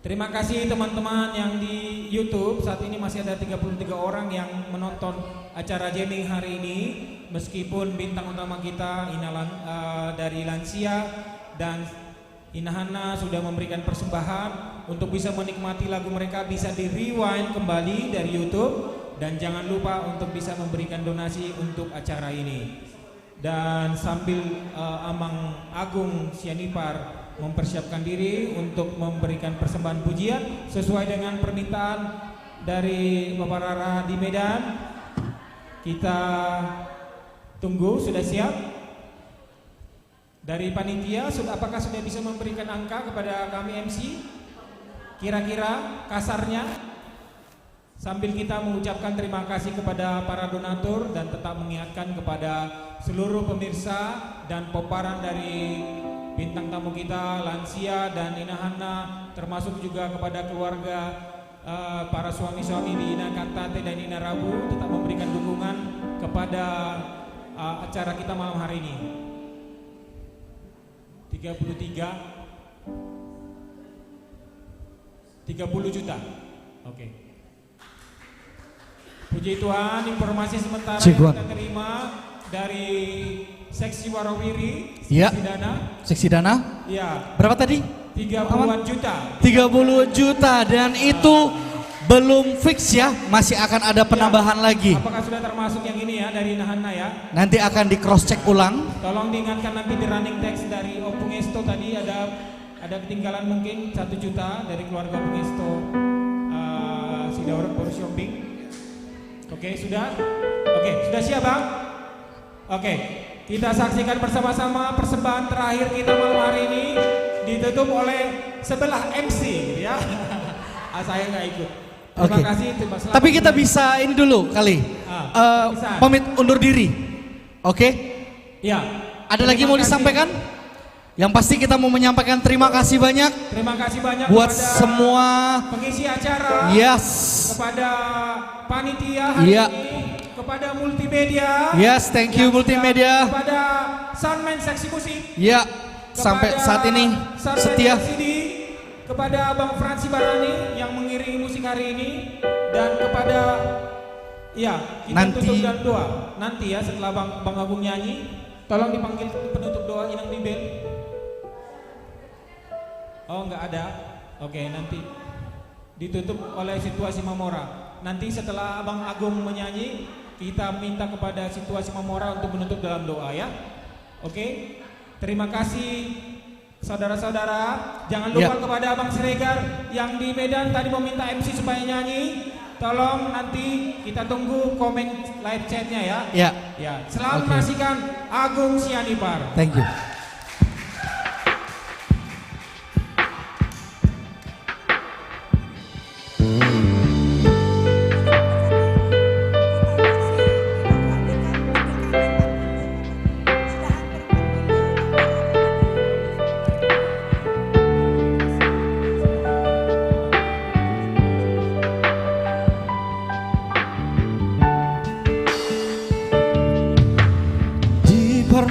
Terima kasih teman-teman yang di YouTube. Saat ini masih ada 33 orang yang menonton acara jamming hari ini. Meskipun bintang utama kita dari Lansia dan Inahana sudah memberikan persembahan untuk bisa menikmati lagu mereka, bisa di rewind kembali dari YouTube. Dan jangan lupa untuk bisa memberikan donasi untuk acara ini. Dan sambil Amang Agung Sianipar mempersiapkan diri untuk memberikan persembahan pujian sesuai dengan permintaan dari Bapak Rara di Medan. Kita tunggu, sudah siap? Dari panitia, apakah sudah bisa memberikan angka kepada kami MC? Kira-kira kasarnya? Sambil kita mengucapkan terima kasih kepada para donatur dan tetap mengingatkan kepada seluruh pemirsa dan peparan dari bintang tamu kita, Lansia dan Inahana, termasuk juga kepada keluarga para suami-suami di Ina Kantate dan Ina Rabu, tetap memberikan dukungan kepada acara kita malam hari ini. 30 juta. Oke. Puji Tuhan, informasi sementara yang kita terima dari Seksi Warawiri, Seksi Dana. Seksi Dana? Iya. Berapa tadi? 30-an juta. 30 juta dan itu belum fix ya, masih akan ada penambahan lagi. Apakah sudah termasuk yang ini ya dari Nahana ya? Nanti akan di cross check ulang. Tolong diingatkan nanti di running text dari Opung Esto tadi ada ketinggalan mungkin 1 juta dari keluarga Opung Esto Sidauruk Boru Shopping. Oke, sudah? Oke, sudah siap Bang? Oke, kita saksikan bersama-sama persembahan terakhir kita malam hari ini ditutup oleh sebelah MC ya. Saya nggak ikut. Terima kasih. Tapi kita bisa ini dulu kali. Pamit undur diri. Oke? Ya. Ada lagi mau disampaikan? Yang pasti kita mau menyampaikan terima kasih banyak. Terima kasih banyak buat kepada semua pengisi acara. Yes. Kepada panitia hari ini, kepada multimedia. Yes, thank you multimedia. Kepada Soundman Seksi Musik. Ya, sampai saat ini setia. Kepada Bang Fransi Barani yang mengiringi musik hari ini, dan kepada kita nanti tutup dan doa. Nanti ya setelah Bang Agung nyanyi, tolong dipanggil penutup doa Inang Bibel. Oh nggak ada. Oke, nanti ditutup oleh Situasi Mamora. Nanti setelah Bang Agung menyanyi, kita minta kepada Situasi Mamora untuk menutup dalam doa ya. Oke, terima kasih. Saudara-saudara, jangan lupa kepada Abang Siregar yang di Medan tadi meminta MC supaya nyanyi. Tolong nanti kita tunggu komen live chatnya ya. Ya. Selamat menyaksikan Agung Sianipar. Thank you.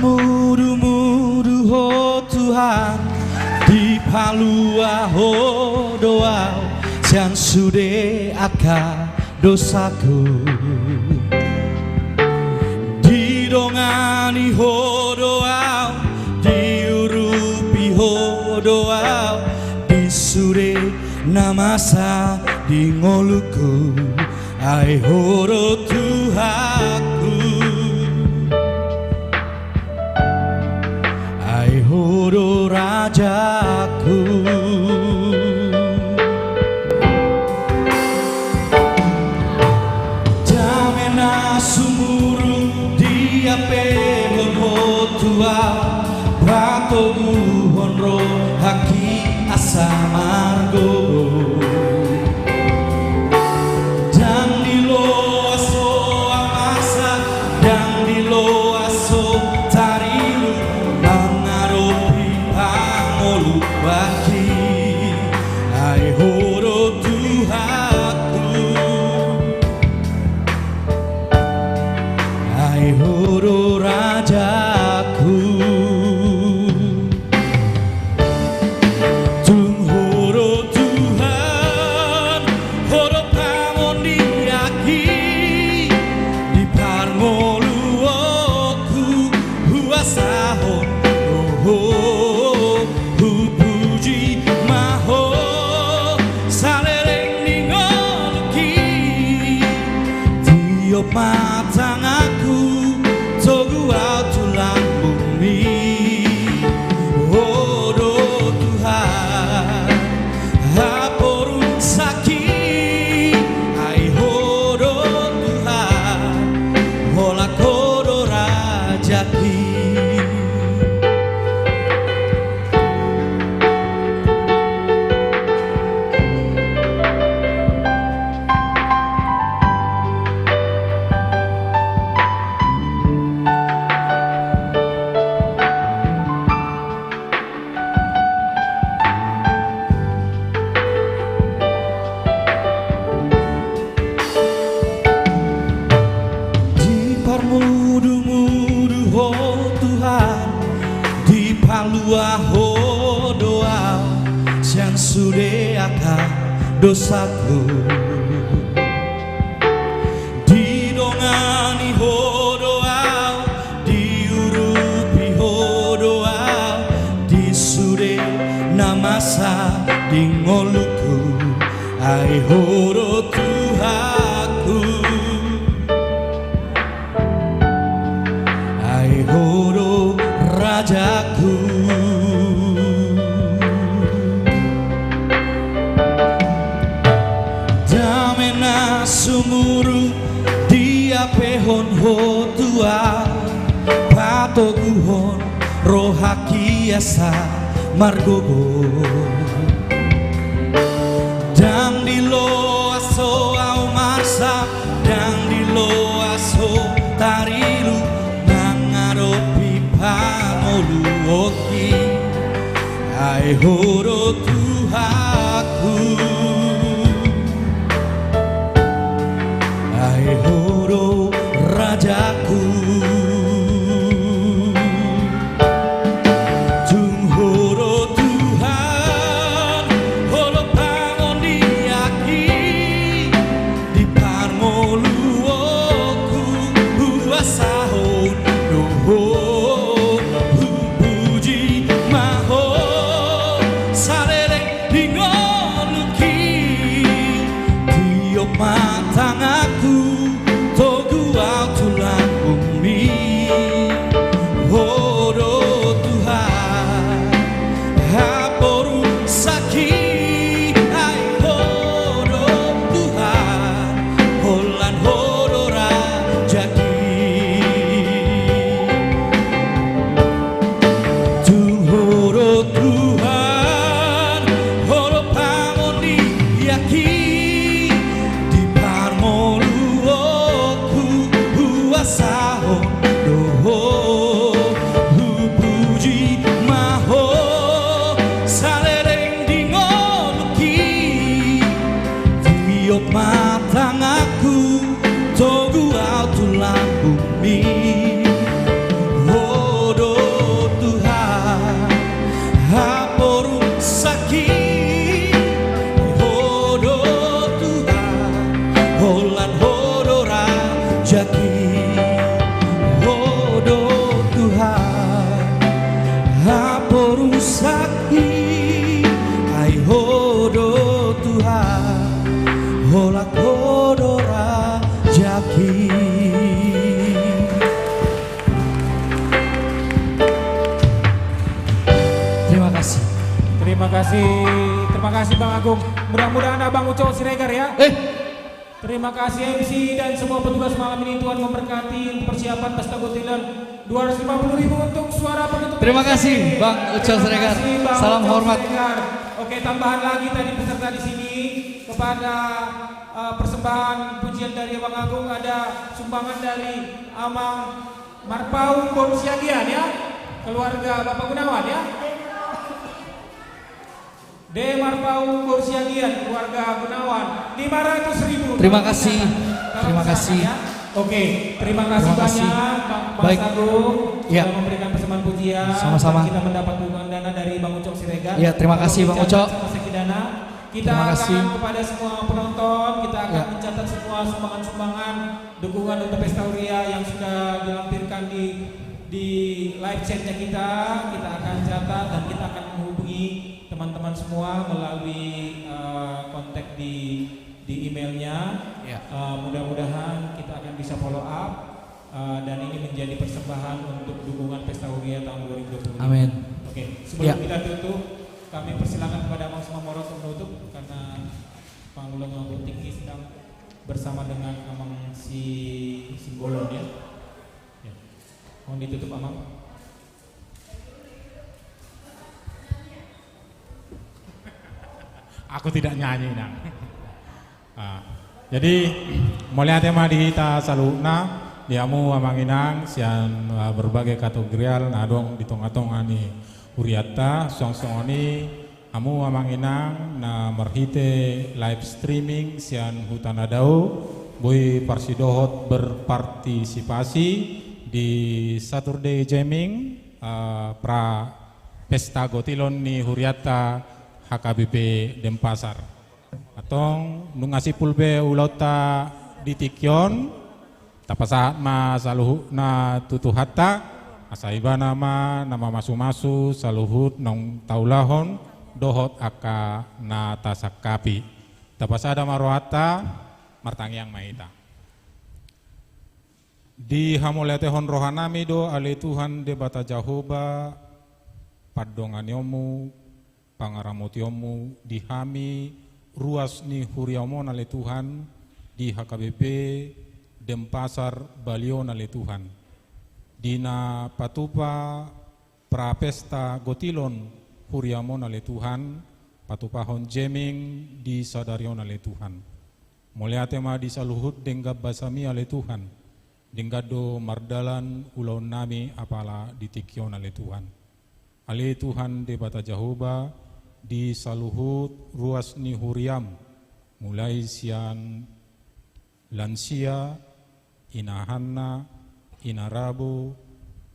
Mudu-mudu ho Tuhan di palua ho doa yang sude aka dosaku didongani ho doa diurupi ho doa disude namasa di ngoluku ai horo Tuhanku Horo Rajaku Jamena sumuru dia pelon hotua Prato honro haki asamargo Dan di lo aso amasa Dan di lo aso tarilu Baki ai horo Tuhanku ai horo Rajaku tung horo Tuhan horo pamondiaki di parngoluoku huasahon matang aku togu tulang bumi Odo Tuhan haporun sakit ai Odo Tuhan hola kodo rajaki Mudu-mudu ho Tuhan di palua ho doa yang sude akan dosaku didongani ho doa diurupi ho doa disude namasa di ngoluku ai horo Tuhanku Horo Rajaku Damena sumuru dia pehon ho tua rohakiasa margogo dang di loaso au marsa dang di loaso tarilu nangaropi pamolu oki ai horo Tuhaku ai horo Rajaku matang aku togu au tulang bumi horo Tuhan haporu saki ai horo Tuhan holan horo rajaki tu horo Tuhan horo pamoni yaki Saho doho hupuji maho salereng dingoluki tiop matang aku togu au tulang bumi hodo Tuhan haporu saki hodo Tuhan holan hodo rajaki Saki ai hodo Tuhan holak hodo rajaki. Terima kasih. Terima kasih Bang Agung. Mudah-mudahan Abang Uco Siregar ya. Terima kasih MC dan semua petugas malam ini. Tuhan memberkati persiapan Pesta Gotilan 250.000 untuk suara penutup. Terima kasih Bang Uco Siregar. Salam hormat. Oke, tambahan lagi tadi peserta di sini kepada persembahan pujian dari Bang Agung ada sumbangan dari Amang Marpaung Borsiagian ya, keluarga Bapak Gunawan ya. D. Marpaung Borsiagian, keluarga Gunawan, 500.000. Terima kasih. Terima kasih. Oke, terima kasih banyak Bang Agung ya. sudah memberikan persembahan pujian. Sama-sama. Kita mendapat dukungan dana dari Bang Ucok Siregar. Ya, terima kasih Bang Ucok. Kita akan kepada semua penonton, kita akan mencatat semua sumbangan-sumbangan dukungan untuk Pesta Huria yang sudah dilampirkan di live chatnya kita akan catat dan kita akan menghubungi teman-teman semua melalui kontak di emailnya. Mudah-mudahan kita akan bisa follow up dan ini menjadi persembahan untuk dukungan Pesta Huria tahun 2020. Amin. Oke, sebelum kita tutup, kami persilakan kepada Bang Sumamoro untuk menutup karena Panglima Ngabut Tinggi sedang bersama dengan Amang Simbolon ya. Mohon ditutup Amang. Aku tidak nyanyi nang. Jadi mulai tema di kita saluna diamu amanginang sian berbagai kategorial nadong di tongah-tongah ni Huriata song-song ini amu amanginang na merhite live streaming sian hutanadau boy parsidohot berpartisipasi di Saturday Jamming pra Pesta Gotilon ni Huriata HKBP Denpasar. Atong nungasi pulbe ulauta ditikyon tapasahat ma saluhu na tutuhatta asaiba nama masu-masu saluhut nong taulahon dohot aka na tasakapi tapasada marohata martangyang maita di hamuletehon rohanami do ale Tuhan de bata Jahoba padongan yomu pangaramotiomu dihami ruas ni huriamon ale Tuhan di HKBP Denpasar Balion ale Tuhan dina patupa prapesta gotilon huriamon ale Tuhan, patupahon jeming di sadarion ale Tuhan. Muliate ma di saluhut denggab basami ale Tuhan, denggado mardalan ulaun nami apala ditikyon ale Tuhan. Ale Tuhan de bata Jehovah di saluhut ruas ni huriam, mulai sian lansia, ina Hanna, ina Rabu,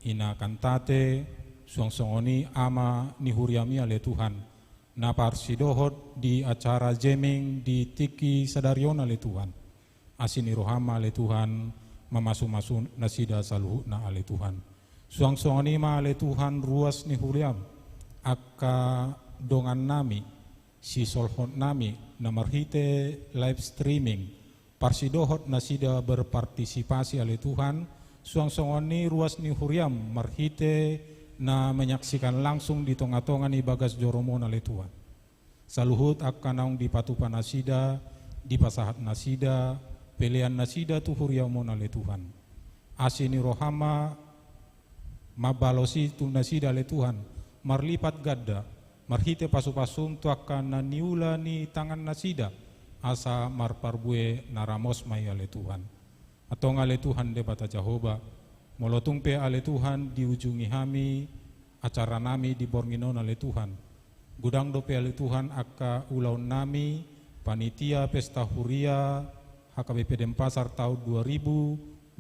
ina Kantate, suang-suangoni ama ni huriami ale Tuhan. Na parsidohot di acara jeming di tiki sadarion ale Tuhan. Asini rohama ale Tuhan, mamasu-masu nasida saluhut na ale Tuhan. Suang-suangoni ma ale Tuhan ruas ni huriam, akka dongan nami, si solhot nami, na marhite live streaming, parsidohot nasida berpartisipasi ale Tuhan, suang-suangoni ruas ni huriam, marhite na menyaksikan langsung di tonga-tonga ni bagas joromon ale Tuhan. Saluhut akan naung di patupan nasida, di pasahat nasida, pilihan nasida tu huriamon ale Tuhan. Asini rohama, mabalosi tu nasida ale Tuhan, marlipat gadda, marhite pasu-pasum tu akan naniula ni tangan nasida, asa marparbue naramos may ale Tuhan. Atong ale Tuhan de bata Jehovah, molotung pe ale Tuhan di ujungi hami, acara nami di bornginon ale Tuhan. Gudang do pe ale Tuhan akka ulaun nami, panitia pesta huria, HKBP Denpasar tahun 2025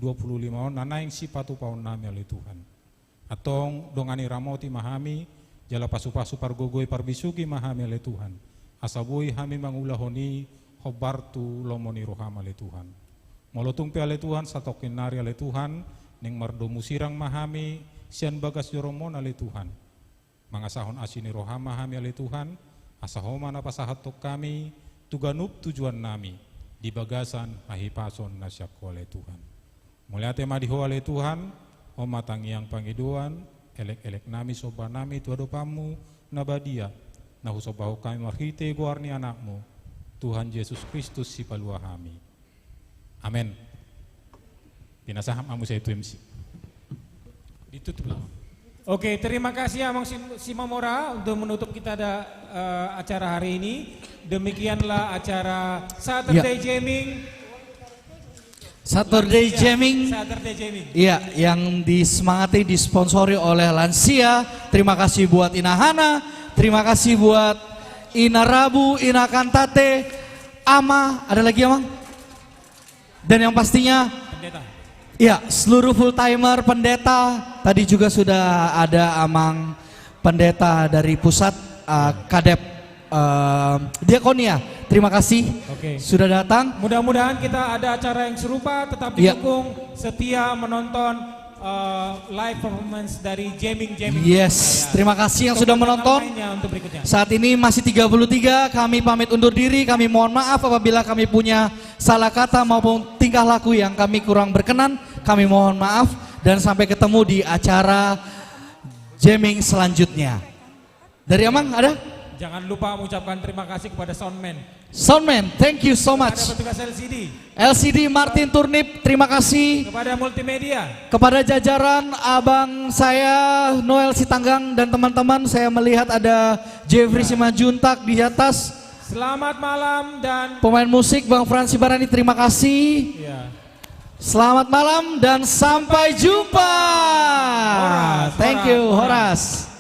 nanaing sipatu paun nami ale Tuhan. Atong dongani ramoti mahami, jala pasu-pasu pargogoi parbisuki mahami ale Tuhan. Asabui hami mangulahoni hobartu lomoni roham ale Tuhan. Molotung pe ale Tuhan satokin nari ale Tuhan, ning mardomu sirang mahami, sian bagas joromon ale Tuhan. Mangasahon asini roham mahami ale Tuhan, asahoma na pasahatok kami, tuganup tujuan nami, di bagasan ahipason nasyako ale Tuhan. Muliate madiho ale Tuhan, o matangiang pangiduan, elek-elek nami soba nami tuadopamu nabadia, nahusobaho kami marhite guarni anakmu, Tuhan Yesus Kristus si paluahami. Amin. Pinasaham amu saya itu MC. Ditutup lama. Oke, terima kasih Amang Simamora untuk menutup kita ada acara hari ini. Demikianlah acara Saturday Jamming. Saturday Jamming. Saturday Jamming. Iya, yang disemangati disponsori oleh Lansia. Terima kasih buat Ina Hana, terima kasih buat Ina Rabu, Ina Kantate, Ama, ada lagi Amang? Dan yang pastinya Pendeta. Ya, seluruh full timer pendeta, tadi juga sudah ada Amang pendeta dari pusat Kadep Diakonia. Terima kasih sudah datang. Mudah-mudahan kita ada acara yang serupa, tetap didukung, setia menonton live performance dari jamming. Yes, terima kasih yang sudah menonton. Saat ini masih 33, kami pamit undur diri, kami mohon maaf apabila kami punya salah kata maupun tingkah laku yang kami kurang berkenan, kami mohon maaf dan sampai ketemu di acara jamming selanjutnya. Dari Amang ada? Jangan lupa mengucapkan terima kasih kepada Soundman. Soundman, thank you so much. Kepada petugas LCD. LCD Martin Turnip, terima kasih. Kepada multimedia. Kepada jajaran abang saya Noel Sitanggang dan teman-teman, saya melihat ada Jeffrey Simanjuntak di atas. Selamat malam dan pemain musik Bang Fransi Barani, terima kasih. Selamat malam dan sampai jumpa. Thank you, Horas.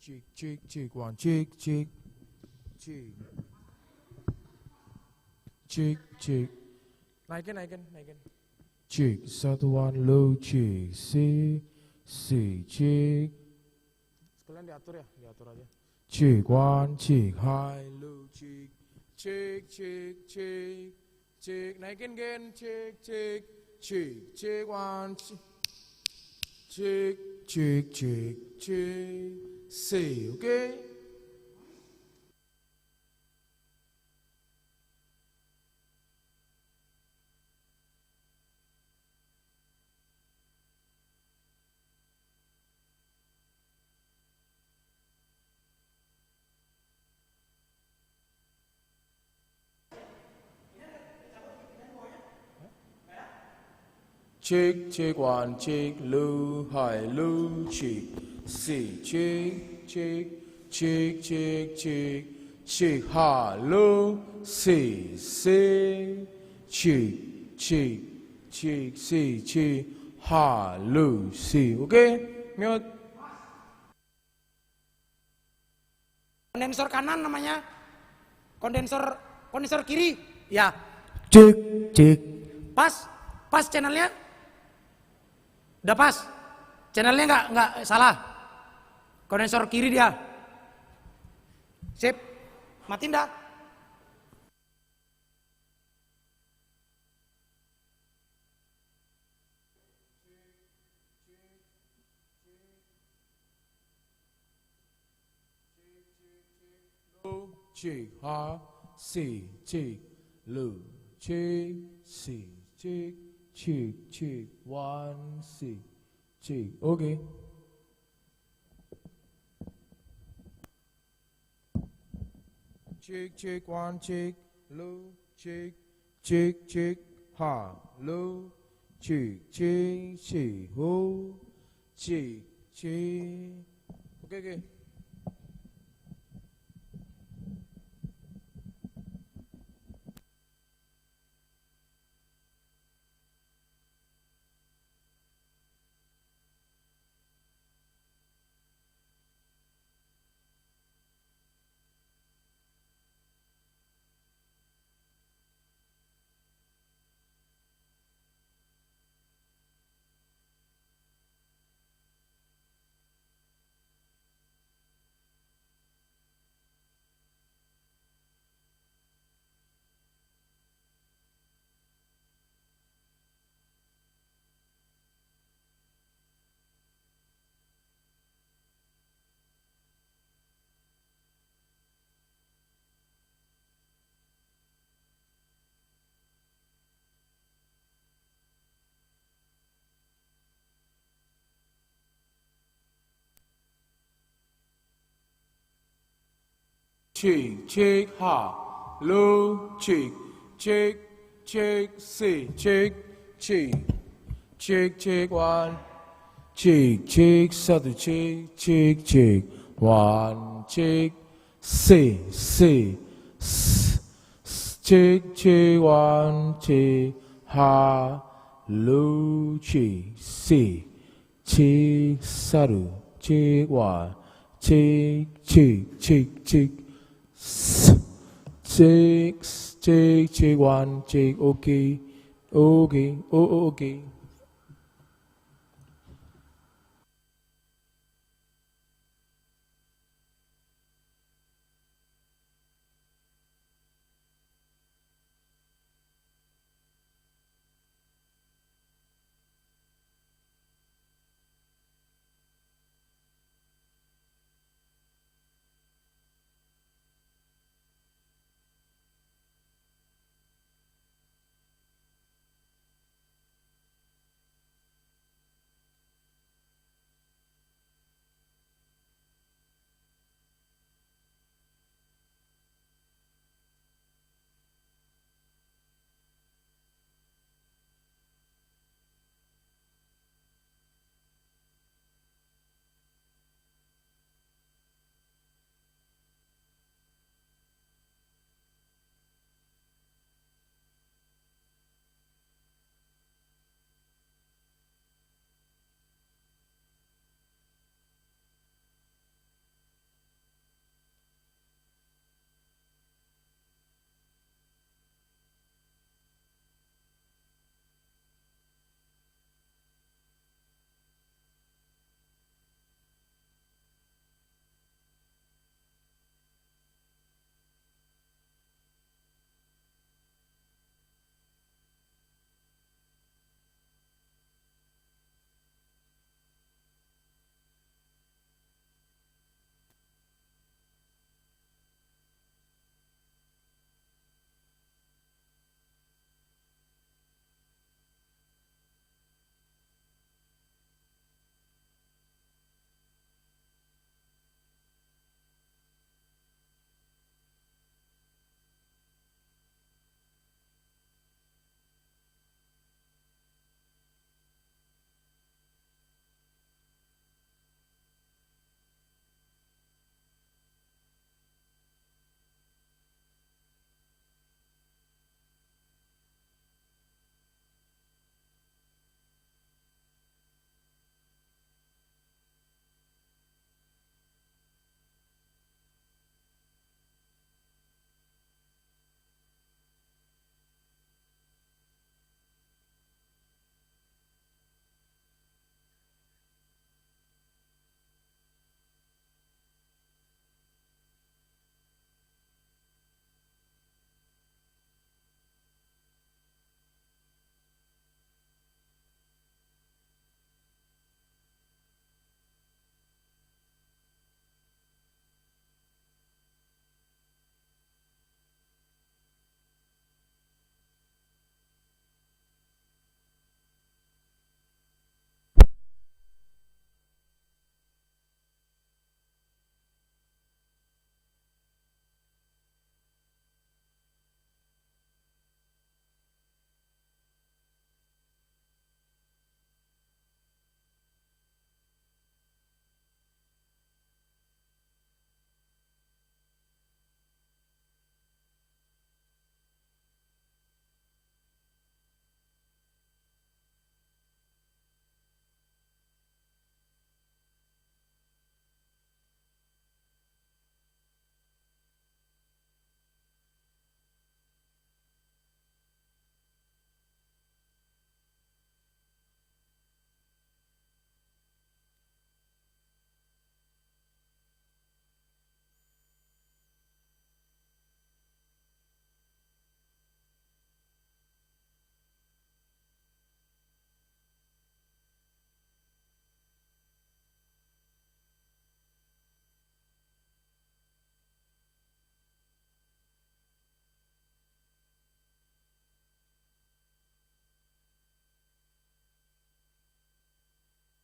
check, one, check, naikin. Check, 1 low, check, C, check. Sekalian diatur aja. Check, 1, check, high, low, check, naikin gen, check, 1, check, C, okay? Check, 1, check, low, high, low, check, C, check, high, low, C, check, C, high, low, C, okay? Mute. Kondensor kanan namanya, kondensor kiri, ya. Cek. Pas channelnya. Udah pas, channelnya nggak salah, kondensor kiri dia, sip, matiin dah. Check, ha, C, check, low, check, C, check, 1, C, check, okay. Check, 1, check, low, check, ha, low, check, ho, check, okay. Check, ha, low, check, C, check, 1, check, 1, check, 1, check, C, check, 1, check, ha, low, check, C, check, 1, check, 1, check, check, 1, check, okay.